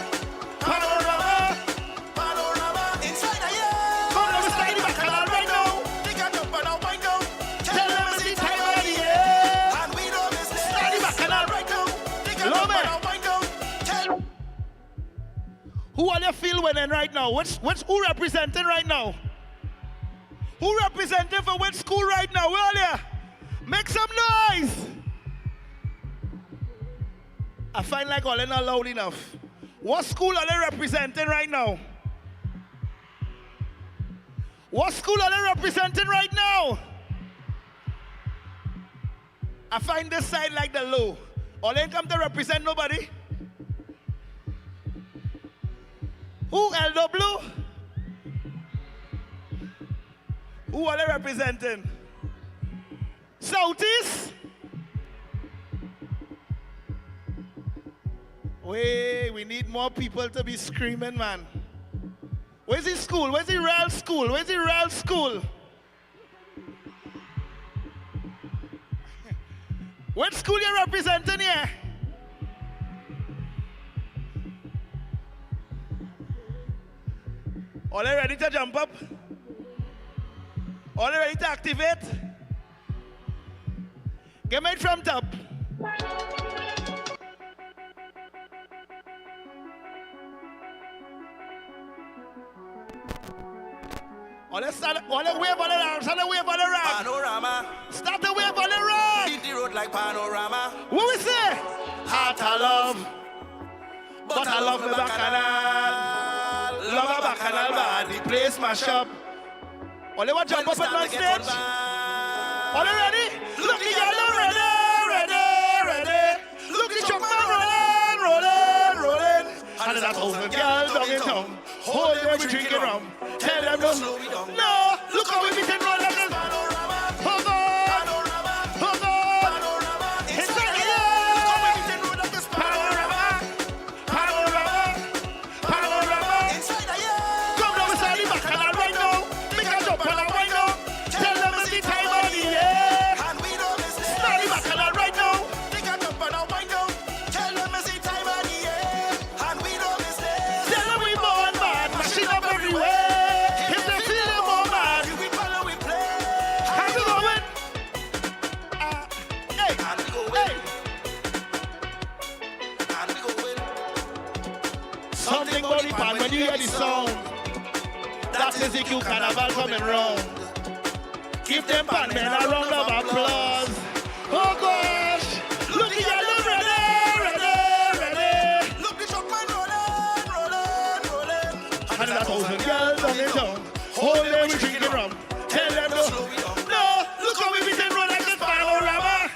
Inside the yeah. Come on, we start the bacchanal right now. They got jump and now wind down. Tell them it's the time of the year. And we don't miss it. Start the bacchanal right now. They got jump and now wind down. Tell who are they feel winning right now? Who representing right now? Who representing for which school right now? Where are they? Make some noise. I find like all they're not loud enough. What school are they representing right now? What school are they representing right now? I find this side like the low. All they come to represent nobody. Who LW? Who are they representing? Southeast? Wait, we need more people to be screaming, man. Where's the school? Where's the real school? Where's the real school? What school you representing here? Are they ready to jump up? Are they ready to activate? Give me it from top. Let's wave on the rock. Start the wave on the rock. Panorama. Start the wave on the rock. Beat the road like Panorama. What we say? Heart I love, but I love me bacchanal. Love a bacchanal band. The place mash up. All they want jump up and on stage. All they ready? Look at y'all ready. Look at your man rolling. And there's 1,000 girls down in town. Hold them, we drinking rum. Tell them don't slow me down. No, look how we beating road like this. Panorama. Inside the yeah. Look how we beating road like this. Panorama. Inside the yeah. Come down, we start the bacchanal right now. Make a jump and a wind down. Tell them it's the time of the year. And we don't miss it. Start the bacchanal right now. Make a jump and a wind down. Tell them it's the time of the year. And we don't miss it. Tell them we born bad, machine up everywhere. When you hear the sound, that is the Q Carnival coming round. Give them pan men a round of applause. Oh gosh, look at y'all ready. Look at your man rolling. And that 1,000 girls on the town. Hold them, we drinking rum. Tell them no. No, look how we beating road like this. Panorama.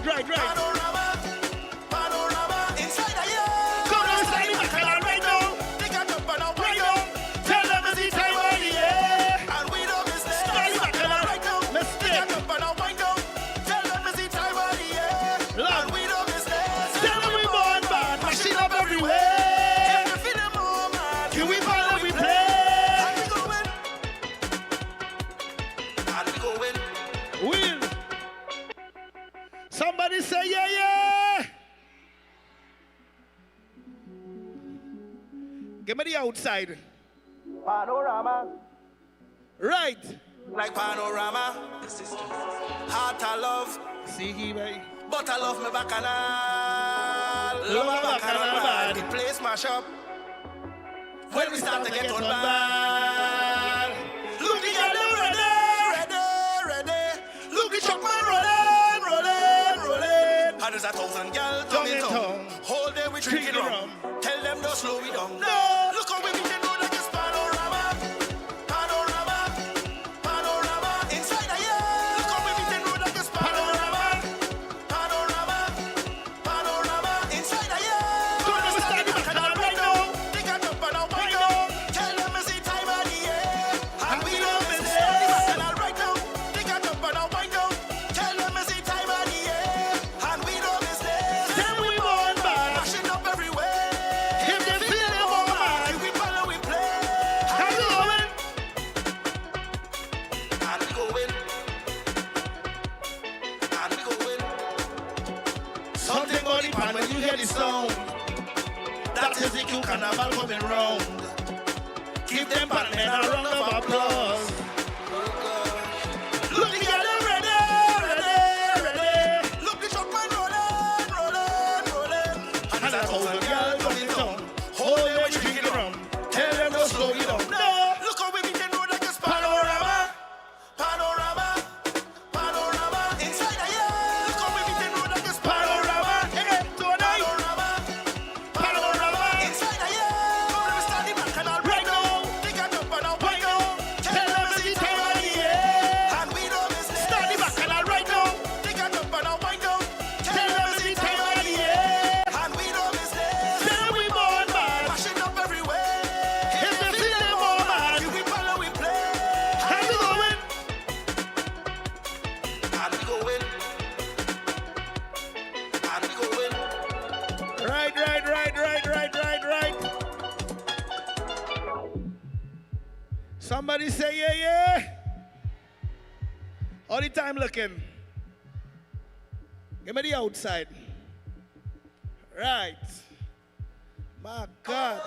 right. Panorama, panorama, inside the year. Come on, stand back and right now. They got up and out Right now. Tell them it's the time of the year. and we don't miss this. Stand back and Right now, let's they got up and out wind down. Tell them it's the time of the year, and we don't miss this. Tell them we born bad, machine up everywhere. If you feel the moment, Can we ball and we play? and we go win, and we go win. Win. Somebody say yeah. Give me the outside. Panorama, Right. like panorama. Heart I love, See he baby. but I love me bacchanal. Love my bacchanal bad. The place mash up when we start to get on bad. Look the girl them ready. Look the truck man rolling. And there's 1,000 girls Tongue down in in tongue. town. Whole day we drinking Drinking rum. Tell them don't slow we down. No. Look how we meet the road like it's panorama. Panorama, inside the year. Look how we meet the road like it's panorama. Panorama, inside the year. Come on, let's stand back and right now. They got up and out Right right now. now. Tell them it's the time of the year, and we don't miss miss it. it. And right now, they got up and out right now. Tell them it's the time of the year, and we don't miss it. Tell we born bad. Mashing up everywhere. If they feel the moment, we follow, we play. how you going? And we go win. And we go win. Something on the pan when you hear the sound. That is the Q carnival coming round. Give them bad men a round of applause. Look the girl them ready. Look the truck man rolling. And that's how the girl coming down. Whole day we drinking rum. Tell them don't slow you down. No. Look how we meet the road like it's Panorama. Panorama, inside the year. Look how we meet the road like it's Panorama. Hey, tonight. Panorama, inside the year. Come on, we start the bacchanal right now. They got up and out right now. Tell them it's the time of the year. And we don't miss this. Start the bacchanal right now. They got up and out right now. Tell them it's the time of the year. And we don't miss this. Tell we born bad. Mashing up everywhere. If they feel the moment, We follow, we play. how you going? And we go win. And we go win. Right. Somebody say yeah. All the time looking. Give me the outside. Right. My God.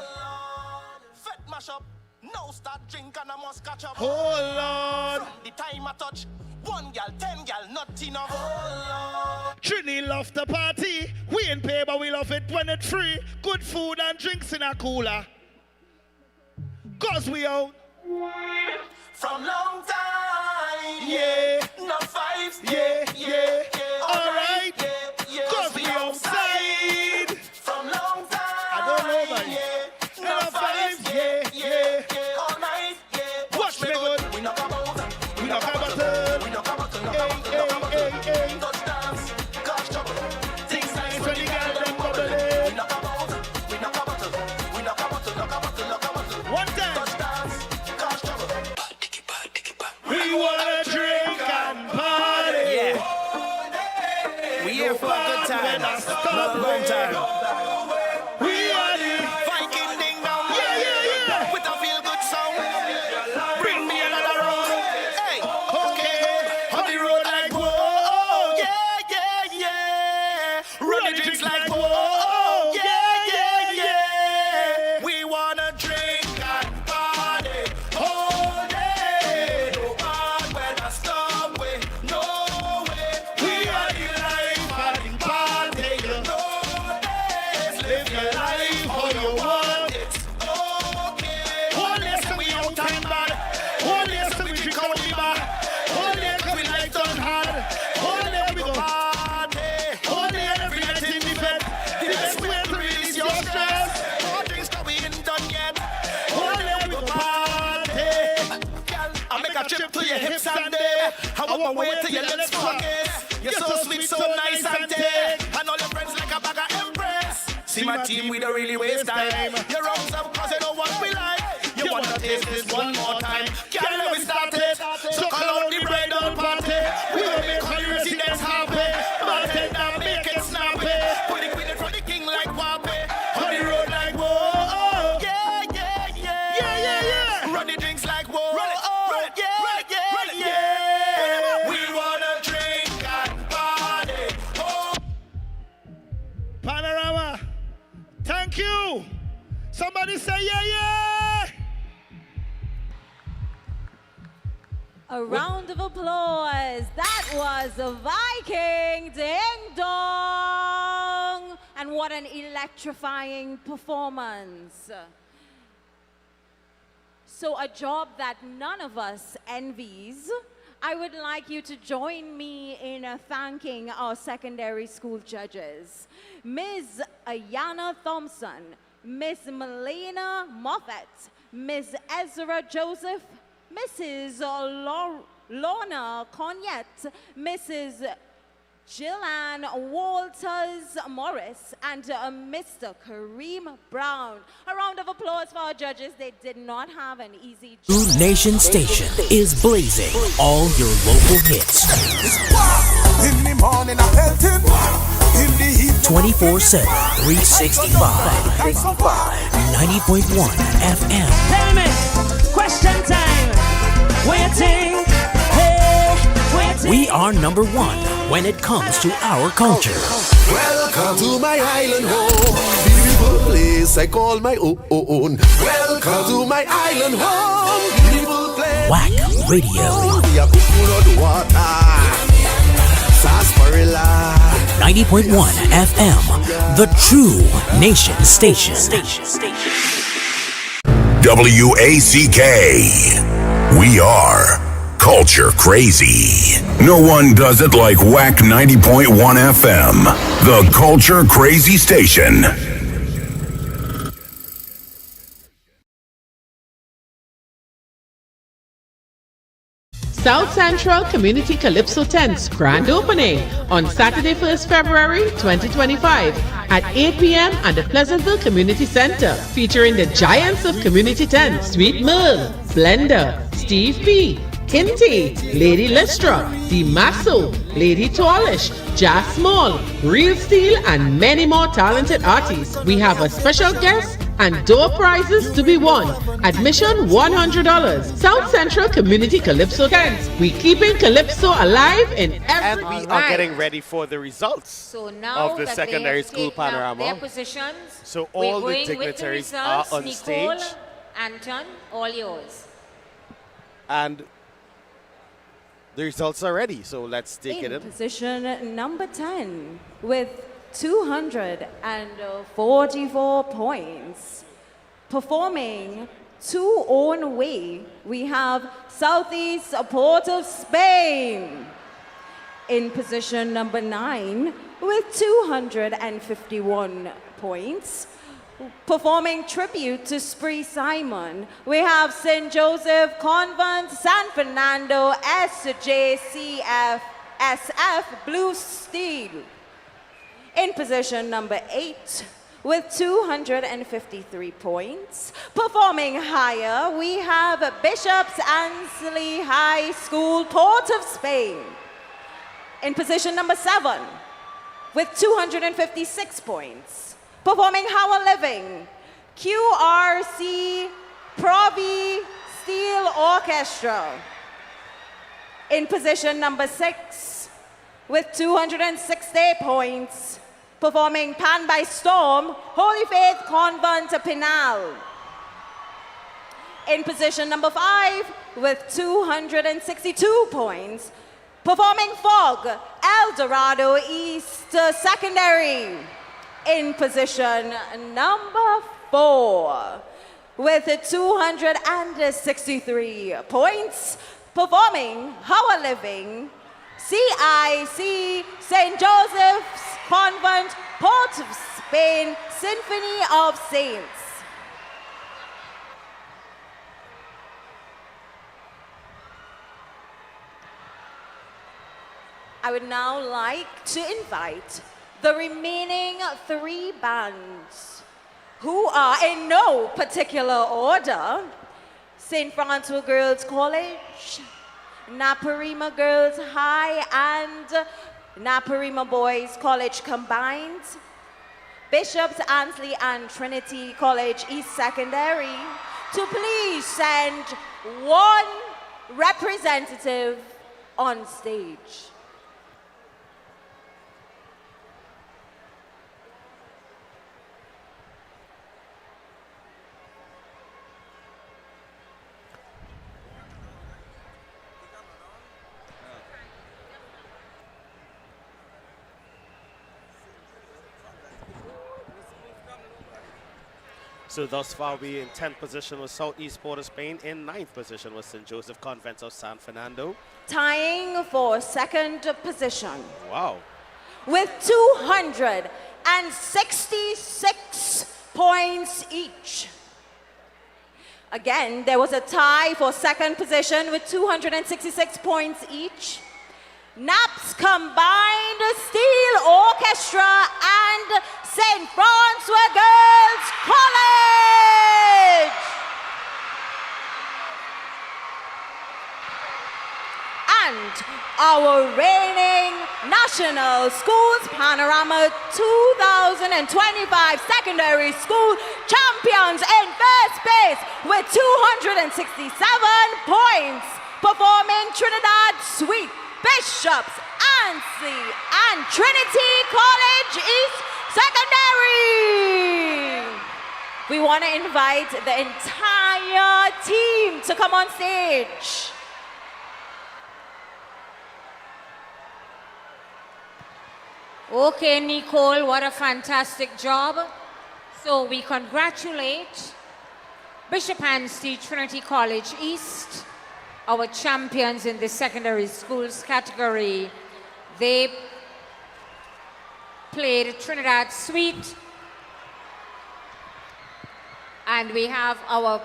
Fet mash up. Now start drink and I must catch up. Oh Lord. From the time I touch, 1 gal, 10 gal, not enough. Oh Trini love the party. We ain't pay, but we love it when it's free. Good food and drinks in a cooler. Cause we out. From long time, Yeah. no vibes, Yeah. Alright. yeah, Cause we outside. From long time, I don't know, man. no vibes, yeah, all night, yeah. Watch me good. We knock about, We knock about it. we knock about, Hey. touchdowns, gosh, trouble. Things nice when the girl them bubbling. We knock about, we knock about, we knock about. One time. Touchdowns, gosh, trouble. We wanna drink and party. Yeah. We here for a good time. Not a long time. We are the Viking ding dong. Yeah. With a feel good sound. Bring me another round. Hey, Okay. On the road like whoa. yeah. Run the drinks like whoa. whoa. Yeah. We wanna drink and party all day. No bad weather, storm way, no way. We are the life and the party. You know days, live your life how you want it. okay. Whole day so we out and bad. Whole day so we drink out the bar. Whole day so we life done hard. Whole day we go Party. whole day and every night in the bed. The best way to release your stress. More drinks 'cause we ain't done yet. Whole day we go party. Girl, I make a trip to your hips and there. I want my way to your lips pocket. You're so sweet, so nice and take. And all your friends like a bag of Empress. See my team, we don't really waste time. Your wrongs up cause you know what we like. You wanna taste this one more time. Can't let me start it. So call out the bridal party. We will make all your residents happy. Bartender, make it snappy. Put it in front of the king like Wappy. On the road like whoa. Yeah, yeah, yeah. Yeah, yeah, yeah. Run the drinks like whoa. Run it, yeah. We wanna drink and party. Oh. Panorama, thank you. Somebody say yeah, yeah. A round of applause. That was the Viking Ding Dong. And what an electrifying performance. So a job that none of us envies. I would like you to join me in thanking our secondary school judges. Ms. Ayana Thompson, Ms. Melina Moffett, Ms. Ezra Joseph, Mrs. Lorna Conyette, Mrs. Jillian Walters Morris, and Mr. Kareem Brown. A round of applause for our judges. They did not have an easy job. True Nation Station is blazing all your local hits. In the morning I'm pelting. In the evening 24/7, 365, 90.1 FM. Payment, question time. Waiting, hey, waiting. We are number one when it comes to our culture. Welcome to my island home, beautiful place I call my own. Welcome to my island home, beautiful place. Whack Radio. 90.1 FM, the True Nation Station. WACK. We are culture crazy. No one does it like WAC 90.1 FM, the culture crazy station. South Central Community Calypso Tents grand opening on Saturday 1st February 2025 at 8 p.m. at the Pleasantville Community Center, featuring the giants of community tents, Sweet Merle, Blender, Steve P, Kinty, Lady Lestra, D Masso, Lady Tallish, Jazz Small, Real Steel, and many more talented artists. We have a special guest and door prizes to be won. Admission $100. South Central Community Calypso Tents. We keeping Calypso alive in every. And we are getting ready for the results of the secondary school panorama. Their positions. So all the dignitaries are on Nicole, stage. Anton, all yours. And the results are ready, so let's take it in. Position number 10 with 244 points. Performing To Own Way, we have Southeast Port of Spain. In position number 9 with 251 points. Performing tribute to Spree Simon, we have St. Joseph Convent, San Fernando, SJCF, SF, Blue Steel. In position number 8, with 253 points. Performing higher, we have Bishop's Ansley High School, Port of Spain. In position number 7, with 256 points. Performing How a Living, QRC Provi Steel Orchestra. In position number 6, with 260 points. Performing Pan by Storm, Holy Faith Convent Pinal. In position number 5, with 262 points. Performing Fog, El Dorado East Secondary. In position number 4, with 263 points, performing How a Living, CIC, St. Joseph's Convent, Port of Spain, Symphony of Saints. I would now like to invite the remaining 3 bands, who are in no particular order: St. Francois Girls College, Naparima Girls High, and Naparima Boys College combined, Bishops Ansley and Trinity College East Secondary, to please send 1 representative on stage. So thus far, we in 10th position was Southeast Port of Spain. In 9th position was St. Joseph Convent of San Fernando. Tying for 2nd position Wow. with 266 points each. Again, there was a tie for 2nd position with 266 points each. NAPS Combined Steel Orchestra and St. Francois Girls College. And our reigning National Schools Panorama 2025 Secondary School champions in first place with 267 points, performing Trinidad Suite, Bishops, Ansley, and Trinity College East Secondary. We want to invite the entire team to come on stage. Okay, Nicole, what a fantastic job. So we congratulate Bishop Anstey Trinity College East, our champions in the secondary schools category. They played Trinidad Suite, and we have our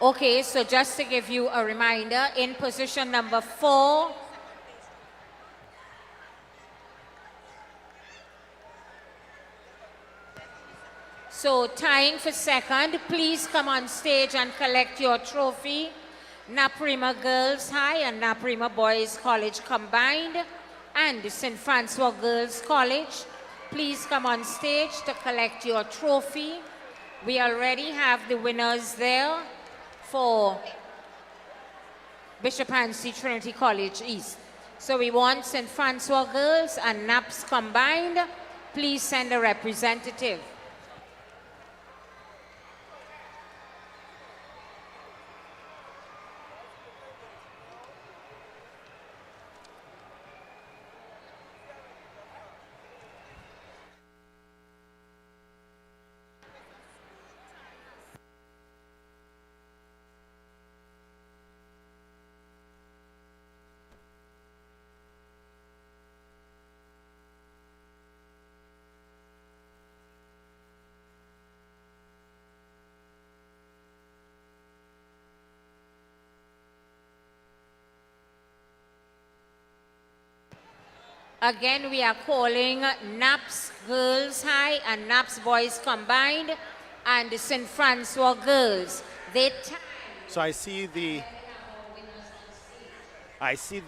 okay, so just to give you a reminder, in position number 4, so tying for 2nd, please come on stage and collect your trophy. Naparima Girls High and Naparima Boys College combined, and St. Francois Girls College, please come on stage to collect your trophy. We already have the winners there for Bishop Anstey Trinity College East. So we want St. Francois Girls and NAPS combined. Please send a representative. Again, we are calling NAPS Girls High and NAPS Boys combined and St. Francois Girls. So I see the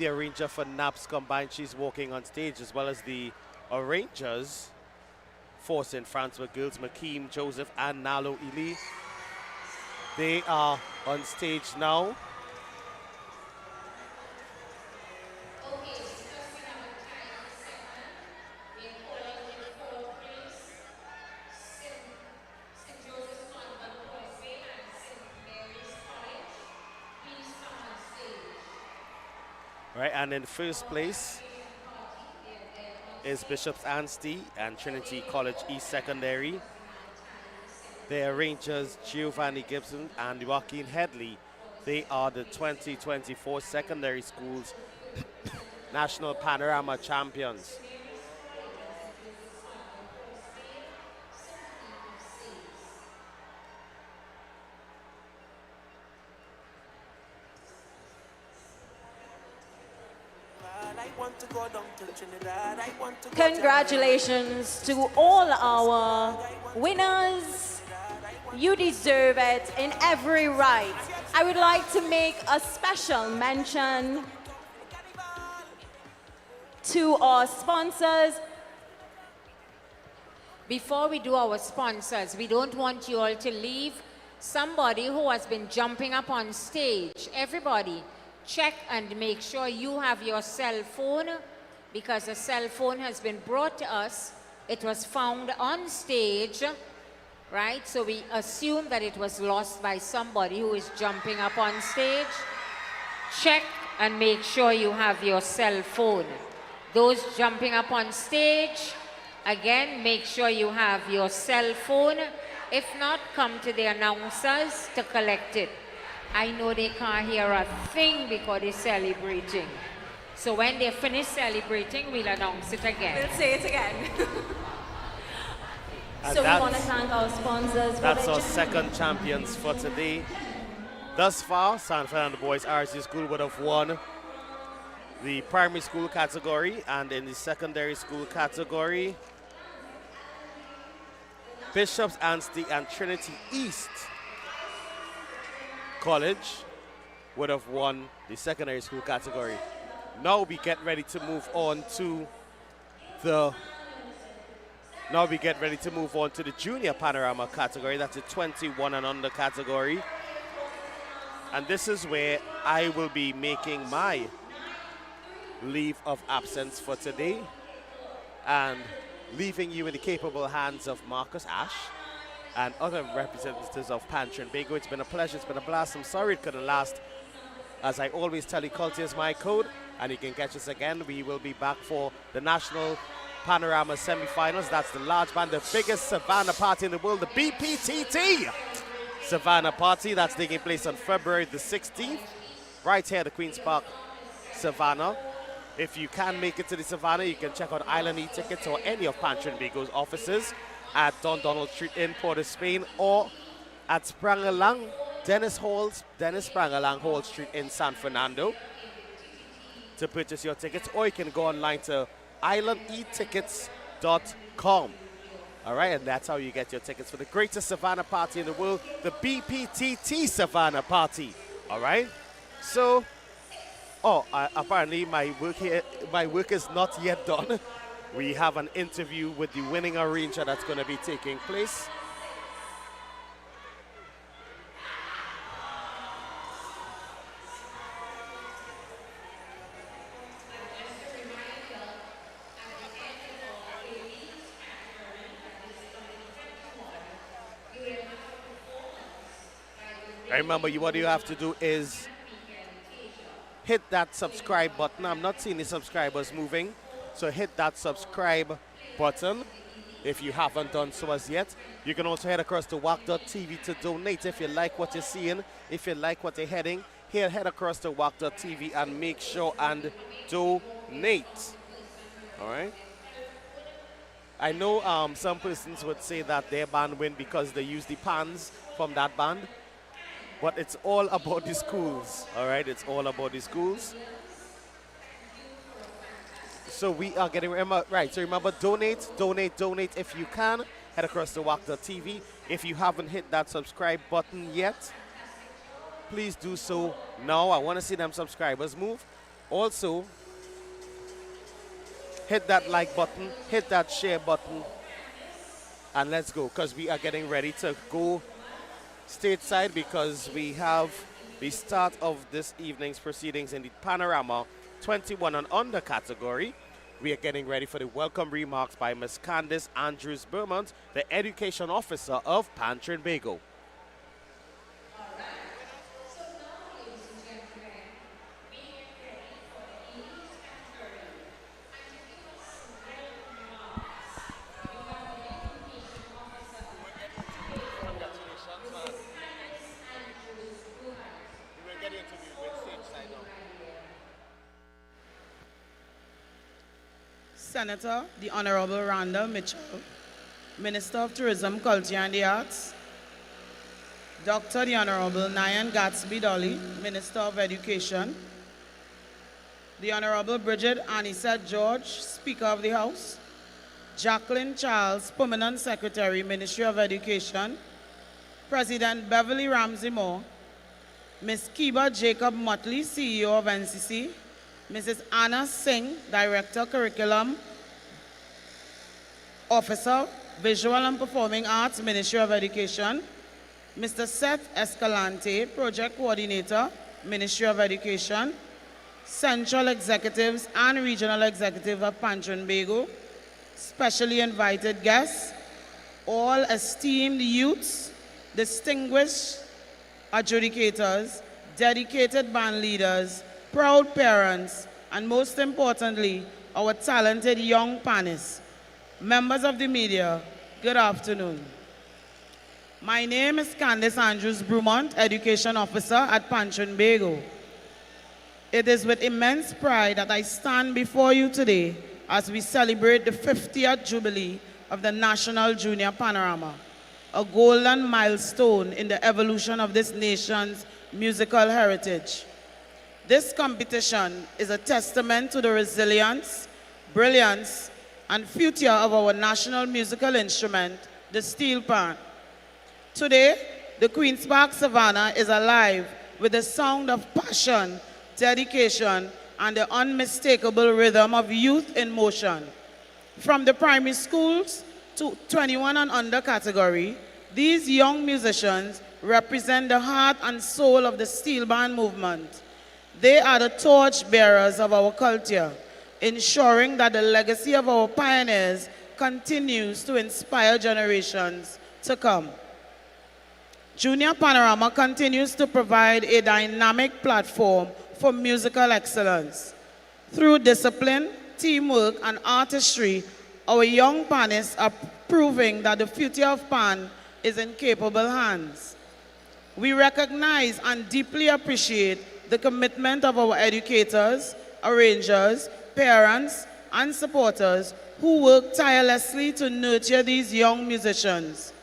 arranger for NAPS combined. She's walking on stage, as well as the arrangers for St. Francois Girls, McKeem, Joseph, and Nalo Ili. They are on stage now. Right, and in first place is Bishops Anstey and Trinity College East Secondary. The arrangers Giovanni Gibson and Joaquin Headley. They are the 2024 Secondary Schools National Panorama Champions. Congratulations to all our winners. You deserve it in every right. I would like to make a special mention to our sponsors. Before we do our sponsors, we don't want you all to leave somebody who has been jumping up on stage. Everybody, check and make sure you have your cell phone, because a cell phone has been brought to us. It was found on stage, right? So we assume that it was lost by somebody who is jumping up on stage. Check and make sure you have your cell phone. Those jumping up on stage, again, make sure you have your cell phone. If not, come to the announcers to collect it. I know they can't hear a thing because they're celebrating. So when they finish celebrating, we'll announce it again. We'll say it again. And So we want to thank our sponsors. That's our second champions for today. Thus far, San Fernando Boys RC School would have won the primary school category, and in the secondary school category, Bishops, Anstey, and Trinity East College would have won the secondary school category. Now we get ready to move on to the junior panorama category. That's a 21 and under category. And this is where I will be making my leave of absence for today and leaving you in the capable hands of Marcus Ash and other representatives of Pan Trinbago. It's been a pleasure, it's been a blast. I'm sorry it couldn't last. As I always tell you, culture is my code, and you can catch us again. We will be back for the National Panorama semi-finals. That's the large band, the biggest Savannah party in the world, the BPTT Savannah party. That's taking place on February the 16th, right here at the Queen's Park, Savannah. If you can make it to the Savannah, you can check out Island E-Tickets or any of Pan Trinbago's offices at Don Donald Street in Port of Spain, or at Sprangalang, Dennis Sprangalang Hall Street in San Fernando to purchase your tickets, or you can go online to islandetickets.com. All right, and that's how you get your tickets for the greatest Savannah party in the world, the BPTT Savannah party. All right, so apparently my work is not yet done. We have an interview with the winning arranger that's going to be taking place. Remember, what you have to do is hit that subscribe button. I'm not seeing the subscribers moving, so hit that subscribe button if you haven't done so as yet. You can also head across to WAC.tv to donate if you like what you're seeing, if you like what you're heading. Here, head across to WAC.tv and make sure and donate. All right? I know some persons would say that their band win because they use the pans from that band. But it's all about the schools, all right? It's all about the schools. So we are getting, right, so remember, donate if you can. Head across to WAC.tv. If you haven't hit that subscribe button yet, please do so now. I want to see them subscribers move. Also, hit that like button, hit that share button, and let's go, because we are getting ready to go stateside, because we have the start of this evening's proceedings in the Panorama 21 and under category. We are getting ready for the welcome remarks by Ms. Candice Andrews-Bermont, the Education Officer of Pan Trinbago. Senator, the Honorable Rhonda Mitchell, Minister of Tourism, Culture and the Arts, Dr. the Honorable Nyan Gatsby Dolly, Minister of Education, the Honorable Bridget Anisette George, Speaker of the House, Jacqueline Charles, Permanent Secretary, Ministry of Education, President Beverly Ramsey Moore, Ms. Kiba Jacob Motley, CEO of NCC, Mrs. Anna Singh, Director, Curriculum Officer, Visual and Performing Arts, Ministry of Education, Mr. Seth Escalante, Project Coordinator, Ministry of Education, Central Executives and Regional Executive of Pantrinbago, specially invited guests, all esteemed youths, distinguished adjudicators, dedicated band leaders, proud parents, and most importantly, our talented young panists. Members of the media, good afternoon. My name is Candice Andrews Brumont, Education Officer at Pantrinbago. It is with immense pride that I stand before you today as we celebrate the 50th Jubilee of the National Junior Panorama, a golden milestone in the evolution of this nation's musical heritage. This competition is a testament to the resilience, brilliance, and future of our national musical instrument, the steel pan. Today, the Queen's Park Savannah is alive with the sound of passion, dedication, and the unmistakable rhythm of youth in motion. From the primary schools to 21 and under category, these young musicians represent the heart and soul of the steel band movement. They are the torch bearers of our culture, ensuring that the legacy of our pioneers continues to inspire generations to come. Junior Panorama continues to provide a dynamic platform for musical excellence. Through discipline, teamwork, and artistry, our young panists are proving that the future of Pan is in capable hands. We recognize and deeply appreciate the commitment of our educators, arrangers, parents, and supporters who work tirelessly to nurture these young musicians.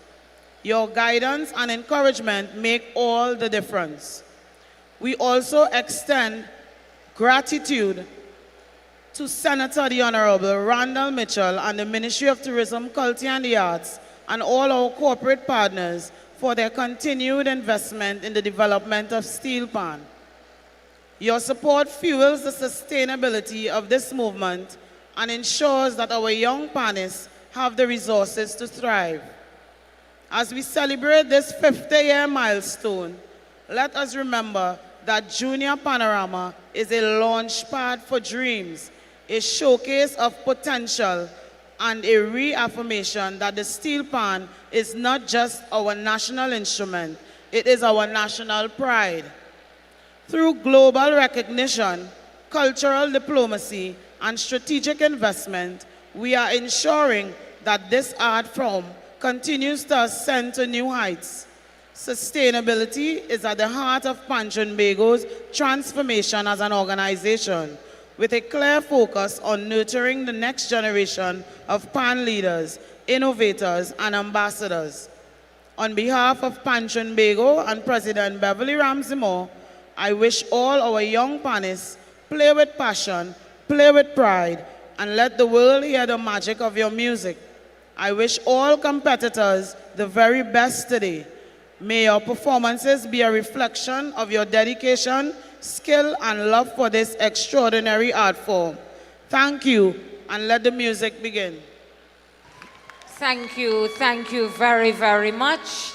Your guidance and encouragement make all the difference. We also extend gratitude to Senator the Honorable Randall Mitchell and the Ministry of Tourism, Culture and the Arts, and all our corporate partners for their continued investment in the development of Steel Pan. Your support fuels the sustainability of this movement and ensures that our young panists have the resources to thrive. As we celebrate this 50-year milestone, let us remember that Junior Panorama is a launch pad for dreams, a showcase of potential, and a reaffirmation that the steel pan is not just our national instrument, it is our national pride. Through global recognition, cultural diplomacy, and strategic investment, we are ensuring that this art form continues to ascend to new heights. Sustainability is at the heart of Pantrinbago's transformation as an organization, with a clear focus on nurturing the next generation of Pan leaders, innovators, and ambassadors. On behalf of Pantrinbago and President Beverly Ramsey Moore, I wish all our young Panists play with passion, play with pride, and let the world hear the magic of your music. I wish all competitors the very best today. May your performances be a reflection of your dedication, skill, and love for this extraordinary art form. Thank you, and let the music begin. Thank you very, very much.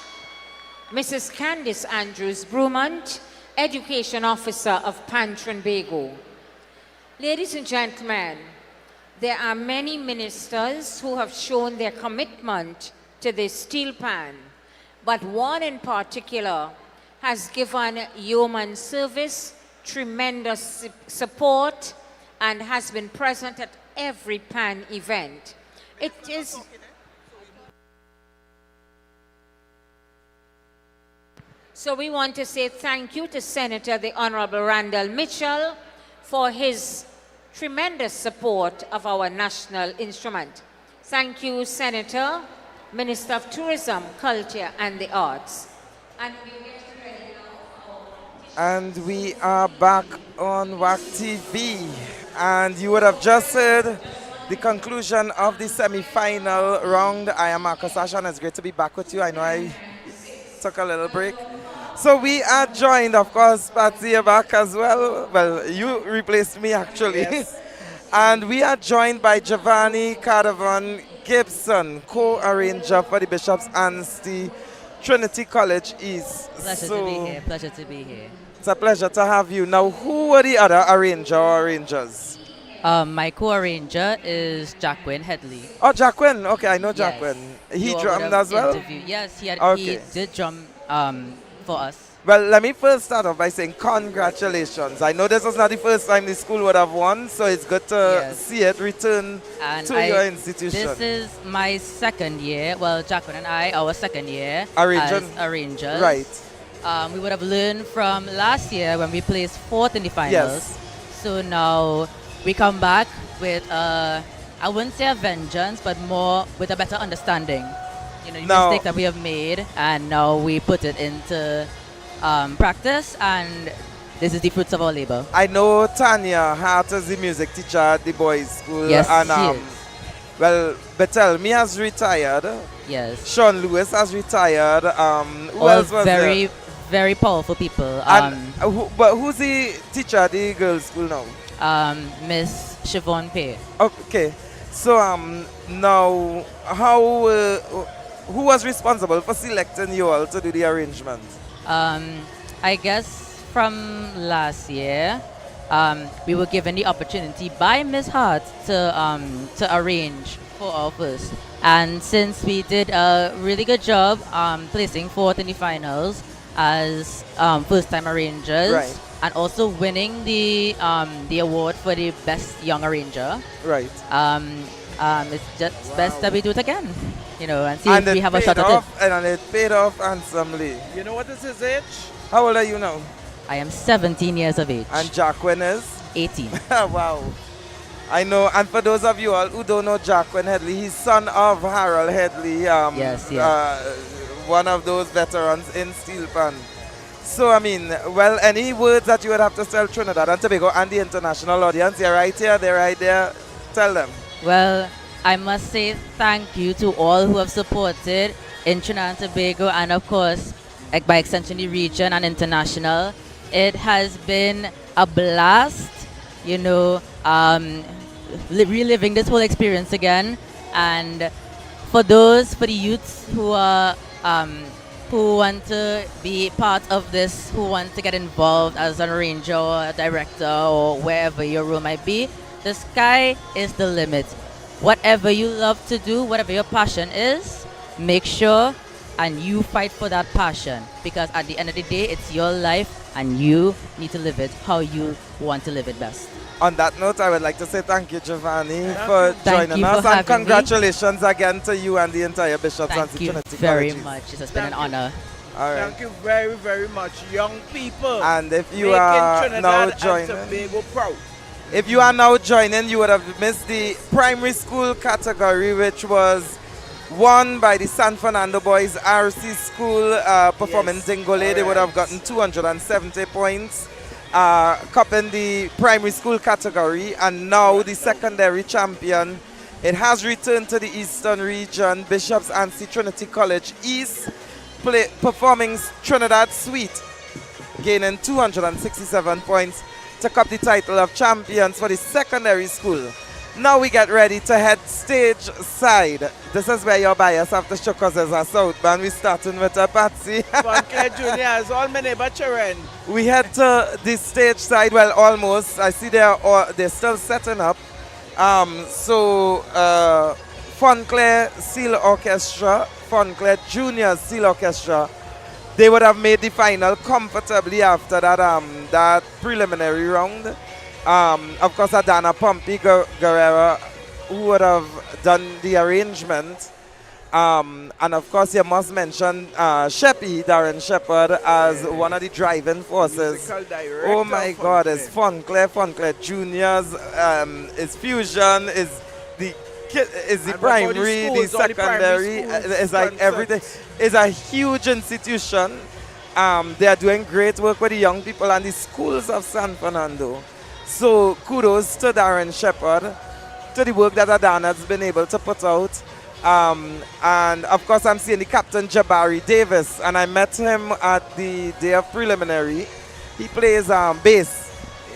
Mrs. Candice Andrews Brumont, Education Officer of Pantrinbago. Ladies and gentlemen, there are many ministers who have shown their commitment to this steel pan, but one in particular has given yeoman service, tremendous support, and has been present at every pan event. It is... So we want to say thank you to Senator the Honorable Randall Mitchell for his tremendous support of our national instrument. Thank you, Senator, Minister of Tourism, Culture and the Arts. And we get ready now for And we are back on WAC TV. And you would have just heard the conclusion of the semi-final round. I am Marcus Ash, and it's great to be back with you. I know I took a little break. So we are joined, of course, Patsy, you're back as well. Well, you replaced me, actually. Yes. And we are joined by Giovanni Cardavan Gibson, co-arranger for the Bishop's Anstey Trinity College East. Pleasure to be here. Pleasure to be here. It's a pleasure to have you. Now, who were the other arranger or arrangers? My co-arranger is Jacqueline Headley. Oh, Jacqueline. Okay, I know Jacqueline. Yes. He You drummed would have as well? interviewed- Yes, he Okay. did drum for us. Well, let me first start off by saying congratulations. I know this was not the first time the school would have won, so it's good to see it return And to your institution. This is my second year. Well, Jacqueline and I, our second year Arranger- as arrangers. Right. We would have learned from last year when we placed fourth in the finals. Yes. So now we come back with, I wouldn't say a vengeance, but more with a better understanding. You know, the Now- mistake that we have made, and now we put it into practice, and this is the fruits of our labor. I know Tanya Hart is the music teacher at the boys' school. Yes, and she is. well, Bethel me has retired. Yes. Sean Lewis has retired. Who All else was very, there? very powerful people. And but who's the teacher at the girls' school now? Miss Siobhan Pay. Okay. So now how who was responsible for selecting you all to do the arrangement? I guess from last year, we were given the opportunity by Miss Hart to arrange for our first. And since we did a really good job placing fourth in the finals as first-time arrangers, Right. and also winning the award for the best young arranger, Right. it's just best that we do it again, you know, and see And if we it have a paid shot at off, it. and it paid off handsomely. You know what is his age? How old are you now? I am 17 years of age. And Jacqueline is? 18. Wow. I know, and for those of you all who don't know Jacqueline Headley, he's son of Harold Headley, Yes. one of those veterans in Steel Pan. So, I mean, well, any words that you would have to tell Trinidad and Tobago and the international audience? You're right here, they're right there. Tell them. Well, I must say thank you to all who have supported in Trinidad and Tobago, and of course, like by extension, the region and international. It has been a blast, you know, reliving this whole experience again. And for the youths who are who want to be part of this, who want to get involved as an arranger or a director or wherever your role might be, the sky is the limit. Whatever you love to do, whatever your passion is, make sure and you fight for that passion, because at the end of the day, it's your life and you need to live it how you want to live it best. On that note, I would like to say thank you, Giovanni, for Thank joining you us. for And having me. congratulations again to you and the entire Bishop's Thank Anstey you Trinity very College. much. It has been an honor. All right. Thank you very, very much, young people. And if you making are Trinidad now and joining, Tobago proud. if you are now joining, you would have missed the primary school category, which was won by the San Fernando Boys RC School performing Dingole. They would have gotten 270 points. Cup in the primary school category, and now the secondary champion. It has returned to the Eastern region. Bishop's Anstey Trinity College East performing Trinidad Suite, gaining 267 points to cup the title of champions for the secondary school. Now we get ready to head stage side. This is where your bias have to show us as a South Band. We're starting with a Patsy. Funke Juniors, all my neighbor children. We head to the stage side. Well, almost. I see they're still setting up. Funclair Seal Orchestra, Funclair Junior Seal Orchestra, they would have made the final comfortably after that preliminary round. Of course, Adana Pompey Guerrero, who would have done the arrangement. And of course, you must mention Sheppy, Darren Shepherd, as one of the driving forces. Oh my God, it's Funclair Juniors, is Fusion, is the primary, the secondary, it's like everything. It's a huge institution. They are doing great work with the young people and the schools of San Fernando. So kudos to Darren Shepherd, to the work that Adana's been able to put out. And of course I'm seeing the captain Jabari Davis, and I met him at the day of preliminary. He plays bass.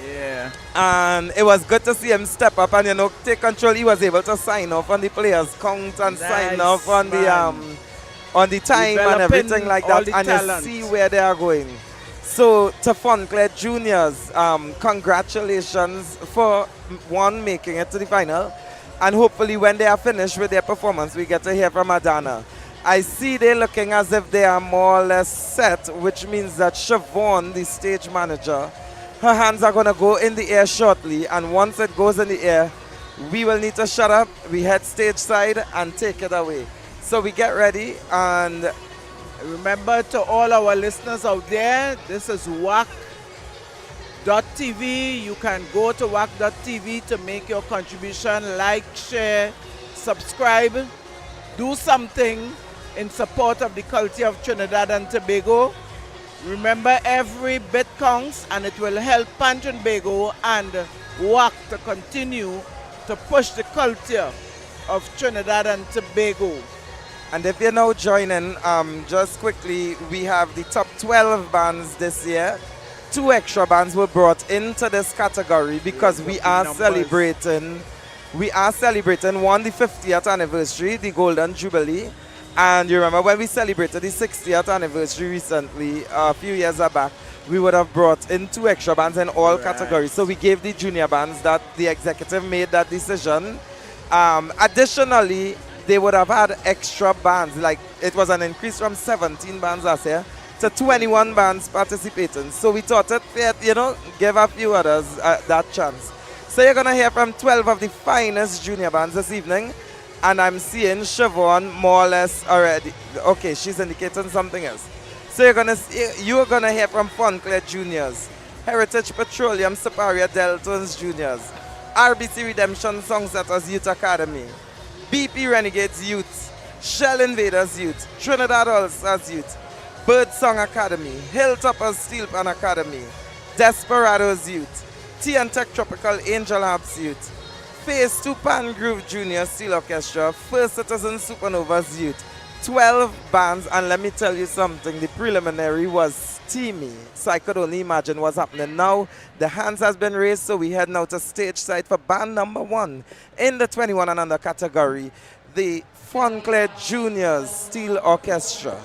Yeah. And it was good to see him step up and, you know, take control. He was able to sign off on the players' count and sign off on the time and everything like that. And talent. you see where they are going. So to Fontclair Juniors, congratulations for one, making it to the final. And hopefully when they are finished with their performance, we get to hear from Adana. I see they're looking as if they are more or less set, which means that Siobhan, the stage manager, her hands are going to go in the air shortly, and once it goes in the air, we will need to shut up, we head stage side and take it away. So we get ready, and remember to all our listeners out there, this is WAC.tv. You can go to WAC.tv to make your contribution, like, share, subscribe, do something in support of the culture of Trinidad and Tobago. Remember, every bit counts, and it will help Pan Tobago and WAC to continue to push the culture of Trinidad and Tobago. And if you're now joining, just quickly, we have the top 12 bands this year. 2 extra bands were brought into this category because we are celebrating. We are celebrating, one, the 50th anniversary, the Golden Jubilee. And you remember when we celebrated the 60th anniversary recently, a few years back, we would have brought in 2 extra bands in all categories. So we gave the junior bands that the executive made that decision. Additionally, they would have had extra bands. Like, it was an increase from 17 bands last year to 21 bands participating. So we thought it fair, you know, give a few others that chance. So you're going to hear from 12 of the finest junior bands this evening. And I'm seeing Siobhan more or less already. Okay, she's indicating something else. So you're gonna hear from Fontclair Juniors, Heritage Petroleum Superior Deltons Juniors, RBC Redemption Songsetters Youth Academy, BP Renegades Youth, Shell Invaders Youth, Trinidad All-Stars Youth, Bird Song Academy, Hilltoppers Steel Pan Academy, Desperados Youth, T&Tech Tropical Angel Harps Youth, Phase 2 Pan Groove Junior Steel Orchestra, First Citizen Supernovas Youth, 12 bands, and let me tell you something, the preliminary was steamy, so I could only imagine what's happening now. The hands has been raised, so we head now to stage side for band number 1 in the 21 and under category, the Fontclair Juniors Steel Orchestra.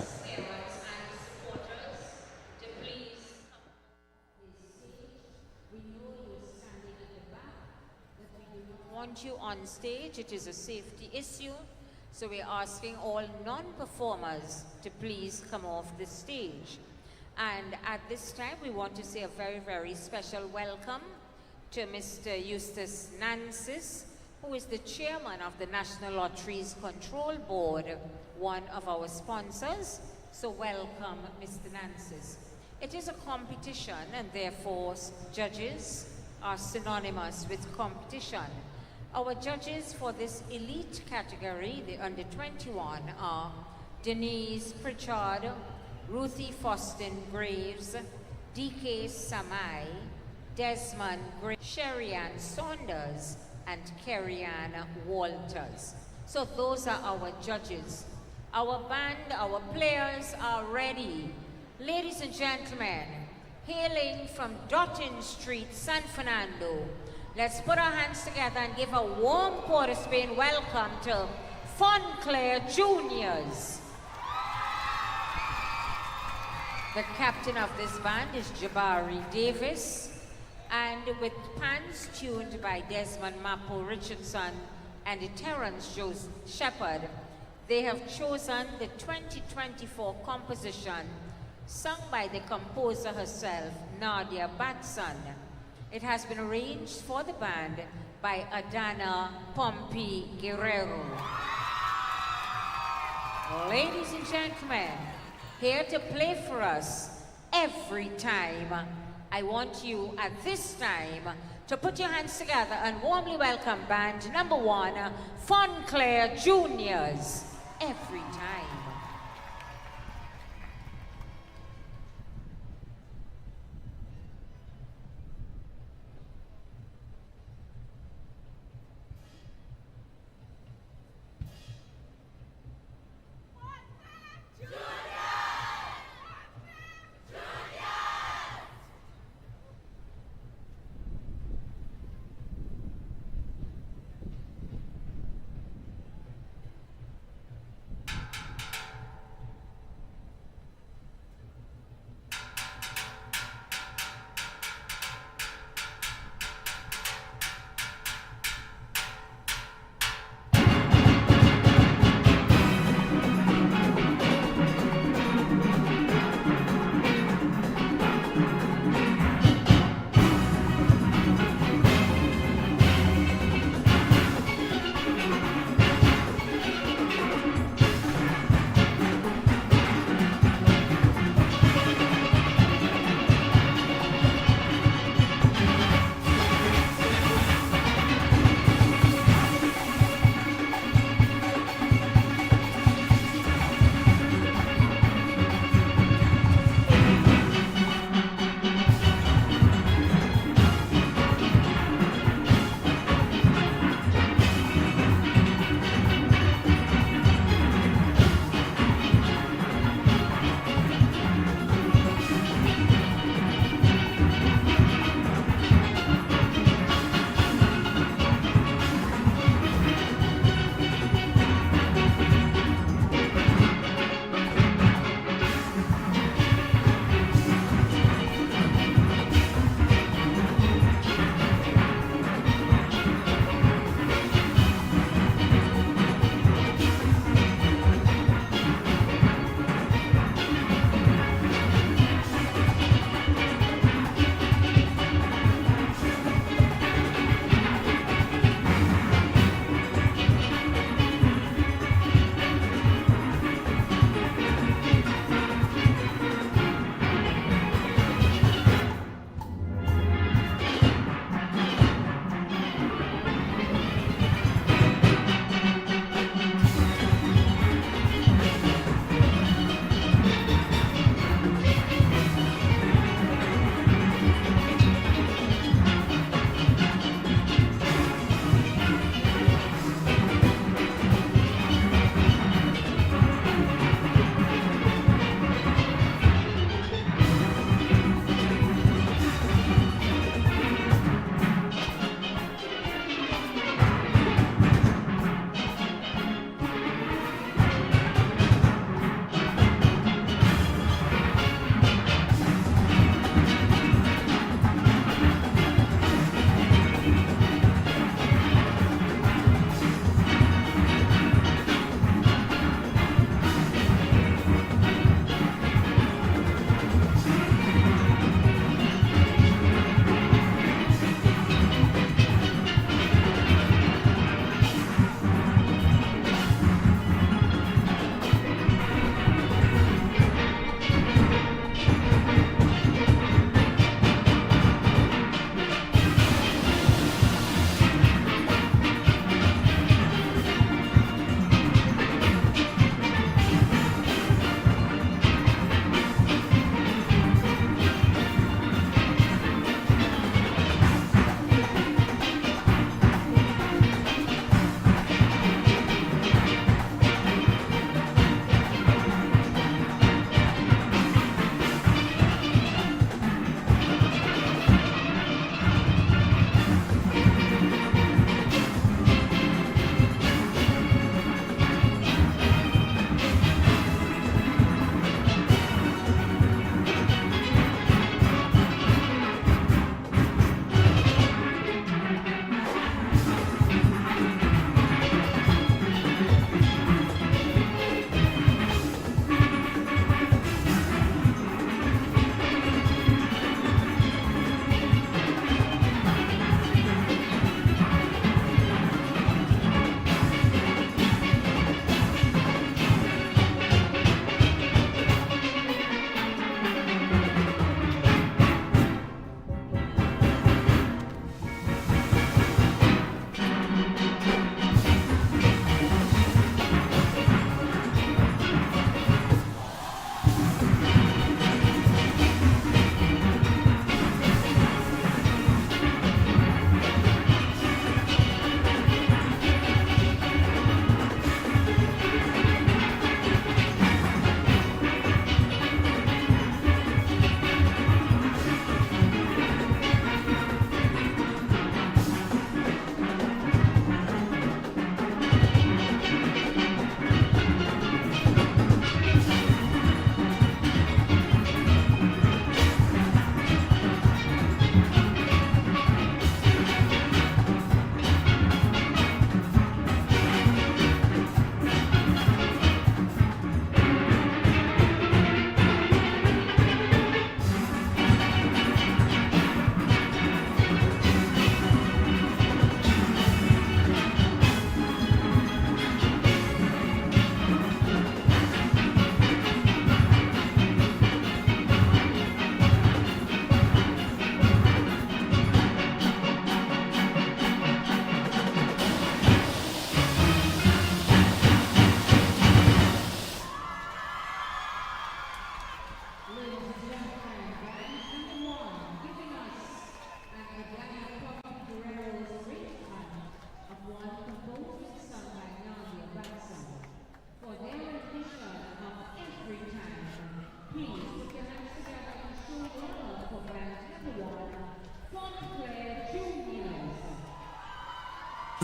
You on stage, it is a safety issue, so we're asking all non-performers to please come off the stage. And at this time we want to say a very, very special welcome to Mr. Eustace Nancis, who is the chairman of the National Lotteries Control Board, one of our sponsors. So welcome, Mr. Nancis. It is a competition, and therefore judges are synonymous with competition. Our judges for this elite category, the under 21, are Denise Pritchard, Ruthie Faustin Graves, DK Samai, Desmond Gray, Sherry-Ann Saunders, and Kerry-Ann Walters. So those are our judges. Our band, our players are ready. Ladies and gentlemen, hailing from Dotton Street, San Fernando, let's put our hands together and give a warm Port of Spain welcome to Fontclair Juniors. The captain of this band is Jabari Davis, and with pans tuned by Desmond Mapo Richardson and Terence Joseph Shepherd, they have chosen the 2024 composition sung by the composer herself, Nadia Batson. It has been arranged for the band by Adana Pompey Guerrero. Ladies and gentlemen, here to play for us every time, I want you at this time to put your hands together and warmly welcome band number 1, Fontclair Juniors. Every time.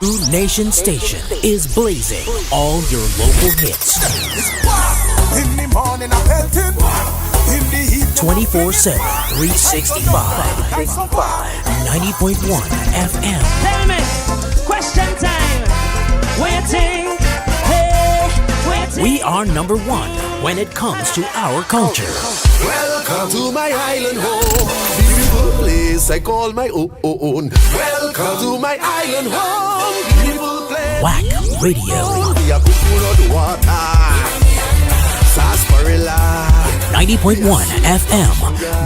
True Nation Station is blazing all your local hits. In the morning I'm pelting. In the heat 24/7, 365. 90.1 FM. Tell me, question time. What you think? Hey, what you think? We are number one when it comes to our culture. Welcome to my island home. Beautiful place I call my own. Welcome to my island home. Beautiful place. Whack Radio. We are good on the water. Sarsaparilla. 90.1 FM.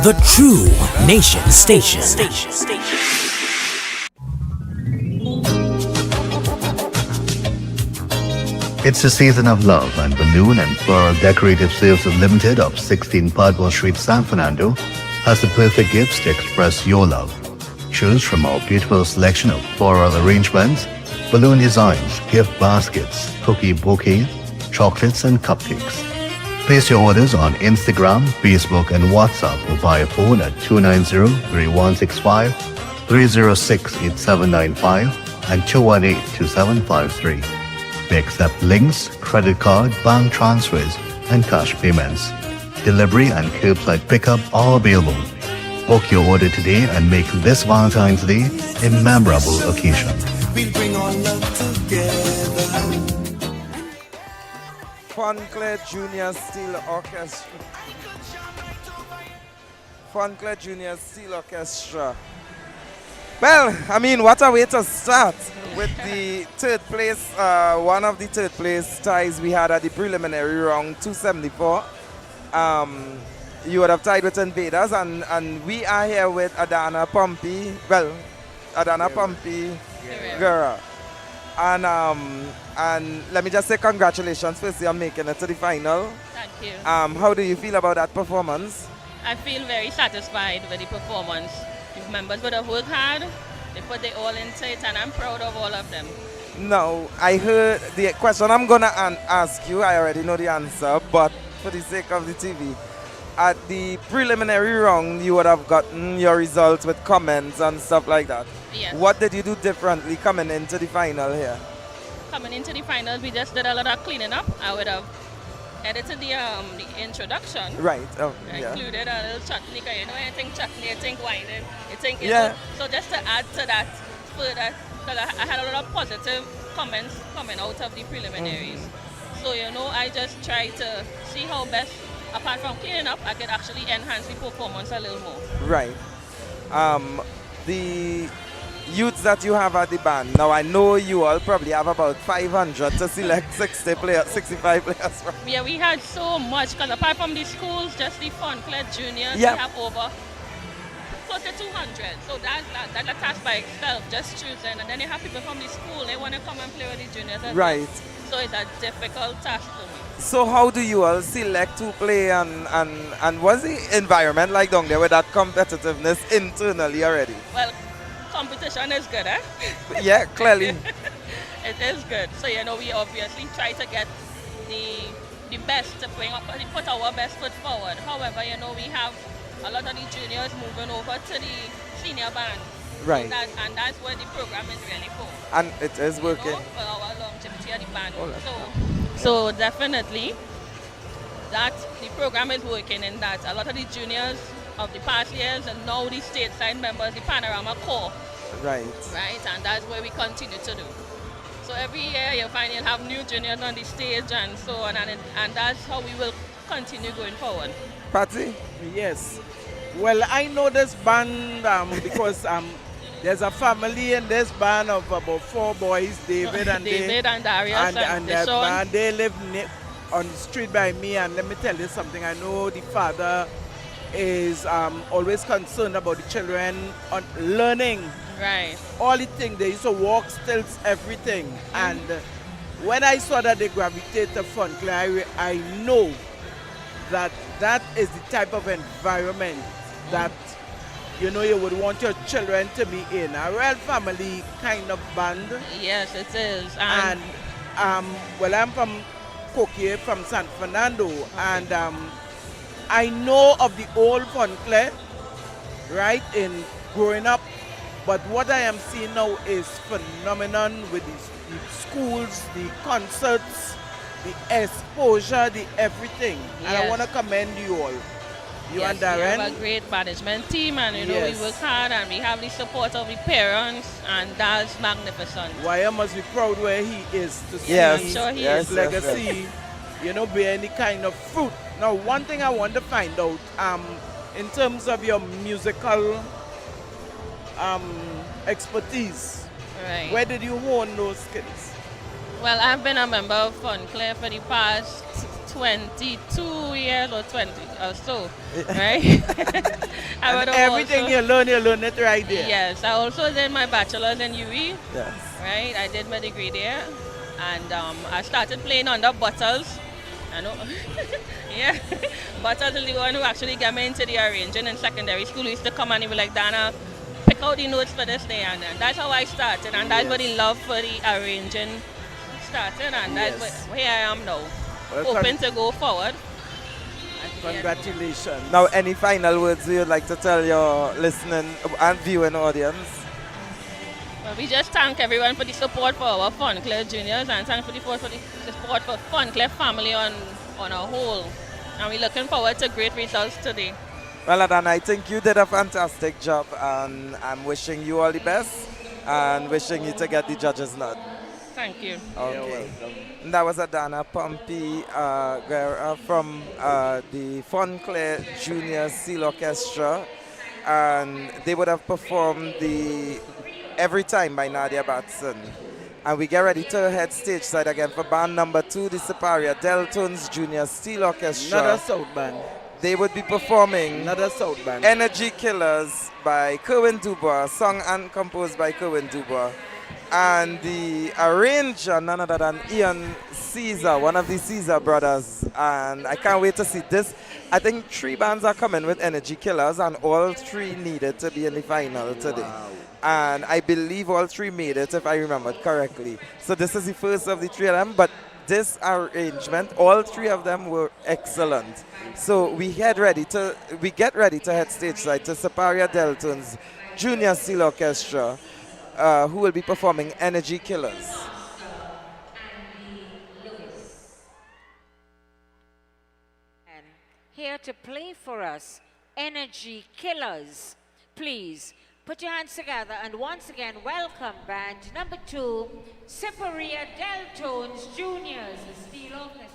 The True Nation Station. It's the season of love, and Balloon and Floral Decorative Sales Limited of 16 Padmore Street, San Fernando has the perfect gifts to express your love. Choose from our beautiful selection of floral arrangements, balloon designs, gift baskets, cookie bouquet, chocolates and cupcakes. Place your orders on Instagram, Facebook and WhatsApp or via phone at 290-3165, 306-8795 and 218-2753. We accept links, credit card, bank transfers, and cash payments. Delivery and curbside pickup are available. Book your order today and make this Valentine's Day a memorable occasion. We'll bring our love together. Funclair Junior Steel Orchestra. Funclair Junior Steel Orchestra. Well, I mean, what a way to start with the third place, one of the third place ties we had at the preliminary round 274. You would have tied with Invaders, and we are here with Adana Pompey. Well, Adana Pompey Guerra. And let me just say congratulations firstly on making it to the final. Thank you. How do you feel about that performance? I feel very satisfied with the performance. The members would have worked hard. They put their all into it, and I'm proud of all of them. No, I heard the question I'm going to ask you. I already know the answer, but for the sake of the TV, at the preliminary round, you would have gotten your results with comments and stuff like that. Yes. What did you do differently coming into the final here? Coming into the finals, we just did a lot of cleaning up. I would have edited the introduction. Right. Oh, yeah. Included a little chutney, because you know, you think chutney, you think wine, you think, you Yeah. know. So just to add to that further, because I had a lot of positive comments coming out of the preliminaries. So, you know, I just try to see how best, apart from cleaning up, I could actually enhance the performance a little more. Right. The youths that you have at the band, now I know you all probably have about 500 to select 65 players from. Yeah, we had so much, because apart from the schools, just the Funclair Juniors, Yep. we have over close to 200. So that's a task by itself, just choosing. And then you have people from the school, they want to come and play with the juniors as well. Right. So it's a difficult task for me. So how do you all select to play, and what's the environment like down there with that competitiveness internally already? Well, competition is good, eh? Yeah, clearly. It is good. So, you know, we obviously try to get the best to put our best foot forward. However, you know, we have a lot of the juniors moving over to the senior band. Right. So and that's where the program is really for. And it is working. You know, for our longevity of the band. So definitely that the program is working in that a lot of the juniors of the past years and now the stateside members, the Panorama core. Right. Right, and that's where we continue to do. So every year you'll find you'll have new juniors on the stage and so on, and that's how we will continue going forward. Patsy? Yes. Well, I know this band because there's a family in this band of about 4 boys, David and Darius and Deshaun. They live on the street by me, and let me tell you something. I know the father is always concerned about the children on learning. Right. All the things, they used to walk, stilts, everything. And when I saw that they gravitated to Funclair, I know that that is the type of environment that you know you would want your children to be in. A real family kind of band. Yes, it is. And well, I'm from Coquille, from San Fernando, and I know of the old Funclair, right, in growing up But what I am seeing now is phenomenon with the schools, the concerts, the exposure, the everything. And I Yes. want to commend you all. You Yes, and we Darren. have a great management team, and you know Yes. we work hard, and we have the support of the parents, and that's magnificent. Why must be proud where he is to see Yes, sure he yes, his yes, legacy, you know, be any kind of fruit. Now, one thing I want to find out, in terms of your musical expertise, Right. where did you hone those skills? Well, I've been a member of Funclair for the past 22 years or 20 or so, right? I would And everything also- you learn it right there. Yes, I also did my bachelor's in UE. Yes. Right, I did my degree there, and I started playing under Butters. I know, yeah, Butters is the one who actually got me into the arranging in secondary school. He used to come and he would like, Dana, pick out the notes for this day, and that's how I started, and that's where the love for the arranging started, and that's where I am now, Well, hoping to go forward. Congratulations. Now, any final words you'd like to tell your listening and viewing audience? Well, we just thank everyone for the support for our Funclair juniors, and thank for the support for Funclair family on a whole. And we're looking forward to great results today. Well, Adana, I think you did a fantastic job, and I'm wishing you all the best and wishing you to get the judges nod. Thank you. Okay. And that was Adana Pompey Guerra from the Funclair Junior Seal Orchestra, and they would have performed the Every Time by Nadia Batson. And we get ready to head stage side again for band number 2, the Superior Deltones Junior Steel Orchestra. Another South band. They would be performing Another South band. Energy Killers by Kerwin Dubois, sung and composed by Kerwin Dubois. And the arranger, none other than Ian Caesar, one of the Caesar brothers. And I can't wait to see this. I think 3 bands are coming with Energy Killers, and all 3 needed to be in the final today. Wow. And I believe all 3 made it, if I remembered correctly. So this is the first of the 3 of them, but this arrangement, all 3 of them were excellent. So we get ready to head stage side to Superior Deltones Junior Steel Orchestra, who will be performing Energy Killers. And here to play for us, Energy Killers. Please put your hands together and once again welcome band number 2, Superior Deltones Juniors, the Steel Orchestra.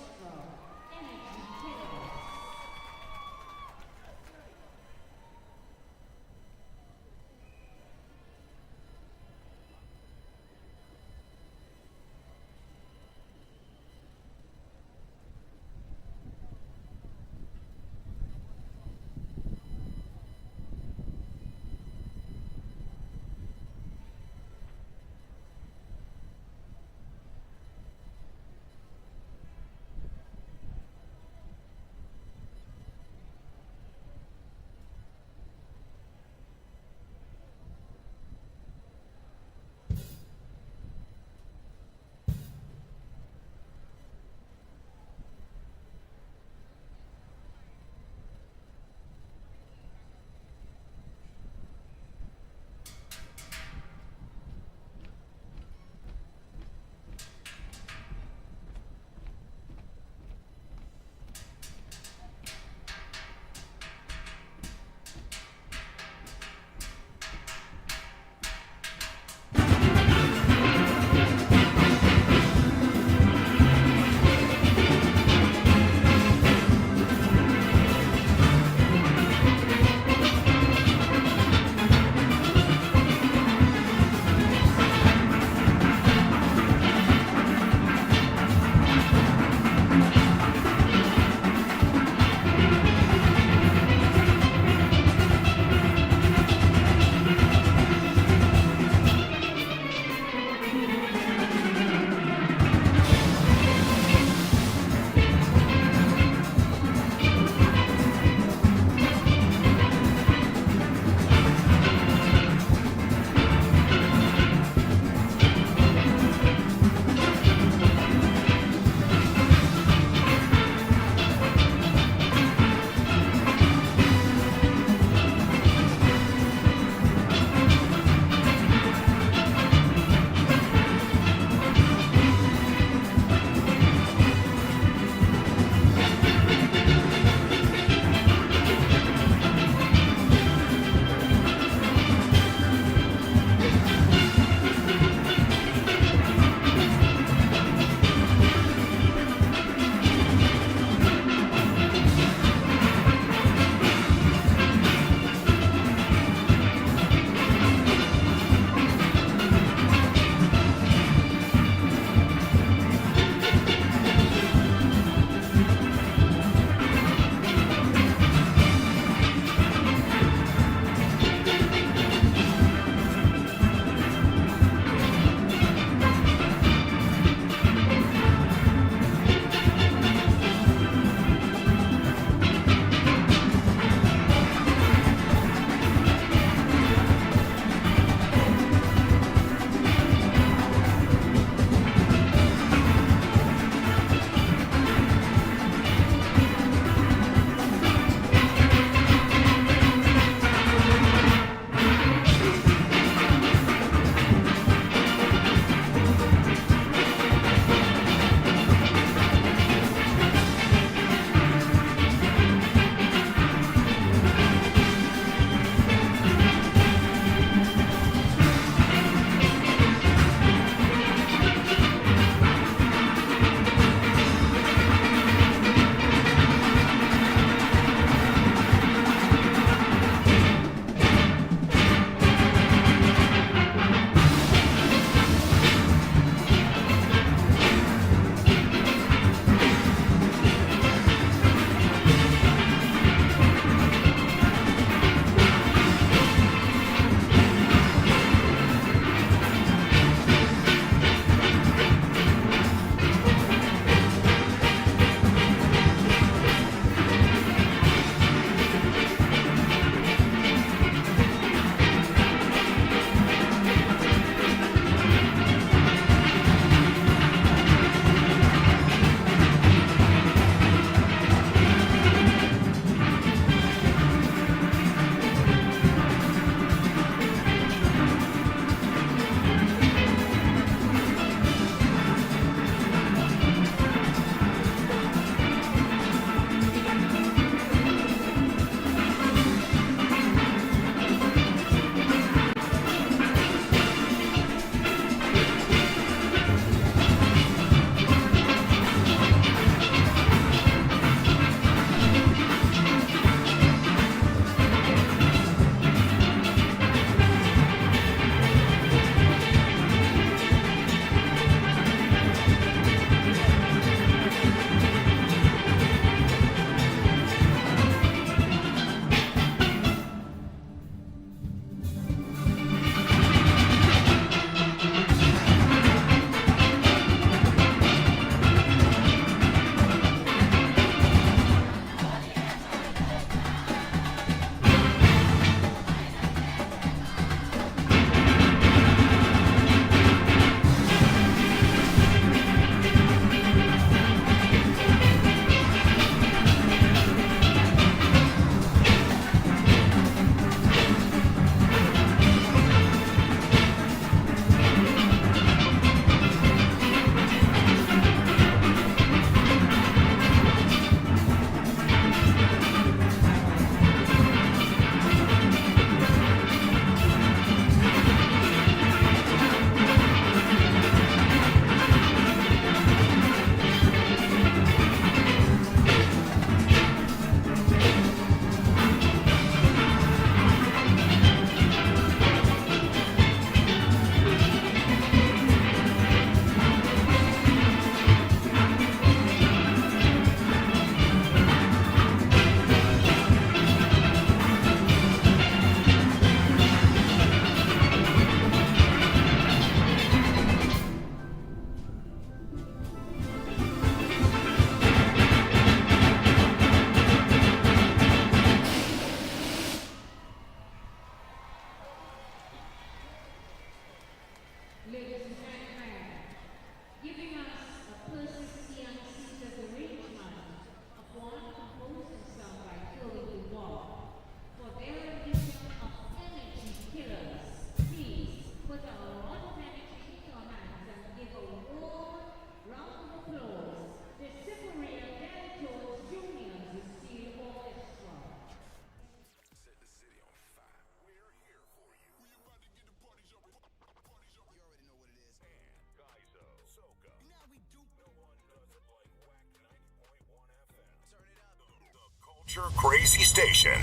Culture Crazy Station.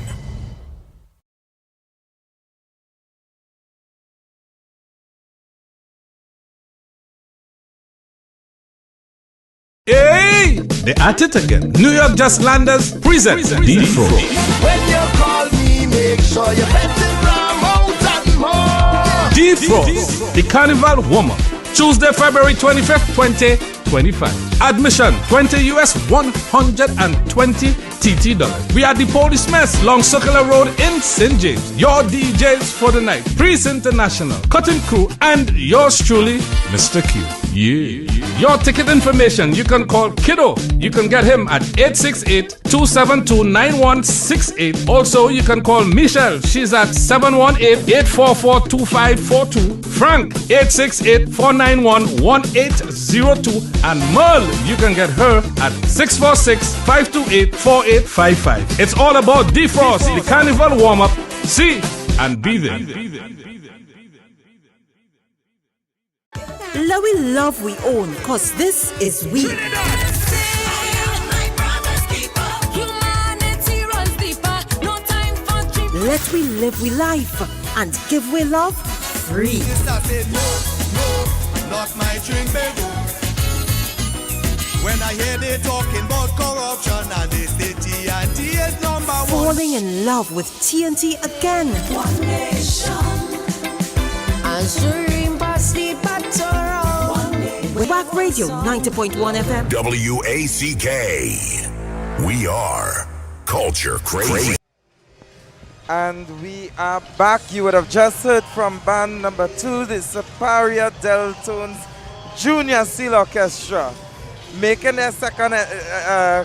Hey! They at it again. New York Just Landers present D-Fro. When you call me, make sure you bet it round and more. D-Fro, the Carnival warm-up. Tuesday, February 25th, 2025. Admission, 20 US, 120 TT dollars. We are the Police Mess, Long Circular Road in St. James. Your DJs for the night. Priest International, Cutting Crew, and yours truly, Mr. Q. Yeah. Your ticket information, you can call Kiddo. You can get him at 868-272-9168. Also, you can call Michelle. She's at 718-844-2542. Frank, 868-491-1802. And Merle, you can get her at 646-528-4855. It's all about Defrost, the Carnival warm-up. See and be there. We love we own, cause this is we. Let we live we life and give we love free. Not my drink, baby. When I hear they talking about corruption and they say TNT is number one. Falling in love with TNT again. One nation. And dream past the patrol. Back Radio 90.1 FM. WACK. We are Culture Crazy. And we are back. You would have just heard from band number 2, the Superior Deltones Junior Seal Orchestra, making their second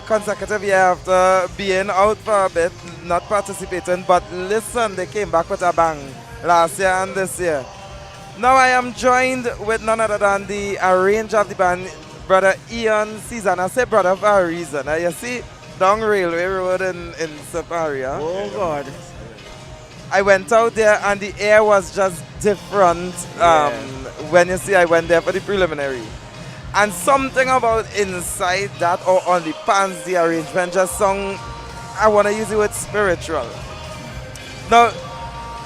consecutive year after being out for a bit, not participating. But listen, they came back with a bang last year and this year. Now I am joined with none other than the arranger of the band, Brother Ian Season. I say brother for a reason. You see, down Railway Road in Superior. Oh God. I went out there and the air was just different. When you see I went there for the preliminary. And something about inside that or on the pants, the arrangement just sung, I want to use the word spiritual. Now,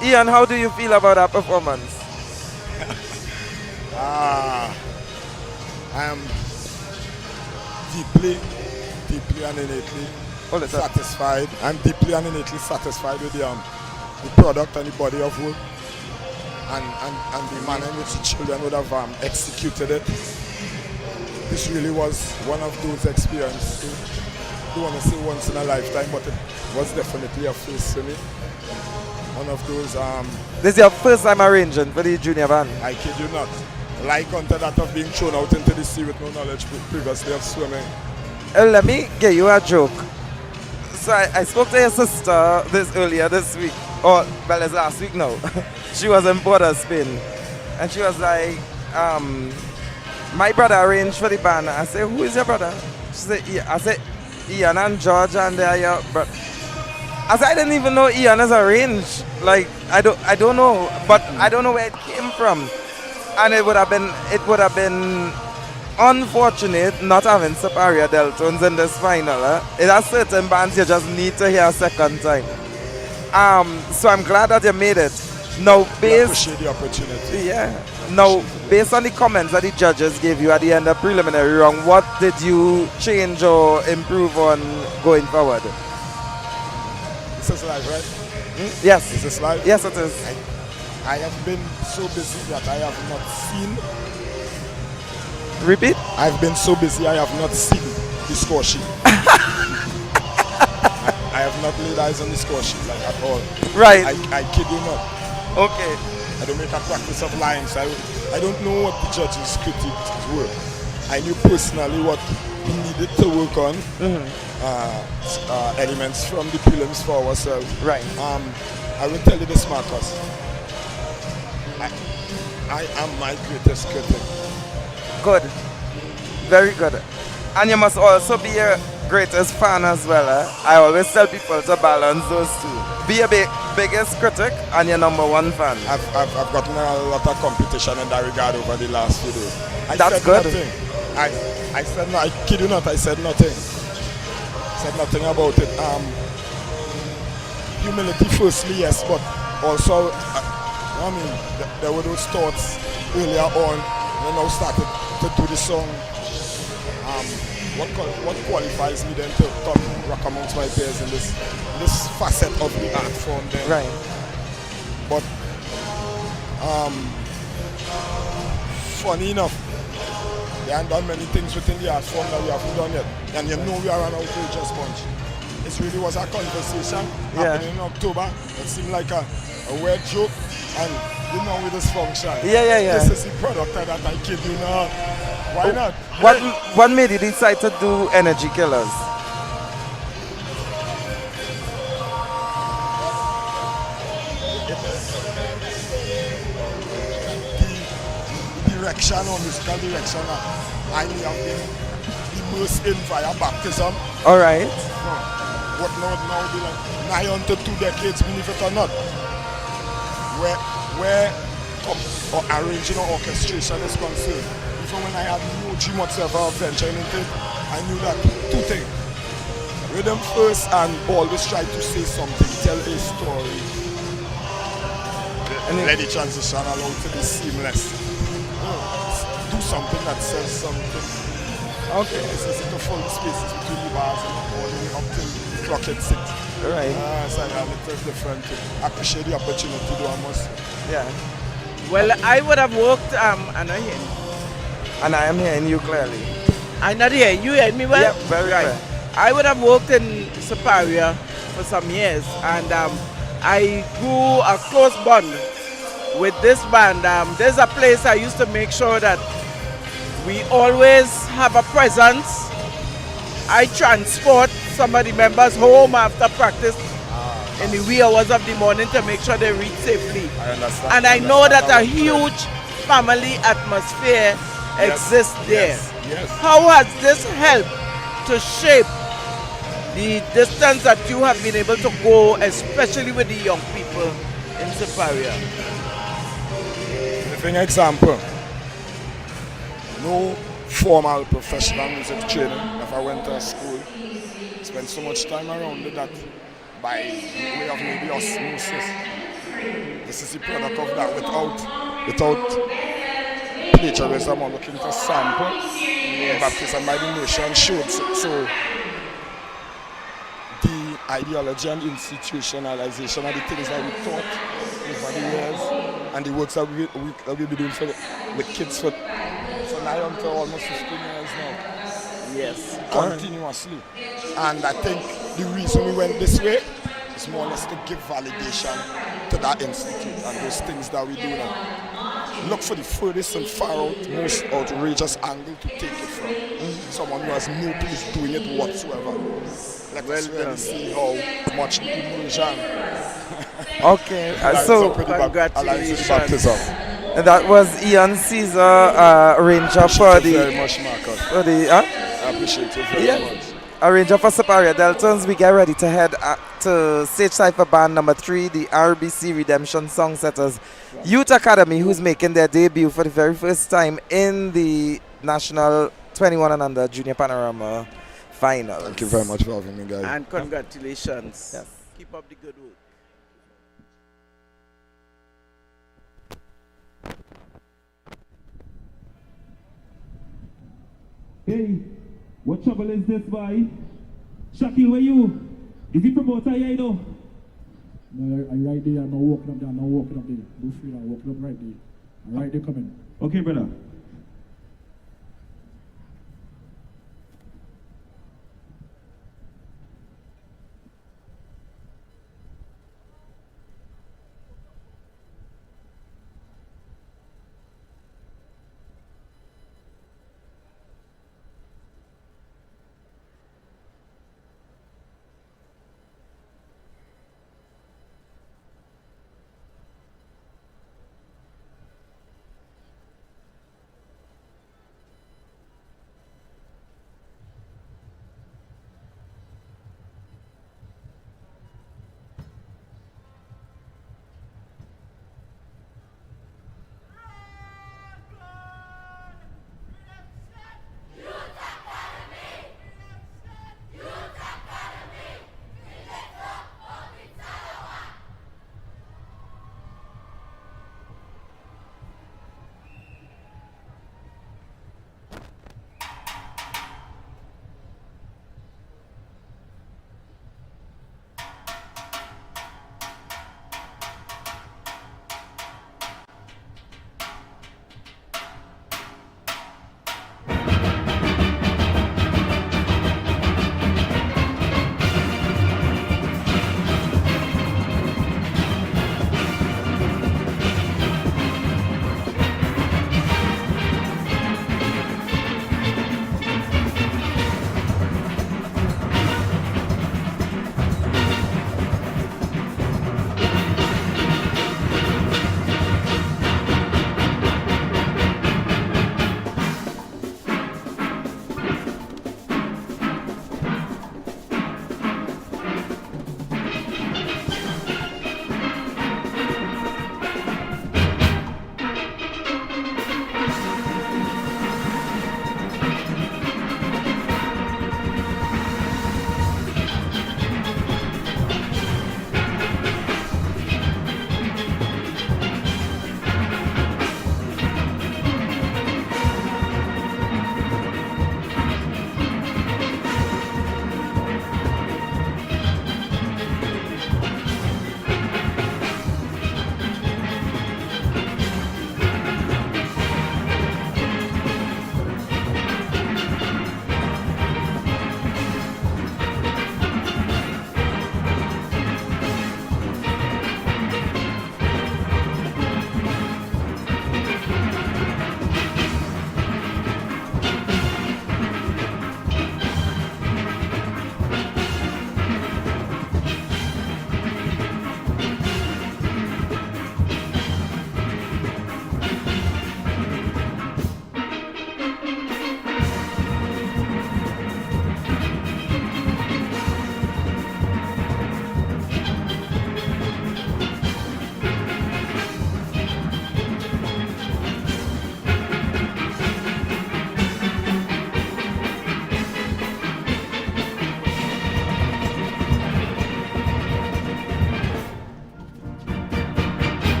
Ian, how do you feel about that performance? I am deeply and innately satisfied. I'm deeply and innately satisfied with the product and the body of work and the manner in which the children would have executed it. This really was one of those experiences. I don't want to say once in a lifetime, but it was definitely a first for me. One of those. This is your first time arranging for the junior band? I kid you not. Like unto that of being thrown out into the sea with no knowledge previously of swimming. Let me get you a joke. So I spoke to your sister earlier this week, or well, it's last week now. She was in Port of Spain, and she was like, my brother arranged for the band. I said, who is your brother? She said, I said, Ian and George, and they are your brother. I said, I didn't even know Ian is arranged. Like, I don't know, but I don't know where it came from. And it would have been unfortunate not having Superior Deltones in this final. It has certain bands you just need to hear a second time. So I'm glad that you made it. Now, appreciate the opportunity. Yeah. Now, based on the comments that the judges gave you at the end of preliminary round, what did you change or improve on going forward? This is live, right? Yes. Is this live? Yes, it is. I have been so busy that I have not seen. Repeat? I've been so busy I have not seen the score sheet. I have not laid eyes on the score sheet like at all. Right. I kid you not. Okay. I don't make a practice of lying, so I don't know what the judges' critiques were. I knew personally what we needed to work on. Elements from the prelims for ourselves. Right. I will tell you this, Marcus. I am my greatest critic. Good. Very good. And you must also be your greatest fan as well. I always tell people to balance those two. Be your biggest critic and your number one fan. I've gotten a lot of competition in that regard over the last few days. That's good. I said no, I kid you not, I said nothing. Said nothing about it. humility firstly, yes, but also, there were those thoughts earlier on when I started to do the song. What qualifies me then to come rock amongst my peers in this facet of the art form then. Right. But funny enough, they haven't done many things within the art form that we haven't done yet. And you know we are an outrageous bunch. It really was a conversation happening in October. It seemed like a weird joke, and you know with this function. Yeah. This is the product that I kid you not. Why not? What made you decide to do Energy Killers? The direction or musical direction I may have been immersed in via baptism. All right. What now be like 9 to 2 decades, believe it or not. Where arranging or orchestration is concerned. Even when I had no dream whatsoever of venturing into it, I knew that two things. Rhythm first and always try to say something, tell a story. And let the transition allow it to be seamless. Do something that says something. Okay. This is the full spaces between the bars and all the way up till the clock at 6. Right. So yeah, it's different. I appreciate the opportunity though, I must. Yeah. Well, I would have worked, and I hear. And I am hearing you clearly. I'm not here. You hear me well? Yep, very right. I would have worked in Superior for some years, and I grew a close bond with this band. There's a place I used to make sure that we always have a presence. I transport some of the members home after practice in the wee hours of the morning to make sure they reach safely. I understand. And I know that a huge family atmosphere exists there. Yes. How has this helped to shape the distance that you have been able to go, especially with the young people in Superior? Living example. No formal professional music training. If I went to a school, spent so much time around it that by way of maybe osmosis, this is the product of that without plagiarism or looking to sample. Baptism by the nation showed. So the ideology and institutionalization are the things that we taught over the years, and the works that we've been doing with kids for 9 to almost 15 years now. Yes. Continuously. And I think the reason we went this way is more or less to give validation to that institute and those things that we do now. Look for the furthest and far out, most outrageous angle to take it from. Someone who has no place doing it whatsoever. Let us really see how much immersion. Okay, so congratulations. And that was Ian Caesar, arranger for the. Very much, Marcus. For the. I appreciate you very much. Arranger for Superior Deltons. We get ready to head to Stage Cypher Band number 3, the RBC Redemption Songsetters Youth Academy, who's making their debut for the very first time in the National 21 and Under Junior Panorama Finals. Thank you very much for having me, guys. And congratulations. Yes. Keep up the good work. Hey, what trouble is this, boy? Shaquille, where you? Is he promoter here, you know? No, I right there, I'm not walking up there, I'm not walking up there. Do free, I'm walking up right there. I'm right there coming. Okay, brother.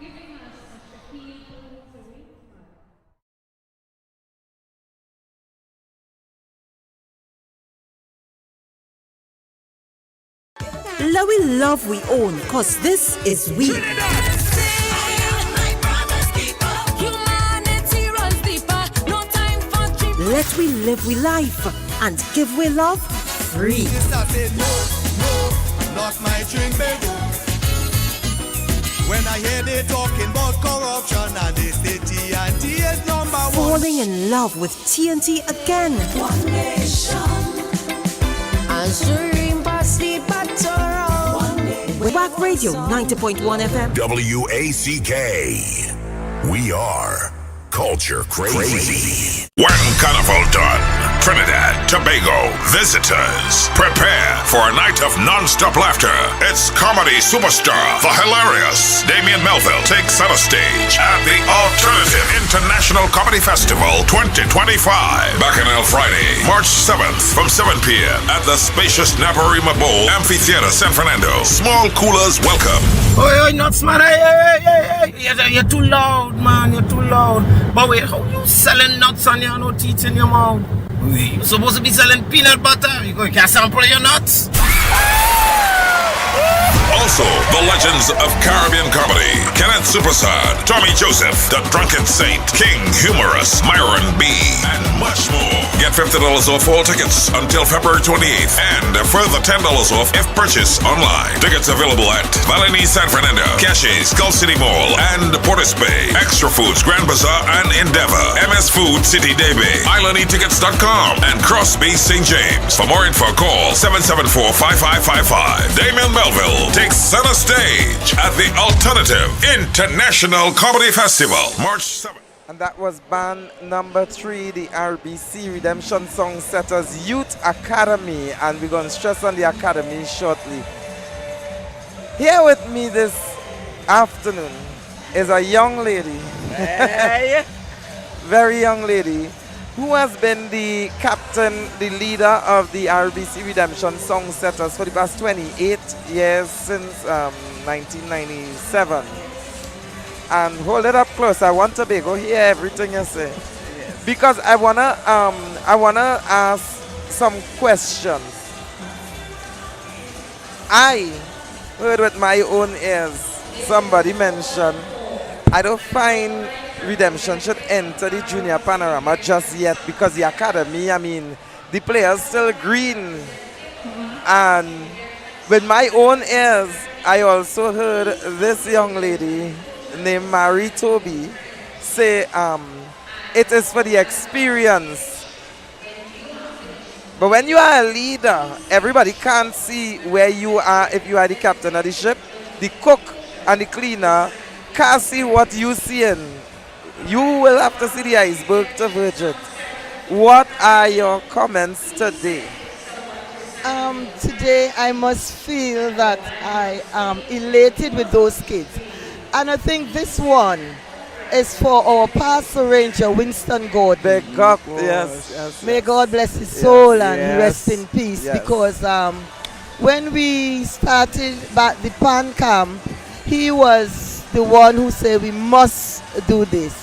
We love we own, cause this is we. Let we live we life and give we love free. Not my drink, baby. When I hear they talking about corruption and they say TNT is number one. Falling in love with TNT again. One nation. And stream past the patrol. Wack Radio 90.1 FM. WACK. We are Culture Crazy. When Carnival done, Trinidad, Tobago, visitors, prepare for a night of non-stop laughter. It's comedy superstar, the hilarious Damien Melville takes center stage at the Alternative International Comedy Festival 2025. Bacchanal Friday, March 7th from 7 p.m. at the spacious Naparima Bowl Amphitheater, San Fernando. Small coolers welcome. Oh, nuts, man. Hey. You're too loud, man. You're too loud. But wait, how you selling nuts and you have no teeth in your mouth? You're supposed to be selling peanut butter. You can't sample your nuts. Also, the legends of Caribbean comedy, Kenneth Supersad, Tommy Joseph, The Drunken Saint, King Humorous, Myron B, and much more. Get $50 off all tickets until February 28th and a further $10 off if purchased online. Tickets available at Valini San Fernando, Caches, Skull City Mall, and Portis Bay. Extra Foods, Grand Bazaar, and Endeavor. MS Food, City Day Bay, IslandEtickets.com, and Crossbay St. James. For more info, call 774-5555. Damien Melville takes center stage at the Alternative International Comedy Festival, March 7th. And that was band number 3, the RBC Redemption Song Setters Youth Academy. And we're going to stress on the academy shortly. Here with me this afternoon is a young lady, Hey. very young lady, who has been the captain, the leader of the RBC Redemption Song Setters for the past 28 years since 1997. And hold it up close. I want to go hear everything you say, because I wanna ask some questions. I heard with my own ears somebody mention I don't find Redemption should enter the Junior Panorama just yet, because the academy, I mean, the players still green. And with my own ears, I also heard this young lady named Mary Toby say it is for the experience. But when you are a leader, everybody can't see where you are. If you are the captain of the ship, the cook and the cleaner can't see what you seeing. You will have to see the iceberg to verge it. What are your comments today? Today I must feel that I am elated with those kids. And I think this one is for our pastor ranger, Winston Gordon. Yes. May God bless his soul and yes, rest in peace. yes. Because when we started back the Pan Camp, he was the one who said we must do this.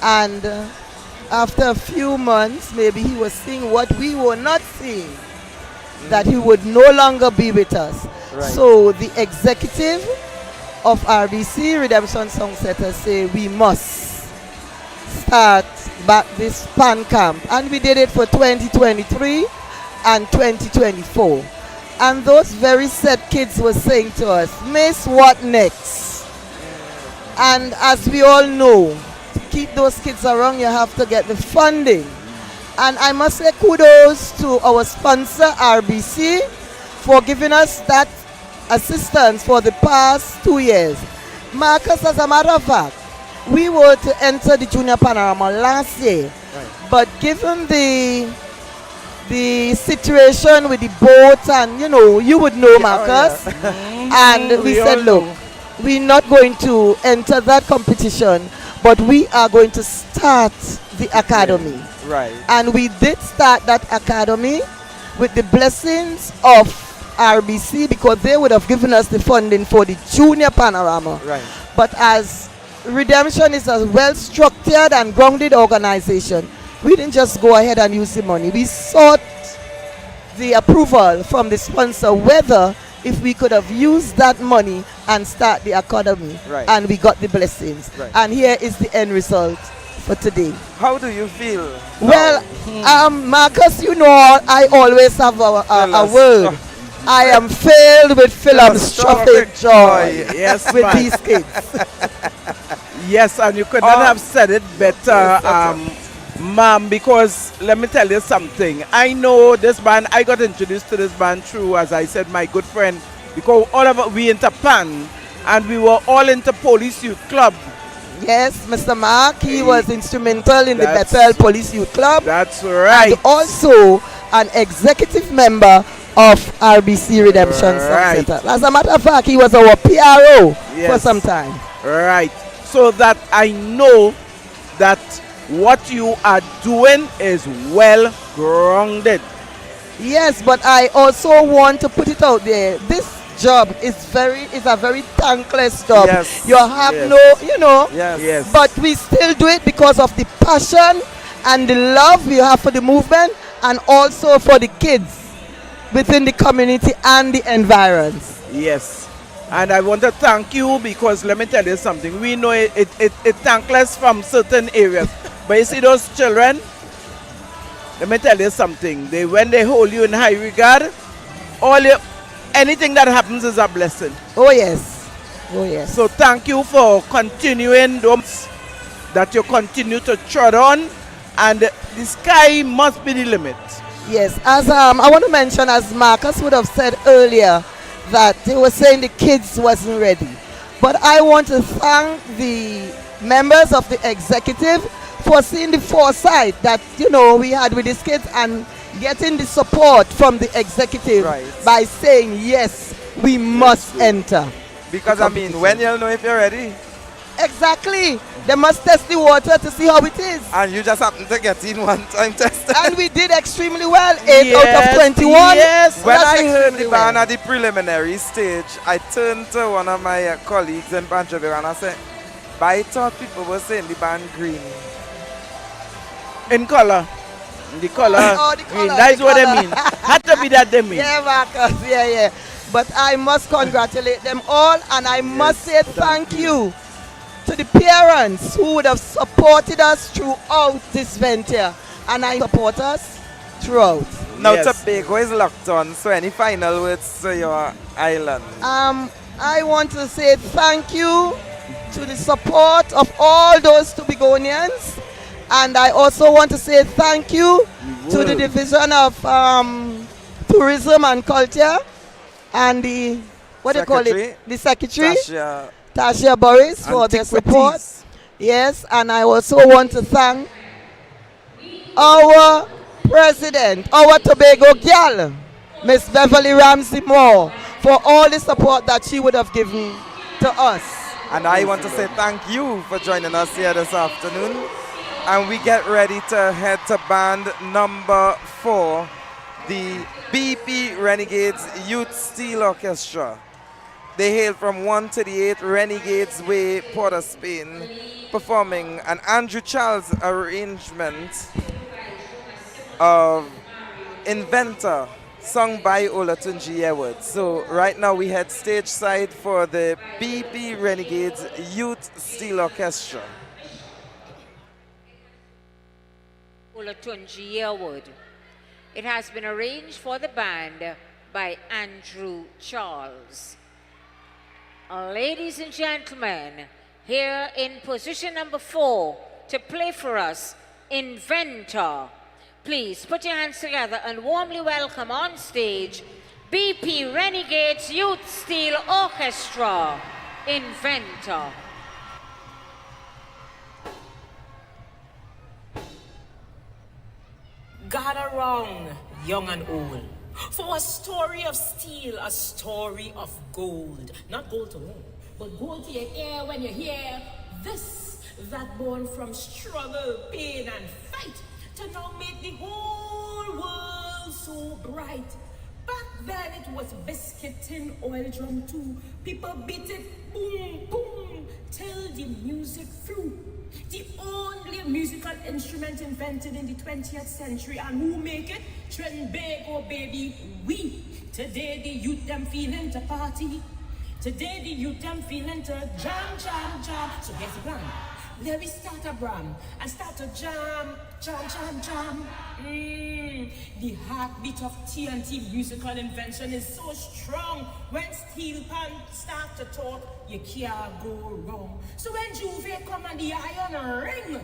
And after a few months, maybe he was seeing what we were not seeing, that he would no longer be with us. Right. So the executive of RBC Redemption Song Setters say we must start back this Pan Camp, and we did it for 2023 and 2024. And those very set kids were saying to us, Miss, what next? And as we all know, to keep those kids around, you have to get the funding. And I must say kudos to our sponsor RBC for giving us that assistance for the past 2 years. Marcus, as a matter of fact, we were to enter the Junior Panorama last year, but given the situation with the boat, and you would know, Marcus, and we said, look, we're not going to enter that competition, but we are going to start the academy. Right. And we did start that academy with the blessings of RBC, because they would have given us the funding for the Junior Panorama. Right. But as Redemption is a well-structured and grounded organization, we didn't just go ahead and use the money. We sought the approval from the sponsor whether if we could have used that money and start the academy. Right. And we got the blessings. Right. And here is the end result for today. How do you feel? Well, Marcus, you know I always have a word. I am filled with philanthropic joy Yes, with man. these kids. Yes, and you could not have said it better, ma'am, because let me tell you something. I know this band, I got introduced to this band through, as I said, my good friend, because all of us, we into PAN, and we were all into Police Youth Club. Yes, Mr. Mark, he was instrumental in the That's- Bethel Police Youth Club. That's right. And also an executive member of RBC Redemption Right. Center. As a matter of fact, he was our PRO for Yes. some time. Right. So that I know that what you are doing is well grounded. Yes, but I also want to put it out there. This job is a very thankless job. Yes. You have Yes. Yes. but we still do it because of the passion and the love we have for the movement and also for the kids within the community and the environs. Yes. And I want to thank you because let me tell you something. We know it thankless from certain areas. But you see those children, let me tell you something. When they hold you in high regard, anything that happens is a blessing. Oh yes. Oh yes. So thank you for continuing those that you continue to trot on, and the sky must be the limit. Yes, as I want to mention, as Marcus would have said earlier, that they were saying the kids wasn't ready. But I want to thank the members of the executive for seeing the foresight that, we had with these kids and getting the support from the executive by saying, yes, we must enter. Because when you'll know if you're ready. Exactly. They must test the water to see how it is. And you just happen to get in one time test. And we did extremely well. 8 out of 21. Yes. When That's I heard the extremely band well. at the preliminary stage, I turned to one of my colleagues in Banjobi and I said, but I thought people were saying the band green. In color. The color. The green. color, That's the what color. I mean. Had to be that they mean. Yeah, Marcus. Yeah. But I must congratulate them all, and I must say thank you to the parents who would have supported us throughout this venture, and I support us throughout. Now Tobago is locked on, so any final words to your island? I want to say thank you to the support of all those Tobagonians, and I also want to say thank you to the Division of Tourism and Culture and the the secretary Tasha Boris for their support. Yes, and I also want to thank our president, our Tobago girl, Miss Beverly Ramsey Moore, for all the support that she would have given to us. And I want to say thank you for joining us here this afternoon. And we get ready to head to band number 4, the BP Renegades Youth Steel Orchestra. They hail from 138 Renegades Way, Port of Spain, performing an Andrew Charles arrangement of Inventor, sung by Olatunji Edwards. So right now we head stage side for the BP Renegades Youth Steel Orchestra. Olatunji Yearwood. It has been arranged for the band by Andrew Charles. Ladies and gentlemen, here in position number 4 to play for us, Inventor. Please put your hands together and warmly welcome on stage BP Renegades Youth Steel Orchestra, Inventor. Gather round, young and old, for a story of steel, a story of gold. Not gold to win, but gold to your ear when you hear this, that born from struggle, pain, and fight, to now make the whole world so bright. Back Then it was biscuit in oil drum too. People beat it boom, boom, till the music flew. The only musical instrument invented in the 20th century, and who make it? Trinbago, baby, we. Today the youth them feeling to party. Today the youth them feeling to jam, jam, jam. So here's the plan. Let me start a bram and start to jam, jam, jam, jam. The heartbeat of TNT musical invention is so strong. When steel pan start to talk, you can't go wrong. So when Juve come and the iron ring,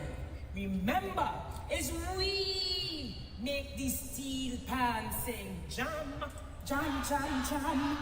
remember, it's we make the steel pan sing jam, jam, jam, jam.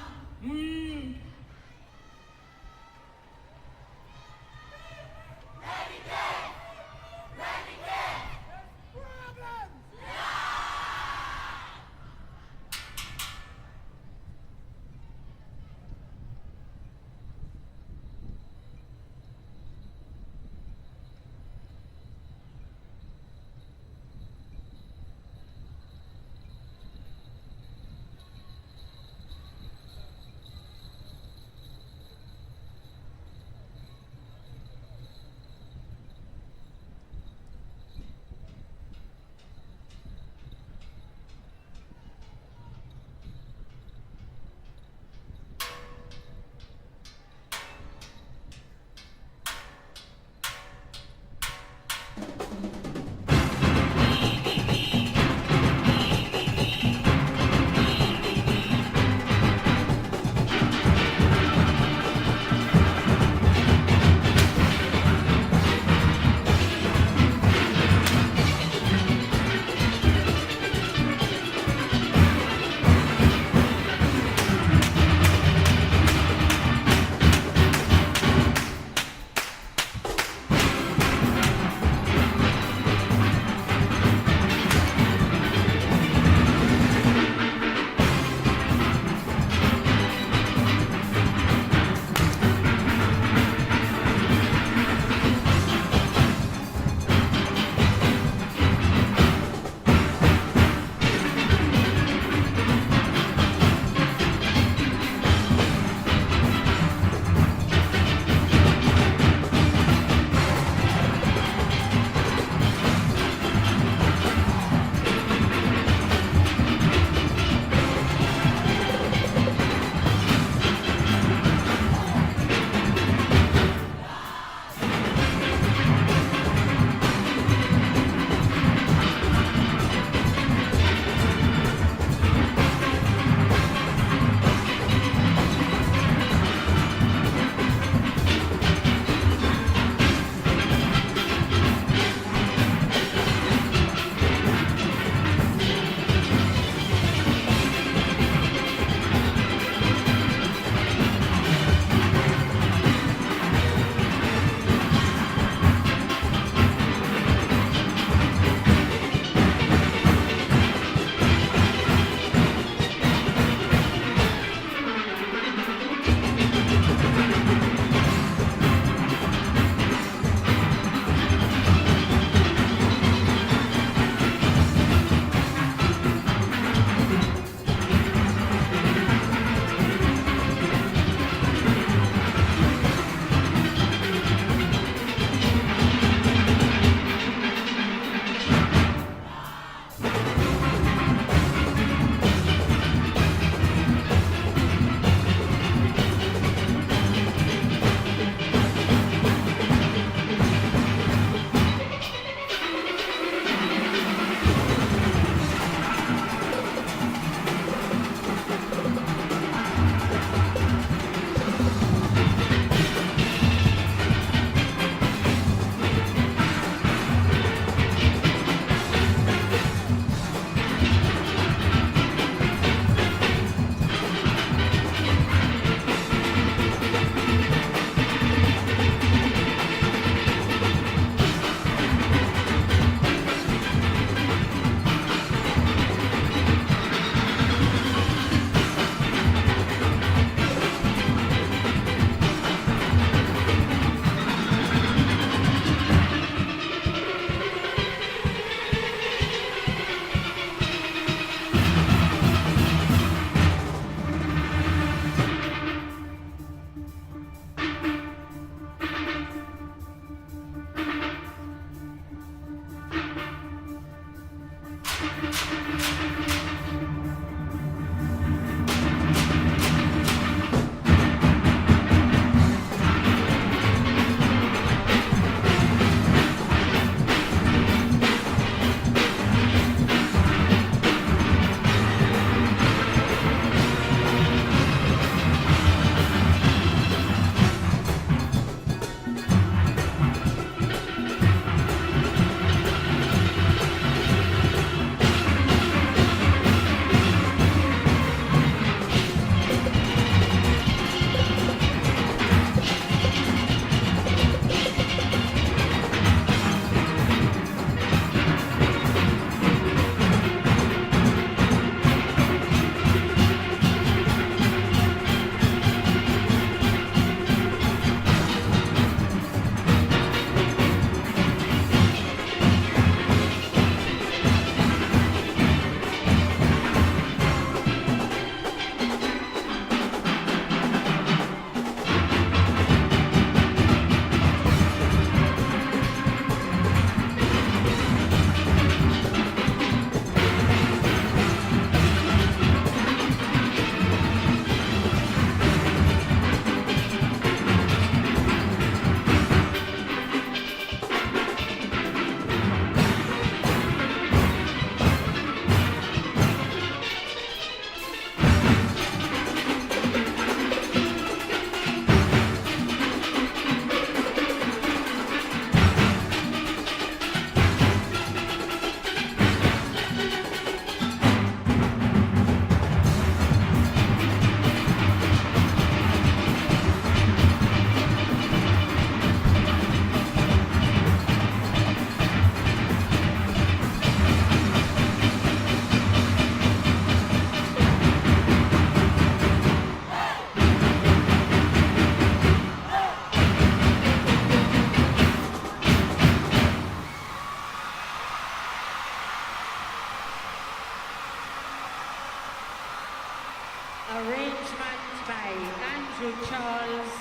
Andrew Charles.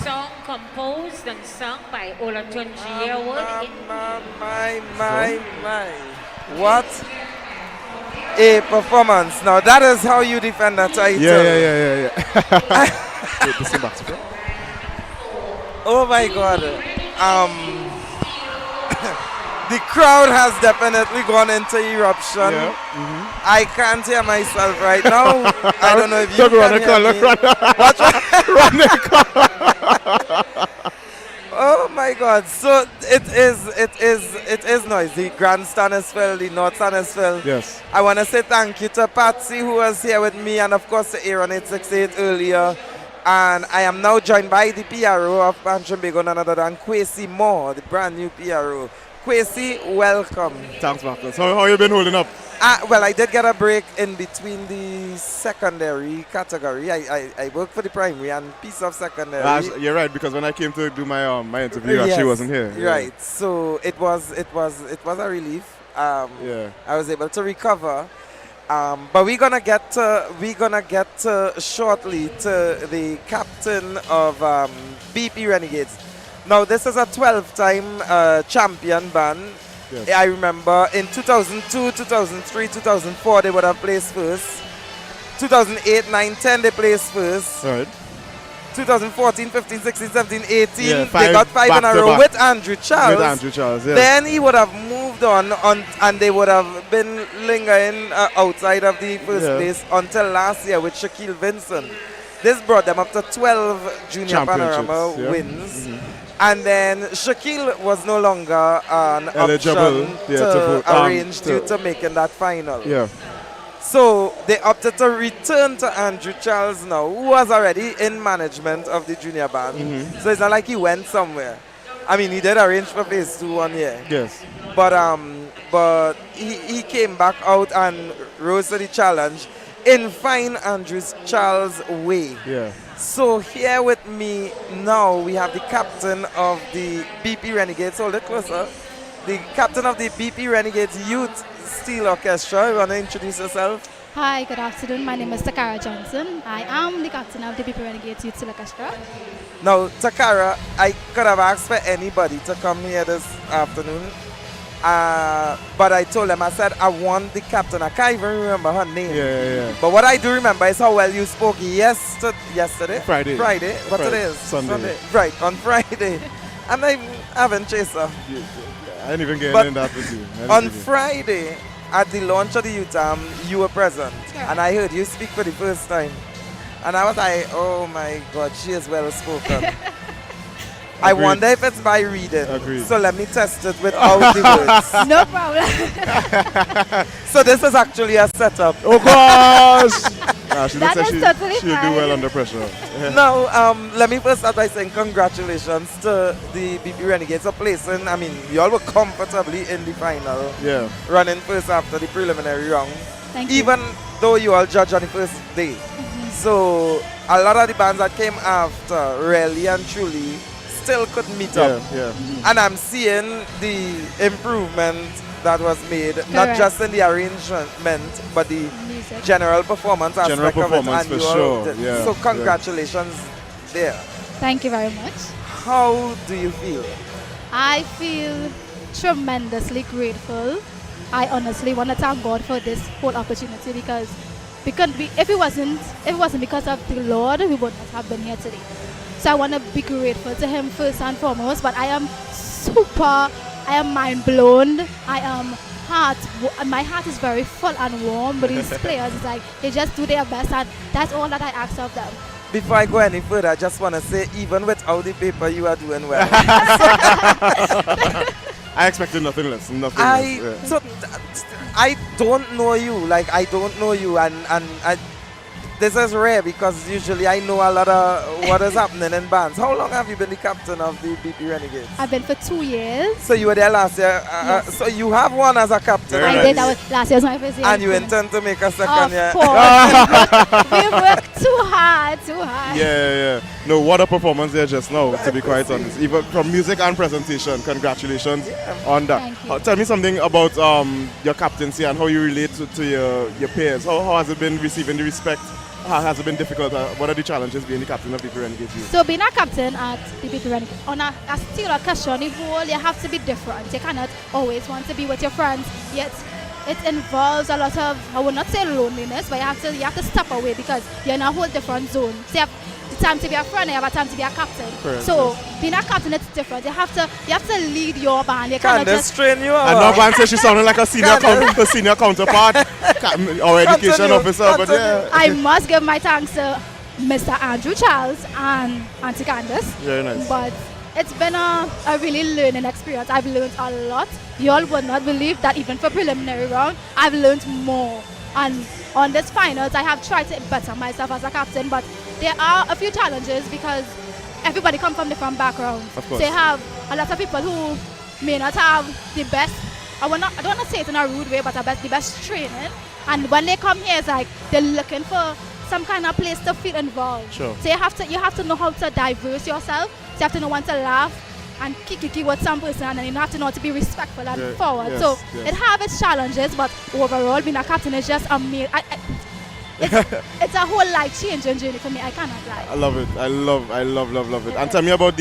Song composed and sung by Olatunji Yearwood. My. What a performance. Now that is how you defend a title. Yeah. Wait, listen back to that. Oh my God. The crowd has definitely gone into eruption. Yeah. I can't hear myself right now. I don't know if you Look, can hear me. Watch Oh my God! So it is noisy. Grandstand is filled. The North Stand is filled. Yes. I want to say thank you to Patsy who was here with me, and of course to Aaron 868 earlier. And I am now joined by the PRO of Trinbago, none other than Kwesi Moore, the brand new PRO. Kwesi, welcome. Thanks, Marcus. How you been holding up? Well, I did get a break in between the secondary category. I worked for the primary and piece of secondary. You're right, because when I came to do my my interview, Yes, she wasn't here. Right. So it was a relief. Yeah. I was able to recover. But we're gonna get shortly to the captain of BP Renegades. Now this is a 12-time champion band. Yes. I remember in 2002, 2003, 2004 they would have placed first. 2008, 9, 10 they placed first. Right. 2014, 15, 16, 17, 18 Yeah, they got 5 in a row back. with Andrew Charles. With Andrew Charles, yes. Then he would have moved on and they would have been lingering outside of the first place until last year with Shaquille Vincent. This brought them up to 12 junior Panorama wins. And then Shaquille was no longer an eligible option to arrange due to making that final. Yeah. So they opted to return to Andrew Charles now, who was already in management of the junior band. So it's not like he went somewhere. I mean, he did arrange for phase 2 1 year. Yes. But he came back out and rose to the challenge in fine Andrew Charles' way. Yeah. So here with me now we have the captain of the BP Renegades. Hold it closer. The captain of the BP Renegades Youth Steel Orchestra. You want to introduce yourself? Hi, good afternoon. My name is Takara Johnson. I am the captain of the BP Renegades Youth Steel Orchestra. Now, Takara, I could have asked for anybody to come here this afternoon. But I told them, I said, I want the captain. I can't even remember her name. Yeah. But what I do remember is how well you spoke yesterday. Friday. What Friday. it is? Sunday. Right, on Friday. And I haven't chased her. I didn't even get But in that with you. on Friday, at the launch of the youth, you were present. Yeah. And I heard you speak for the first time. And I was like, oh my God, she is well spoken. I wonder if it's by reading. Agreed. So let me test it without the words. No problem. So this is actually a setup. Oh gosh! She That looks is like totally she'll do fine. well under pressure. Now, let me first start by saying congratulations to the BP Renegades for placing. I mean, you all were comfortably in the final. Yeah. Running first after the preliminary round. Thank you. Even though you all judged on the first day. So a lot of the bands that came after really and truly still couldn't meet up. Yeah. And I'm seeing the improvement that was made, not Correct. just in the arrangement, but the Music. general performance General aspect performance of it. And for you all sure, did. yeah, So yeah. congratulations there. Thank you very much. How do you feel? I feel tremendously grateful. I honestly want to thank God for this whole opportunity because if it wasn't because of the Lord, we would not have been here today. So I want to be grateful to Him first and foremost. But I am mind blown. My heart is very full and warm. But these players, it's like they just do their best, and that's all that I ask of them. Before I go any further, I just want to say, even without the paper, you are doing well. I expected nothing less. So I don't know you. Like I don't know you, and this is rare because usually I know a lot of what is happening in bands. How long have you been the captain of the BP Renegades? I've been for 2 years. So you were there last year. Yes. So you have one as a captain. I did. That was last year was my first year. And you intend to make a second year. Of course. we worked too hard. Yeah. No, what a performance there just now, to be quite honest. Even from music and presentation, congratulations on that. Thank you. Tell me something about your captaincy and how you relate to your peers. How has it been receiving the respect has it been difficult? What are the challenges being the captain of the Renegades Youth? So being a captain at the Big Renegade, on a still orchestra, on the whole, you have to be different. You cannot always want to be with your friends, yet it involves a lot of, I would not say loneliness, but you have to step away because you're in a whole different zone. So you have the time to be a friend, you have a time to be a captain. Correct. So being a captain, it's different. You have to lead your band. You cannot Candace just train you. I know Van says she sounded like a senior counterpart or education officer, but yeah. I must give my thanks to Mr. Andrew Charles and Auntie Candace. Very nice. But it's been a really learning experience. I've learned a lot. You all would not believe that even for preliminary round, I've learned more. And on this finals, I have tried to better myself as a captain, but there are a few challenges because everybody comes from different backgrounds. Of course. So you have a lot of people who may not have the best, I don't want to say it in a rude way, but the best training. And when they come here, it's like they're looking for some kind of place to feel involved. Sure. So you have to know how to diverse yourself. So you have to know when to laugh and kiki with some person, and you have to know how to be respectful and forward. Yes, so yes. it have its challenges, but overall being a captain is just amazing. It's a whole life-changing journey for me. I cannot lie. I love it. I love it. And tell me about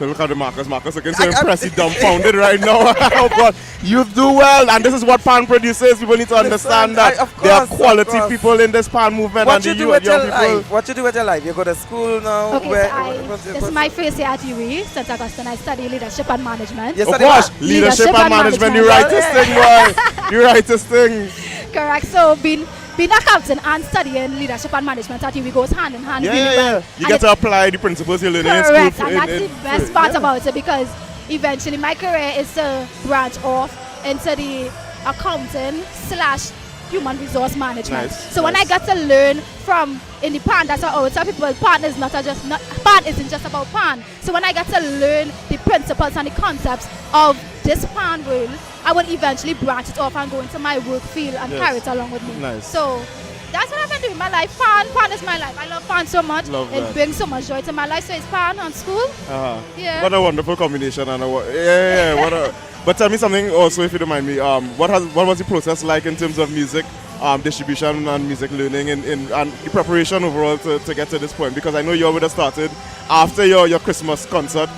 look at the Marcus. Marcus looking so impressive, dumbfounded right now. Oh God, you do well, and this is what pan produces. People need to understand that there are quality people in this pan movement. What and you the do with young your people. life? What you do with your life? You go to school now? Okay, this is my first year at UE, St. Augustine. I study leadership and management. Of course, leadership and management. You write this thing, boy. You write this thing. Correct. So being a captain and studying leadership and management at UE goes hand in hand. Yeah, really well. You get to apply the principles you learn in school. Correct, and that's the best part about it because eventually my career is to branch off into the accounting / human resource management. Nice, so when I got to learn from in the pan, that's what I always tell people, pan isn't just about pan. So when I got to learn the principles and the concepts of this pan world, I will eventually branch it off and go into my work field and carry it along with me. Nice. So that's what I've been doing in my life. Pan is my life. I love pan so much. Love it that. brings so much joy to my life. So it's pan on school. Yeah. What a wonderful combination and but tell me something also, if you don't mind me. What was the process like in terms of music distribution and music learning and the preparation overall to get to this point? Because I know you would have started after your Christmas concert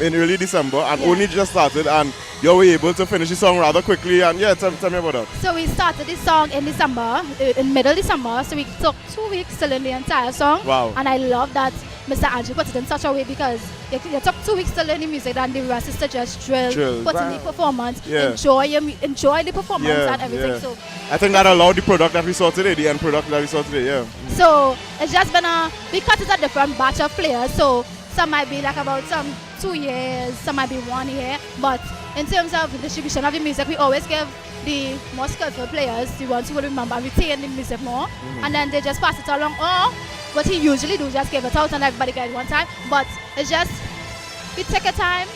in early December and only just started, and you were able to finish the song rather quickly. And tell me about that. So we started this song in December, in middle December. So we took 2 weeks to learn the entire song. Wow. And I love that Mr. Andrew put it in such a way because you took 2 weeks to learn the music and the rest is to just drill. Put in the performance, enjoy the performance and everything. So I think that allowed the product that we saw today, the end product that we saw today, So it's just been because it's a different batch of players, so some might be like about 2 years, some might be 1 year, but in terms of the distribution of the music, we always give the more skillful players, the ones who will remember and retain the music more, and then they just pass it along. Or what he usually do, just give it out and everybody get it one time. But it's just, we take a time,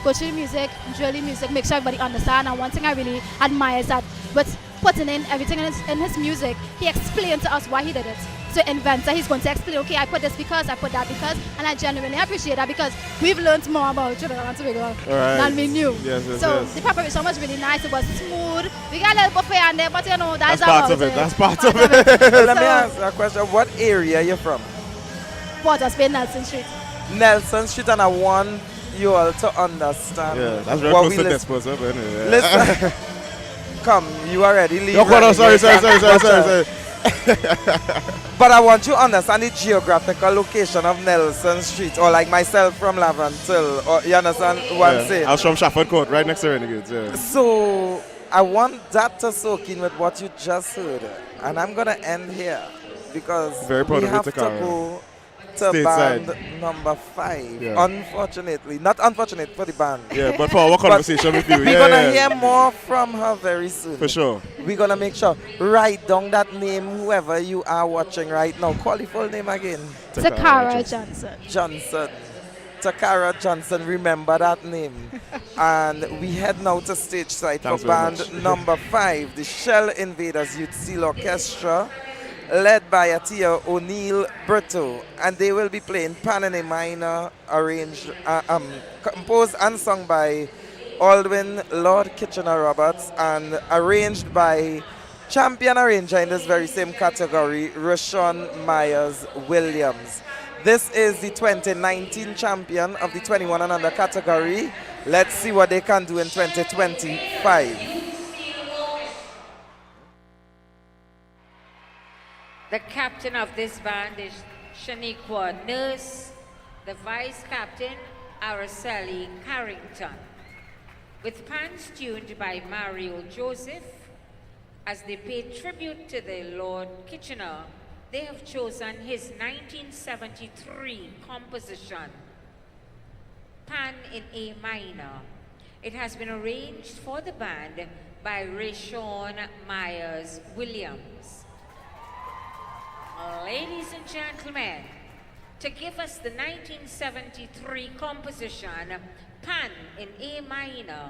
go through the music, drill the music, make sure everybody understand. And one thing I really admire is that with putting in everything in his music, he explained to us why he did it. So inventor, he's going to explain, okay, I put this because, I put that because, and I genuinely appreciate that because we've learned more about Trinidad and Tobago than we knew. So the preparation was really nice, it was smooth. We got a little buffet on there, but that's part of it. That's part of it. Let me ask a question. What area are you from? Port Spain, Nelson Street. Nelson Street, and I want you all to understand. Yeah, that's very close to Desposa, anyway. Listen, come, you already leave. Sorry. But I want you to understand the geographical location of Nelson Street, or like myself from Lavantil, or you understand what I'm saying? I was from Shafford Court, right next to Renegades. So I want that to soak in with what you just heard, and I'm gonna end here because very proud we of have you, to go to Stateside. band number 5. Unfortunately, not unfortunate for the band. Yeah, but for our conversation with you, we're gonna hear more from her very soon. For sure. We're gonna make sure. Write down that name, whoever you are watching right now. Call the full name again. Takara Johnson. Takara Johnson. Remember that name. And we head now to stage side for band number 5, the Shell Invaders Youth Seal Orchestra, led by Atia O'Neill Brito, and they will be playing Pan in A minor, composed and sung by Aldwin Lord Kitchener Roberts and arranged by Champion arranger in this very same category, Rashawn Myers Williams. This is the 2019 champion of the 21 and under category. Let's see what they can do in 2025. The captain of this band is Shaniqua Nurse, the vice captain, Araceli Carrington. With pans tuned by Mario Joseph, as they pay tribute to the Lord Kitchener, they have chosen his 1973 composition, Pan in A minor. It has been arranged for the band by Rashawn Myers Williams. Ladies and gentlemen, to give us the 1973 composition, Pan in A minor,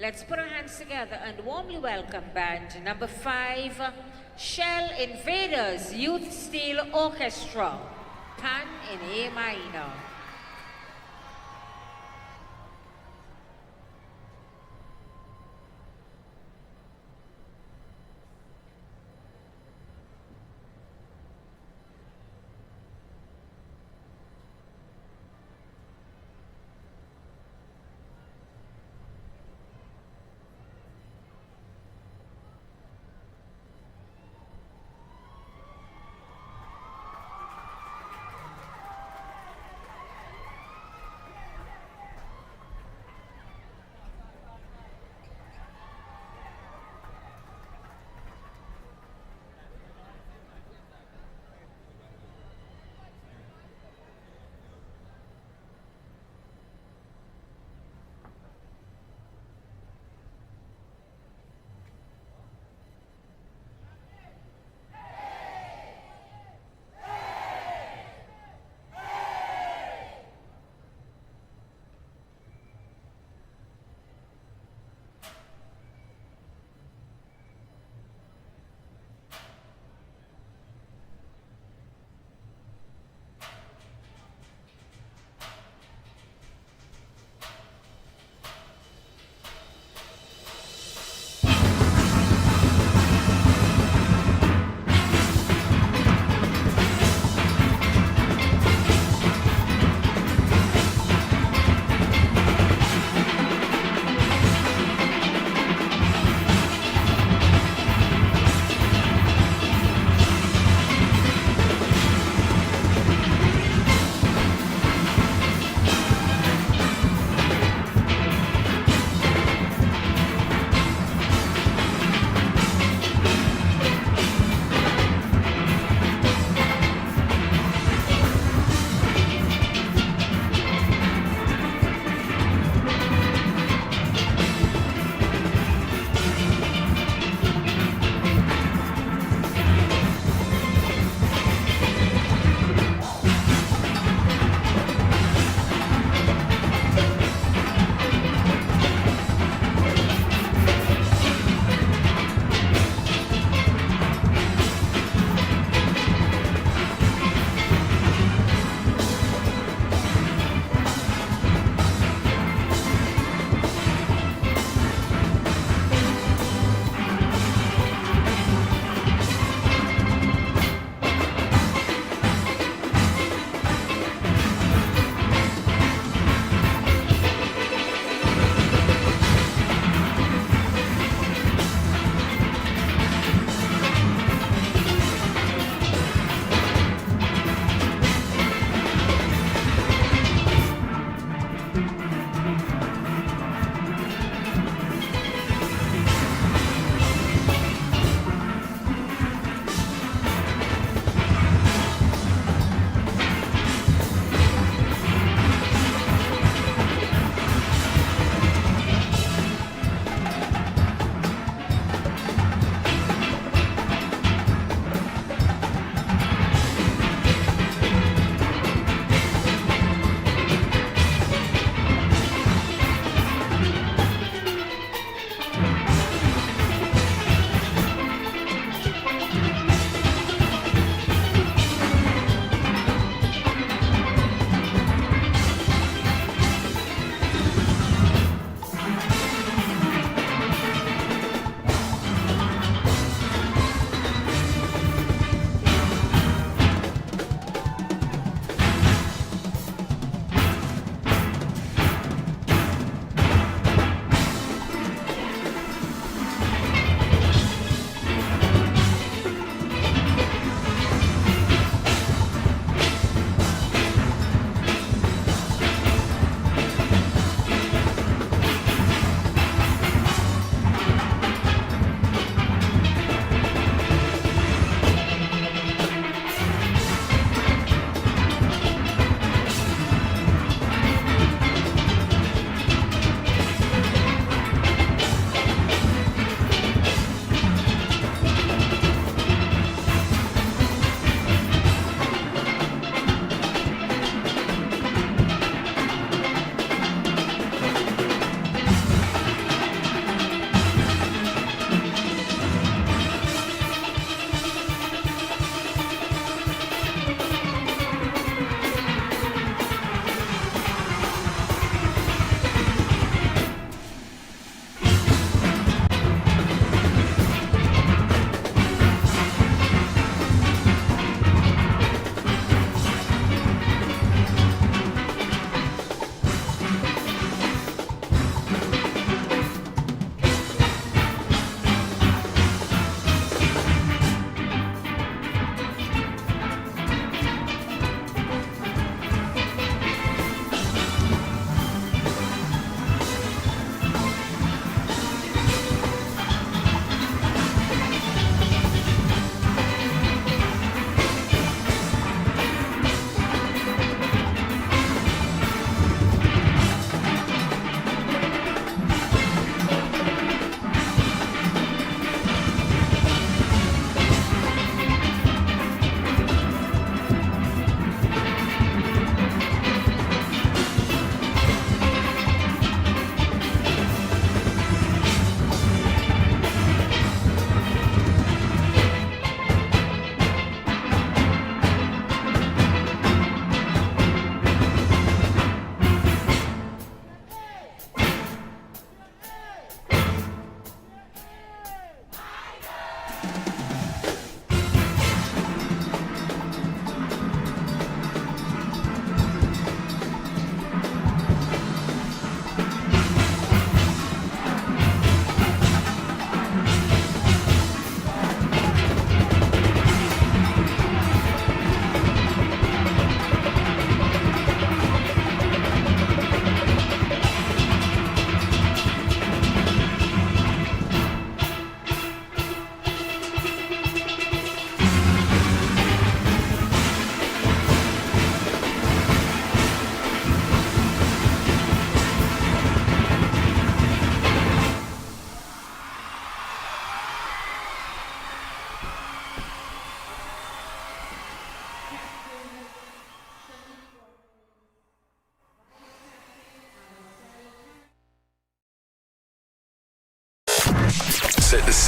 let's put our hands together and warmly welcome band number 5, Shell Invaders Youth Steel Orchestra, Pan in A minor.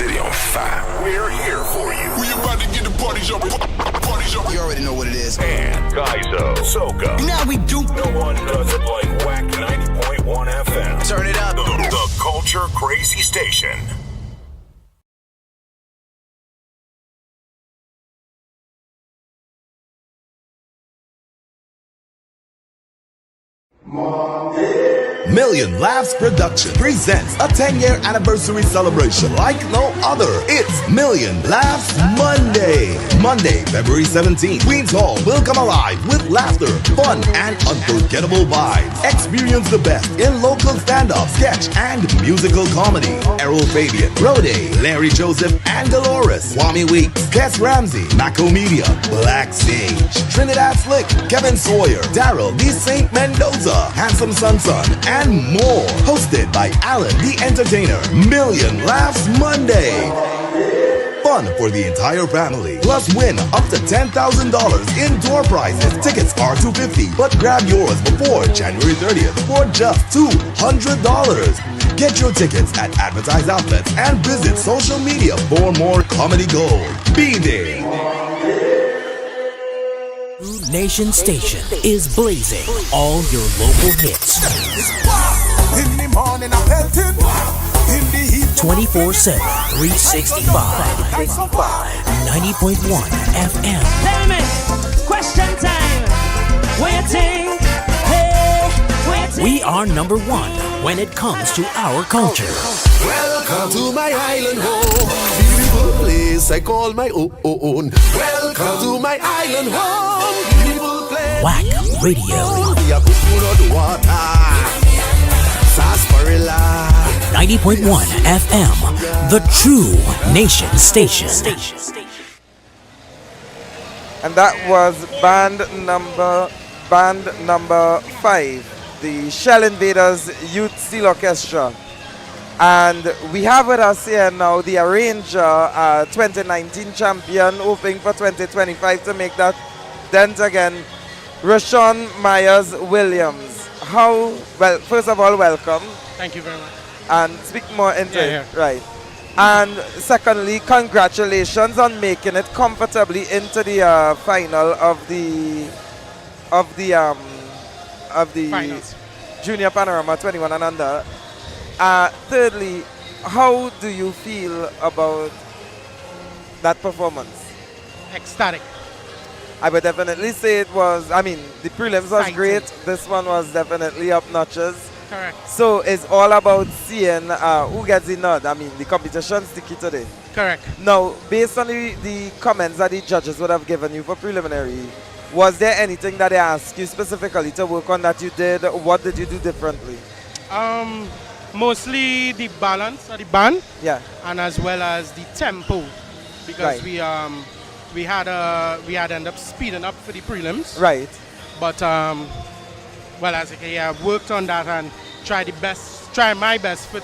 city on fire. We're here for you. We about to get the party jumping. Party jumping. You already know what it is. And Gaizo, Soca. Now we do. No one does it like Whack 90.1 FM. Turn it up. The Culture Crazy Station. Million Laughs Production presents a 10-year anniversary celebration like no other. It's Million Laughs Monday. Monday, February 17th. Queens Hall will come alive with laughter, fun, and unforgettable vibes. Experience the best in local stand-up, sketch, and musical comedy. Errol Fabian, Rode, Larry Joseph, and Dolores. Kwame Weeks, Kes Ramsey, Mako Media, Black Sage, Trinidad Slick, Kevin Sawyer, Daryl D. St. Mendoza, Handsome Sun, and more. Hosted by Alan the Entertainer. Million Laughs Monday. Fun for the entire family. Plus win up to $10,000 in door prizes. Tickets are $250, but grab yours before January 30th for just $200. Get your tickets at advertised outlets and visit social media for more comedy gold. Be there. Nation Station is blazing all your local hits. In the morning I'm pelting. In the heat 24/7, 365. 90.1 FM. Tell me, question time. What you think? Hey, what you think? We are number one when it comes to our culture. Welcome to my island home. Beautiful place I call my own. Welcome to my island home. Beautiful place. Whack Radio. We are good for the water. Sarsaparilla. 90.1 FM, the true Nation Station. And that was band number 5, the Shell Invaders Youth Steel Orchestra. And we have with us here now the arranger, 2019 champion, hoping for 2025 to make that dent again, Rashawn Myers Williams. Well, first of all, welcome. Thank you very much. And speak more into it. Yeah. Right. And secondly, congratulations on making it comfortably into the final of the Finals. Junior Panorama 21 and under. Thirdly, how do you feel about that performance? Ecstatic. I would definitely say it was, the prelims was Exciting. great. This one was definitely up notches. Correct. So it's all about seeing who gets the nod. The competition's sticky today. Correct. Now, based on the comments that the judges would have given you for preliminary, was there anything that they asked you specifically to work on that you did? What did you do differently? Mostly the balance of the band. Yeah. And as well as the tempo, because Right. we had ended up speeding up for the prelims. Right. But well, as I say, I worked on that and try my best for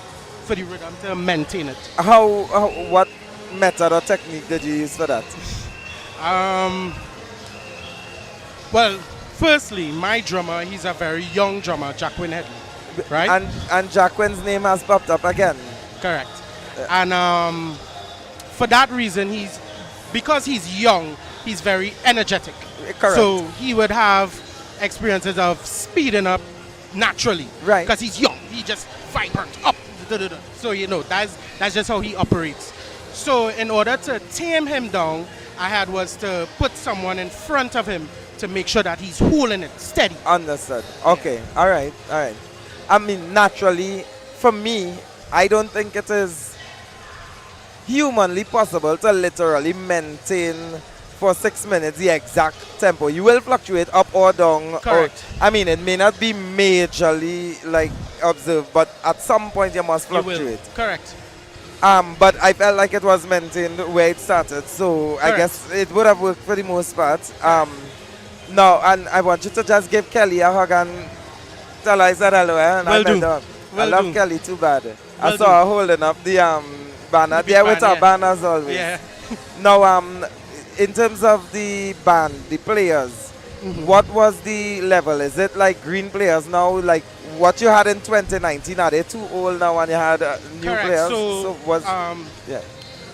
the rhythm to maintain it. What method or technique did you use for that? Well, firstly, my drummer, he's a very young drummer, Jacqueline Headley, right? And Jacqueline's name has popped up again. Correct. And for that reason, because he's young, he's very energetic. Correct. So he would have experiences of speeding up naturally. Right. Because he's young. He just vibrant up. So, that's just how he operates. So in order to tame him down, was to put someone in front of him to make sure that he's holding it steady. Understood. Okay. All right. Naturally, for me, I don't think it is humanly possible to literally maintain for 6 minutes the exact tempo. You will fluctuate up or down. Correct. It may not be majorly observed, but at some point you must fluctuate. You will. Correct. But I felt like it was maintained where it started, so Correct. I guess it would have worked for the most part. Now, and I want you to just give Kelly a hug and tell her I said hello. And I love Kelly too bad. I saw her holding up the banner there with her banners always. Yeah. Now, in terms of the band, the players, what was the level? Is it like green players now? Like what you had in 2019? Are they too old now and you had new Correct. players? So, yeah.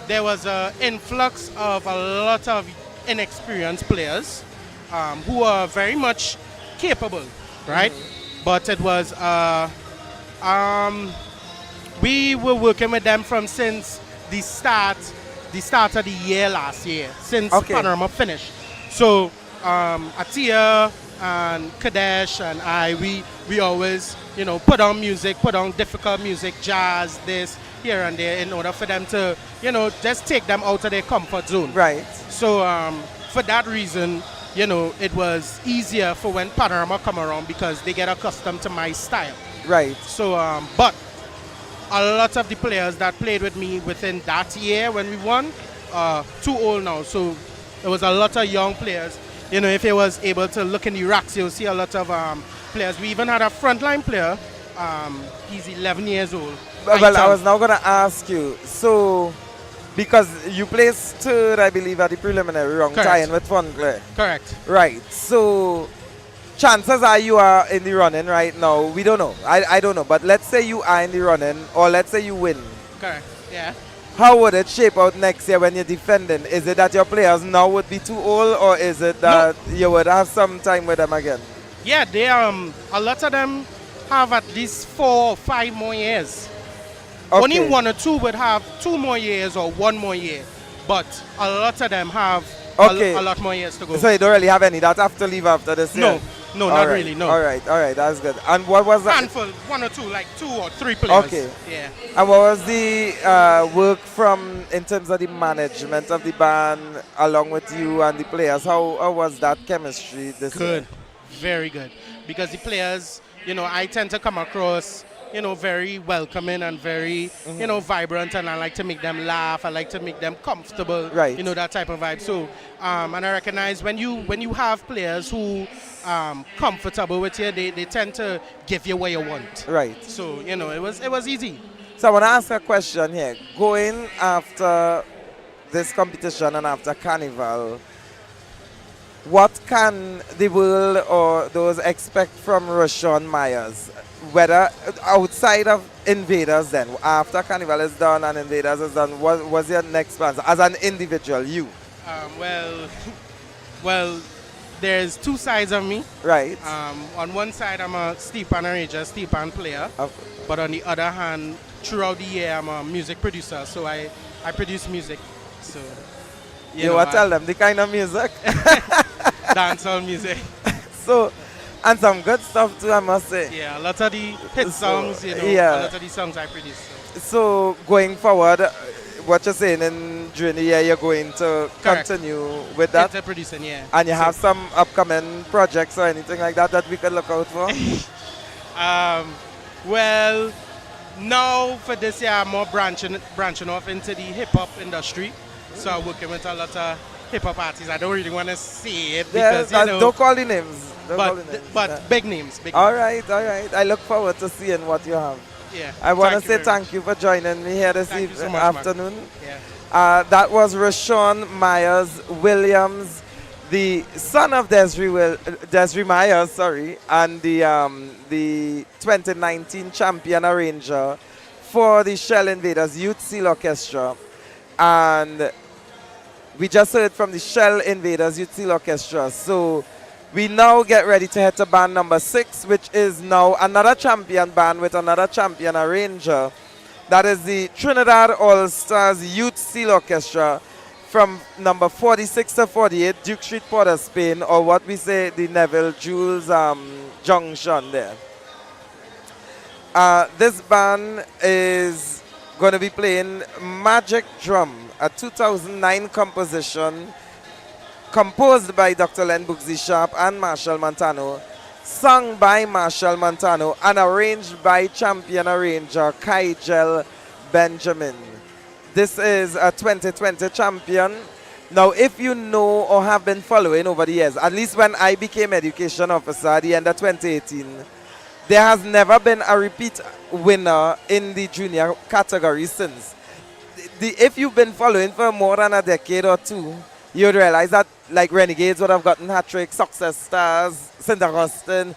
there was an influx of a lot of inexperienced players who are very much capable, right? But it was we were working with them from since the start of the year last year, since Panorama finished. So Atia and Kadesh and we always, put on music, put on difficult music, jazz, this, here and there, in order for them to, just take them out of their comfort zone. Right. So for that reason, it was easier for when Panorama come around because they get accustomed to my style. Right. So, but a lot of the players that played with me within that year when we won are too old now. So there was a lot of young players. If you was able to look in the racks, you'll see a lot of players. We even had a frontline player. He's 11 years old. Well, I was now going to ask you. So, because you placed third, I believe, at the preliminary round, tying with Fontclair. Correct. Right. So, chances are you are in the running right now. We don't know. I don't know. But let's say you are in the running, or let's say you win. Correct. Yeah. How would it shape out next year when you're defending? Is it that your players now would be too old, or is it that you would have some time with them again? Yeah, they a lot of them have at least 4 or 5 more years. Okay. Only 1 or 2 would have 2 more years or 1 more year, but a lot of them have a lot more years to go. So you don't really have any that have to leave after this year? No, not really, no. All right, that's good. And what was that? Handful, 1 or 2, like 2 or 3 players. Okay. Yeah. And what was the work in terms of the management of the band along with you and the players? How was that chemistry this year? Good, very good. Because the players, I tend to come across, very welcoming and very, vibrant, and I like to make them laugh. I like to make them comfortable. Right. That type of vibe. So, and I recognize when you have players who comfortable with you, they tend to give you what you want. Right. So, it was easy. So I want to ask a question here. Going after this competition and after Carnival, what can the world or those expect from Rashawn Myers? Whether outside of Invaders then, after Carnival is done and Invaders is done, what was your next plans as an individual, you? Well, there's 2 sides of me. Right. On one side, I'm a steelpan arranger, steelpan player. But on the other hand, throughout the year, I'm a music producer. So I produce music. So you know, tell them the kind of music? Dancehall music. So, and some good stuff too, I must say. Yeah, a lot of the hit songs, a lot of the songs I produce. So going forward, what you're saying during the year, you're going to continue with that? Into producing, yeah. And you have some upcoming projects or anything like that we could look out for? Well, now for this year, I'm more branching off into the hip-hop industry. So I'm working with a lot of hip-hop artists. I don't really want to say it because, don't call the names. But big names. All right. I look forward to seeing what you have. Yeah. I want to say thank you for joining me here this afternoon. Yeah. That was Rashawn Myers Williams, the son of Desiree Myers, and the 2019 champion arranger for the Shell Invaders Youth Seal Orchestra. And we just heard from the Shell Invaders Youth Seal Orchestra. So we now get ready to head to band number 6, which is now another champion band with another champion arranger. That is the Trinidad All-Stars Youth Seal Orchestra from number 46 to 48, Duke Street, Port of Spain, or what we say the Neville Jules Junction there. This band is going to be playing Magic Drum, a 2009 composition composed by Dr. Len Bugsy Sharp and Marshall Montano, sung by Marshall Montano, and arranged by champion arranger Kygel Benjamin. This is a 2020 champion. Now, if you know or have been following over the years, at least when I became education officer at the end of 2018, there has never been a repeat winner in the junior category since. If you've been following for more than a decade or two, you would realize that like Renegades would have gotten hat-trick, Success Stars, St. Augustine.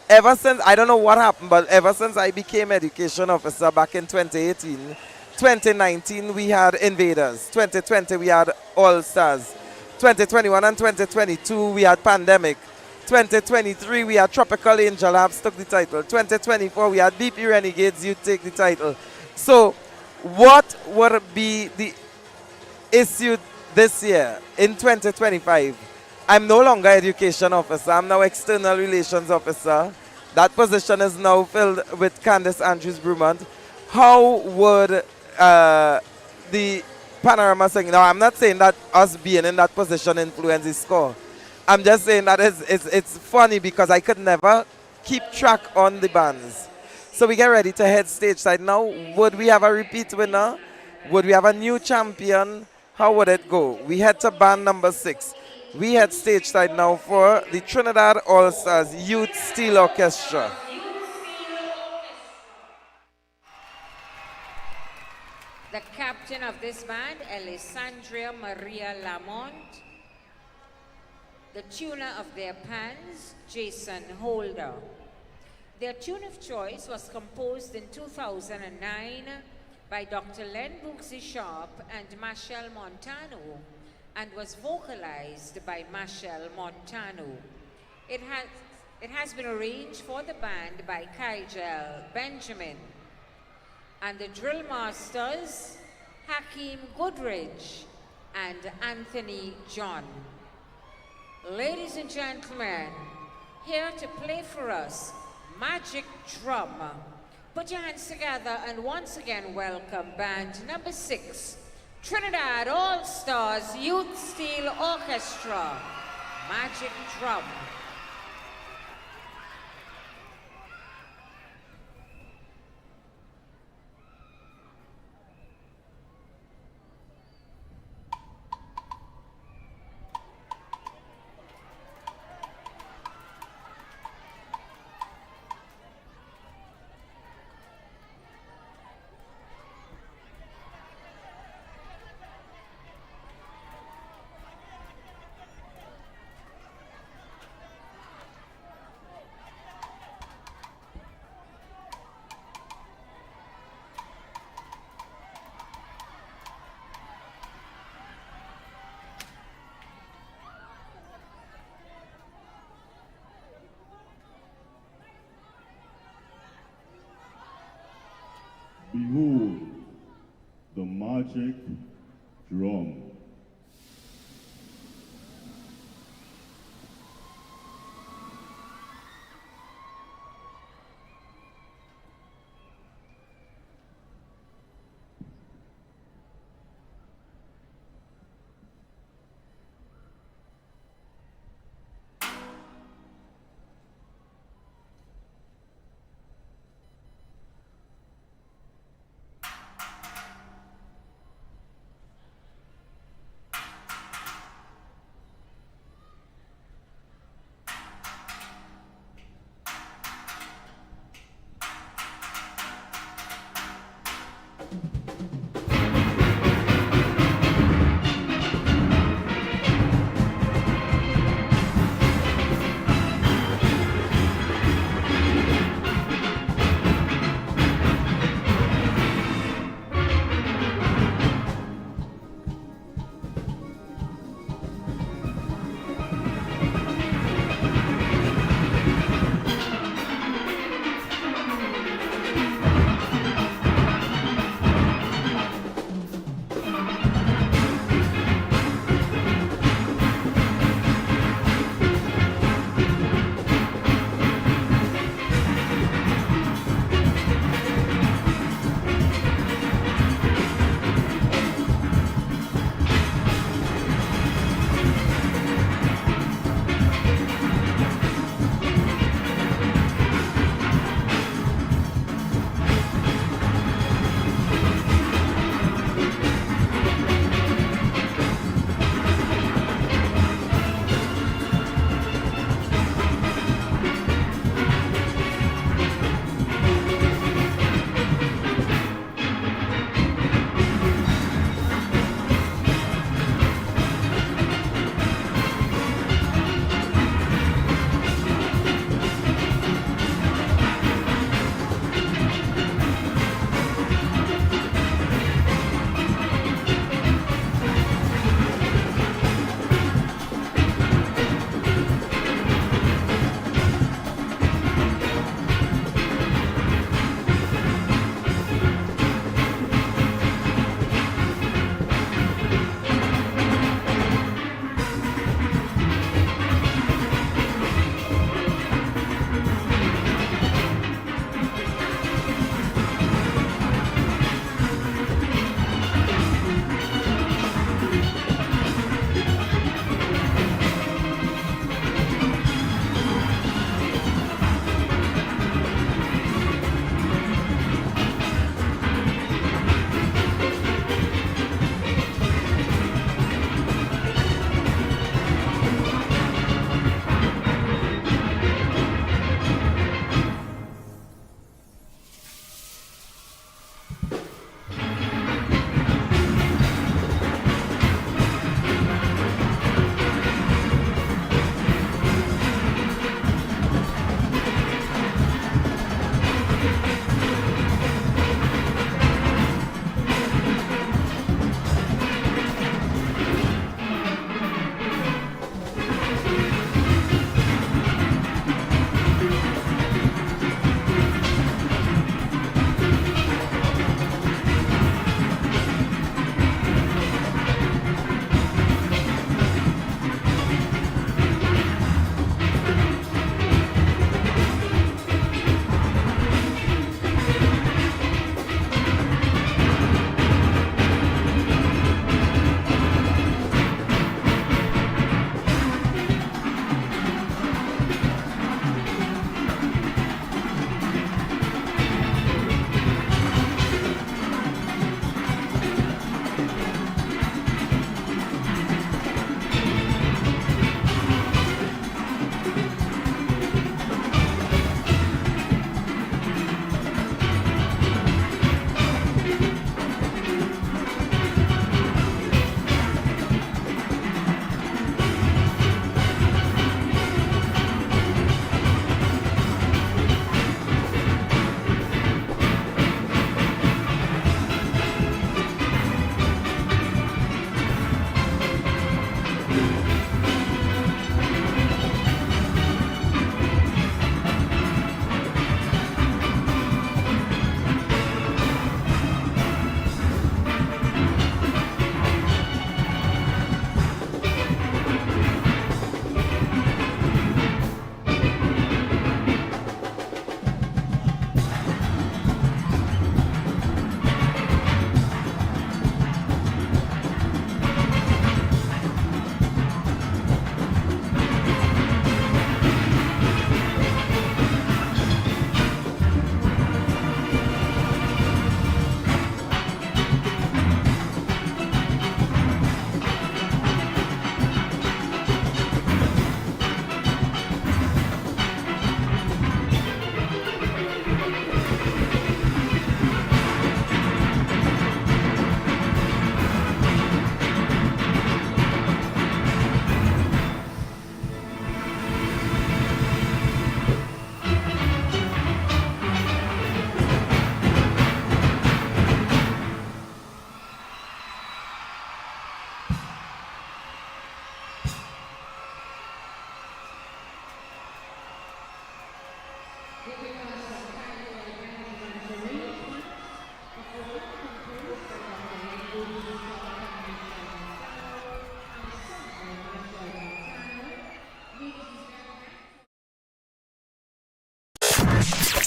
Ever since, I don't know what happened, but ever since I became education officer back in 2018, 2019 we had Invaders. 2020 we had All Stars. 2021 and 2022 we had Pandemic. 2023 we had Tropical Angel Habs took the title. 2024 we had BP Renegades, you take the title. So what would be the issue this year in 2025? I'm no longer education officer, I'm now external relations officer. That position is now filled with Candace Andrews Brumont. How would the Panorama sing? Now, I'm not saying that us being in that position influences score. I'm just saying that it's funny because I could never keep track on the bands. So we get ready to head stage side now. Would we have a repeat winner? Would we have a new champion? How would it go? We head to band number 6. We head stage side now for the Trinidad All Stars Youth Steel Orchestra. The captain of this band, Alessandria Maria Lamont. The tuner of their pans, Jason Holder. Their tune of choice was composed in 2009 by Dr. Len Booksy Sharp and Machel Montano and was vocalized by Machel Montano. It has been arranged for the band by Kygel Benjamin and the drill masters, Hakeem Goodridge and Anthony John. Ladies and gentlemen, here to play for us, Magic Drum. Put your hands together and once again welcome band number 6, Trinidad All Stars Youth Steel Orchestra, Magic Drum. Behold, the magic drum.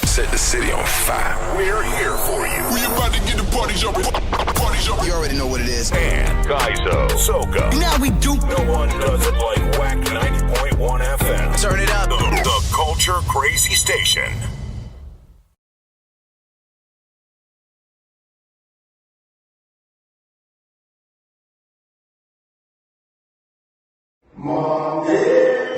Set the city on fire. We're here for you. We about to get the party jumping. Party jumping. You already know what it is. And Kaizo, Soka. Now we do. No one does it like Whack 90.1 FM. Turn it up. The Culture Crazy Station.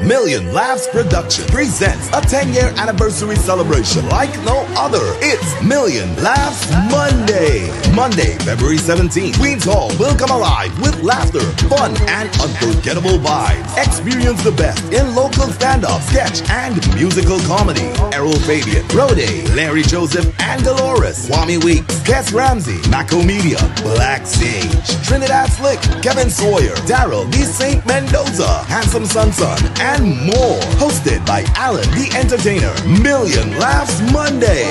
Million Laughs Production presents a 10-year anniversary celebration like no other. It's Million Laughs Monday. Monday, February 17th. Queens Hall will come alive with laughter, fun, and unforgettable vibes. Experience the best in local stand-up, sketch, and musical comedy. Errol Fabian, Rode, Larry Joseph, and Dolores. Kwame Weeks, Kes Ramsey, Mako Media, Black Sage, Trinidad Slick, Kevin Sawyer, Daryl D. St. Mendoza, Handsome Sun, and more. Hosted by Alan the Entertainer. Million Laughs Monday.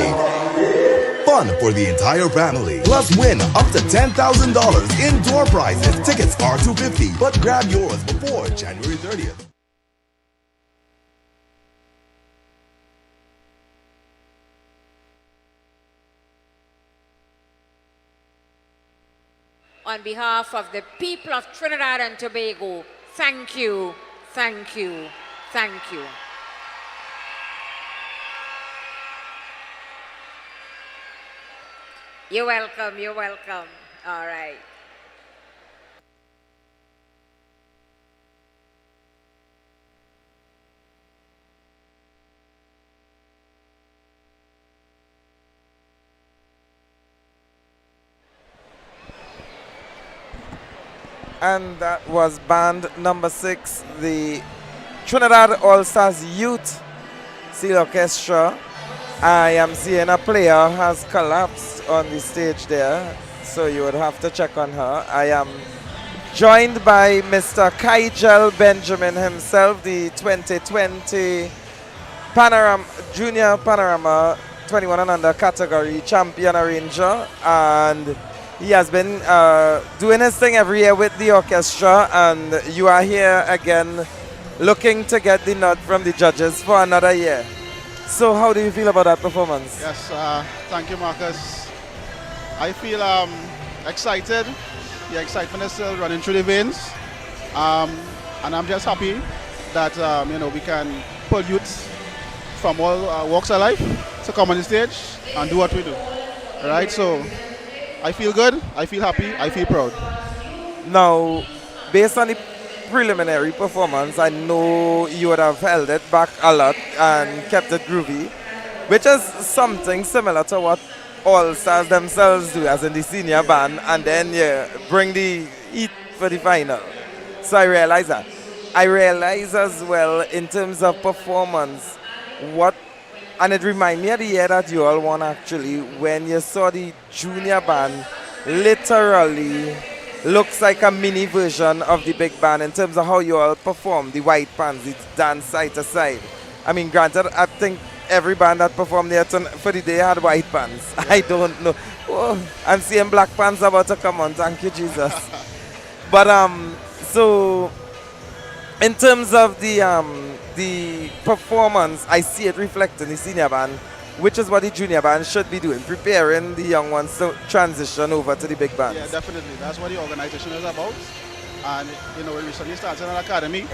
Fun for the entire family. Plus win up to $10,000 in door prizes. Tickets are $250, but grab yours before January 30th. On behalf of the people of Trinidad and Tobago, thank you, thank you, thank you. You're welcome, you're welcome. All right. And that was band number 6, the Trinidad All-Stars Youth Seal Orchestra. I am seeing a player has collapsed on the stage there, so you would have to check on her. I am joined by Mr. Kygel Benjamin himself, the 2020 Panorama, Junior Panorama 21 and under category champion arranger, and he has been doing his thing every year with the orchestra, and you are here again looking to get the nod from the judges for another year. So how do you feel about that performance? Yes, thank you, Marcus. I feel excited. The excitement is still running through the veins. And I'm just happy that we can pull youths from all walks of life to come on the stage and do what we do. All right, so I feel good, I feel happy, I feel proud. Now, based on the preliminary performance, I know you would have held it back a lot and kept it groovy, which is something similar to what All Stars themselves do, as in the senior band, and then you bring the heat for the final. So I realize that. I realize as well, in terms of performance, and it reminds me of the year that you all won actually, when you saw the junior band literally looks like a mini version of the big band in terms of how you all perform, the white pants, the dance side to side. I mean, granted, I think every band that performed there for the day had white pants. I don't know. Oh, I'm seeing black pants about to come on, thank you, Jesus. But, so, in terms of the performance, I see it reflected in the senior band, which is what the junior band should be doing, preparing the young ones to transition over to the big bands. Yeah, definitely. That's what the organization is about. And, we recently started an academy.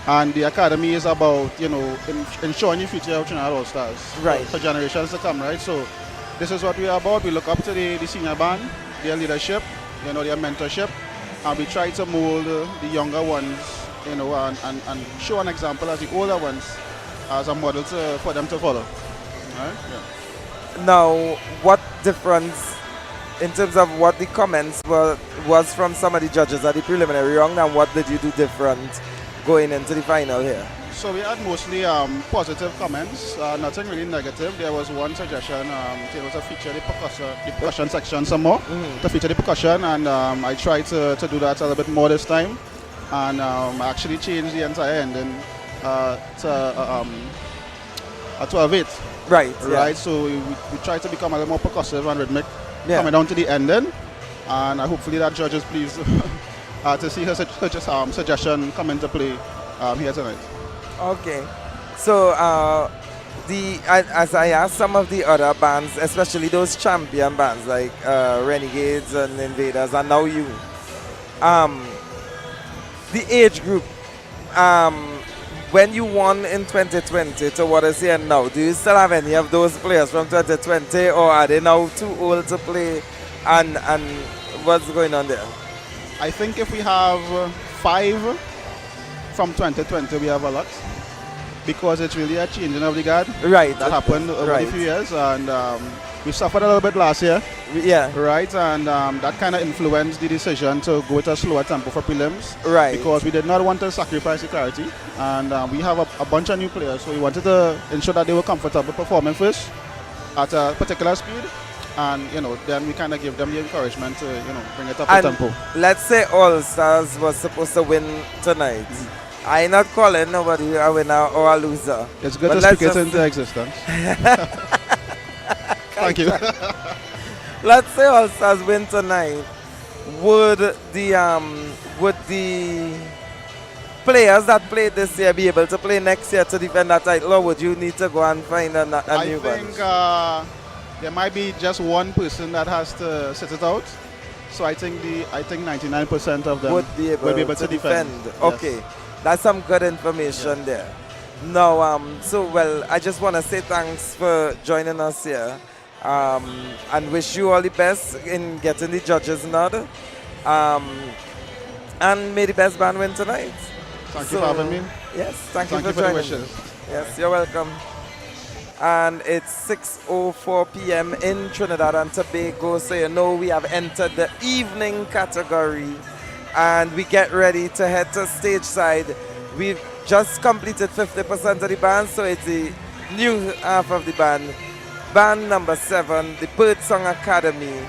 And the academy is about, ensuring the future of Trinidad All-Stars. Right. For generations to come, right? So, this is what we are about. We look up to the senior band, their leadership, their mentorship. And we try to mold the younger ones, and show an example as the older ones as a model for them to follow. Right? Yeah. Now, what difference in terms of what the comments was from some of the judges at the preliminary round, and what did you do different going into the final here? So we had mostly positive comments, nothing really negative. There was one suggestion to feature the percussion section some more, to feature the percussion, and I tried to do that a little bit more this time, and I actually changed the entire ending to a 12/8. Right. Right. So we try to become a little more percussive and rhythmic coming Yeah. down to the ending, and hopefully that judge is pleased to see her suggestion come into play here tonight. Okay. So as I asked some of the other bands, especially those champion bands like Renegades and Invaders, and now you, the age group, when you won in 2020 to what is here now, do you still have any of those players from 2020, or are they now too old to play? And what's going on there? I think if we have 5 from 2020, we have a lot, because it's really a changing of the guard. Right. That happened over the few years, and we suffered a little bit last year. Yeah. Right, and that kind of influenced the decision to go with a slower tempo for prelims. Right. Because we did not want to sacrifice the clarity, and we have a bunch of new players, so we wanted to ensure that they were comfortable performing first at a particular speed, and then we kind of give them the encouragement to bring it up a tempo. Let's say All Stars was supposed to win tonight. I'm not calling nobody a winner or a loser. It's good to speak it into existence. Thank you. Let's say All Stars win tonight. Would the players that played this year be able to play next year to defend that title, or would you need to go and find a new one? I think there might be just one person that has to sit it out. So I think 99% of them would be able to defend. Okay. Yes. That's some good information there. Now, I just want to say thanks for joining us here, and wish you all the best in getting the judges nod. And may the best band win tonight. Thank you for having me. Yes, thank you for the joining. wishes. Yes, you're welcome. And it's 6:04 p.m. in Trinidad and Tobago, so we have entered the evening category, and we get ready to head to stage side. We've just completed 50% of the band, so it's the new half of the band. Band number 7, the Birdsong Academy.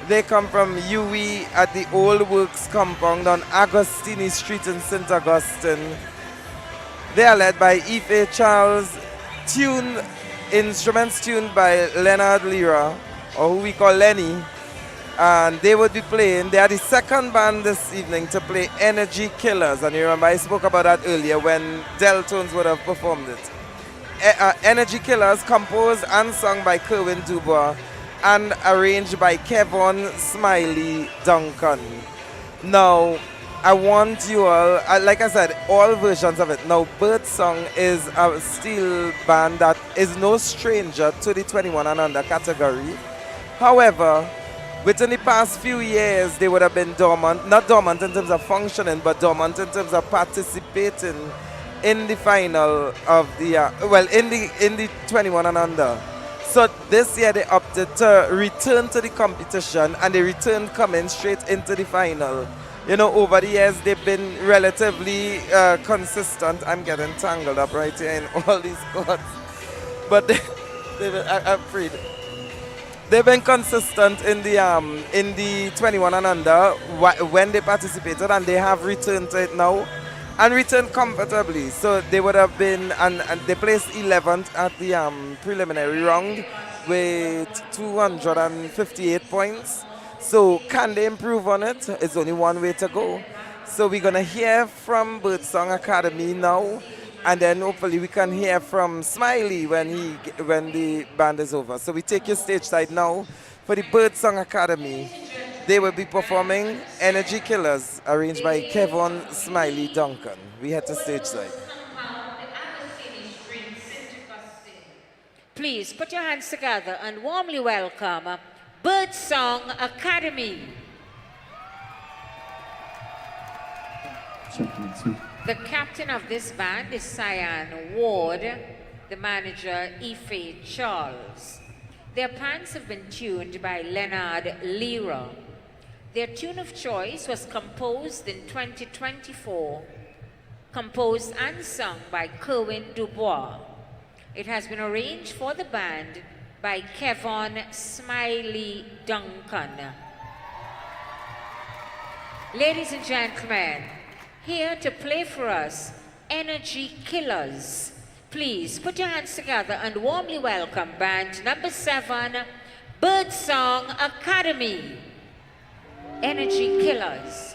They come from UE at the Old Works compound on Agostini Street in St. Augustine. They are led by Ife Charles, instruments tuned by Leonard Lira, or who we call Lenny. And they would be playing, they are the second band this evening to play Energy Killers. And you remember I spoke about that earlier when Deltones would have performed it. Energy Killers, composed and sung by Kerwin Dubois and arranged by Kevon Smiley Duncan. Now, I want you all, like I said, all versions of it. Now, Birdsong is a steel band that is no stranger to the 21 and under category. However, within the past few years, they would have been dormant, not dormant in terms of functioning, but dormant in terms of participating in the final of the, in the 21 and under. So this year they opted to return to the competition, and they returned coming straight into the final. Over the years, they've been relatively consistent. I'm getting tangled up right here in all these chords. But I'm afraid. They've been consistent in the 21 and under when they participated, and they have returned to it now and returned comfortably. So they would have been, and they placed 11th at the preliminary round with 258 points. So can they improve on it? It's only one way to go. So we're going to hear from Birdsong Academy now, and then hopefully we can hear from Smiley when the band is over. So we take your stage side now for the Birdsong Academy. They will be performing Energy Killers, arranged by Kevon Smiley Duncan. We head to stage side. Please put your hands together and warmly welcome Birdsong Academy. The captain of this band is Cyan Ward, the manager Ife Charles. Their pants have been tuned by Leonard Lira. Their tune of choice was composed in 2024, composed and sung by Kerwin Dubois. It has been arranged for the band by Kevon Smiley Duncan. Ladies and gentlemen, here to play for us, Energy Killers, Please put your hands together and warmly welcome band number 7, Birdsong Academy, Energy Killers.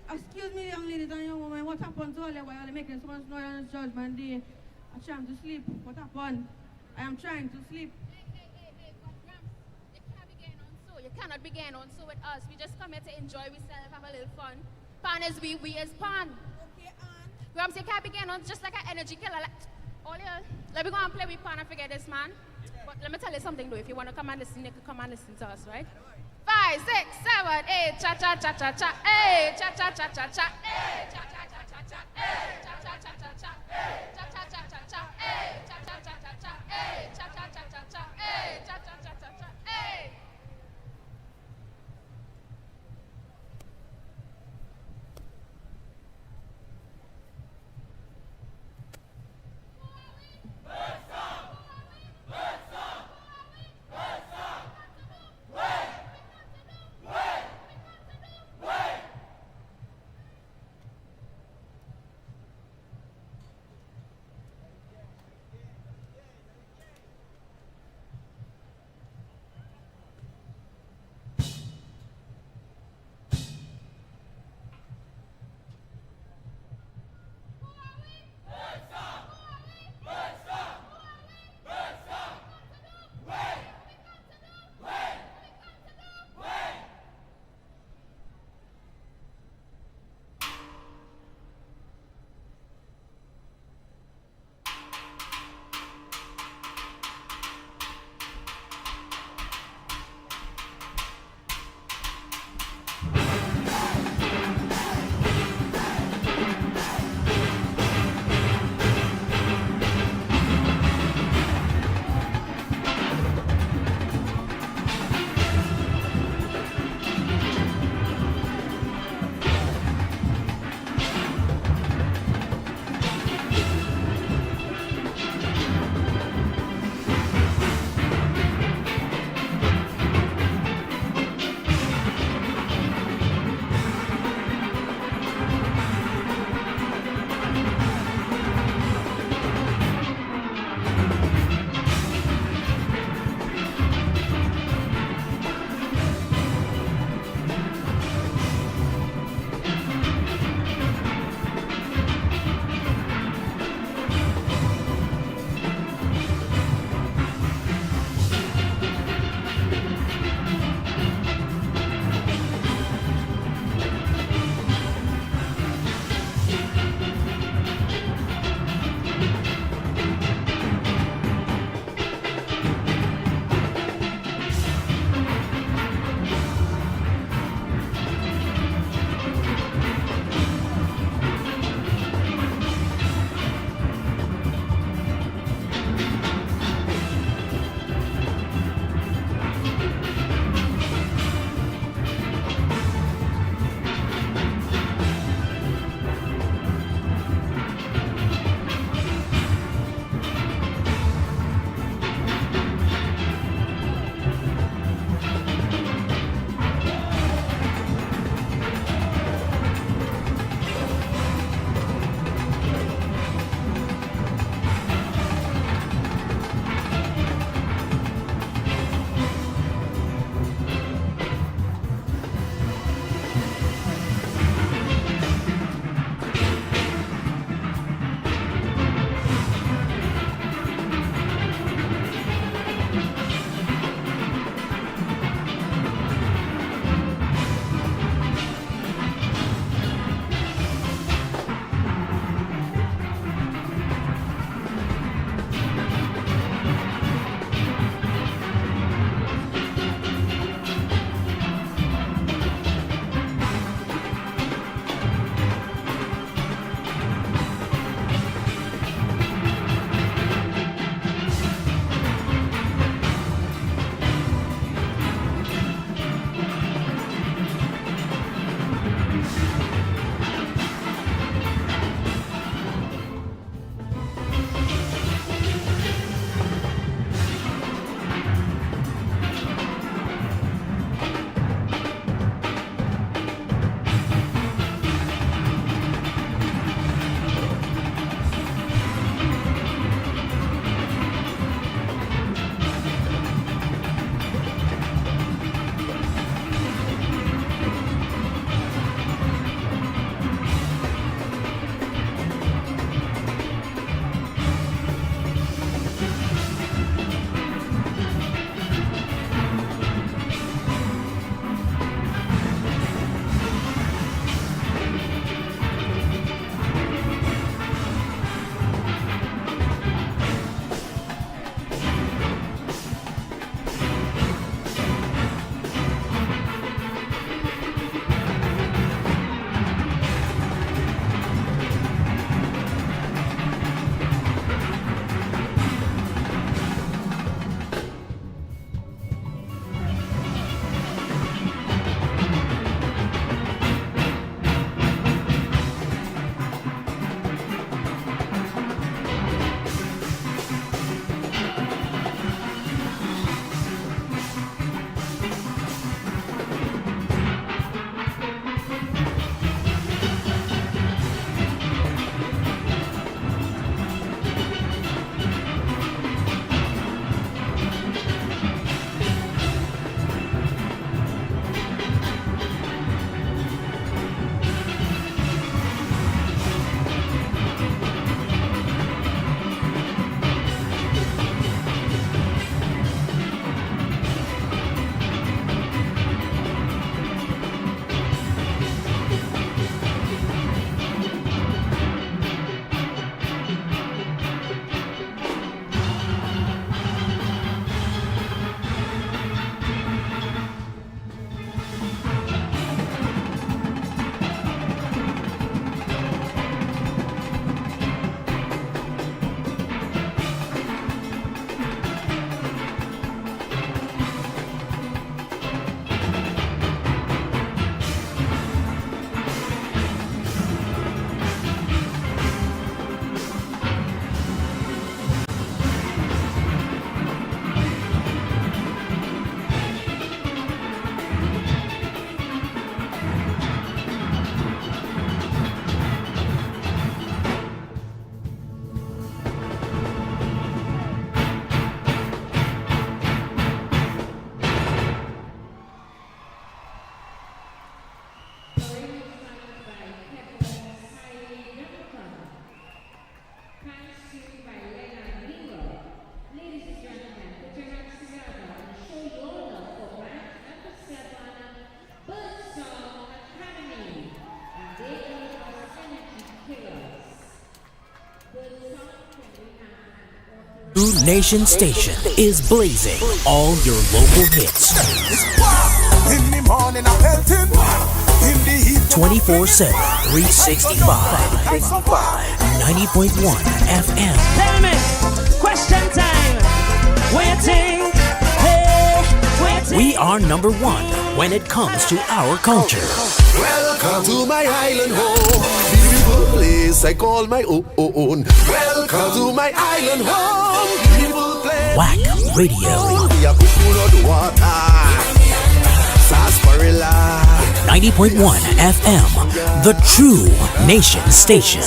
Excuse me, young ladies and young women. What happened to all you? Why are they making so much noise on this judgment day? I'm trying to sleep. What happened? I am trying to sleep. Hey, but Rams, you can't be getting on so. You cannot be getting on so with us. We just come here to enjoy ourselves, have a little fun. Pan is we is pan. Okay, Rams, you can't be getting on just like an energy killer. Like, let me go and play with pan and forget this, man. But let me tell you something though. If you want to come and listen, you can come and listen to us, right? 5, 6, 7, 8, cha cha cha cha cha, hey, cha cha cha cha cha, hey, cha cha cha cha cha, hey, cha cha cha cha cha, hey, cha cha cha cha cha, hey, cha cha cha cha cha, hey, cha cha cha cha cha, hey, cha cha cha cha cha, hey. True Nation Station is blazing all your local hits. In the morning I'm pelting. In the heat 24/7, 365. 90.1 FM. Tell me, question time. What you think? Hey, what you think? We are number one when it comes to our culture. Welcome to my island home. Beautiful place I call my own. Welcome to my island home. Beautiful place. Whack Radio. 90.1 FM, the True Nation Station.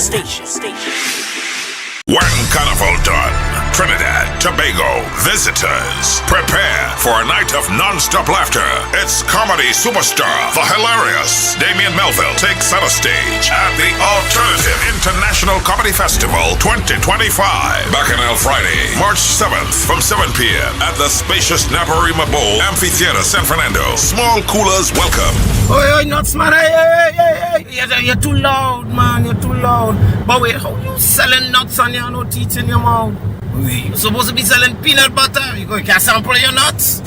When Carnival done, Trinidad, Tobago, visitors, prepare for a night of non-stop laughter. It's comedy superstar, the hilarious Damien Melville takes center stage at the Alternative International Comedy Festival 2025. Bacchanal Friday, March 7th from 7 p.m. at the spacious Naparima Bowl Amphitheater, San Fernando. Small coolers welcome. Oh, nuts, man. Hey. You're too loud, man. You're too loud. But wait, how you selling nuts and you have no teeth in your mouth? You're supposed to be selling peanut butter. You can't sample your nuts.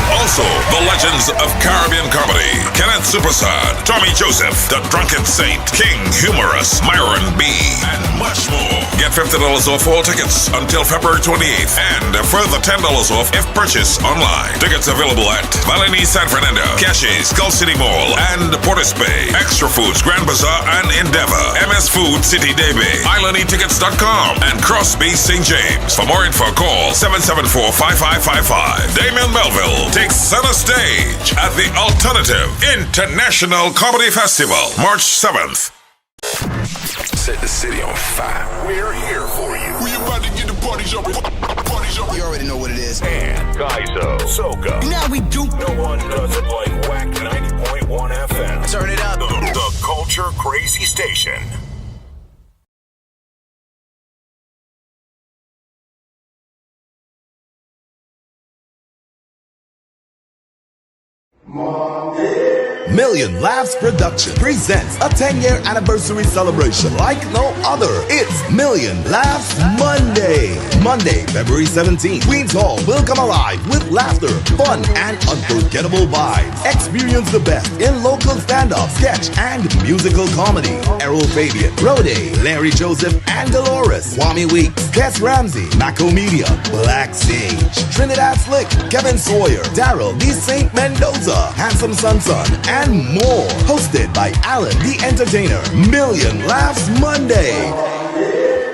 Also, the legends of Caribbean comedy. Kenneth Supersad, Tommy Joseph, The Drunken Saint, King Humorous, Myron B, and much more. Get $50 off all tickets until February 28th and a further $10 off if purchased online. Tickets available at Valini San Fernando, Caches, Gulf City Mall, and Portis Bay. Extra Foods, Grand Bazaar, and Endeavor. MS Food, City Day Bay, IslandEtickets.com, and Crosby St. James. For more info, call 774-5555. Damien Melville takes center stage at the Alternative International Comedy Festival, March 7th. Set the city on fire. We're here for you. We about to get the party jumping. You already know what it is. And Kaizo, Soka. Now we do. No one does it like Whack 90.1 FM. Turn it up. The Culture Crazy Station. Million Laughs Production presents a 10-year anniversary celebration like no other. It's Million Laughs Monday. Monday, February 17th. Queen's Hall will come alive with laughter, fun, and unforgettable vibes. Experience the best in local stand-up, sketch, and musical comedy. Errol Fabian, Rode, Larry Joseph, and Dolores, Kwame Weeks, Kes Ramsey, Mako Media, Black Sage, Trinidad Slick, Kevin Sawyer, Daryl D. St. Mendoza, Handsome Sunsun, and more. Hosted by Alan the Entertainer. Million Laughs Monday.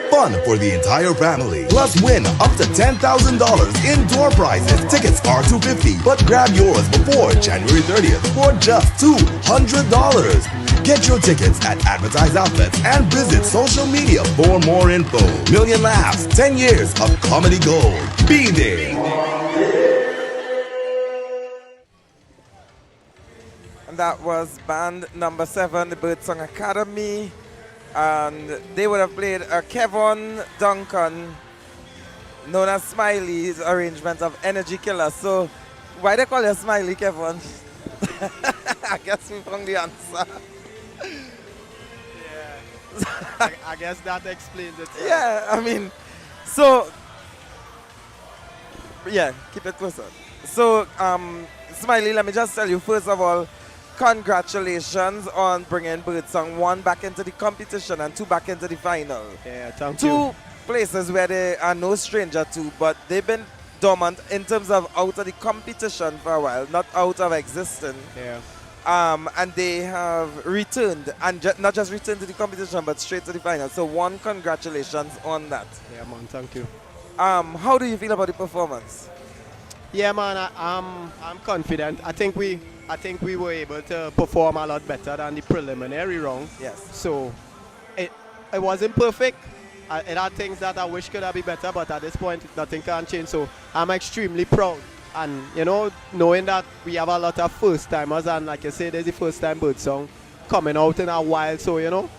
Fun for the entire family. Plus win up to $10,000 in door prizes. Tickets are $250, but grab yours before January 30th for just $200. Get your tickets at advertised outlets and visit social media for more info. Million Laughs, 10 years of comedy gold. Be there. That was band number 7, the Birdsong Academy, and they would have played a Kevin Duncan, known as Smiley's arrangement of Energy Killer. So, why they call you Smiley, Kevin? I guess we found the answer. Yeah, I guess that explains it. Yeah, I mean, so, yeah, keep it closer. So, Smiley, let me just tell you, first of all, congratulations on bringing Birdsong 1 back into the competition and 2 back into the final. Yeah, thank you. 2 places where they are no stranger to, but they've been dormant in terms of out of the competition for a while, not out of existence. Yeah. And they have returned, and not just returned to the competition, but straight to the final. So congratulations on that. Yeah, man, thank you. How do you feel about the performance? Yeah, man, I'm confident. I think we were able to perform a lot better than the preliminary round. Yes. So it wasn't perfect. It had things that I wish could have been better, but at this point, nothing can change. So I'm extremely proud. And, you know, knowing that we have a lot of first-timers, and like I said, there's the first-time Birdsong coming out in a while. So, you know,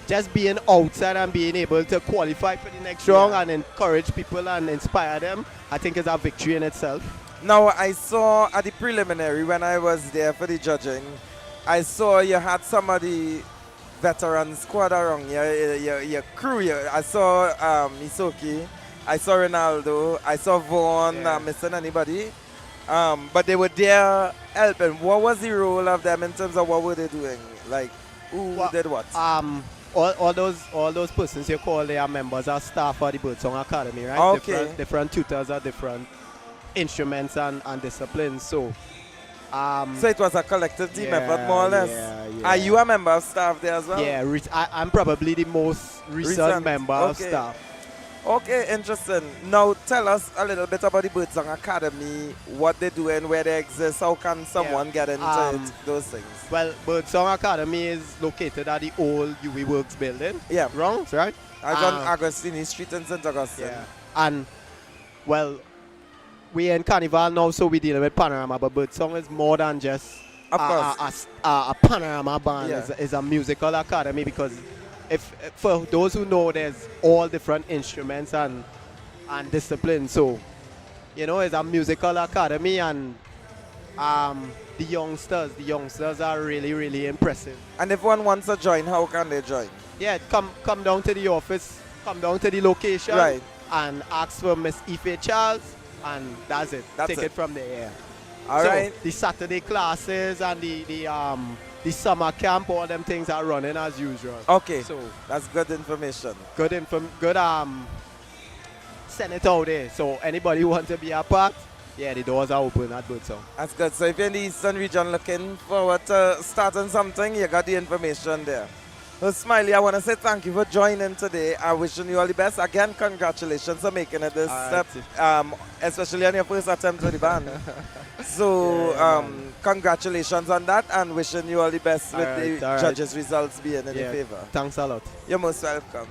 just being outside and being able to qualify for the next round and encourage people and inspire them, I think is a victory in itself. Now, I saw at the preliminary when I was there for the judging, I saw you had somebody veteran squad around your crew. I saw Isoki, I saw Ronaldo, I saw Vaughn, missing anybody. But they were there helping. What was the role of them in terms of what were they doing? Like, who did what? All those persons you call, they are members of staff of the Birdsong Academy, right? Okay. Different tutors of different instruments and disciplines. So it was a collective team effort, more or less. Yeah. Are you a member of staff there as well? Yeah, I'm probably the most recent member of staff. Okay, interesting. Now tell us a little bit about the Birdsong Academy, what they do and where they exist. How can someone get into those things? Well, Birdsong Academy is located at the old UE Works building. Yeah. Wrong, right? On Agostini Street in St. Augustine. Yeah. And, well, we're in Carnival now, so we're dealing with Panorama, but Birdsong is more than just a Panorama band. It's a musical academy, because for those who know, there's all different instruments and disciplines. So, it's a musical academy, and the youngsters are really, really impressive. And if one wants to join, how can they join? Yeah, come down to the office, come down to the location, and ask for Miss Ife Charles, and that's it. Take it from there. All right. The Saturday classes and the summer camp, all them things are running as usual. Okay. So that's good information. Good send it out there. So anybody who wants to be a part, the doors are open at Birdsong. That's good. So if you're in the Eastern region looking forward to starting something, you got the information there. So Smiley, I want to say thank you for joining today. I'm wishing you all the best. Again, congratulations for making it this step, especially on your first attempt with the band. So congratulations on that, and wishing you all the best with the judges' results being in your favor. Thanks a lot. You're most welcome.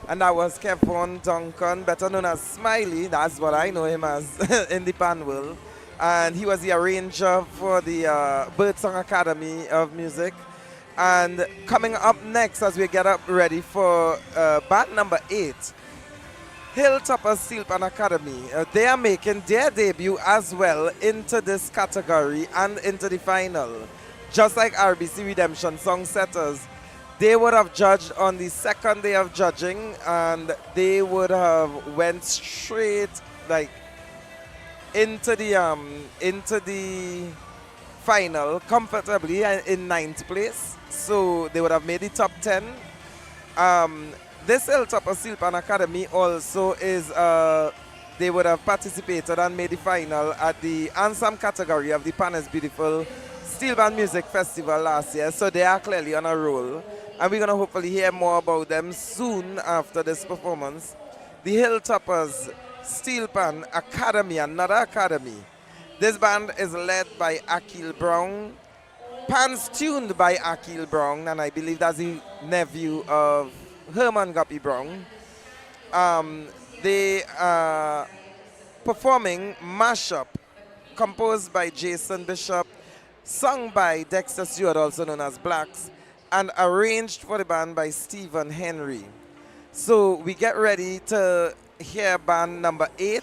And that was Kevon Duncan, better known as Smiley. That's what I know him as in the band world. And he was the arranger for the Birdsong Academy of Music. And coming up next, as we get up ready for band number 8, Hilltopper Steel Pan Academy. They are making their debut as well into this category and into the final. Just like RBC Redemption Song Setters, they would have judged on the second day of judging, and they would have went straight into the final comfortably in 9th place. So they would have made the top 10. This Hilltopper Steel Pan Academy also is, they would have participated and made the final at the Ansam category of the Pan is Beautiful Steel Band Music Festival last year. So they are clearly on a roll. And we're going to hopefully hear more about them soon after this performance. The Hilltoppers Steel Pan Academy, another academy. This band is led by Akil Brown. Pans tuned by Akil Brown, and I believe that's the nephew of Herman Guppy Brown. They are performing Mashup, composed by Jason Bishop, sung by Dexter Stewart, also known as Blacks, and arranged for the band by Stephen Henry. So we get ready to hear band number 8.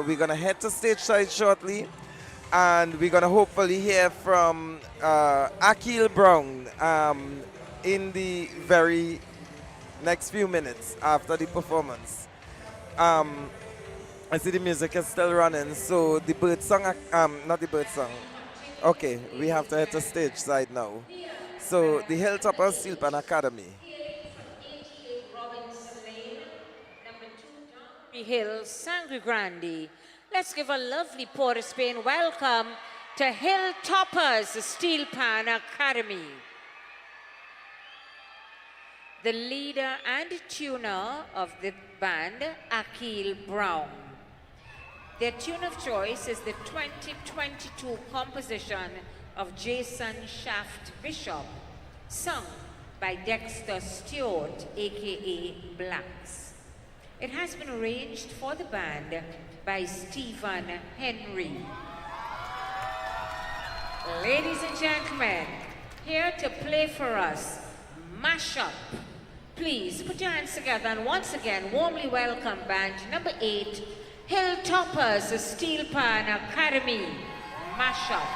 We're going to head to stage side shortly. And we're going to hopefully hear from Akil Brown in the very next few minutes after the performance. I see the music is still running, so the Birdsong, not the Birdsong. Okay, we have to head to stage side now. So the Hilltopper Steel Pan Academy. Hill, Sangre Grande. Let's give a lovely Port of Spain welcome to Hilltoppers Steel Pan Academy. The leader and tuner of the band, Akil Brown. Their tune of choice is the 2022 composition of Jason Shaft Bishop, sung by Dexter Stewart, aka Blacks. It has been arranged for the band by Stephen Henry. Ladies and gentlemen, here to play for us, Mashup. Please put your hands together and once again warmly welcome band number 8, Hilltoppers Steel Pan Academy, Mashup.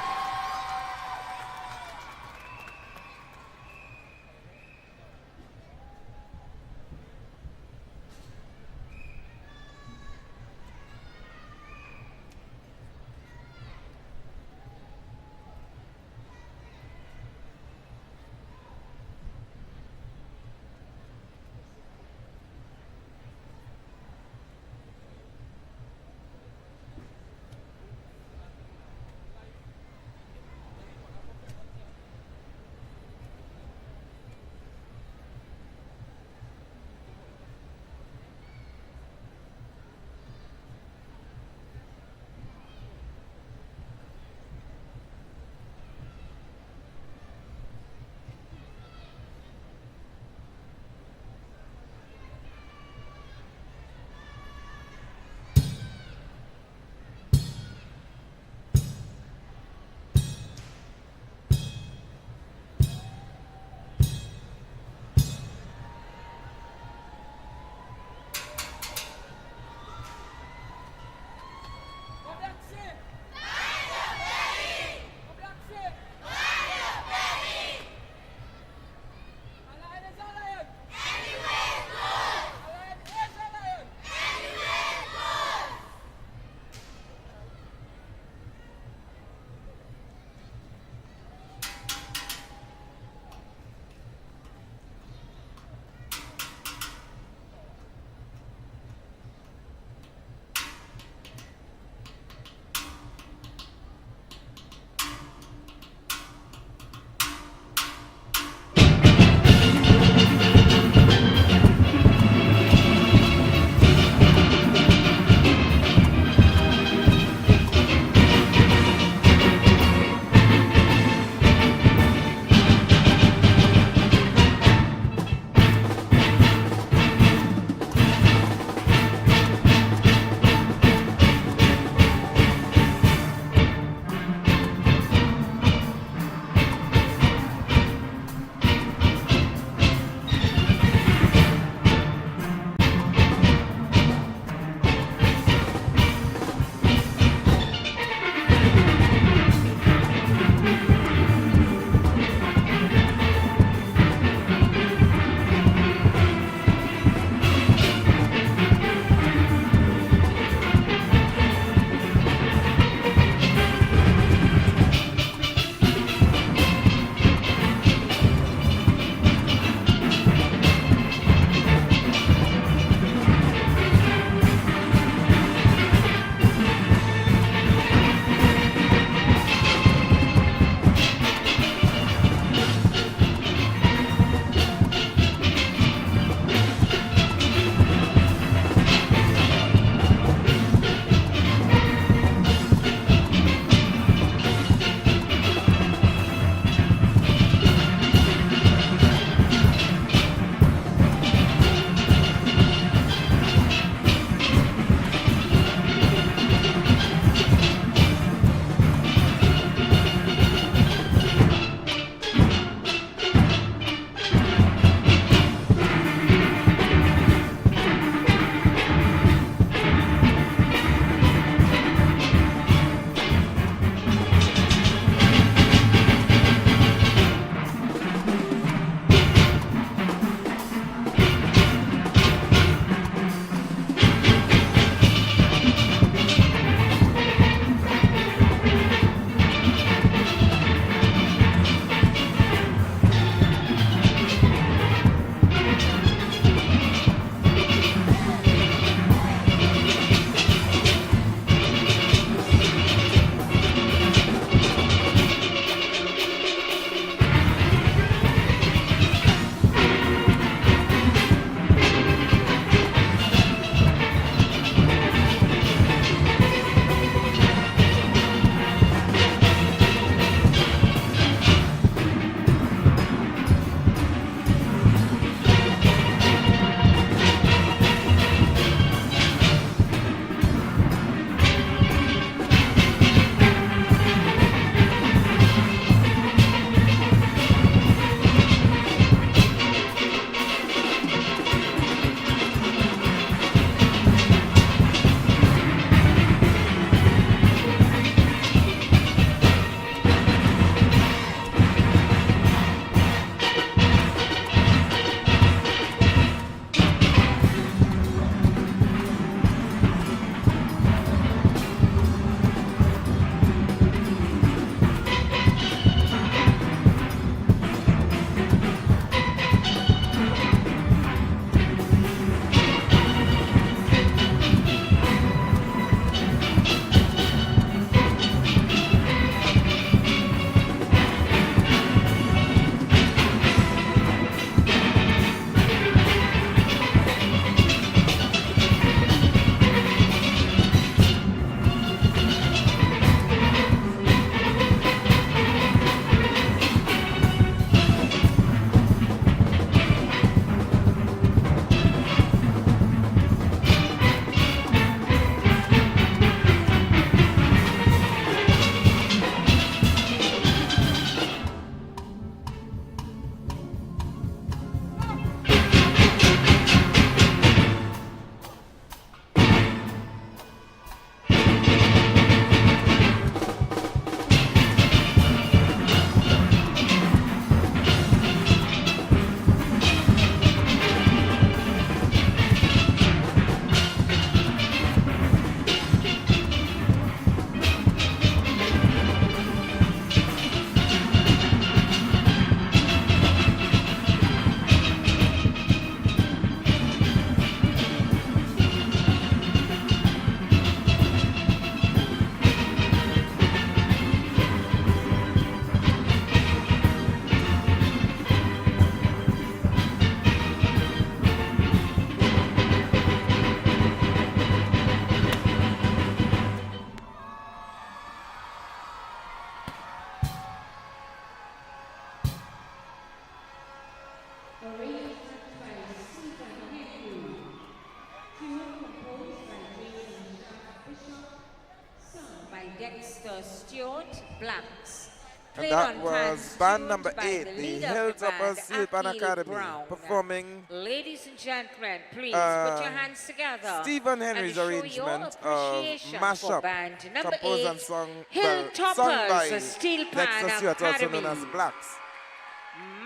Sir Stuart Blanks. And that was band number 8, the Hilltoppers Silpan Academy, performing Ladies and gentlemen, please put your hands together. Stephen Henry's and arrangement of Mashup, band number composed 8, and sung Hilltoppers by Steel Dexter Pan Stewart, also Academy. known as Blacks.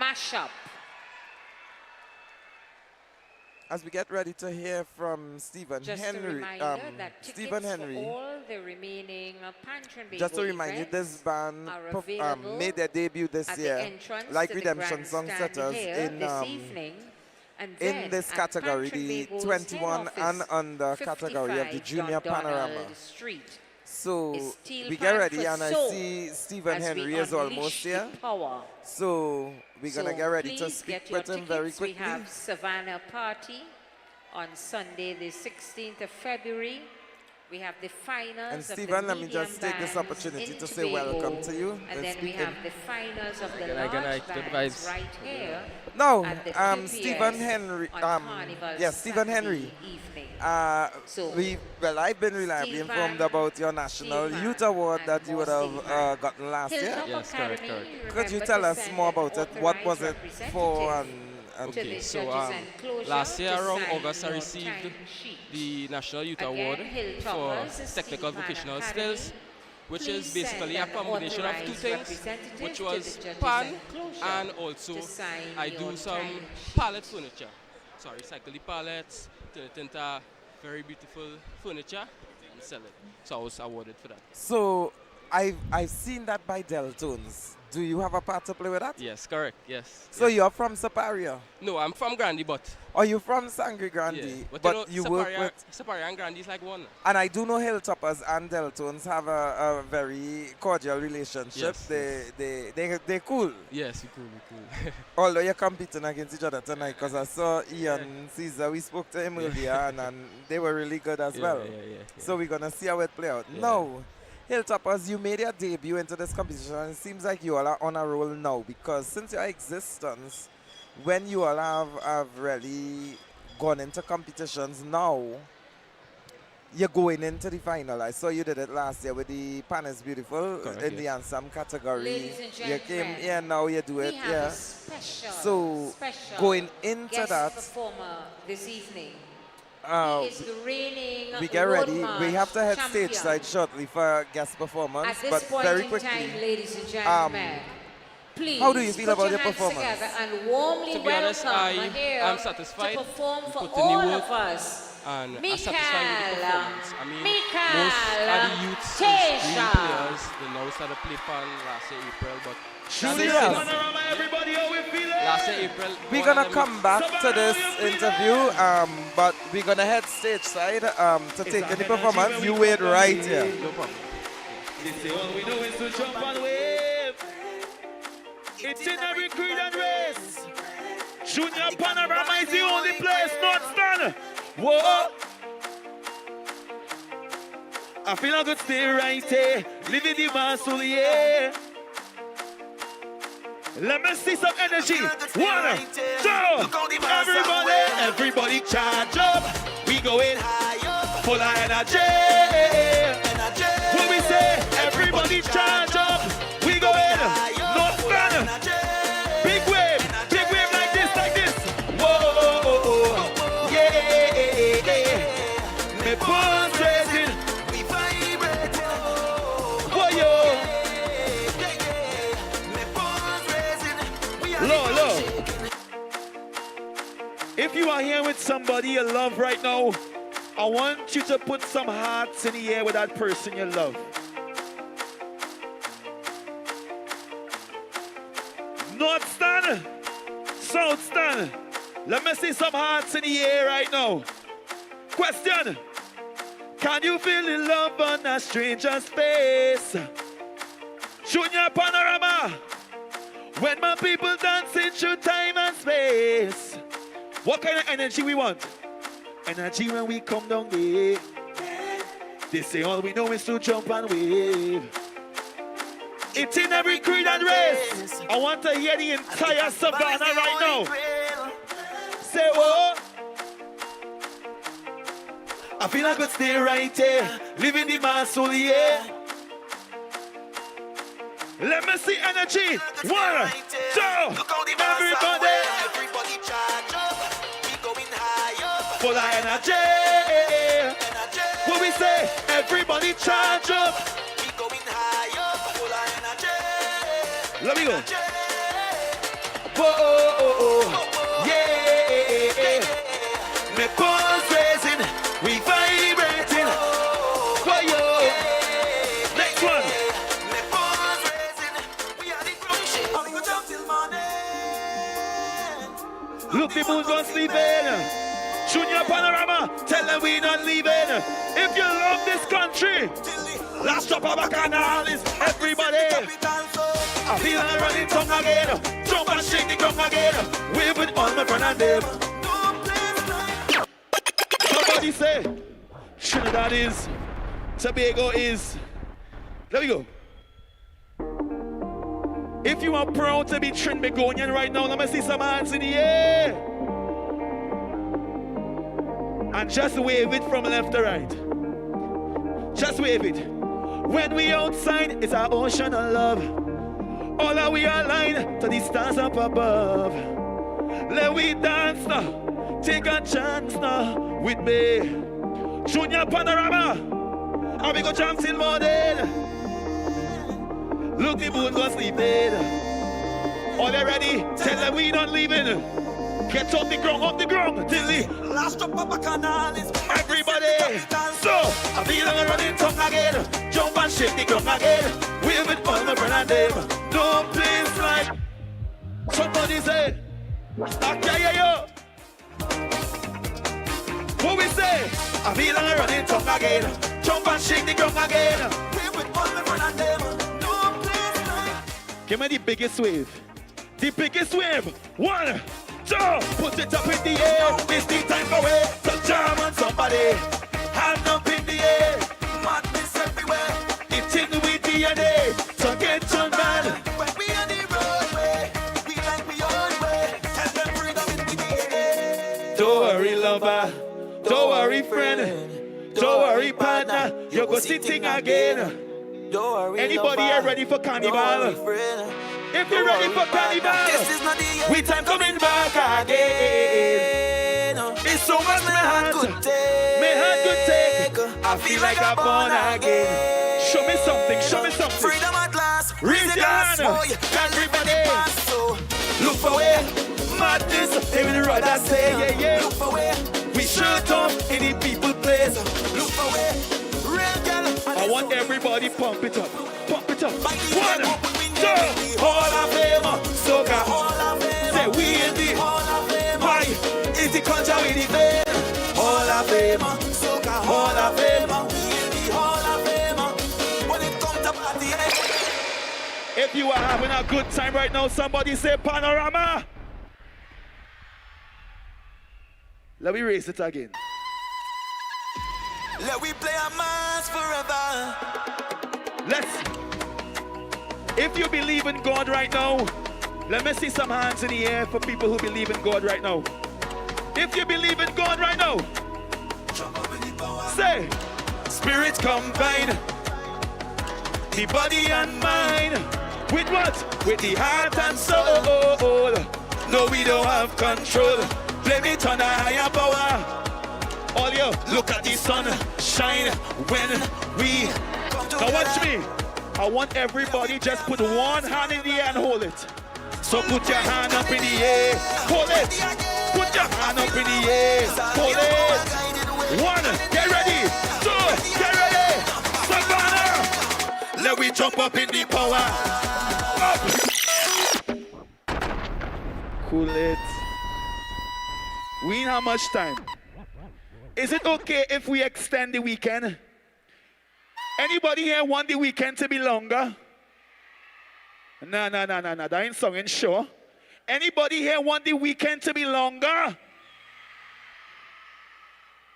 Mashup. As we get ready to hear from Stephen Just Henry, a reminder that Stephen tickets Henry. for all the remaining Pantry and Just to Bagel remind you, events this band are available made their debut this at the year, entrance like to the Redemption grandstand Songsetters, here this evening, and in then this at category, Pantry the and Bagel's 21 head and office, under category of the 55 Junior Don Panorama. Donald Street. So Is Steel we Pan get ready, for and I soul see Stephen as we Henry is almost unleash the here. power. So we're gonna So get ready to please speak get your with him very tickets. quickly. We have Savannah Party on Sunday, the 16th of February. We have the finals And of Stephen, the let me just take this medium opportunity bands to in say welcome Tobago. to you. And Let's then we begin. have the finals of the Good large night, good bands vibes. right here. No, at the PPS Stephen Henry, on Carnival yes, Stephen Henry. Saturday evening. I've been reliably Stephen- informed about your National Stephen Youth Award that you would Stephen. have gotten last year. Hilltop Yes, correct, Academy, correct. Could you remember tell to us send more an about it? What was it authorized for? representative to Okay, the so judges' enclosure last year to around sign August, I your received time sheet. the National Youth Again, Award Hilltoppers, for technical Stephen vocational Academy. skills, which Please is basically a send an combination of two authorized things, representative which to was the judges' pan enclosure and also to sign I do your some time pallet furniture. So I recycle the pallets, turn it into very beautiful furniture and sell it. So I was awarded for that. So I've seen that by Deltones. Do you have a part to play with that? Yes, correct, yes. So you're from Saparia? No, I'm from Grandy, but... Are you from Sangre Grande? Yeah, But you work Saparia, with... Saparia and Grandy is like one. And I do know Hilltoppers and Deltones have a very cordial relationship. Yes, They're cool. Yes, we're cool. Although you're competing against each other tonight, because I saw Ian Caesar, we spoke to him earlier, and they were really good as well. Yeah. So we're going to see how it play out. Yeah. Now, Hilltoppers, you made your debut into this competition, and it seems like you all are on a roll now, because since your existence, when you all have really gone into competitions now, you're going into the final. I saw you did it last year with the Pan is Beautiful Correct, in the yes. Ansam category. Ladies and You gentlemen, came here, now you do it. we have Yeah. a special Going into guest that, performer this evening. uh, He is the reigning we get ready. We road have to head march stage champion. side shortly for guest performance. At this But point very in quickly, time, ladies and gentlemen, please how do you feel put about your your hands performance? together and warmly To be honest, welcome I here am satisfied. to perform We for put in the all work of us. and I'm satisfied with the performance. I mean, Michael most of the youths is Tesha. green players. They now started to play pan last year April, but Panorama, everybody, how we feeling? Last year April. We're all of gonna them come back to this interview, but we're gonna head stage side to take any performance. You wait right here. No problem. They say all we know is to jump and wave. It's in every creed and race. Junior Panorama is the only place not stand. Whoa. I feel I could stay right here, living the muscle, yeah. Let me see some energy. 1, 2, everybody charge up. We going high, full of energy. When we say everybody charge up, we going not stand. Big wave like this. Whoa, yeah. Me pulse raising, we vibrate. Whoa, yo. Low. If you are here with somebody you love right now, I want you to put some hearts in the air with that person you love. North stand, South stand. Let me see some hearts in the air right now. Question. Can you feel the love on a stranger's face? Junior Panorama. When my people dancing through time and space. What kind of energy we want? Energy when we come down there. They say all we know is to jump and wave. It's in every creed and race. I want to hear the entire savannah right now. Say what? I feel I could stay right here, living the muscle, yeah. Let me see energy. 1, 2, everybody. Full of energy. What we say? Everybody charge up. Let me go. Whoa, yeah. Me pulse raising, we vibrating. Whoa, yo. Next one. Me pulse raising, we are the crushing. I'm gonna jump till morning. Look, the moon's gonna sleep in. Junior Panorama, tell them we not leaving. If you love this country, last drop of a canal is everybody. I feel like running tongue again. Jump and shake the ground again. Wave with all my friends and them. Somebody say, Trinidad is, Tobago is. There we go. If you are proud to be Trinbagonian right now, let me see some hands in the air. And just wave it from left to right. Just wave it. When we outside, it's our ocean of love. All that we align to the stars up above. Let we dance now, take a chance now with me. Junior Panorama, and we go jump till morning. Look, the moon go sleeping. All they ready? Tell them we not leaving. Get off the ground, till the last drop of a canal is everybody. So, I feel like I'm running tongue again. Jump and shake the ground again. Wave with all my friends and them. No place like. Somebody say, okay, yo. What we say? I feel like I'm running tongue again. Jump and shake the ground again. Wave with all my friends and them. No place like. Give me the biggest wave. The biggest wave. 1, 2, put it up in the air. It's the time for it. So jam on somebody. Hand up in the air. Madness everywhere. It's in with DNA. So get on man. When we on the roadway, we like we own way. Tell them freedom in the DNA. Don't worry, lover. Don't worry, friend. Don't worry, partner. You're go sitting again. Don't worry, anybody here ready for carnival? If you're ready for carnival, we time coming back again. It's so much my heart could take. I feel like I'm born again. Show me something, show me something. Freedom at last, raise your hand. Everybody, look for where madness, they will rather say, yeah, yeah. Look for where we shoot up in the people place. Look for where real girl. I want everybody pump it up, pump it up. 1, 2, Hall of Fame, soca. Say we in the Hall of Fame. Why is the culture with the vein? Hall of Fame, soca. Hall of Fame, we in the Hall of Fame. When it comes to party, if you are having a good time right now, somebody say Panorama. Let me raise it again. Let we play a mass forever. Let's. If you believe in God right now, let me see some hands in the air for people who believe in God right now. If you believe in God right now, say, spirit combine, the body and mind. With what? With the heart and soul. No, we don't have control. Blame it on a higher power. All you, look at the sun shine when we come together. Now watch me. I want everybody just put one hand in the air and hold it. So put your hand up in the air, hold it. Put your hand up in the air, hold it. 1, get ready. 2, get ready. Savannah, let we jump up in the power. Up. Cool it. We ain't have much time. Is it okay if we extend the weekend? Anybody here want the weekend to be longer? No. That ain't something sure. Anybody here want the weekend to be longer?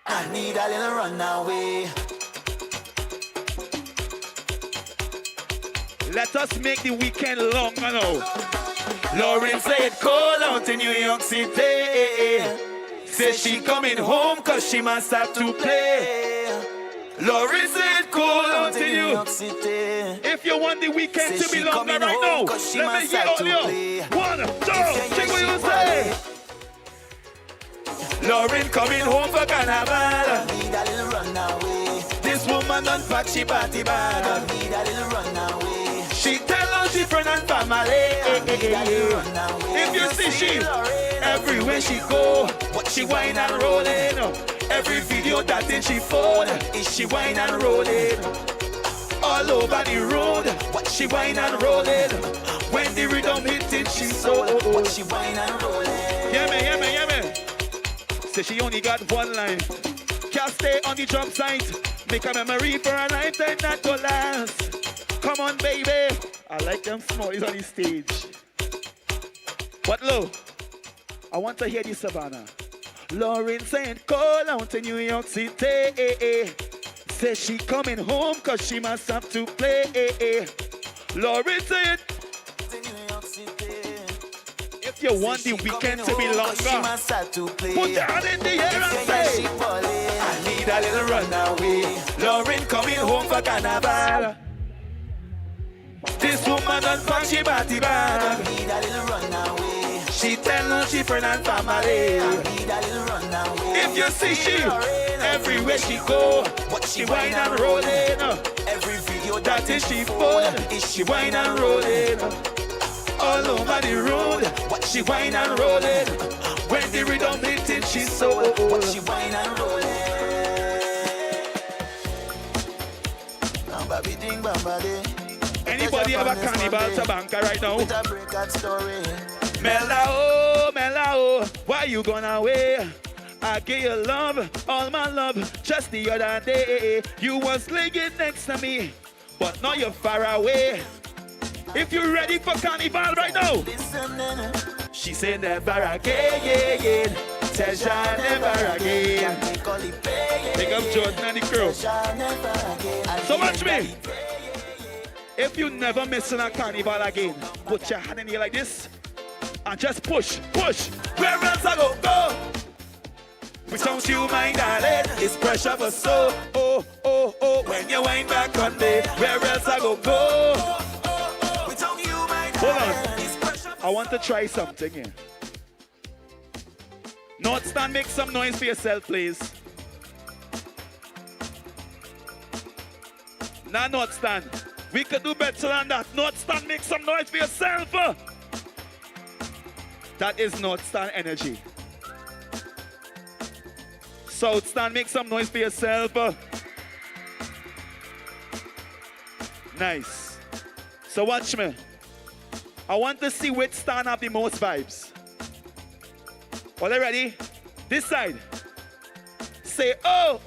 I need a little runaway. Let us make the weekend longer now. Lauren said cold out in New York City. Says she coming home cause she must have to play. Lauren said cold out in you. If you want the weekend to be longer right now, let me hear all you. 1, 2, 3, what you say? Lauren coming home for carnival. Need a little runaway. This woman done pack she party bag. Need a little runaway. She tell all she friend and family. If you see she, everywhere she go, she whine and rollin'. Every video that in she phone, is she whine and rollin'. All over the road, she whine and rollin'. When the rhythm hitting, she so she whine and rollin'. Yeah man, yeah man, yeah man. Say she only got one line. Can't stay on the job site. Make a memory for a lifetime that will last. Come on, baby. I like them smallies on the stage. But low, I want to hear the Savannah. Lauren saying call out to New York City. Say she coming home cause she must have to play. Lauren saying if you want the weekend to be longer, put your hand in the air and say I need a little runaway. Lauren coming home for carnival. This woman done pack she body bag. I need a little runaway. She tell her she friend and family. I need a little runaway. If you see she, everywhere she go, she whine and rollin'. Every video that is she phone, is she whine and rollin'. All over the road, she whine and rollin'. When the rhythm hitting, she's so she whine and rollin'. Anybody have a carnival to banker right now? Mela, why you gone away? I gave you love, all my love, just the other day. You was laying next to me, but now you're far away. If you're ready for carnival right now, she said never again. Tesha never again. Pick up Jordan and the crew. So watch me. If you never missing a carnival again, put your hand in here like this and just push. Where else I go? Without you, my darling, it's pressure for so. Oh. When you wind back on me, where else I go? Without you, my darling, it's pressure for I want to try something here. North Stand, make some noise for yourself, please. Now, North Stand. We could do better than that. North Stand, make some noise for yourself. That is North Stand energy. South Stand, make some noise for yourself. Nice. So watch me. I want to see which stand have the most vibes. Are they ready? This side. Say, oh.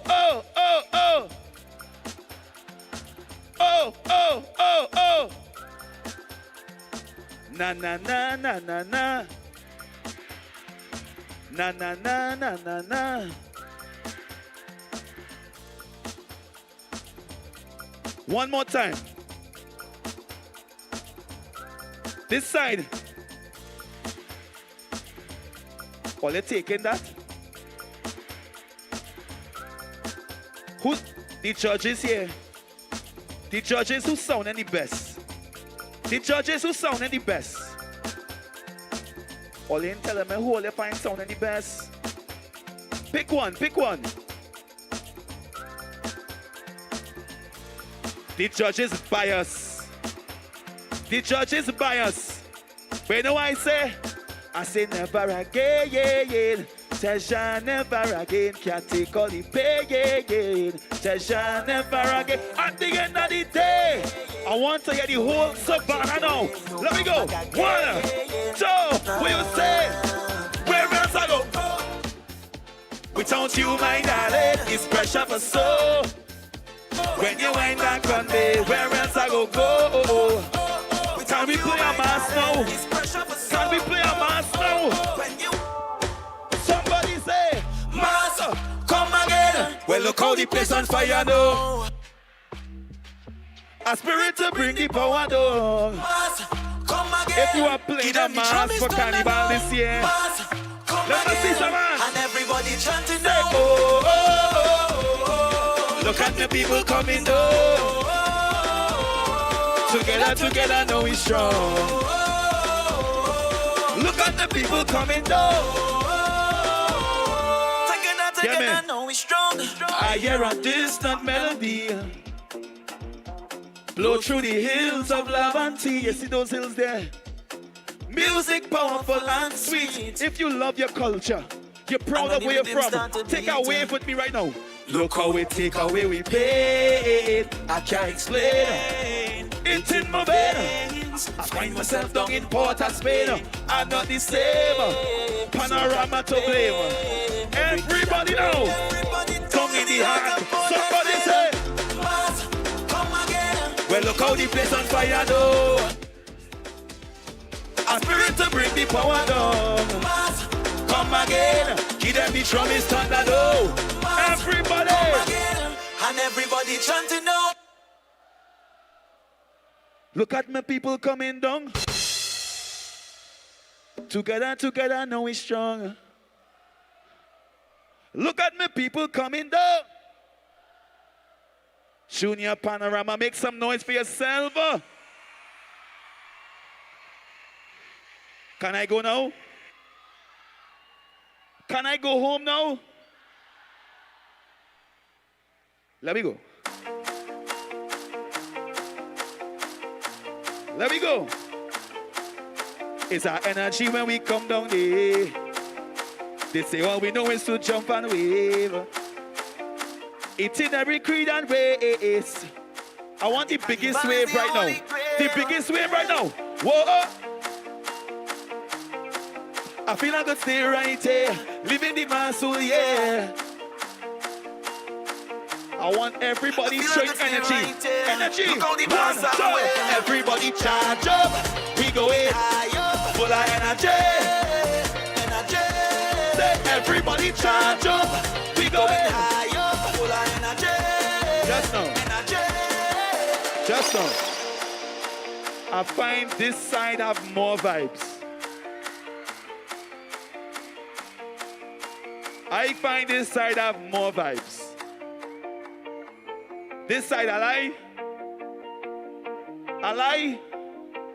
Na. Na. One more time. This side. Are they taking that? Who's the judges here? The judges who sounding the best. The judges who sounding the best. All in telling me who all they find sounding the best. Pick one. The judges bias. But you know what I say? I say never again. Tesha never again. Can't take all the pain. Tesha never again. At the end of the day, I want to hear the whole Savannah now. Let me go. 1, 2. What you say? Where else I go? Without you, my darling, it's pressure for so. When you wind back on me, where else I go? Can we play a mass now? Somebody say, Master, come again. Well, look how the place on fire now. A spirit to bring the power down. Come again. If you are playing a mass for carnival this year, let us see some man. And everybody chanting now. Look at the people coming down. Together, now we strong. Look at the people coming down. Together, now we strong. I hear a distant melody blow through the hills of Laventi. You see those hills there? Music powerful and sweet. If you love your culture, you're proud of where you're from, take a wave with me right now. Look how we take away we paid. I can't explain. It's in my veins. I find myself down in Port of Spain. I'm not the same. Panorama to blame. Everybody know. Tongue in the heart. Somebody say. Come again. Well, look how the place on fire though. A spirit to bring the power down. Come again. Give them the drum is thunder though. Everybody. Come again. And everybody chanting now. Look at my people coming down. Together, now we strong. Look at my people coming down. Junior Panorama, make some noise for yourself. Can I go now? Can I go home now? Let me go. Let me go. It's our energy when we come down there. They say all we know is to jump and wave. It's in every creed and race. I want the biggest wave right now. The biggest wave right now. Whoa. I feel I could stay right here. Living the muscle, yeah. I want everybody straight energy. Energy. One, two. Everybody charge up. We going high, full of energy. Energy. Say everybody charge up. We going high, full of energy. Just now. Energy. Just now. I find this side have more vibes. I find this side have more vibes. This side, I lie? I lie?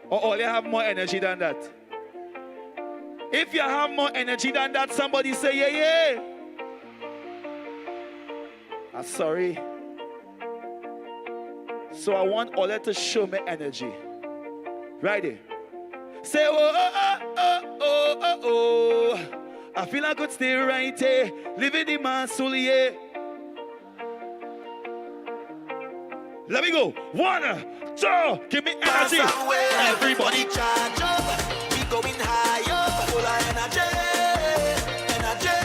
Or all you have more energy than that? If you have more energy than that, somebody say, yeah, yeah. I'm sorry. So I want all to show me energy. Right there. Say, oh, oh, oh, oh, oh, oh. I feel I could stay right here. Living the muscle, yeah. Let me go. 1, 2, give me energy. Everybody charge up. We going higher. Full of energy. Energy.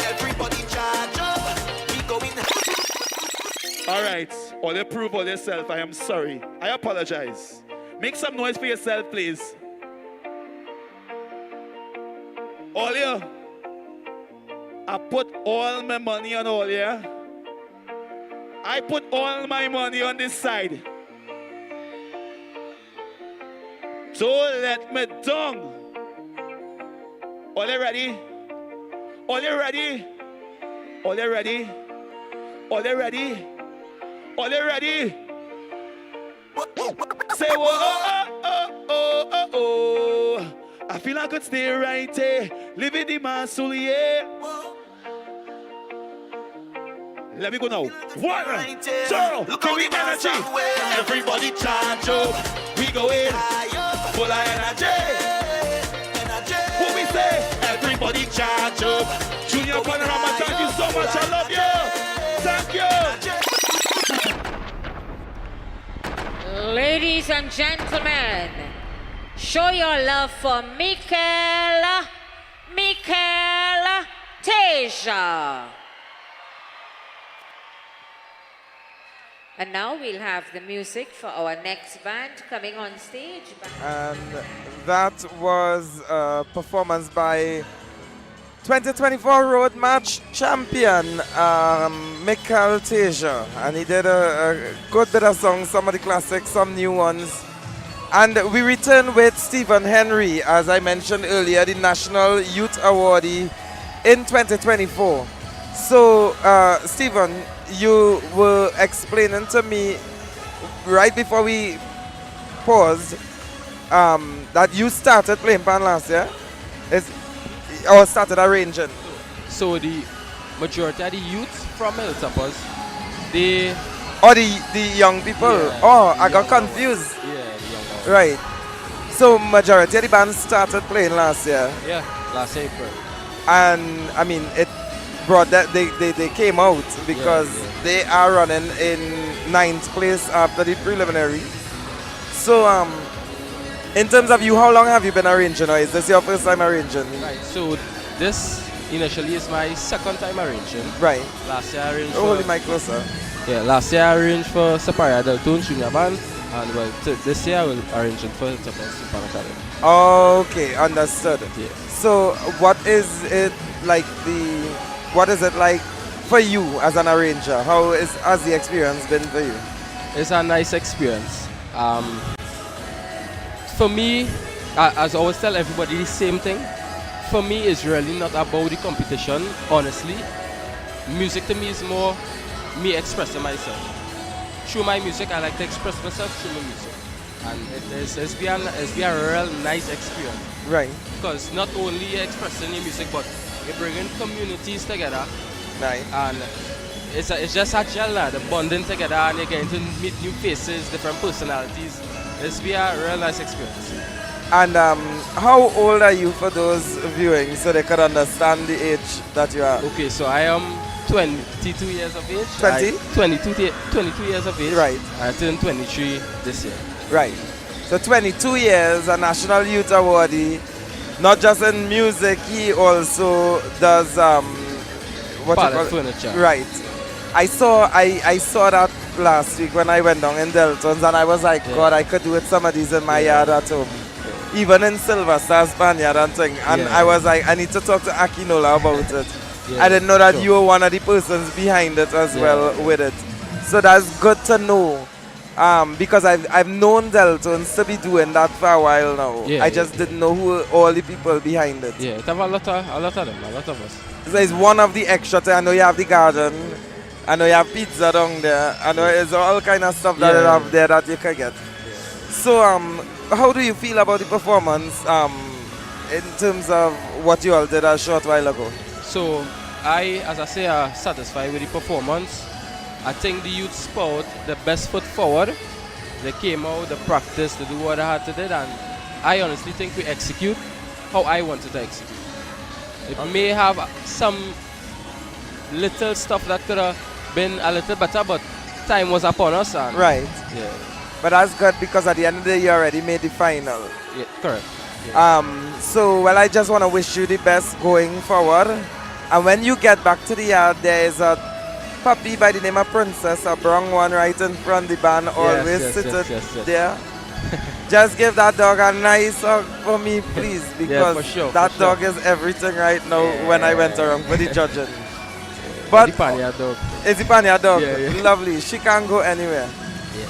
Everybody charge up. We going higher. All right. All you prove all yourself. I am sorry. I apologize. Make some noise for yourself, please. All you. I put all my money on all you. I put all my money on this side. Don't let me down. Are you ready? Are you ready? Are you ready? Are you ready? Are you ready? Say, whoa, oh, oh, oh, oh, oh. I feel I could stay right here. Living the muscle, yeah. Let me go now. 1, 2, give me energy. Everybody charge up. We going higher. Full of energy. Energy. What we say? Everybody charge up. Junior Panorama, thank you so much. I love you. Thank you. Ladies and gentlemen, show your love for Michael Teja. And now we'll have the music for our next band coming on stage. And that was a performance by 2024 Road Match champion, Michael Teja. And he did a good bit of songs, some of the classics, some new ones. And we return with Stephen Henry, as I mentioned earlier, the National Youth Awardee in 2024. So, Stephen, you were explaining to me right before we pause, that you started playing pan last year, or started arranging? So the majority of the youth from Hilltoppers, they... Or the young people? Yeah, oh, I got confused. Yeah, the young ones. Right. So majority of the band started playing last year? Yeah, last April. And I mean, it brought that they came out because they are running in 9th place after the preliminary. So in terms of you, how long have you been arranging, or is this your first time arranging? Right, so this initially is my second time arranging. Right. Last year I arranged hold the mic closer. Yeah, last year I arranged for Sapphire Deltones Junior Band, and well, this year I will arrange for Hilltoppers Super Academy. Okay, understood. Yeah. So what is it like for you as an arranger? Has the experience been for you? It's a nice experience. For me, as I always tell everybody the same thing, for me it's really not about the competition, honestly. Music to me is more me expressing myself. Through my music, I like to express myself through my music. And it's been a real nice experience. Right. Because not only you're expressing your music, but you're bringing communities together. Right. And it's just a gel now, the bonding together, and you're getting to meet new faces, different personalities. It's been a real nice experience. And how old are you for those viewing, so they could understand the age that you are? Okay, so I am 22 years of age. 20? 22 years of age. Right. I turned 23 this year. Right. So 22 years, a National Youth Awardee. Not just in music, he also does Pallet furniture. Right. I saw that last week when I went down in Deltons, and I was like, God, I could do it some of these in my yard at home. Even in Silver Star Spaniard and thing. And I was like, I need to talk to Akinola about it. I didn't know that you were one of the persons behind it as well with it. So that's good to know. Because I've known Deltons to be doing that for a while now. I just didn't know who all the people behind it. Yeah, it have a lot of them, a lot of us. So it's one of the extra things. I know you have the garden. I know you have pizza down there. I know there's all kind of stuff that you have there that you can get. So how do you feel about the performance in terms of what you all did a short while ago? So as I say, I'm satisfied with the performance. I think the youths put the best foot forward. They came out, they practiced, they do what I had to do, and I honestly think we execute how I wanted to execute. It may have some little stuff that could have been a little better, but time was upon us. And right. Yeah. But that's good because at the end of the day, you already made the final. Yeah, correct. Yeah. So, well, I just want to wish you the best going forward. And when you get back to the yard, there is a puppy by the name of Princess, a brown one right in front of the band, always seated there. Just give that dog a nice hug for me, please, because that dog is everything right now when I went around for the judging. But it's the Panya dog. It's the Panya dog. Lovely. She can't go anywhere.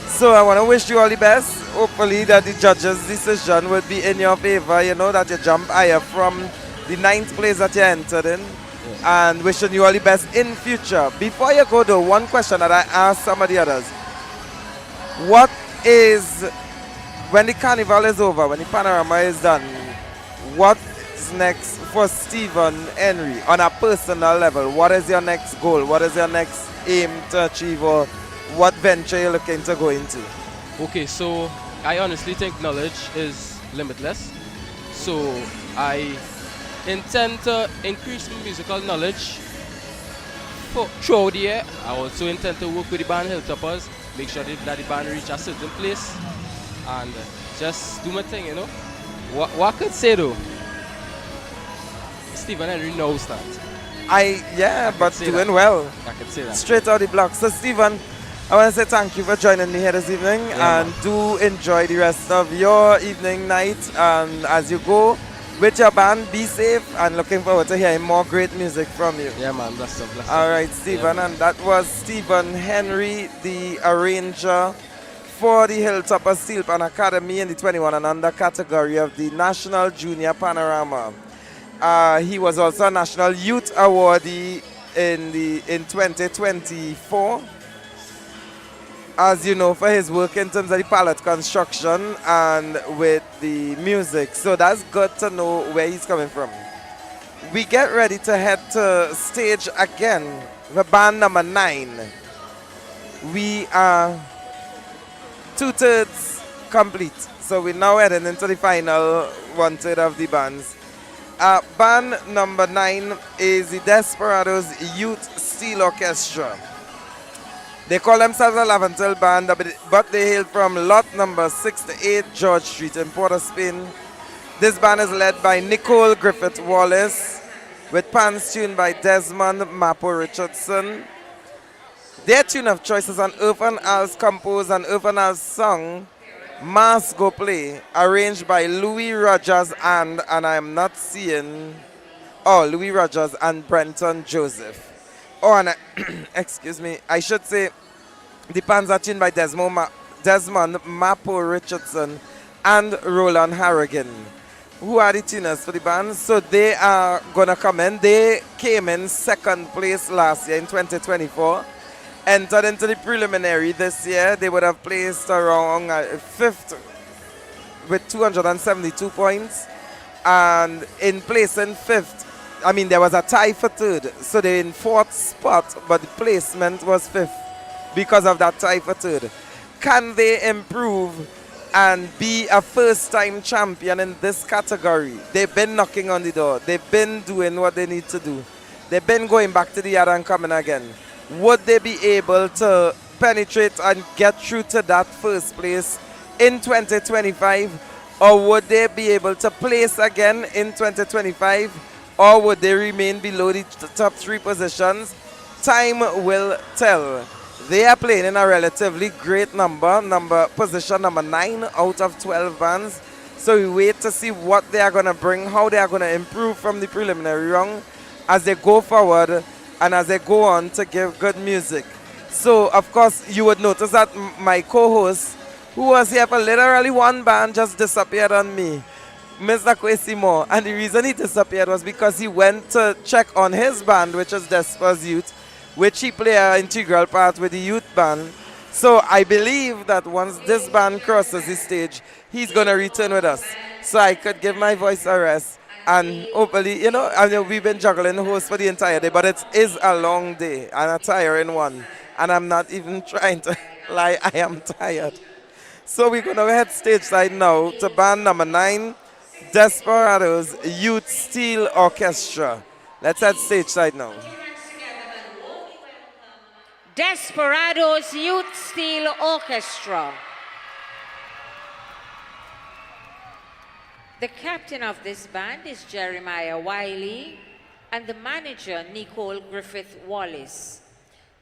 So I want to wish you all the best. Hopefully that the judges' decision will be in your favor. You know that you jump higher from the 9th place that you entered in. And wishing you all the best in future. Before you go though, one question that I asked some of the others. What is, when the carnival is over, when the panorama is done, what's next for Stephen Henry on a personal level? What is your next goal? What is your next aim to achieve, or what venture you're looking to go into? Okay, so I honestly think knowledge is limitless. So I intend to increase my musical knowledge throughout the year. I also intend to work with the band Hilltoppers, make sure that the band reach a certain place, and just do my thing, you know. What I could say though, Stephen Henry knows that. But doing well. I could say that. Straight out the block. So Stephen, I want to say thank you for joining me here this evening, and do enjoy the rest of your evening, night, and as you go with your band, be safe, and looking forward to hearing more great music from you. Yeah, man, bless up, bless up. All right, Stephen, and that was Stephen Henry, the arranger for the Hilltopper Steel Pan Academy in the 21 and under category of the National Junior Panorama. He was also a National Youth Awardee in 2024. as you know, for his work in terms of the palette construction and with the music. So that's good to know where he's coming from. We get ready to head to stage again for band number 9. We are 2/3 complete. So we're now heading into the final 1/3 of the bands. Band number 9 is the Desperados Youth Steel Orchestra. They call themselves a Laventil band, but they hail from lot number 68 George Street in Port of Spain. This band is led by Nicole Griffith Wallace, with pans tuned by Desmond Mapo Richardson. Their tune of choice is an Irfan Al's composed and Irfan Al's song, Mass Go Play, arranged by Louis Rogers and I am not seeing, Louis Rogers and Brenton Joseph. And excuse me, I should say the pans are tuned by Desmond Mapo Richardson and Roland Harrigan, who are the tuners for the band. So they are going to come in. They came in second place last year in 2024. Entered into the preliminary this year. They would have placed around 5th with 272 points. And in placing 5th, there was a tie for 3rd. So they're in 4th spot, but the placement was 5th because of that tie for 3rd. Can they improve and be a first-time champion in this category? They've been knocking on the door. They've been doing what they need to do. They've been going back to the yard and coming again. Would they be able to penetrate and get through to that first place in 2025? Or would they be able to place again in 2025? Or would they remain below the top 3 positions? Time will tell. They are playing in a relatively great position number 9 out of 12 bands. So we wait to see what they are going to bring, how they are going to improve from the preliminary round as they go forward and as they go on to give good music. So, of course, you would notice that my co-host, who was here for literally one band, just disappeared on me, Mr. Kwesi Moore. And the reason he disappeared was because he went to check on his band, which is Desper's Youth, which he played an integral part with the youth band. So I believe that once this band crosses the stage, he's going to return with us. So I could give my voice a rest. And hopefully, we've been juggling hosts for the entire day, but it is a long day and a tiring one. And I'm not even trying to lie, I am tired. So we're going to head stage side now to band number 9, Desperados Youth Steel Orchestra. Let's head stage side now. Desperados Youth Steel Orchestra. The captain of this band is Jeremiah Wiley and the manager Nicole Griffith Wallace.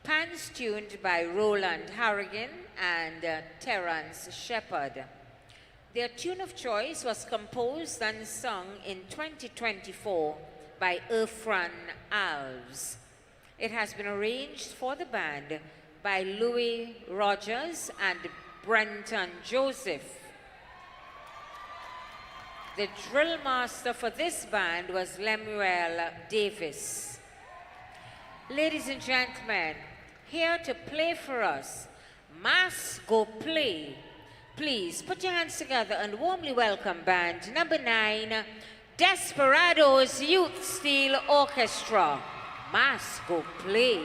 Pans tuned by Roland Harrigan and Terence Shepard. Their tune of choice was composed and sung in 2024 by Irfan Alves. It has been arranged for the band by Louis Rogers and Brenton Joseph. The drill master for this band was Lemuel Davis. Ladies and gentlemen, here to play for us, Mass Go Play. Please put your hands together and warmly welcome band number 9, Desperados Youth Steel Orchestra. Mass Go Play.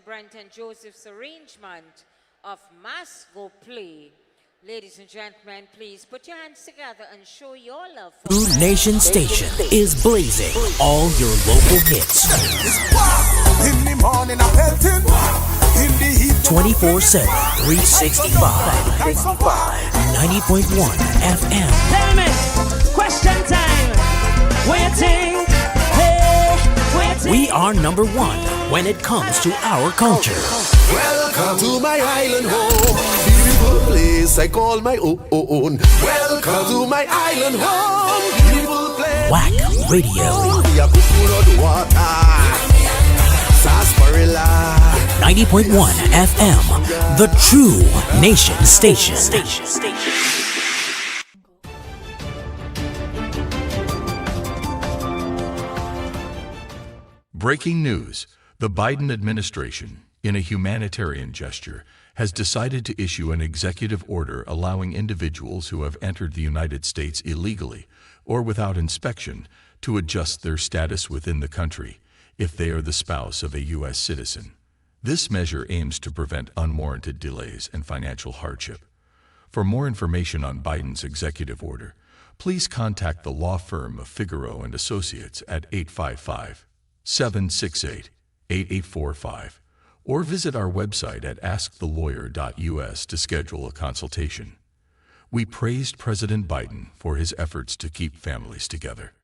Brenton Joseph's arrangement of Masco Play. Ladies and gentlemen, please put your hands together and show your love for True Nation Station is blazing all your local hits. In the morning, I'm pelting. In the heat, 24/7, 365. 90.1 FM. Tell me, question time. What you think? Hey, what you think? We are number one when it comes to our culture. Welcome to my island home. Beautiful place I call my own. Welcome to my island home. Beautiful place. Whack Radio. 90.1 FM, the True Nation Station. Breaking news. The Biden administration, in a humanitarian gesture, has decided to issue an executive order allowing individuals who have entered the United States illegally or without inspection to adjust their status within the country if they are the spouse of a U.S. citizen. This measure aims to prevent unwarranted delays and financial hardship. For more information on Biden's executive order, please contact the law firm of Figaro and Associates at 855-768-8845 or visit our website at askthelawyer.us to schedule a consultation. We praised President Biden for his efforts to keep families together.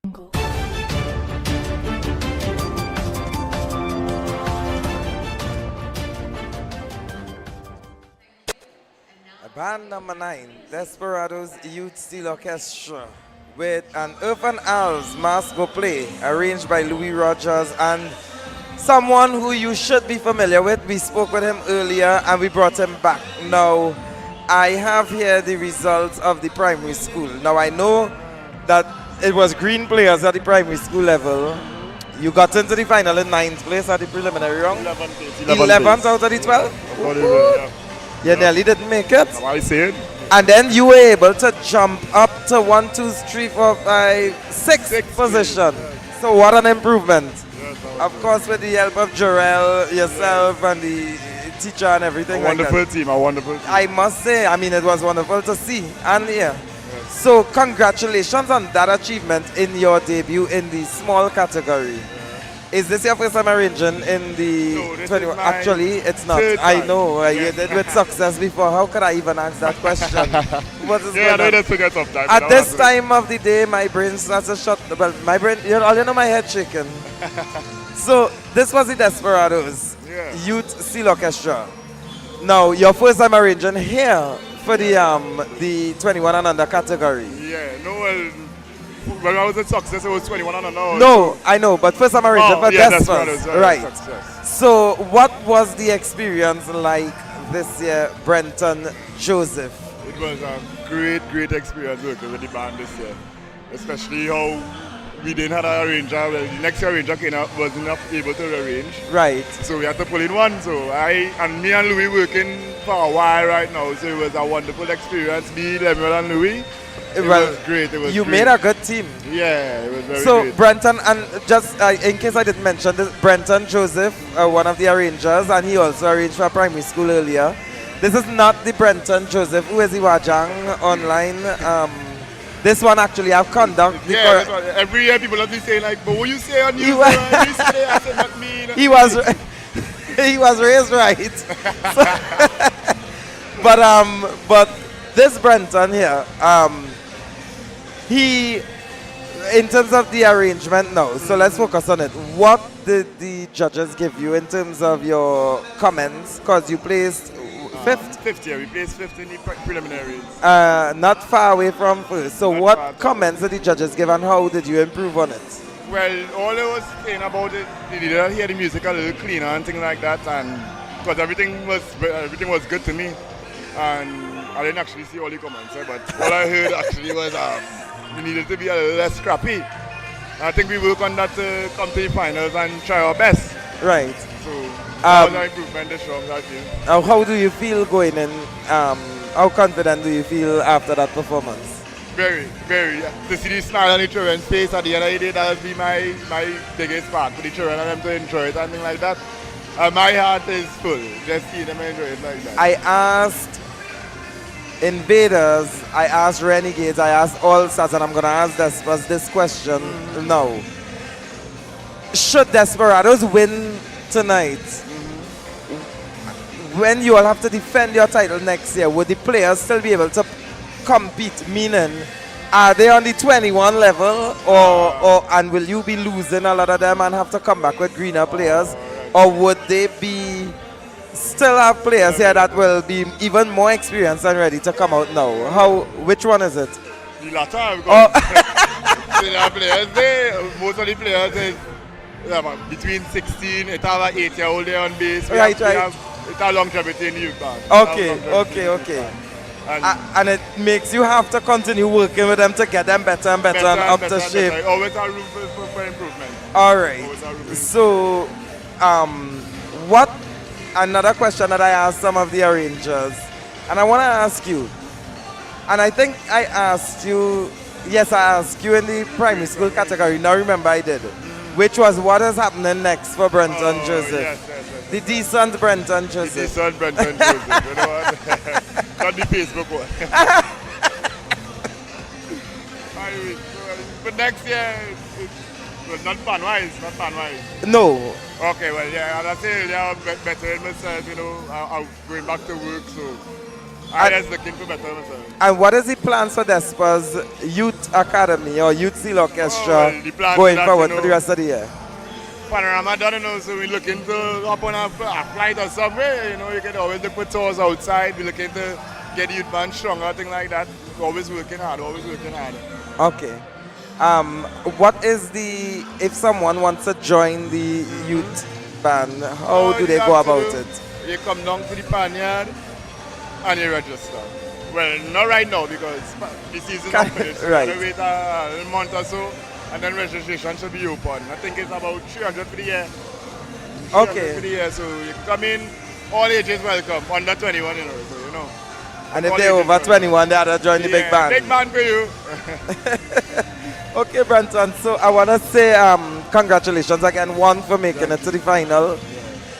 Band number 9, Desperados Youth Steel Orchestra, with an Irfan Alves Masco Play, arranged by Louis Rogers, and someone who you should be familiar with. We spoke with him earlier and we brought him back. Now, I have here the results of the primary school. Now, I know that it was green players at the primary school level. You got into the final in 9th place at the preliminary round. 11th out of the 12? You nearly didn't make it. I see it. And then you were able to jump up to 1, 2, 3, 4, 5, 6th position. So what an improvement. Of course, with the help of Jarrell, yourself, and the teacher and everything. A wonderful team. I must say, I mean, it was wonderful to see and hear. So congratulations on that achievement in your debut in the small category. Is this your first time arranging in the 21? Actually, it's not. I know. You did with success before. How could I even ask that question? What is I just forget sometimes. At this time of the day, my brain starts to shut. Well, my brain, you know my head shaking. So, this was the Desperados Youth Steel Orchestra. Now, your first time arranging here for the 21 and under category. Yeah, no, when I was in success, it was 21 and under. No, I know, but first time arranging for Desperados. Right. Success. So, what was the experience like this year, Brenton Joseph? It was a great experience working with the band this year. Especially how we didn't have an arranger. Well, the next arranger wasn't able to arrange. Right. So we had to pull in one. So me and Louis working for a while right now. So it was a wonderful experience. Me, Lemuel, and Louis. It was great. You made a good team. Yeah, it was very so great. Brenton, and just in case I didn't mention this, Brenton Joseph, one of the arrangers, and he also arranged for primary school earlier. This is not the Brenton Joseph who is the Wajang online. This one actually I've conducted. Yeah, every year people have been saying like, but what you say on you? I said not me. He was raised right. So but this Brenton here, he, in terms of the arrangement now, so let's focus on it. What did the judges give you in terms of your comments? Because you placed 5th? 5th, yeah, we placed 5th in the preliminaries. Not far away from first. So what comments did the judges give and how did you improve on it? Well, all I was saying about it, they did hear the music a little cleaner and things like that, and because everything was good to me, and I didn't actually see all the comments, but all I heard actually was we needed to be a little less scrappy. I think we work on that to come to the finals and try our best. Right. So that was an improvement this round, I feel. How do you feel going in? How confident do you feel after that performance? Very. To see the smile on the children's face at the end of the day, that would be my biggest part for the children and them to enjoy it and things like that. My heart is full. Just see them enjoy it like that. I asked Invaders, I asked Renegades, I asked All Stars, and I'm going to ask this question now. Should Desperados win tonight, when you all have to defend your title next year, would the players still be able to compete? Meaning, are they on the 21 level, and will you be losing a lot of them and have to come back with greener players? Or would they still have players here that will be even more experienced and ready to come out now? Which one is it? The latter, because the players, most of the players is between 16, it have an 8-year-old there on base. Right. It's a longevity in the youth band. Okay. And it makes you have to continue working with them to get them better and better and up to shape. Always a room for improvement. All right. So, what another question that I asked some of the arrangers, and I want to ask you, and I think I asked you, yes, I asked you in the primary school category, now remember I did, which was what is happening next for Brenton Joseph. Yes. The decent Brenton Joseph. The decent Brenton Joseph, you know what? Not the Facebook one. But next year, not fan-wise. No. Okay, well, yeah, and I say I'm bettering myself, you know, I'm going back to work, so I'm just looking to better myself. And what is the plans for Despa's Youth Academy or Youth Seal Orchestra going forward for the rest of the year? Panorama done, you know, so we're looking to hop on a flight or somewhere, you know, you can always look for tours outside, we're looking to get the youth band stronger, things like that. We're always working hard. Okay. What is if someone wants to join the youth band, how do they go about it? You come down to the Panyard and you register. Well, not right now because the season is not finished. Right. You wait a month or so and then registration should be open. I think it's about 300 for the year. Okay. For the year, so you come in, all ages welcome, under 21, you know, so you know. And if they're over 21, they have to join the big band. Big band for you. Okay, Brenton, so I want to say congratulations again. 1 for making it to the final,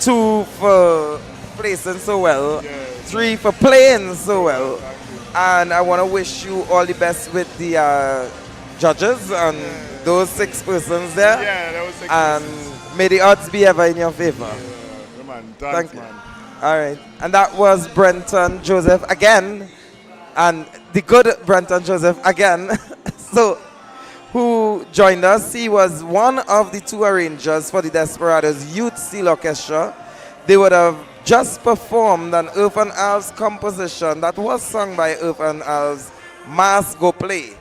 2 for placing so well, 3 for playing so well, and I want to wish you all the best with the judges and those 6 persons there. Yeah, that was 6 and persons. may the odds be ever in your favor. Yeah, man. Thank you. Man. All right, and that was Brenton Joseph again, and the good Brenton Joseph again. So, who joined us? He was one of the 2 arrangers for the Desperados Youth Seal Orchestra. They would have just performed an Earth and Alves composition that was sung by Earth and Alves, Mass Go Play,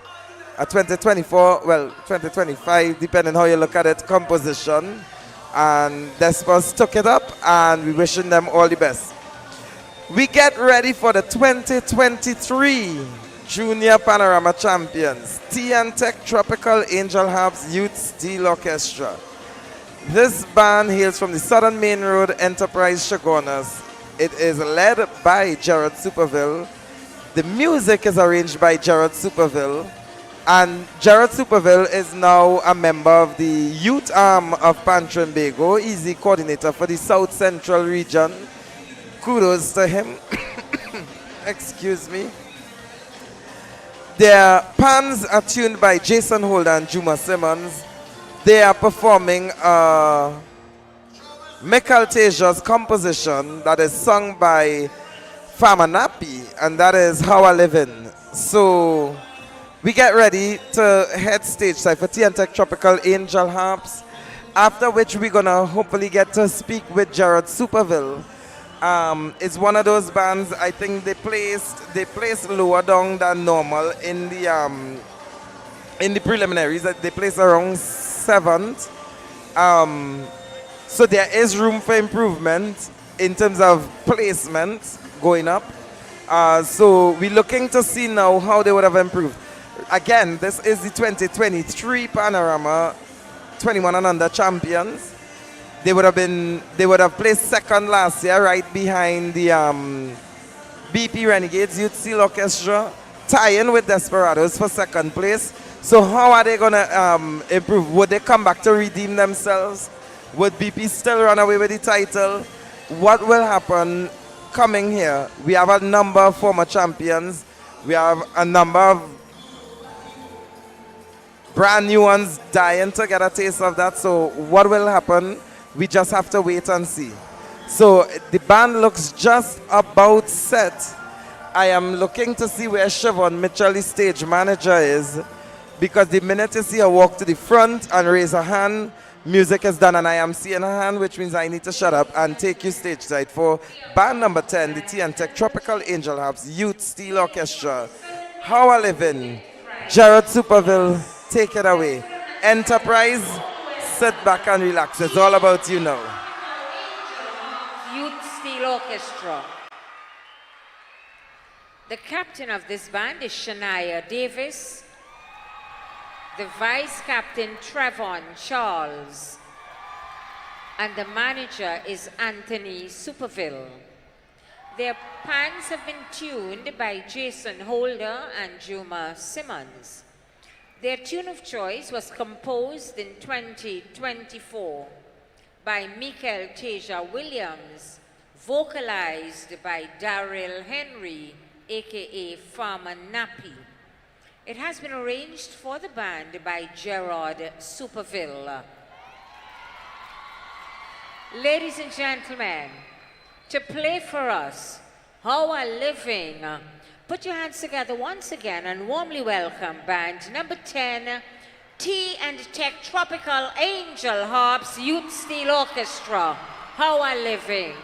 a 2024, well, 2025, depending how you look at it, composition. And Despas took it up, and we're wishing them all the best. We get ready for the 2023 Junior Panorama Champions, T&Tech Tropical Angel Harps Youth Steel Orchestra. This band hails from the Southern Main Road Enterprise Chagonas. It is led by Gerard Superville. The music is arranged by Gerard Superville. And Gerard Superville is now a member of the youth arm of Pantrambago. He's the coordinator for the South Central region. Kudos to him. Excuse me. Their pans are tuned by Jason Holder and Juma Simmons. They are performing Michael Tasia's composition that is sung by Farmer Nappy, and that is How I Live In. So we get ready to head stage side for T&Tech Tropical Angel Harps, after which we're going to hopefully get to speak with Gerard Superville. It's one of those bands, I think they placed lower down than normal in the preliminaries. They placed around 7th. So there is room for improvement in terms of placement going up. So we're looking to see now how they would have improved. Again, this is the 2023 Panorama 21 and under champions. They would have placed 2nd last year, right behind the BP Renegades Youth Steel Orchestra, tying with Desperados for 2nd place. So how are they gonna improve? Would they come back to redeem themselves? Would BP still run away with the title? What will happen coming here? We have a number of former champions. We have a number of brand new ones dying to get a taste of that. So what will happen? We just have to wait and see. So the band looks just about set. I am looking to see where Siobhan Mitchell, the stage manager, is, because the minute you see her walk to the front and raise her hand, music is done, and I am seeing her hand, which means I need to shut up and take you stage side for band number 10, the T and Tech Tropical Angel Harps Youth Steel Orchestra. How I Living, Jared Superville, take it away. Enterprise, sit back and relax. It's all about you now. Youth Steel Orchestra. The captain of this band is Shania Davis. The vice captain, Trevon Charles. And the manager is Anthony Superville. Their pans have been tuned by Jason Holder and Juma Simmons. Their tune of choice was composed in 2024 by Michael Tasia Williams, vocalized by Daryl Henry, aka Farmer Nappy. It has been arranged for the band by Gerard Superville. Ladies and gentlemen, to play for us, How I Living, put your hands together once again and warmly welcome band number 10, T and Tech Tropical Angel Harps Youth Steel Orchestra, How I Living.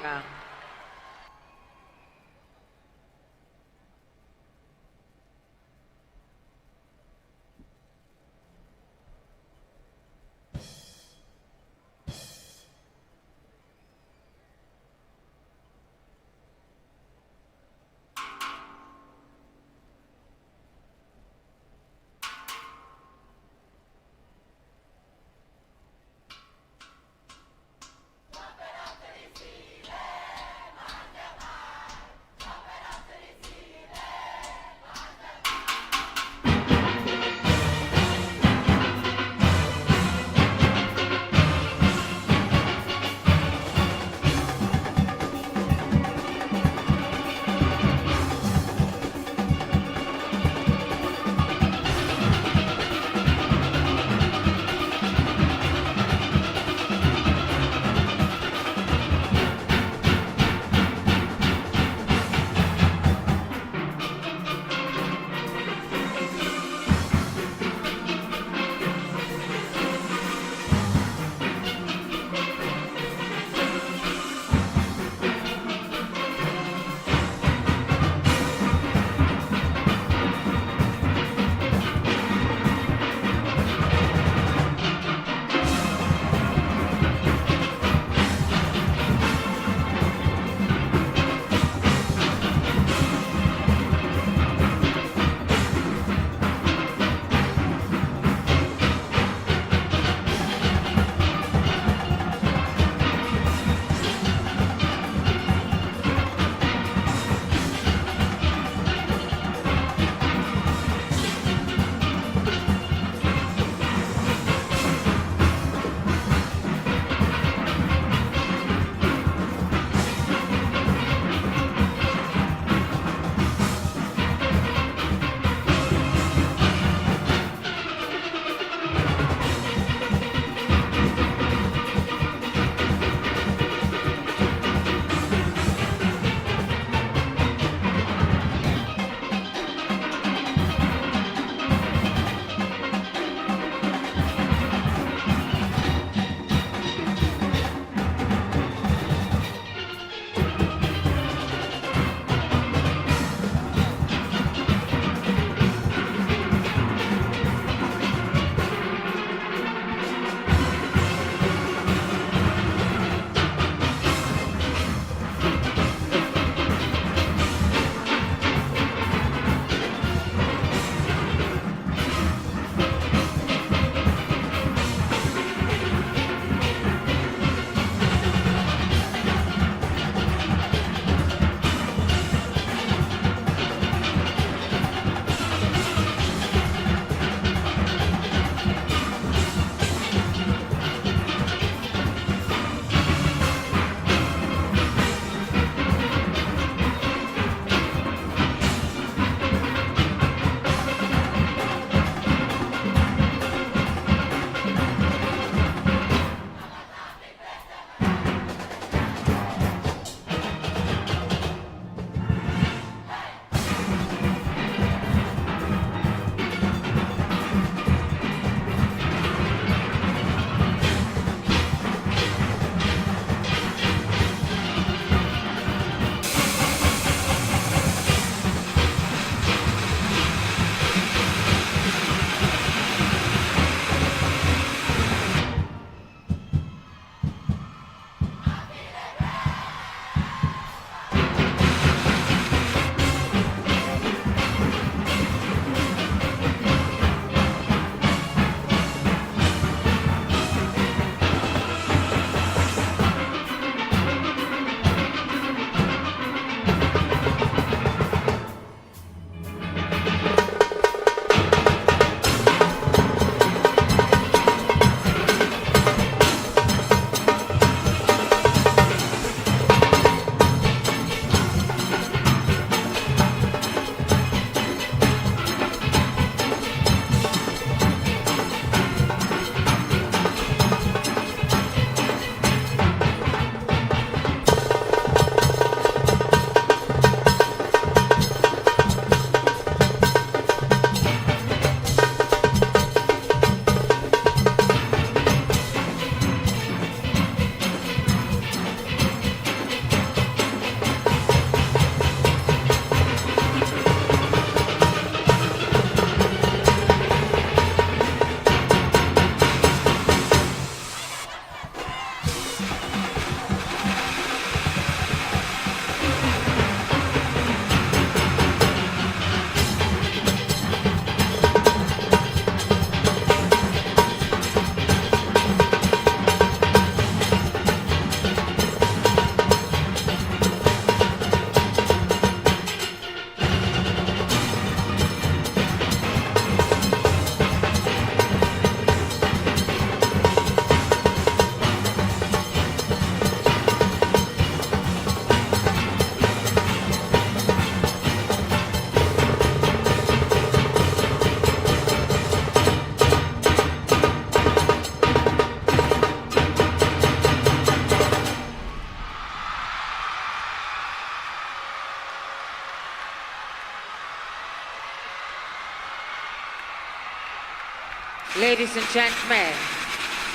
Ladies and gentlemen,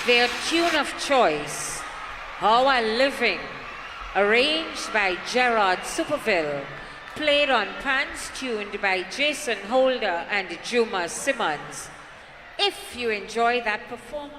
their tune of choice, How I Living, arranged by Gerard Superville, played on pans tuned by Jason Holder and Juma Simmons. If you enjoy that performance,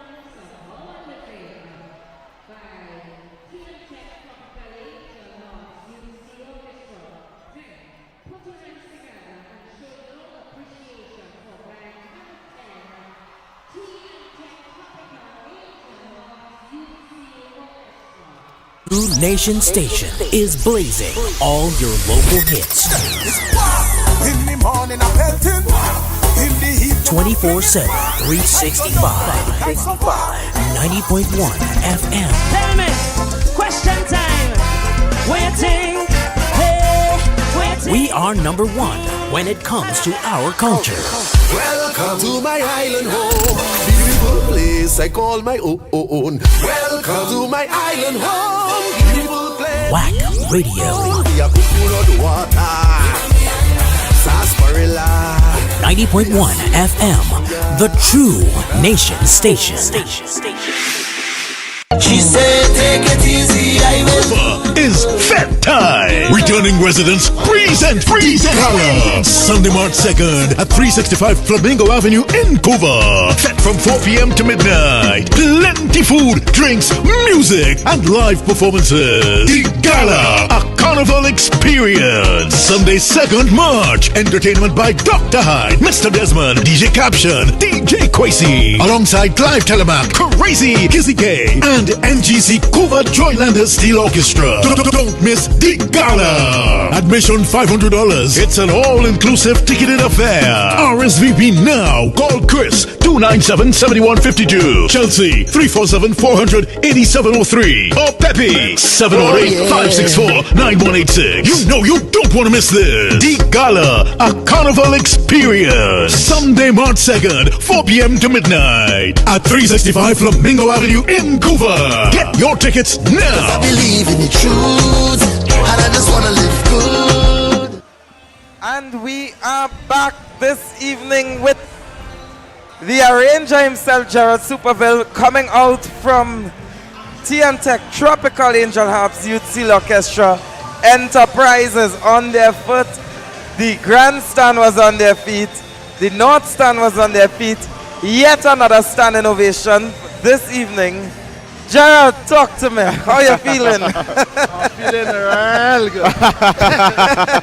True Nation Station is blazing all your local hits. In the morning I'm pelting. In the heat 24/7, 365. 90.1 FM. Tell me, question time. What you think? Hey, what you think? We are number one when it comes to our culture. Welcome to my island home. Beautiful place I call my own. Welcome to my island home. Beautiful place. Whack Radio. 90.1 FM, the True Nation Station. She said, take it easy, I will. Is Fed Time. Returning residents present Gala. Sunday, March 2nd at 365 Flamingo Avenue in Couva. Fed from 4 p.m. to midnight. Plenty food, drinks, music, and live performances. The Gala, a carnival experience. Sunday, 2nd March. Entertainment by Dr. Hyde, Mr. Desmond, DJ Caption, DJ Quasi, alongside Clive Telemac, Crazy, Kizzy K, and NGC Couva Joylander Steel Orchestra. Don't miss the Gala. Admission $500. It's an all-inclusive ticketed affair. RSVP now. Call Chris 297-7152. Chelsea 347-400-8703. Or Pepe 708-564-9186. You know you don't want to miss this. The Gala, a carnival experience. Sunday, March 2nd, 4 p.m. to midnight at 365 Flamingo Avenue in Couva. Get your tickets now. I believe in the truth, and I just want to live good. And we are back this evening with the arranger himself, Gerard Superville, coming out from Tech Tropical Angel Harps Youth Seal Orchestra. Enterprises on their foot. The grandstand was on their feet. The North Stand was on their feet. Yet another standing ovation this evening. Gerard, talk to me. How you feeling? I'm feeling real good.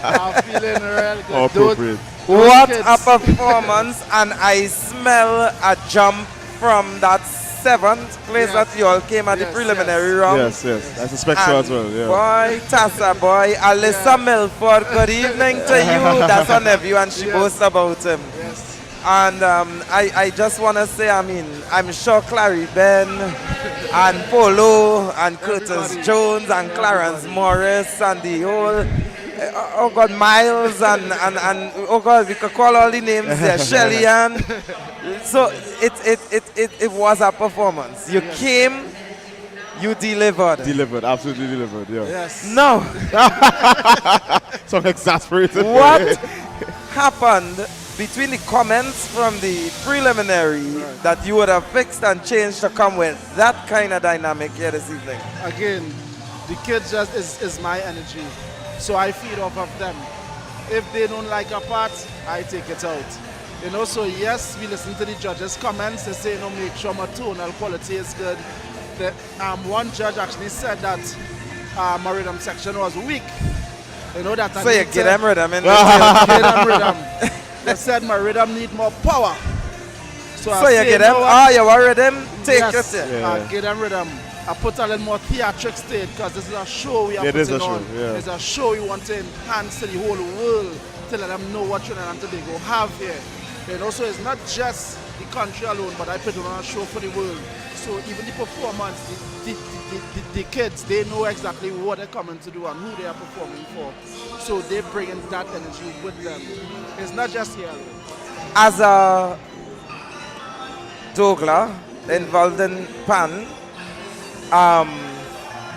I'm feeling real good. Appropriate. What a performance, and I smell a jump from that 7th place that you all came at the preliminary round. Yes. I suspect so as well. Yeah. Boy, Tassa, boy, Alyssa Milford, good evening to you. That's her nephew, and she boasts about him. Yes. And I just want to say, I mean, I'm sure Clary Ben and Polo and Curtis Jones and Clarence Morris and the whole, oh God, Miles and oh God, we could call all the names there, Shelly Ann. So it was a performance. You came, you delivered. Delivered, absolutely delivered, yeah. Yes. No. So I'm exasperated. What happened between the comments from the preliminary that you would have fixed and changed to come with that kind of dynamic here this evening? Again, the kids just is my energy. So I feed off of them. If they don't like a part, I take it out. You know, so yes, we listen to the judges' comments. They say, you know, make sure my tonal quality is good. The, one judge actually said that my rhythm section was weak. You know that. So you get them rhythm in get them rhythm. They said my rhythm need more power. So you get them, you worry them, take it. I get them rhythm. I put a little more theatrics to it because this is a show we are putting on. It's a show we want to enhance to the whole world to let them know what Trinidad and Tobago have here. And also it's not just the country alone, but I put it on a show for the world. So even the performance, the kids, they know exactly what they're coming to do and who they are performing for. So they bring in that energy with them. It's not just here alone. As a Douglas involved in Pan,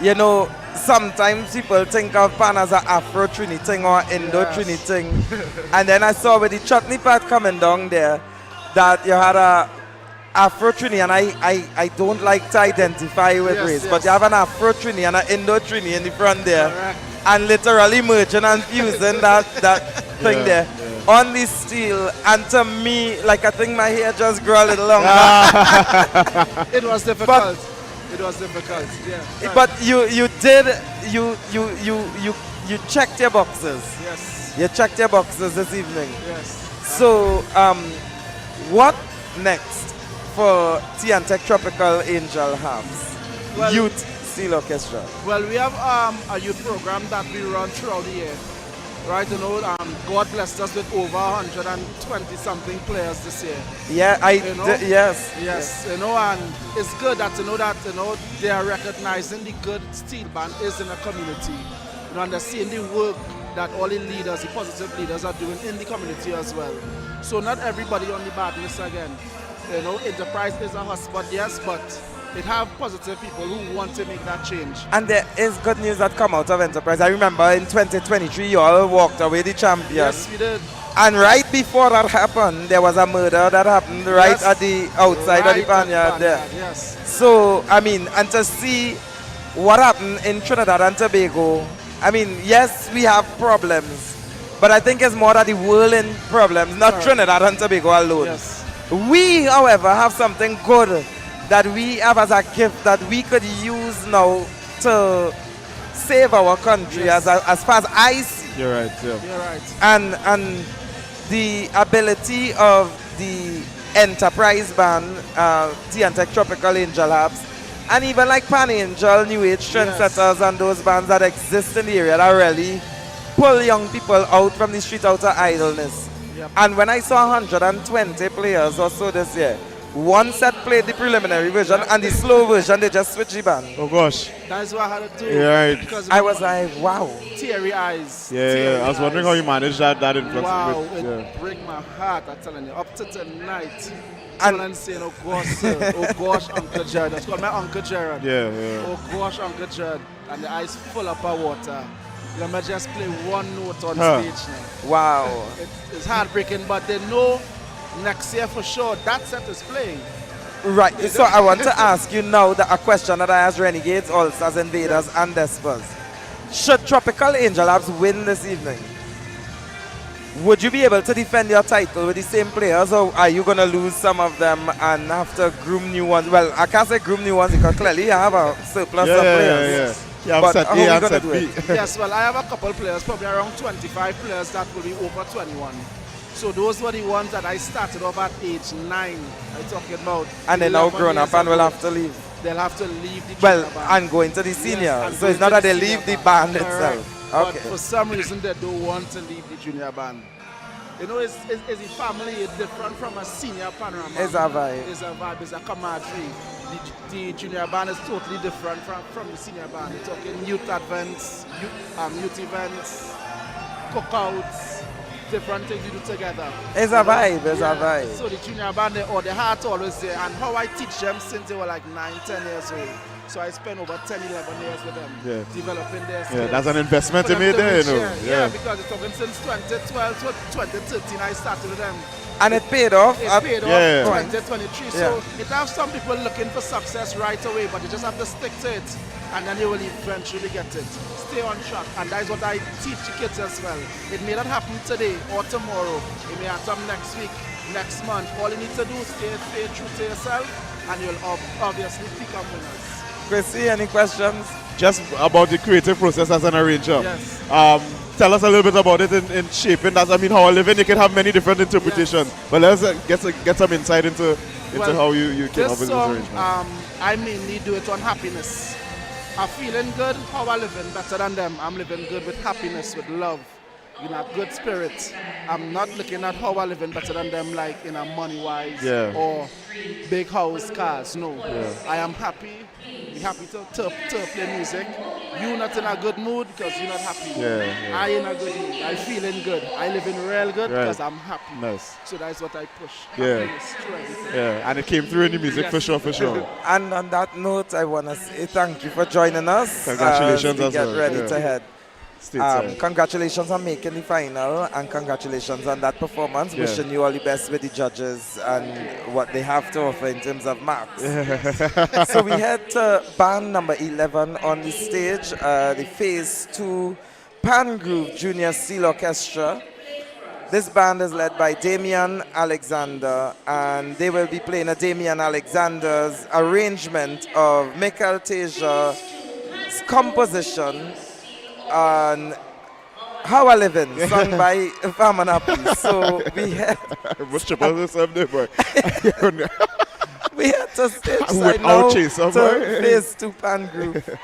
you know, sometimes people think of Pan as an Afro-Trini thing or Indo-Trini thing. And then I saw with the chutney part coming down there that you had a Afro-Trini, and I don't like to identify with race, but you have an Afro-Trini and an Indo-Trini in the front there. Correct. And literally merging and fusing that thing there on the steel. And to me, like I think my hair just grew a little longer. It was difficult. It was difficult. Yeah. But you checked your boxes. Yes. You checked your boxes this evening. Yes. So what next for Tiantec Tropical Angel Harps Youth Steel Orchestra? Well, we have a youth program that we run throughout the year. Right, you know, God blessed us with over 120 something players this year. Yeah, yes, you know, and it's good that they are recognizing the good steel band is in the community. You know, and they're seeing the work that all the leaders, the positive leaders, are doing in the community as well. So not everybody on the badness again. You know, Enterprise is a hotspot, yes, but it have positive people who want to make that change. And there is good news that come out of Enterprise. I remember in 2023 you all walked away the champion. Yes, we did. And right before that happened, there was a murder that happened right at the outside of the vineyard there. Yes. So, I mean, and to see what happened in Trinidad and Tobago, I mean, yes, we have problems, but I think it's more that the world in problems, not Trinidad and Tobago alone. Yes. We, however, have something good that we have as a gift that we could use now to save our country, as far as I see. You're right, yeah. You're right. And the ability of the Enterprise band, Tiantec Tropical Angel Harps, and even like Pan Angel, New Age Trendsetters, and those bands that exist in the area that really pull young people out from the street, out of idleness. Yep. And when I saw 120 players or so this year, one set played the preliminary version, and the slow version they just switched the band. Oh gosh. That's what I had to do. Yeah, right. Because I was like, wow. Teary eyes. Yeah, I was wondering how you managed that influx. Wow, with, it break my heart, I'm telling you. Up to tonight. And I'm saying, oh gosh, sir. Oh gosh, Uncle Jared. That's called my Uncle Jared. Yeah, yeah. Oh gosh, Uncle Jared. And the eyes full up of water. You might just play one note on stage now. Wow. It's heartbreaking, but they know next year for sure that set is playing. Right, so I want to ask you now a question that I asked Renegades, All-Stars, Invaders, and Despers. Should Tropical Angel Harps win this evening, would you be able to defend your title with the same players, or are you going to lose some of them and have to groom new ones? Well, I can't say groom new ones because clearly you have a surplus of players. Yeah, but set how A are we and going to set do B. it? Yes, well, I have a couple players, probably around 25 players that will be over 21. So those were the ones that I started off at age 9. I'm talking about. And they're now grown up and will have to leave. They'll have to leave the Well, band. and go into the senior. Yes, so it's not that they leave the band itself. But Okay. for some reason, they don't want to leave the junior band. You know, it's a family. It's different from a senior Panorama. It's a vibe. It's a vibe. It's a camaraderie. The junior band is totally different from the senior band. We're talking youth events, youth events, cookouts, different things you do together. It's a vibe. It's a vibe. So the junior band, the heart always there. And how I teach them since they were like 9, 10 years old. So I spent over 10, 11 years with them, developing their skills. Yeah, that's an investment you made there, you know. Yeah, because it's talking since 2012 to 2013 I started with them. And it paid off. It paid yeah. off 2023. So it has some people looking for success right away, but you just have to stick to it, and then you will eventually get it. Stay on track, and that is what I teach the kids as well. It may not happen today or tomorrow. It may happen next week, next month. All you need to do is stay true to yourself, and you'll obviously become winners. Chrissy, any questions? Just about the creative process as an arranger. Yes. Tell us a little bit about it in shaping that. I mean, how a living, you can have many different interpretations. But let's get some insight into how you came up with this arrangement. I mainly do it on happiness. I'm feeling good, how I'm living better than them. I'm living good with happiness, with love, in a good spirit. I'm not looking at how I'm living better than them, like in a money-wise or big house, cars. No, I am happy. Be happy to play music. You not in a good mood because you're not happy. I in a good mood. I feeling good. I living real good because I'm happy. Nice. So that's what I push. Yeah. And it came through in the music for sure. And on that note, I want to say thank you for joining us. Congratulations as we as get well. ready to head Stateside. Congratulations on making the final and congratulations on that performance. Yeah. Wishing you all the best with the judges and what they have to offer in terms of marks. So we head to band number 11 on the stage, the Phase 2 Pan Groove Junior Steel Orchestra. This band is led by Damian Alexander, and they will be playing a Damian Alexander's arrangement of Michael Tasia's composition on How I Livin', sung by Panorama. So we had... we had to stage side now to Phase 2 Pan Groove.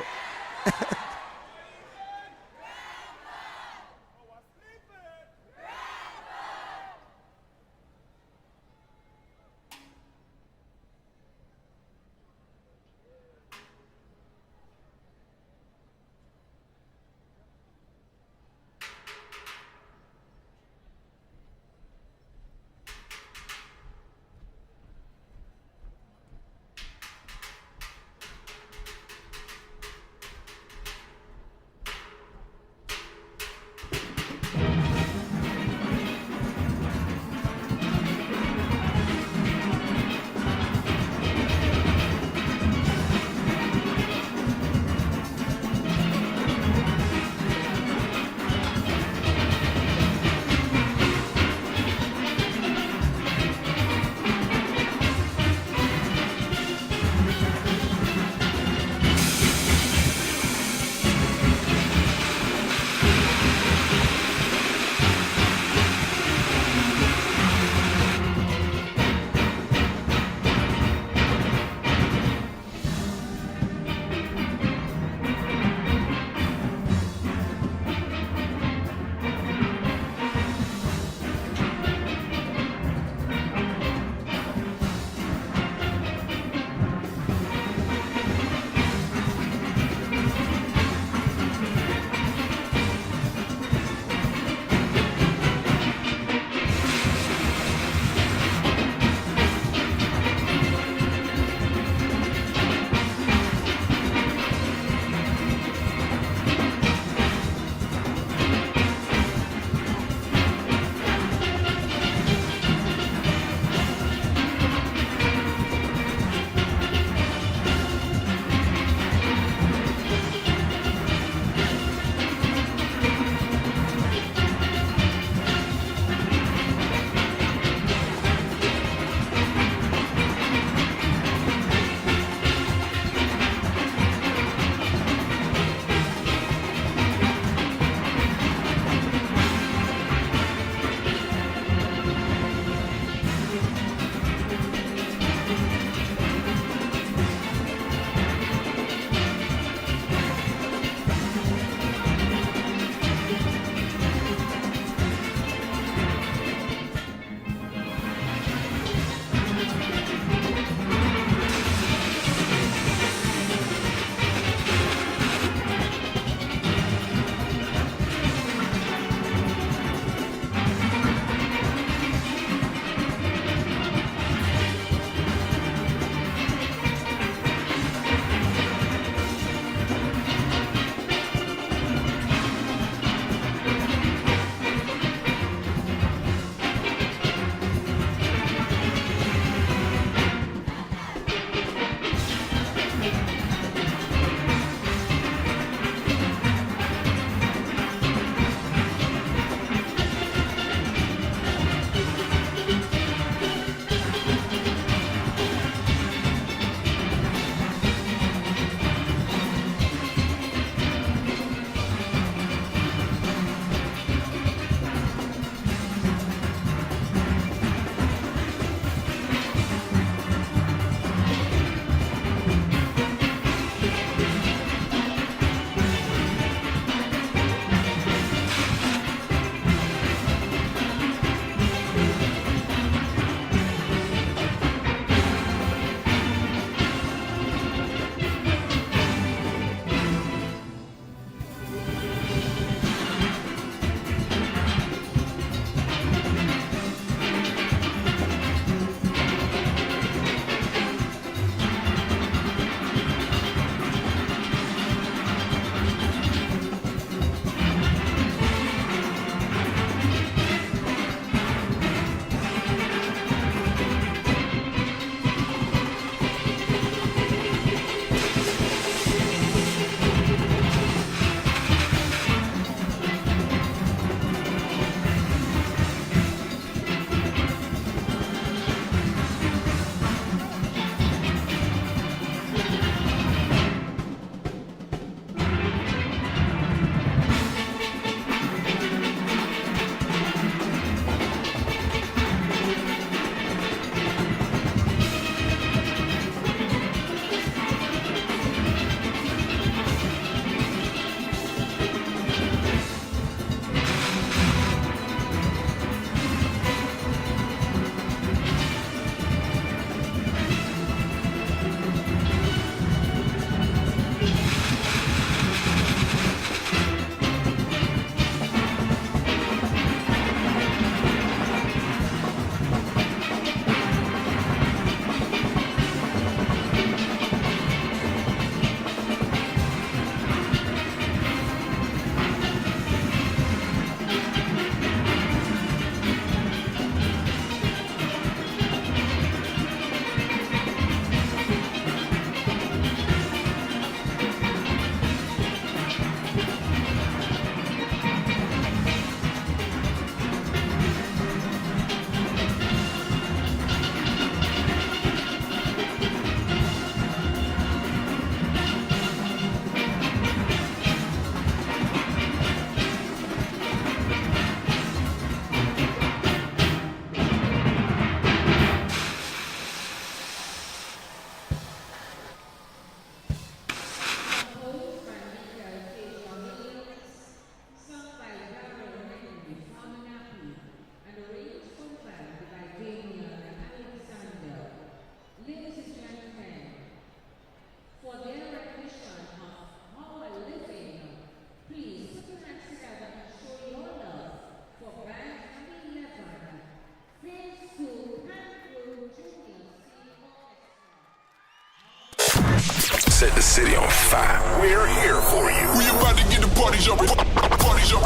Set the city on fire. We're here for you. We about to get the party jumping.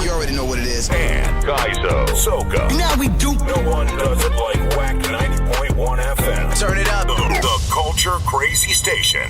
You already know what it is. And Gaizo, Soca. Now we do. No one does it like Whack 90.1 FM. Turn it up. The Culture Crazy Station.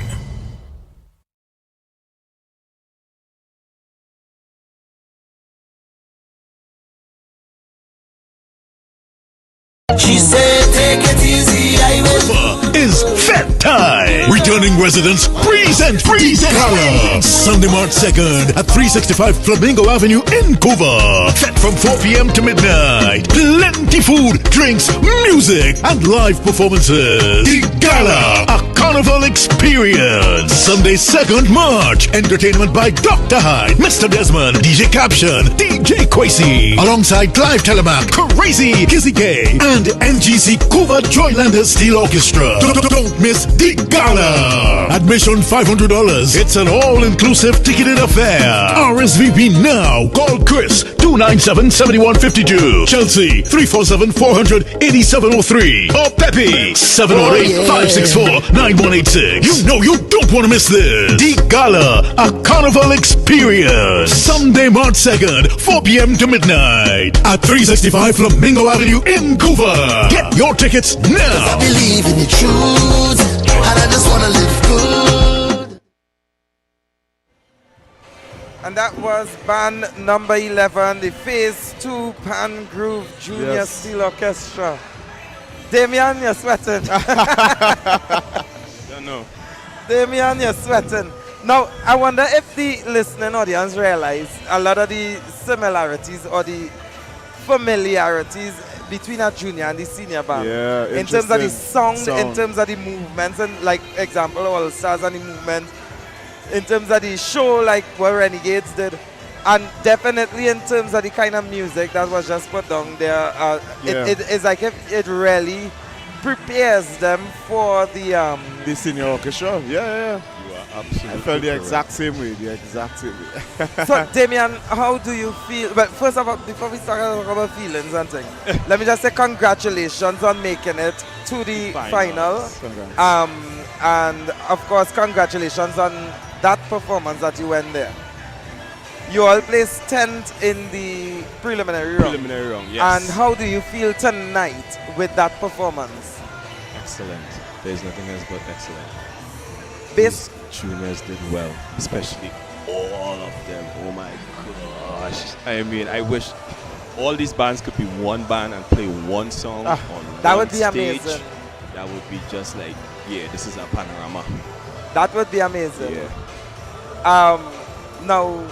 She said, take it easy, I will. Is Fat Time. Returning residents present Gala. Sunday, March 2nd at 365 Flamingo Avenue in Cuba. Fat from 4 p.m. to midnight. Plenty food, drinks, music, and live performances. The Gala, a carnival experience. Sunday, 2nd March. Entertainment by Dr. Hyde, Mr. Desmond, DJ Caption, DJ Quasi, alongside Clive Telemark, Crazy, Kizzy K, and NGC Cuba Joylander Steel Orchestra. Don't miss the Gala. Admission $500. It's an all-inclusive ticketed affair. RSVP now. Call Chris 297-7152. Chelsea 347-400-8703. Or Pepe 708-564-9186. You know you don't want to miss this. The Gala, a carnival experience. Sunday, March 2nd, 4 p.m. to midnight at 365 Flamingo Avenue in Cuba. Get your tickets now. I believe in the truth, and I just wanna live good. And that was band number 11, the Phase 2 Pan Groove Junior Steel Orchestra. Damian, you're sweating. Don't know. Damian, you're sweating. Now, I wonder if the listening audience realize a lot of the similarities or the familiarities between a junior and the senior band. Yeah, in terms of the sound, in terms of the movements, and like example, All Stars and the movement, in terms of the show, like what Renegades did, and definitely in terms of the kind of music that was just put down there. It's like if it really prepares them for the senior orchestra. Yeah. Absolutely. I felt the exact same way. So, Damian, how do you feel? Well, first of all, before we start talking about feelings and things, let me just say congratulations on making it to the final. And of course, congratulations on that performance that you went there. You all placed 10th in the preliminary round. Yes. And how do you feel tonight with that performance? Excellent. There's nothing else but excellent. These juniors did well, especially all of them. Oh my gosh. I mean, I wish all these bands could be one band and play one song on that one would be stage. amazing. That would be just like, yeah, this is a panorama. That would be amazing. Yeah. Now,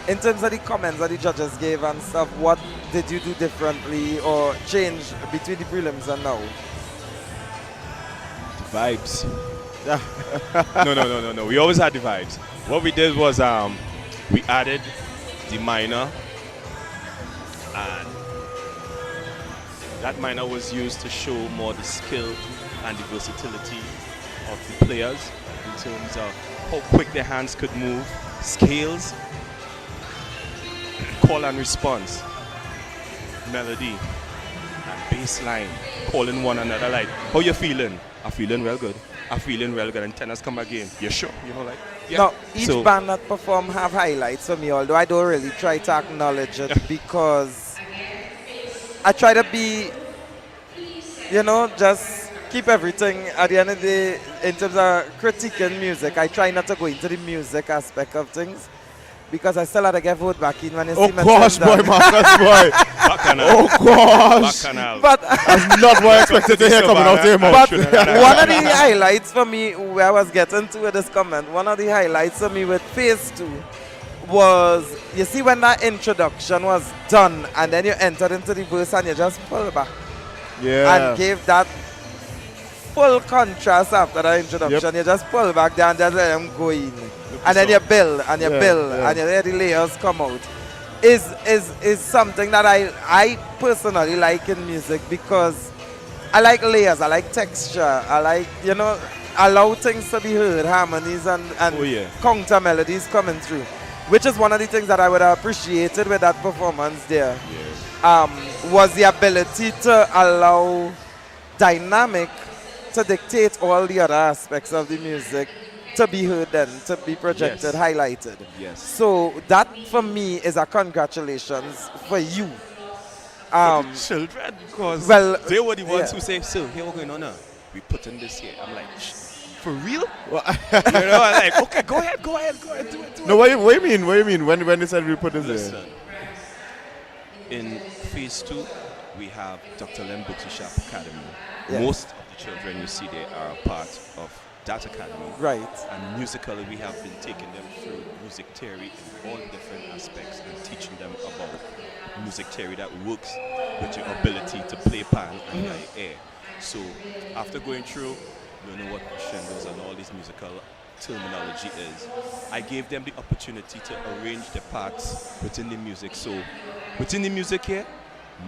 in terms of the comments that the judges gave and stuff, what did you do differently or change between the prelims and now? The vibes. No. We always had the vibes. What we did was we added the minor, and that minor was used to show more the skill and the versatility of the players in terms of how quick their hands could move, scales, call and response, melody, and bass line, calling one another like, how you feeling? I'm feeling real good. And tenors come again. You sure? You know, like, yeah. Now, each band that perform have highlights for me, although I don't really try to acknowledge it because I try to be, just keep everything at the end of the day in terms of critiquing music. I try not to go into the music aspect of things because I still have to get vote back in when you see me. Oh gosh, boy, Marcus, boy. Oh gosh. But that's not what I expected to hear coming out here, But one of the highlights for me, where I was getting to with this comment, one of the highlights for me with Phase 2 was, you see when that introduction was done and then you entered into the verse and you just pull back. Yeah. And gave that full contrast after that introduction. You just pull back there and just let them go in. And then you build and you build and you let the layers come out. Is something that I personally like in music because I like layers, I like texture, I like, allow things to be heard, harmonies and counter melodies coming through. Which is one of the things that I would have appreciated with that performance there. Was the ability to allow dynamic to dictate all the other aspects of the music to be heard then, to be projected, Yes. highlighted. Yes. So that for me is a congratulations for you. Children, because well, they were the ones yeah. who say, so here we're going on now. We put in this here. I'm like, for real? You know, I'm like, okay, go ahead, do it. No, what you mean? When they said we put this Listen, there? in phase 2, we have Dr. Lem Booksy Shop Academy. Yes. Most of the children you see there are a part of that academy. Right. And musically, we have been taking them through music theory in all different aspects and teaching them about music theory that works with your ability to play pan and your air. So after going through, you know what crescendos and all this musical terminology is, I gave them the opportunity to arrange the parts within the music. So within the music here,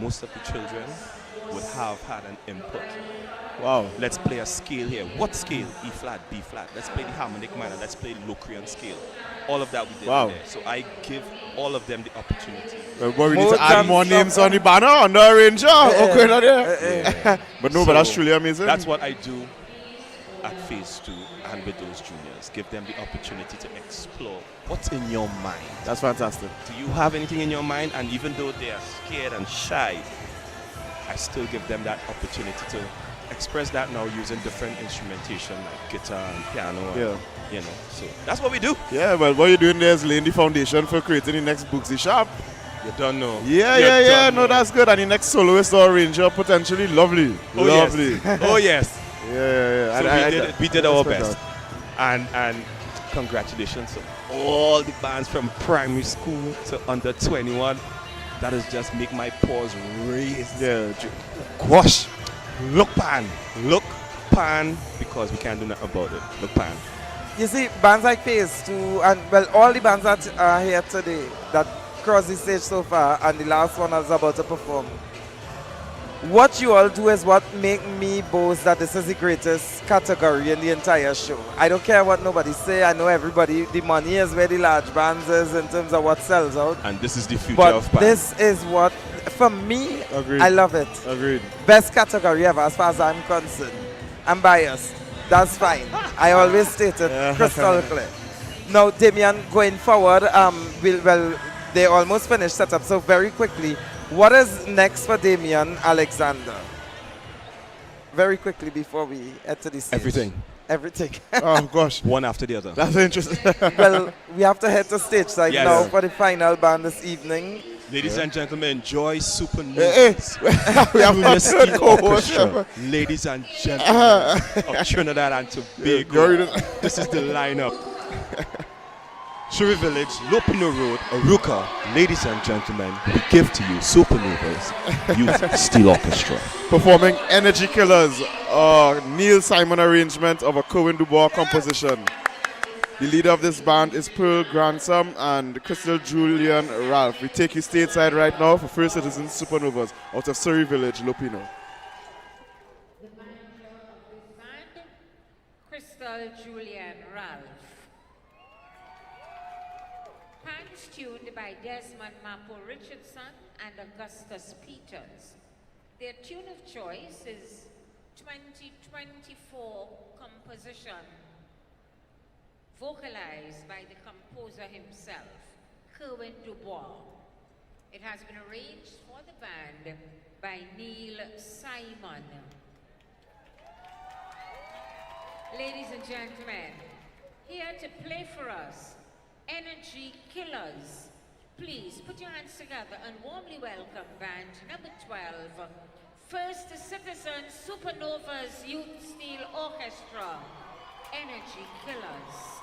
most of the children would have had an input. Wow. Let's play a scale here. What scale? E flat, B flat. Let's play the harmonic minor. Let's play Locrian scale. All of that we did Wow. there. So I give all of them the opportunity. But we need to add more names on the banner, on the arranger. Okay, not there. But no, but that's truly amazing. That's what I do at phase 2 and with those juniors. Give them the opportunity to explore what's in your mind. That's fantastic. Do you have anything in your mind? And even though they are scared and shy, I still give them that opportunity to express that now using different instrumentation like guitar and piano. And, you know, so that's what we do. Yeah, well, what you're doing there is laying the foundation for creating the next Booksy Shop. You don't know. Yeah. No, that's good. And the next soloist or arranger, potentially lovely. Oh, lovely. Yes. Oh, yes. Yeah. So we did our best. And congratulations to all the bands from primary school to under 21. That is just make my paws raise. Yeah. Gosh. Look pan, because we can't do nothing about it. Look pan. You see, bands like Phase 2, and well, all the bands that are here today that crossed the stage so far, and the last one is about to perform. What you all do is what make me boast that this is the greatest category in the entire show. I don't care what nobody say. I know everybody, the money is where the large bands is in terms of what sells out. And this is the future but of pan. this is what, for me, Agreed. I love it. Agreed. Best category ever as far as I'm concerned. I'm biased. That's fine. I always state it crystal clear. Now, Damien, going forward, they almost finished setup. So very quickly, what is next for Damien Alexander? Very quickly before we head to the stage. Everything. Oh, gosh. One after the other. That's interesting. Well, we have to head to stage side Yes. now for the final band this evening. Ladies and gentlemen, enjoy Hey, Supernova. we have a Steel third Orchestra. Ladies and gentlemen of Trinidad and Tobago. This is the lineup. Shuri Village, Lopino Road, Aruka. Ladies and gentlemen, we give to you Supernovas Youth Steel Orchestra. Performing Energy Killers, Neil Simon arrangement of a Cohen Dubois composition. The leader of this band is Pearl Gransom and Crystal Julian Ralph. We take you stateside right now for First Citizens Supernovas out of Surrey Village, Lopino. Crystal Julian Ralph. Hands tuned by Desmond Mapo Richardson and Augustus Peters. Their tune of choice is 2024 composition, vocalized by the composer himself, Kerwin Dubois. It has been arranged for the band by Neil Simon. Ladies and gentlemen, here to play for us, Energy Killers. Please put your hands together and warmly welcome band number 12, First Citizen Supernovas Youth Steel Orchestra, Energy Killers.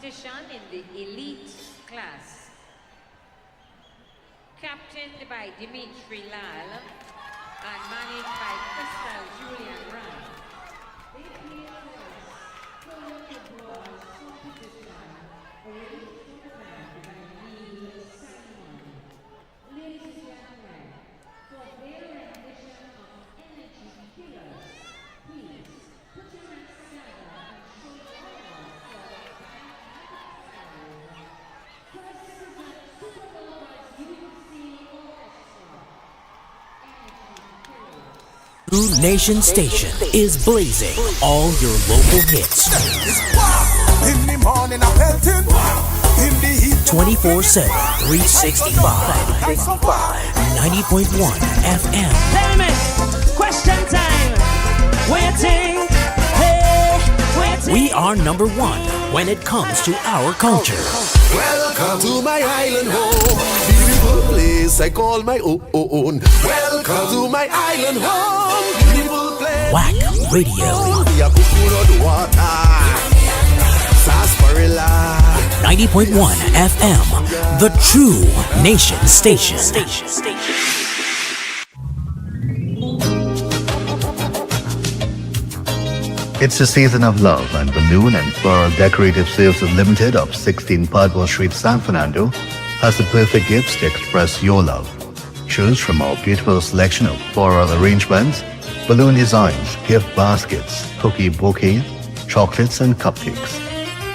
competition in the elite class. Captained by Dimitri Lal and managed by Crystal Julian Ram. They play for football competition already programmed by Neil Simon. Ladies and gentlemen, for their rendition of Energy Killers, please put your hands together and show your love for the First represent Supernova's UC Orchestra. True Nation Station is blazing all your local hits. In the morning, I felt it. In the heat, 24/7, 365. 90.1 FM. Tell me, question time. What you think? Hey, what you think? We are number one when it comes to our culture. welcome to my island home. Beautiful place I call my own. Welcome to my island home. Beautiful place. Whack Radio. We are cooking on the water. Sarsaparilla. 90.1 FM. The True Nation Station. It's the season of love, and Balloon and Floral Decorative Services Limited of 16 Padua Street, San Fernando has the perfect gifts to express your love. Choose from our beautiful selection of floral arrangements, balloon designs, gift baskets, cookie bouquet, chocolates and cupcakes.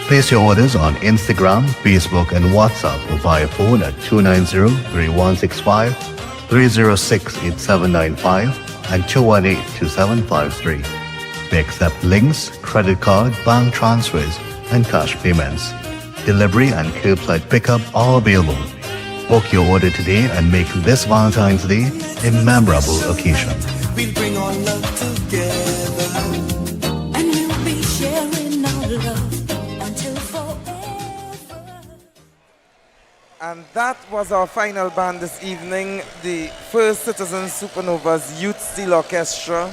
Place your orders on Instagram, Facebook and WhatsApp or via phone at 290-3165, 306-8795 and 218-2753. We accept links, credit card, bank transfers, and cash payments. Delivery and curbside pickup are available. Book your order today and make this Valentine's Day a memorable occasion. We'll bring our love together. And we'll be sharing our love until forever. And that was our final band this evening, the First Citizen Supernovas Youth Steel Orchestra.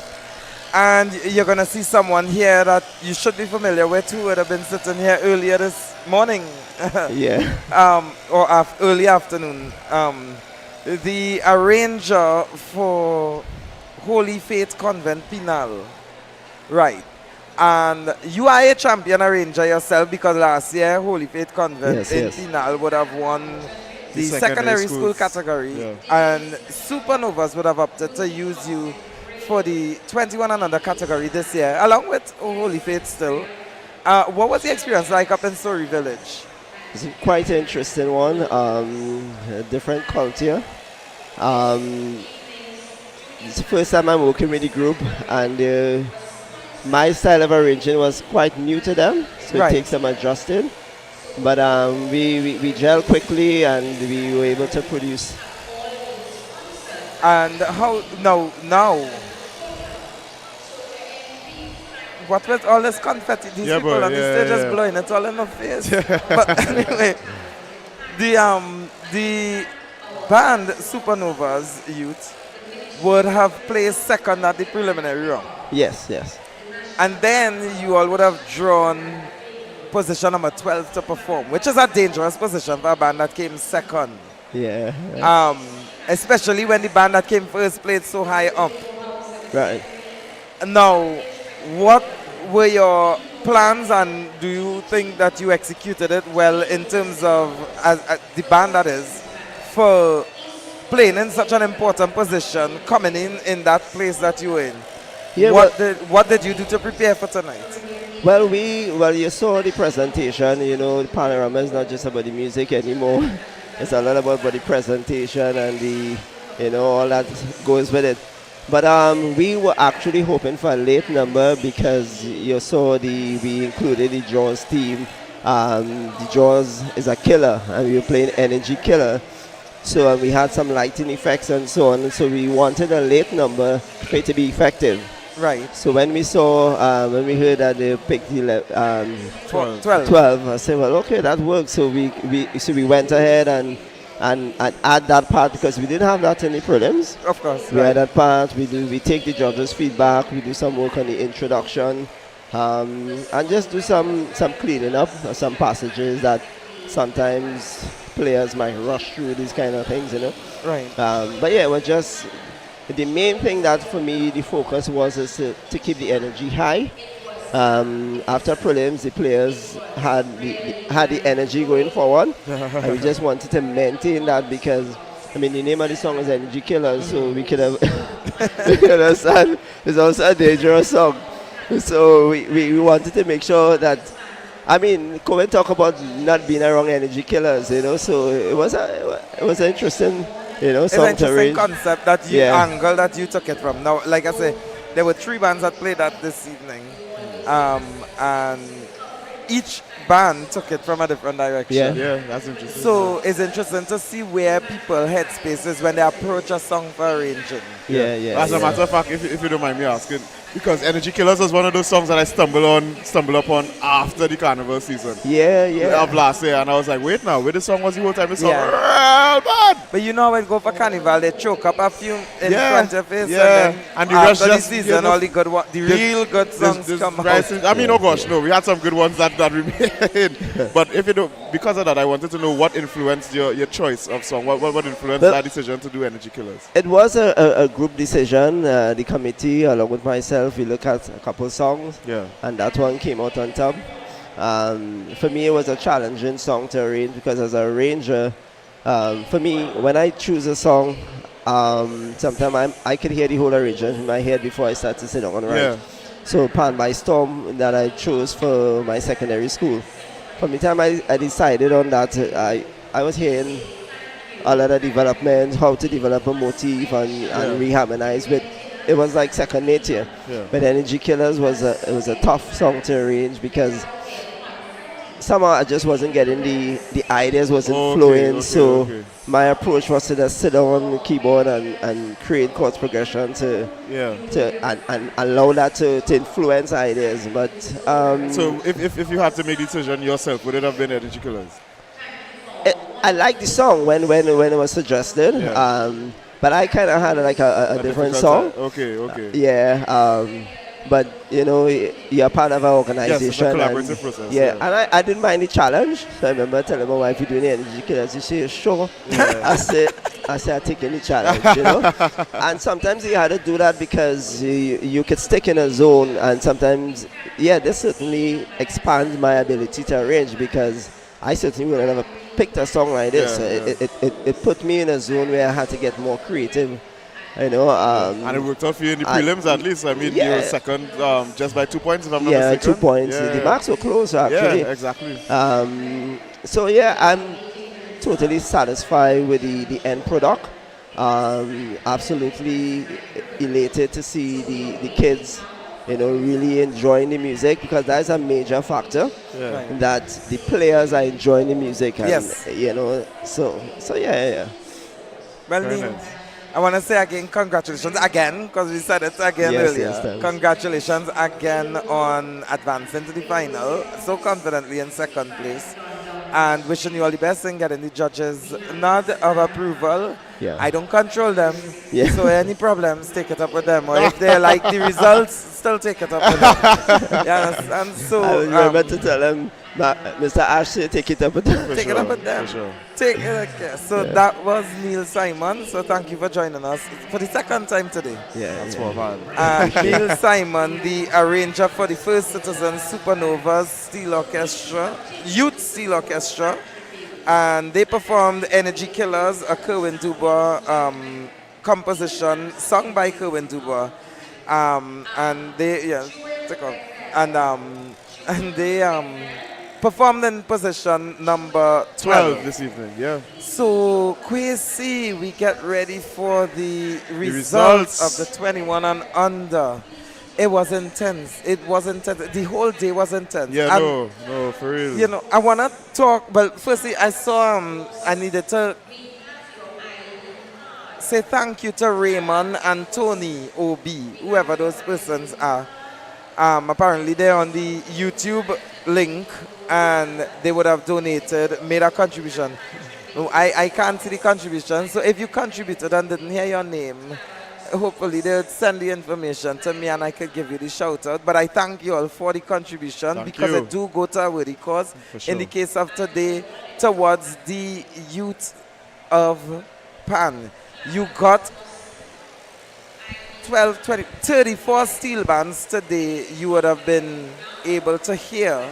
And you're going to see someone here that you should be familiar with who would have been sitting here earlier this morning. Yeah. Or early afternoon. The arranger for Holy Faith Convent Penal. Right. And you are a champion arranger yourself because last year Holy Faith Convent in Penal would have won the secondary school category. Yeah. And Supernovas would have opted to use you for the 21 and under category this year, along with Holy Faith still. What was the experience like up in Surrey Village? It's quite an interesting one. A different culture. It's the first time I'm working with the group, and my style of arranging was quite new to them, so it takes some adjusting. But we gel quickly, and we were able to produce. And how now? What with all this confetti, these people on the stage just blowing it all in my face. But anyway, the band Supernovas Youth would have placed second at the preliminary round. Yes. And then you all would have drawn position number 12 to perform, which is a dangerous position for a band that came second. Yeah. Especially when the band that came first played so high up. Right. Now, what were your plans, and do you think that you executed it well in terms of the band that is for playing in such an important position, coming in that place that you were in? Yeah, what did you do to prepare for tonight? Well, you saw the presentation. The Panorama is not just about the music anymore. It's a lot about the presentation and all that goes with it. But we were actually hoping for a late number because you saw we included the Jaws team. The Jaws is a killer, and we were playing Energy Killer. So we had some lighting effects and so on. So we wanted a late number for it to be effective. Right. So when we heard that they picked 12, I said, well, okay, that works. So we went ahead and add that part because we didn't have that in the prelims. Of course. We had that part. We take the judges' feedback. We do some work on the introduction, and just do some cleaning up, some passages that sometimes players might rush through these kind of things, you know. Right. But yeah, it was just the main thing that for me the focus was is to keep the energy high. After prelims, the players had the energy going forward, and we just wanted to maintain that because. I mean, the name of the song is Energy Killers, so we could have, you understand, it's also a dangerous song. So we wanted to make sure that, I mean, come and talk about not being around energy killers, you know, so it was an interesting, you know, song it's an to interesting arrange. concept that you angle that you took it from. Now, like I say, there were 3 bands that played that this evening, and each band took it from a different direction. Yeah, that's interesting. So it's interesting to see where people headspace is when they approach a song for arranging. As a matter of fact, if you don't mind me asking, because Energy Killers was one of those songs that I stumbled upon after the carnival season. Of last year, and I was like, wait now, where the song was the whole time? The song, real bad. But you know when go for carnival, they choke up a few in front of it. And the rest after the just season, all the good the real good songs come out. I mean, oh gosh, no, we had some good ones that remain. But if you don't, because of that, I wanted to know what influenced your choice of song. What influenced that decision to do Energy Killers? It was a group decision. The committee, along with myself, we looked at a couple songs, and that one came out on top. For me, it was a challenging song to arrange because as an arranger, for me, when I choose a song, sometimes I could hear the whole arrangement in my head before I start to sit down and write. So Pan by Storm that I chose for my secondary school. From the time I decided on that, I was hearing a lot of development, how to develop a motif and reharmonize with. It was like second nature. But Energy Killers was a tough song to arrange because somehow I just wasn't getting the ideas wasn't flowing. So my approach was to just sit down on the keyboard and create chord progression to allow that to influence ideas. But so if you had to make the decision yourself, would it have been Energy Killers? I liked the song when it was suggested. But I kind of had like a different song. Okay. But you know, you're part of our organization. Yes, it's a collaborative process. And I didn't mind the challenge. So I remember telling my wife, "You're doing the Energy Killers." She said, "Sure." I said, "I'm taking the challenge." You know. And sometimes you had to do that because you could stick in a zone, and sometimes, this certainly expands my ability to arrange because I certainly would have never picked a song like this. It put me in a zone where I had to get more creative. You know, and it worked out for you in the prelims at least. I mean, you were second just by 2 points, if I'm not mistaken. 2 points. The marks were close, actually. Yeah, exactly. So, I'm totally satisfied with the end product. Absolutely elated to see the kids, you know, really enjoying the music because that's a major factor. That the players are enjoying the music. And, you know, so. Well, I want to say again, congratulations again, because we said it again earlier. Congratulations again on advancing to the final so confidently in second place. And wishing you all the best in getting the judges' nod of approval. I don't control them, so any problems, take it up with them. Or if they like the results, still take it up with them. And so I remember to tell them, Mr. Ash, take it up with them. Take it up with them. Take it. So that was Neil Simon. So thank you for joining us for the second time today. That's more fun. Neil Simon, the arranger for the First Citizen Supernovas Steel Orchestra, Youth Steel Orchestra. And they performed Energy Killers, a Kerwin Dubois composition sung by Kerwin Dubois. And they performed in position number 12 this evening. So Kwesi, we get ready for the results of the 21 and under. It was intense. The whole day was intense. No, for real. You know, I want to talk, but firstly, I saw, I needed to say thank you to Raymond and Tony OB, whoever those persons are. Apparently, they're on the YouTube link, and they would have made a contribution. No, I can't see the contribution, so if you contributed and didn't hear your name, hopefully they'll send the information to me and I could give you the shout out. But I thank you all for the contribution because it do go to a worthy cause. In the case of today, towards the youth of Pan, you got 12, 20, 34 steel bands today you would have been able to hear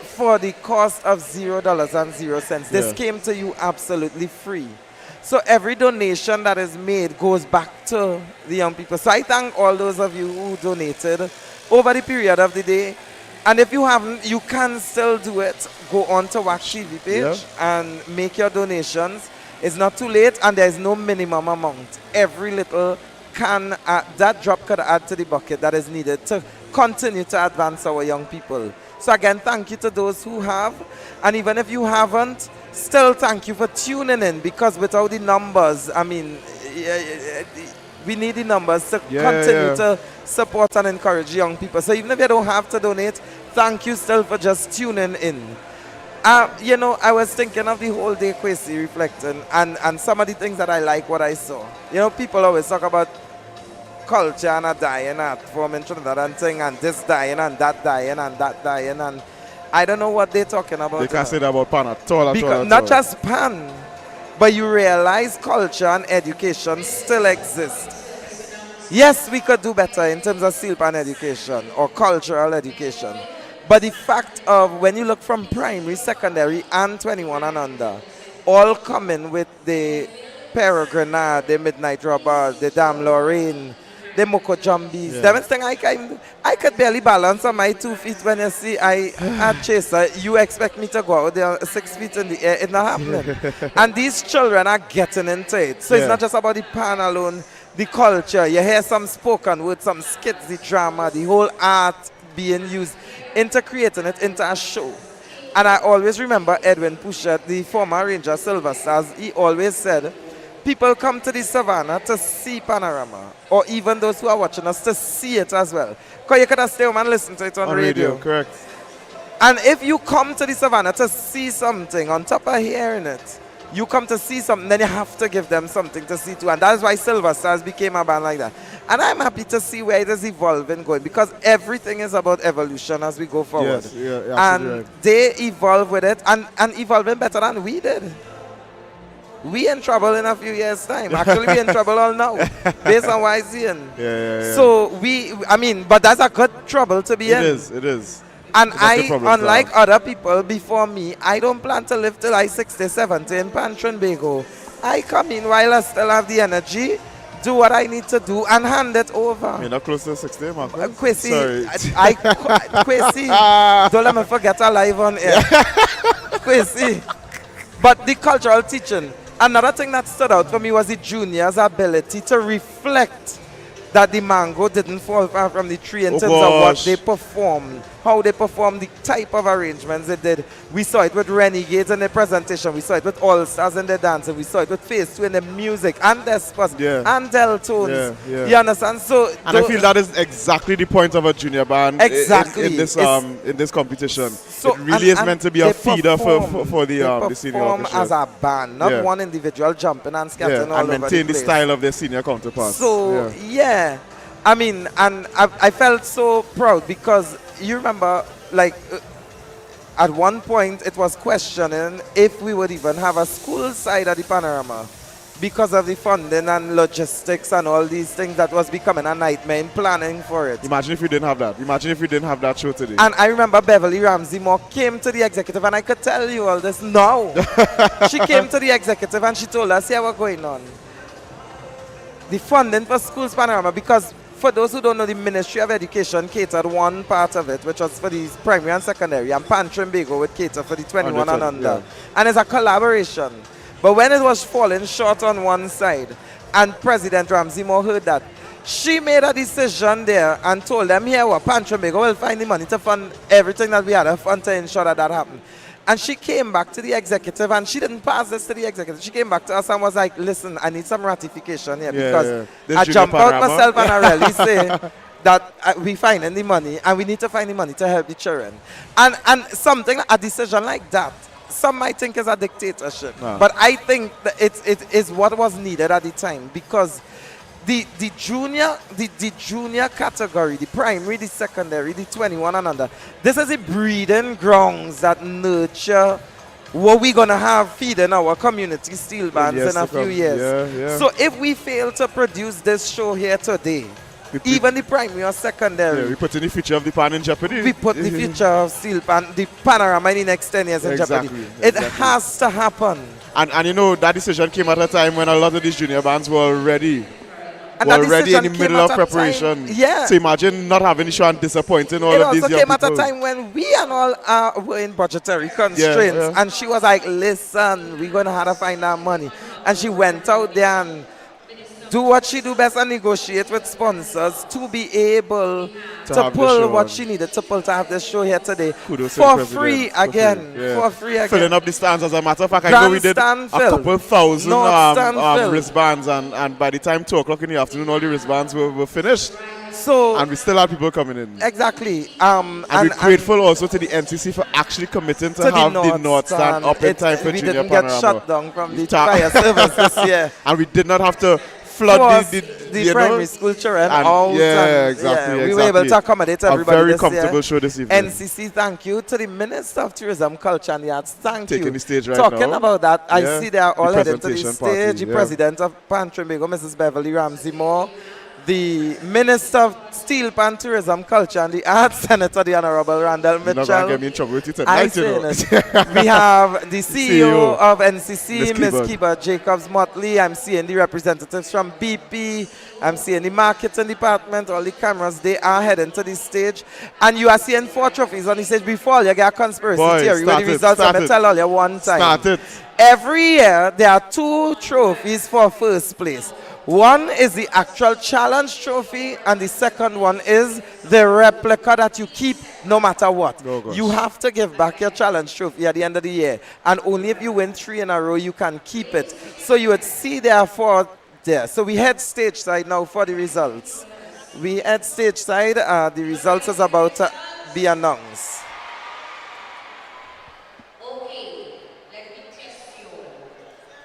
for the cost of $0.00. This came to you absolutely free. So every donation that is made goes back to the young people. So I thank all those of you who donated over the period of the day. And if you haven't, you can still do it. Go on to Wax TV page and make your donations. It's not too late and there's no minimum amount. Every little can, that drop could add to the bucket that is needed to continue to advance our young people. So again, thank you to those who have. And even if you haven't, still thank you for tuning in, because without the numbers, I mean, we need the numbers to continue to support and encourage young people. So even if you don't have to donate, thank you still for just tuning in. You know, I was thinking of the whole day, Kwesi, reflecting, and some of the things that I like what I saw. You know, people always talk about culture and a dying art form in Trinidad and thing, and this dying and that dying and that dying, and I don't know what they're talking about. They can't say that about Pan at all. Not just Pan, but you realize culture and education still exist. Yes, we could do better in terms of steel pan education or cultural education. But the fact of when you look from primary, secondary, and 21 and under, all coming with the Peregrinade, the Midnight Robbers, the Dame Lorraine, the Moko Jumbies. That thing I could barely balance on my 2 feet when you see I at Chaser. You expect me to go out there 6 feet in the air. It's not happening. And these children are getting into it. So it's not just about the pan alone, the culture. You hear some spoken word, some skits, the drama, the whole art being used into creating it into a show. And I always remember Edwin Pushet, the former Ranger Silver Stars, he always said, people come to the savannah to see Panorama, or even those who are watching us to see it as well. Because you could have stayed home and listen to it on radio. Correct. And if you come to the savannah to see something, on top of hearing it, you come to see something, then you have to give them something to see too. And that's why Silver Stars became a band like that. And I'm happy to see where it is evolving going, because everything is about evolution as we go forward. Yes, and they evolve with it and evolving better than we did. We in trouble in a few years' time. Actually, we in trouble all now, based on what I see. So but that's a good trouble to be in. It is. And unlike other people before me, I don't plan to live till I 60, 70 in Trinbago. I come in while I still have the energy, do what I need to do, and hand it over. You're not close to 60, Marcus? Kwesi, Kwesi, don't let me forget alive on air. Kwesi. But the cultural teaching, another thing that stood out for me was the juniors' ability to reflect that the mango didn't fall far from the tree in terms of what they performed, how they performed, the type of arrangements they did. We saw it with Renegades in the presentation, we saw it with All Stars in the dancing, we saw it with Phase 2 in the music, and Despots, and Deltones. You understand? So, and I feel that is exactly the point of a junior band in this competition. So, it really is meant to be a feeder for the senior orchestra. As a band, not one individual jumping and scattering all over the place. And maintain the style of their senior counterparts. So, I mean, and I felt so proud, because you remember, like, at one point it was questioning if we would even have a school side at the Panorama because of the funding and logistics and all these things that was becoming a nightmare in planning for it. Imagine if you didn't have that. Imagine if you didn't have that show today. And I remember Beverly Ramsey Moore came to the executive, and I could tell you all this now. She came to the executive and she told us, yeah, what's going on. The funding for schools Panorama, because for those who don't know, the Ministry of Education catered one part of it, which was for the primary and secondary, and Trinbago would cater for the 21 and under. And it's a collaboration. But when it was falling short on one side, and President Ramsey Moore heard that, she made a decision there and told them, here, Trinbago will find the money to fund everything that we had to fund to ensure that happened. And she came back to the executive, and she didn't pass this to the executive. She came back to us and was like, listen, I need some ratification here, because I jump out myself and I really say that we finding the money, and we need to find the money to help the children. And something, a decision like that, some might think is a dictatorship, but I think that it is what was needed at the time, because the junior category, the primary, the secondary, the 21 and under. This is the breeding grounds that nurture what we're gonna have feeding our community steel bands in a few years. Yeah. So if we fail to produce this show here today, even the primary or secondary, we put in the future of the pan in jeopardy. we put the future of steel pan, the panorama in the next 10 years in jeopardy. It has to happen. And you know, that decision came at a time when a lot of these junior bands were already in the middle of preparation. Yeah. So imagine not having the show and disappointing all of these young people. It also came at a time when we and all were in budgetary constraints. Yeah. And she was like, listen, we're going to have to find that money. And she went out there and do what she do best and negotiate with sponsors to be able to pull what she needed to pull to have this show here today. Kudos for free again. For free again. Filling up the stands. As a matter of fact, I know we did a couple thousand wristbands, and by the time 2 o'clock in the afternoon, all the wristbands were finished. So, and we still had people coming in. Exactly. And we're grateful also to the NCC for actually committing to have the North stand up in time for Junior Panorama. We didn't get shut down from the fire service this year. And we did not have to flood the primary school children out. Yeah, exactly. We were able to accommodate everybody. A very comfortable show this evening. NCC, thank you to the Minister of Tourism, Culture and the Arts. Thank you. Taking the stage right Talking now. about that, I see they are all headed to the stage. Party, the President of Pan Trinbago, Mrs. Beverly Ramsey Moore. The Minister of Steel Pan Tourism, Culture and the Arts, Senator the Honorable Randall Mitchell. You're not going to get me in trouble with it tonight, you know. We have the CEO of NCC, Ms. Kiba Jacobs Motley. I'm seeing the representatives from BP. I'm seeing the marketing department, all the cameras. They are heading to the stage. And you are seeing 4 trophies on the stage. Before you get a conspiracy theory where the results are going to tell all you one time. Every year, there are 2 trophies for first place. One is the actual challenge trophy, and the second one is the replica that you keep no matter what. You have to give back your challenge trophy at the end of the year, and only if you win 3 in a row you can keep it. So you would see there 4 there. So we head stage side now for the results. We head stage side. The results is about to be announced. Okay, let me test you.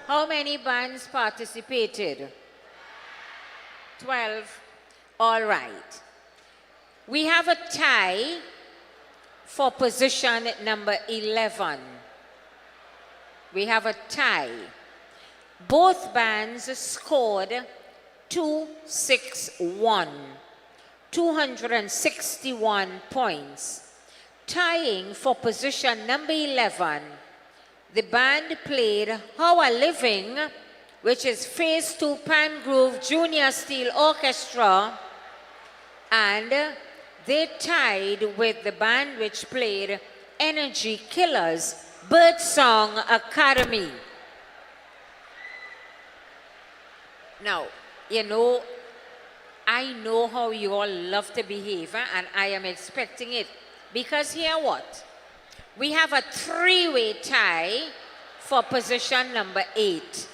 How many bands participated? 12. All right. We have a tie for position number 11. We have a tie. Both bands scored 261, 261 points. Tying for position number 11, the band played How a Living, which is Phase 2 Pan Groove Junior Steel Orchestra, and they tied with the band which played Energy Killers Birdsong Academy. Now, you know, I know how you all love to behave, and I am expecting it. Because here what? We have a 3-way tie for position number 8.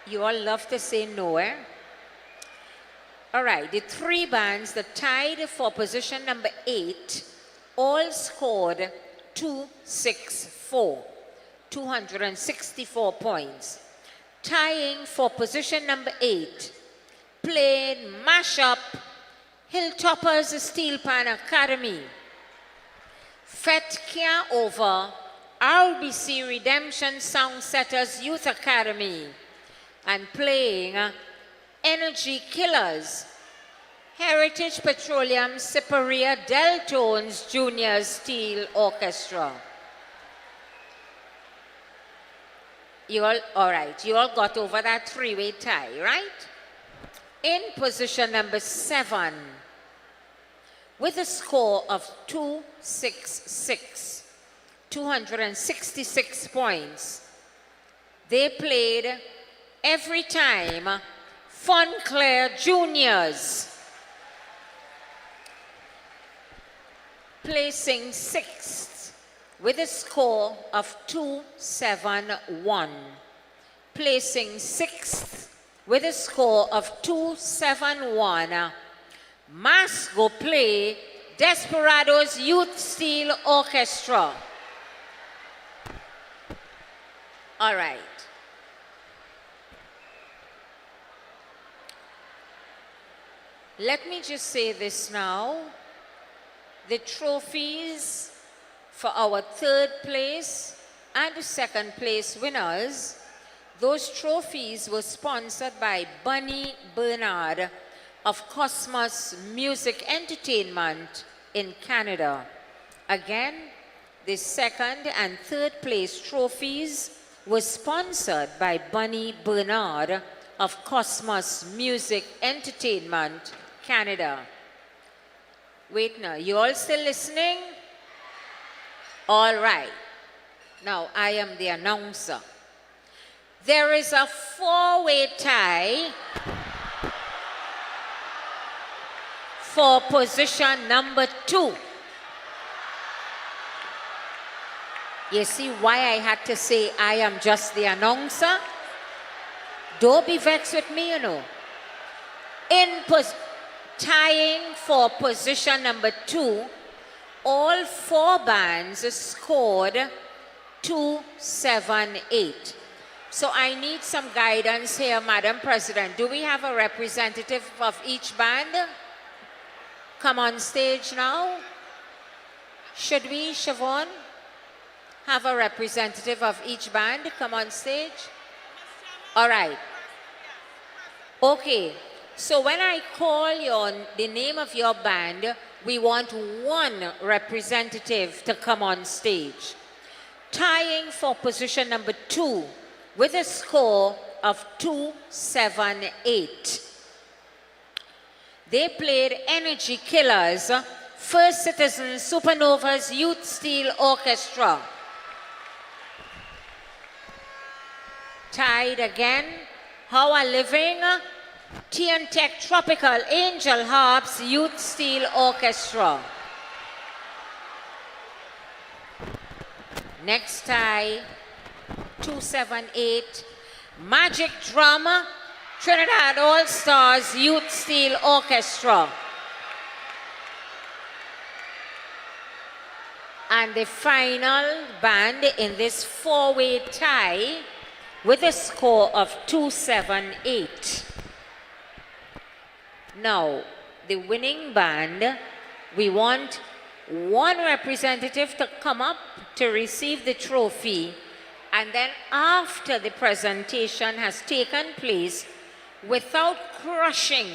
You all love to say no, eh? All right, the 3 bands that tied for position number 8 all scored 264, 264 points. Tying for position number 8, played Mashup, Hilltoppers Steel Pan Academy, Fet Kia Over, RBC Redemption Soundsetters Youth Academy, and playing Energy Killers, Heritage Petroleum Siparia Deltones Junior Steel Orchestra. You all right, you all got over that 3-way tie, right? In position number 7, with a score of 266, 266 points, they played Every Time Fonclair Juniors, placing 6th with a score of 271, placing 6th with a score of 271. Masco play Desperados Youth Steel Orchestra. All right. Let me just say this now. The trophies for our third place and the second place winners, those trophies were sponsored by Bunny Bernard of Cosmos Music Entertainment in Canada. Again, the second and third place trophies were sponsored by Bunny Bernard of Cosmos Music Entertainment, Canada. Wait now, you all still listening? All right. Now, I am the announcer. There is a four-way tie for position number 2. You see why I had to say I am just the announcer? Don't be vexed with me, you know. Tying for position number 2, all 4 bands scored 278. So I need some guidance here, Madam President. Do we have a representative of each band? Come on stage now. Should we, Siobhan, have a representative of each band come on stage? All right. Okay. So when I call the name of your band, we want 1 representative to come on stage. Tying for position number 2 with a score of 278. They played Energy Killers, First Citizen Supernovas Youth Steel Orchestra. Tied again, How I Living, Tech Tropical Angel Harps Youth Steel Orchestra. Next tie, 278, Magic Drama, Trinidad All-Stars Youth Steel Orchestra. And the final band in this 4-way tie with a score of 278. Now, the winning band, we want 1 representative to come up to receive the trophy, and then after the presentation has taken place, without crushing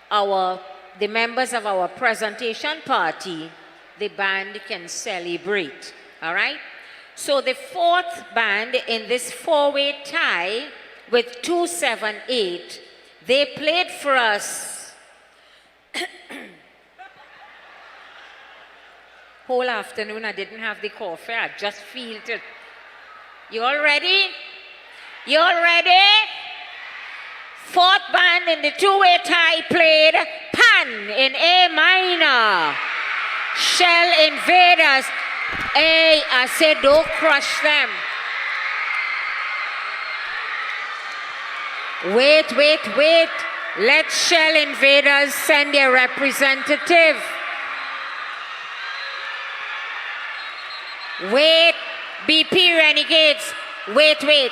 the members of our presentation party, the band can celebrate. All right? So the 4th band in this 4-way tie with 278, they played for us whole afternoon. I didn't have the coffee. I just feel it. You all ready? You all ready? 4th band in the 2-way tie played Pan in A minor. Shell Invaders. Hey, I said don't crush them. Wait, wait, wait. Let Shell Invaders send their representative. Wait, BP Renegades. Wait, wait.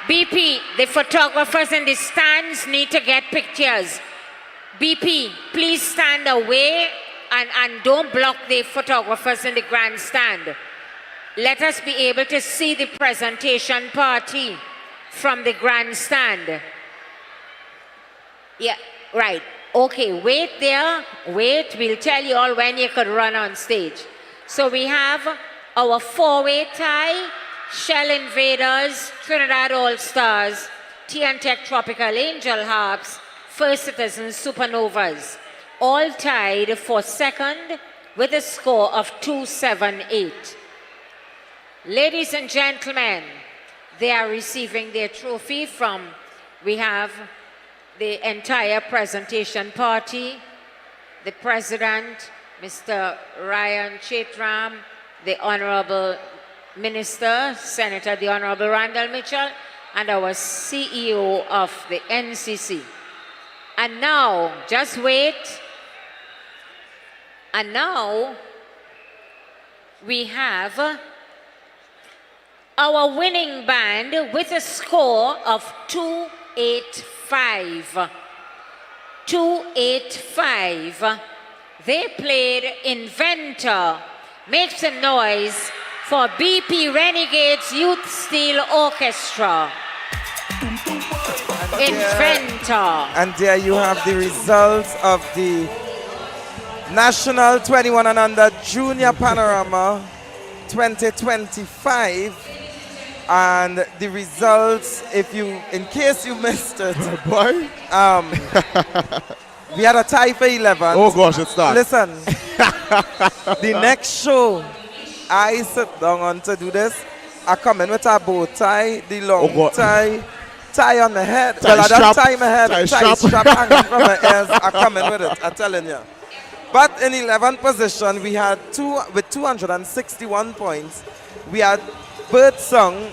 BP, the photographers in the stands need to get pictures. BP, please stand away and don't block the photographers in the grandstand. Let us be able to see the presentation party from the grandstand. Yeah, right. Okay, wait there. Wait, we'll tell you all when you could run on stage. So we have our 4-way tie, Shell Invaders, Trinidad All-Stars, Tech Tropical Angel Harps, First Citizen Supernovas, all tied for 2nd with a score of 278. Ladies and gentlemen, they are receiving their trophy from, we have the entire presentation party, the President, Mr. Ryan Chetram, the Honorable Minister, Senator the Honorable Randall Mitchell, and our CEO of the NCC. And now, just wait. And now, we have our winning band with a score of 285. 285. They played Inventor. Make some noise for BP Renegades Youth Steel Orchestra. Inventor. And there you have the results of the National 21 and Under Junior Panorama 2025. And the results, in case you missed it, boy, we had a tie for 11. Oh gosh, it's that. Listen, the next show, I sit down on to do this. I come in with a bow tie, the long tie on the head. Tie I don't strap. tie my head, Tie tie strap. strap hanging from my ears. I come in with it, I'm telling you. But in 11th position, we had with 261 points. We had Birdsong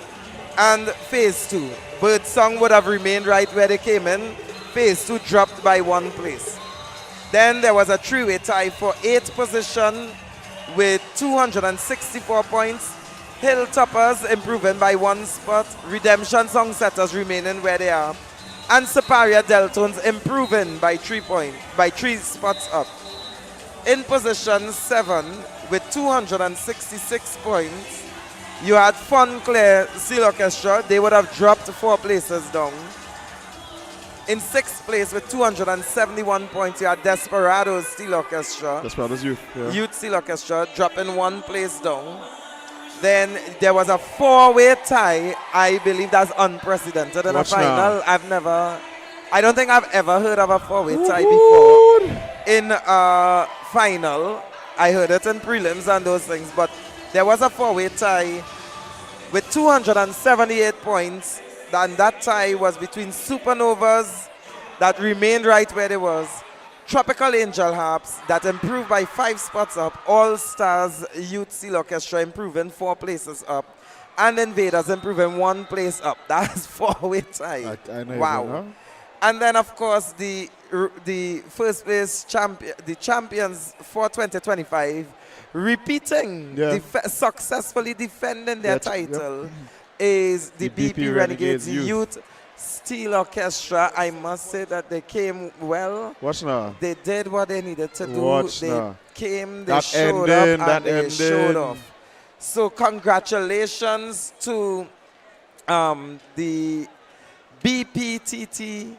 and Phase 2. Birdsong would have remained right where they came in. Phase 2 dropped by 1 place. Then there was a three-way tie for 8th position with 264 points. Hilltoppers improving by 1 spot. Redemption Songsetters remaining where they are. And Superior Deltones improving by 3 spots up. In position 7 with 266 points, you had Fun Clear Steel Orchestra. They would have dropped 4 places down. In 6th place with 271 points, you had Desperados Steel Orchestra. Desperados Youth. Yeah. Youth Steel Orchestra dropping 1 place down. Then there was a 4-way tie. I believe that's unprecedented in a final. I don't think I've ever heard of a 4-way tie before in a final. I heard it in prelims and those things, but there was a 4-way tie with 278 points. And that tie was between Supernovas that remained right where they was, Tropical Angel Harps that improved by 5 spots up, All Stars Youth Steel Orchestra improving 4 places up, and Invaders improving 1 place up. That's 4-way tie. I know. Wow. Huh? And then of course the first place the champions for 2025 repeating, successfully defending their title is the BP Renegades Youth Steel Orchestra. I must say that they came well. Watch now. They did what they needed to do. Watch They now. came, they That showed ending, up, that and they ending. showed off. So congratulations to the BPTT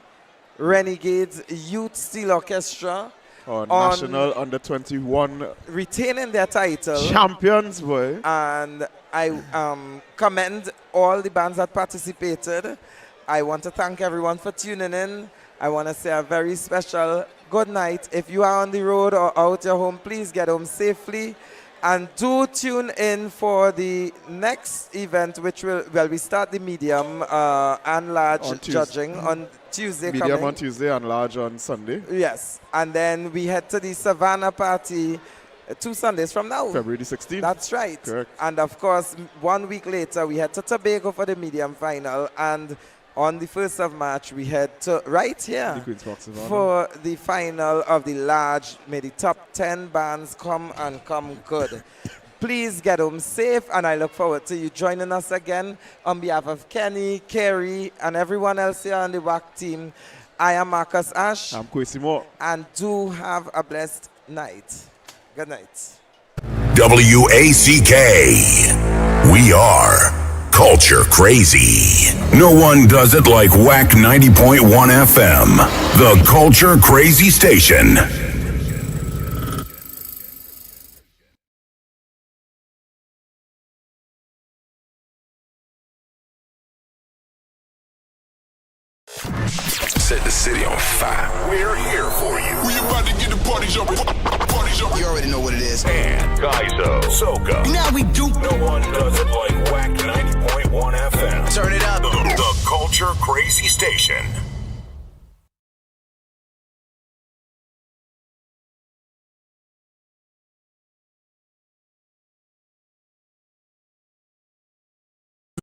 Renegades Youth Steel Orchestra. On National Under 21. Retaining their title. Champions, boy. And I commend all the bands that participated. I want to thank everyone for tuning in. I want to say a very special good night. If you are on the road or out your home, please get home safely. And do tune in for the next event, which we start the medium and large judging on Tuesday. Medium on Tuesday and large on Sunday. Yes. And then we head to the Savannah party 2 Sundays from now. February the 16th. That's right. Correct. And of course, 1 week later, we head to Tobago for the medium final. And on the 1st of March, we head to right here for the final of the large. May the top 10 bands come and come good. Please get home safe, and I look forward to you joining us again. On behalf of Kenny, Kerry, and everyone else here on the WAC team, I am Marcus Ash. I'm Kwesi Moore. And do have a blessed night. Good night. WACK. We are Culture Crazy. No one does it like WAC 90.1 FM, the Culture Crazy station. Set the city on fire. We're here for you. We about to get the party jumping. Party jumping. You already know what it is. And Gaizo, Soca. Now we do. No one does it like WAC 90.1 FM. Turn it up. The Culture Crazy station.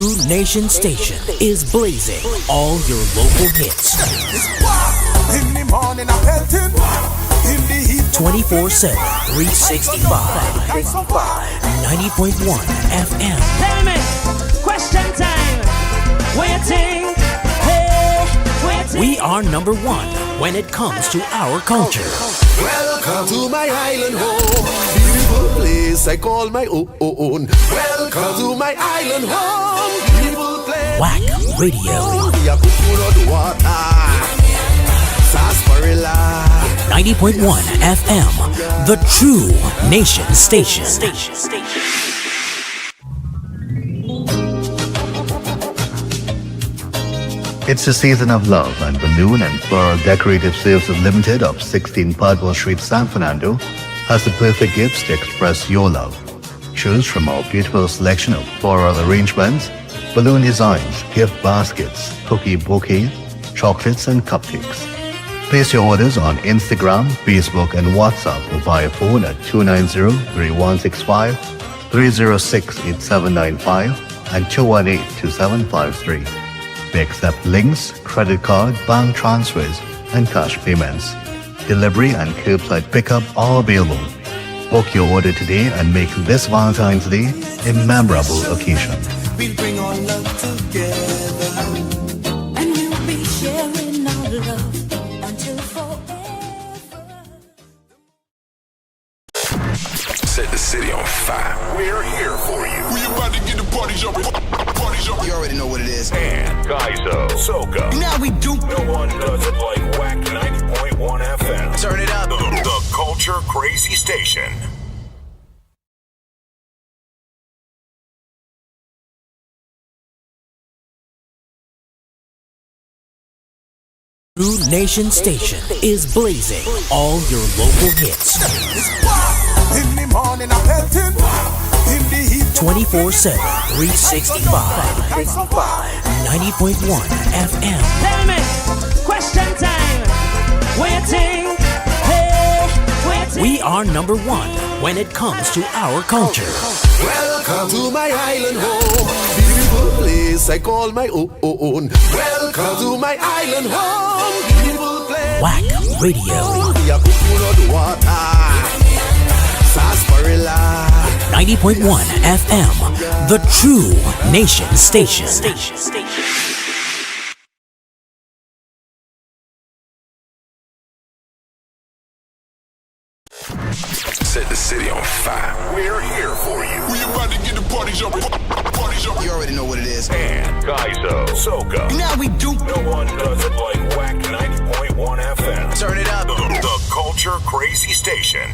True Nation Station is blazing all your local hits. In the morning I'm pelting. In the heat 24/7, 365, 90.1 FM. Payment, question time. What you think? Hey, what you think? We are number 1 when it comes to our culture. Welcome to my island home, beautiful place I call my own. Welcome to my island home, beautiful place. Whack Radio. 90.1 FM, the true nation station. It's the season of love, and Balloon and Floral Decorative Sales Limited of 16 Padua Street, San Fernando has the perfect gifts to express your love. Choose from our beautiful selection of floral arrangements, balloon designs, gift baskets, cookie bouquet, chocolates and cupcakes. Place your orders on Instagram, Facebook and WhatsApp or via phone at 290-3165, 306-8795 and 218-2753. We accept links, credit card, bank transfers, and cash payments. Delivery and curbside pickup are available. Book your order today and make this Valentine's Day a memorable occasion. We'll bring our love together, and we'll be sharing our love until forever. Set the city on fire. We're here for you. We about to get the party jumping. You already know what it is. And Kaizo, Soca. Now we do. No one does it like Whack 90.1 FM. Turn it up. The Culture Crazy Station. True Nation Station is blazing all your local hits. In the morning I'm pelting, in the heat 24/7, 365. 90.1 FM. Tell me, question time. Waiting, hey, waiting. We are number one when it comes to our culture. Welcome to my island home, beautiful place I call my own. Welcome to my island home, beautiful place. Whack Radio. 90.1 FM, the true nation station. Set the city on fire. We're here for you. We about to get the party jumping. You already know what it is. And Kaizo, Soca. Now we do. No one does it like Whack 90.1 FM. Turn it up. The Culture Crazy Station.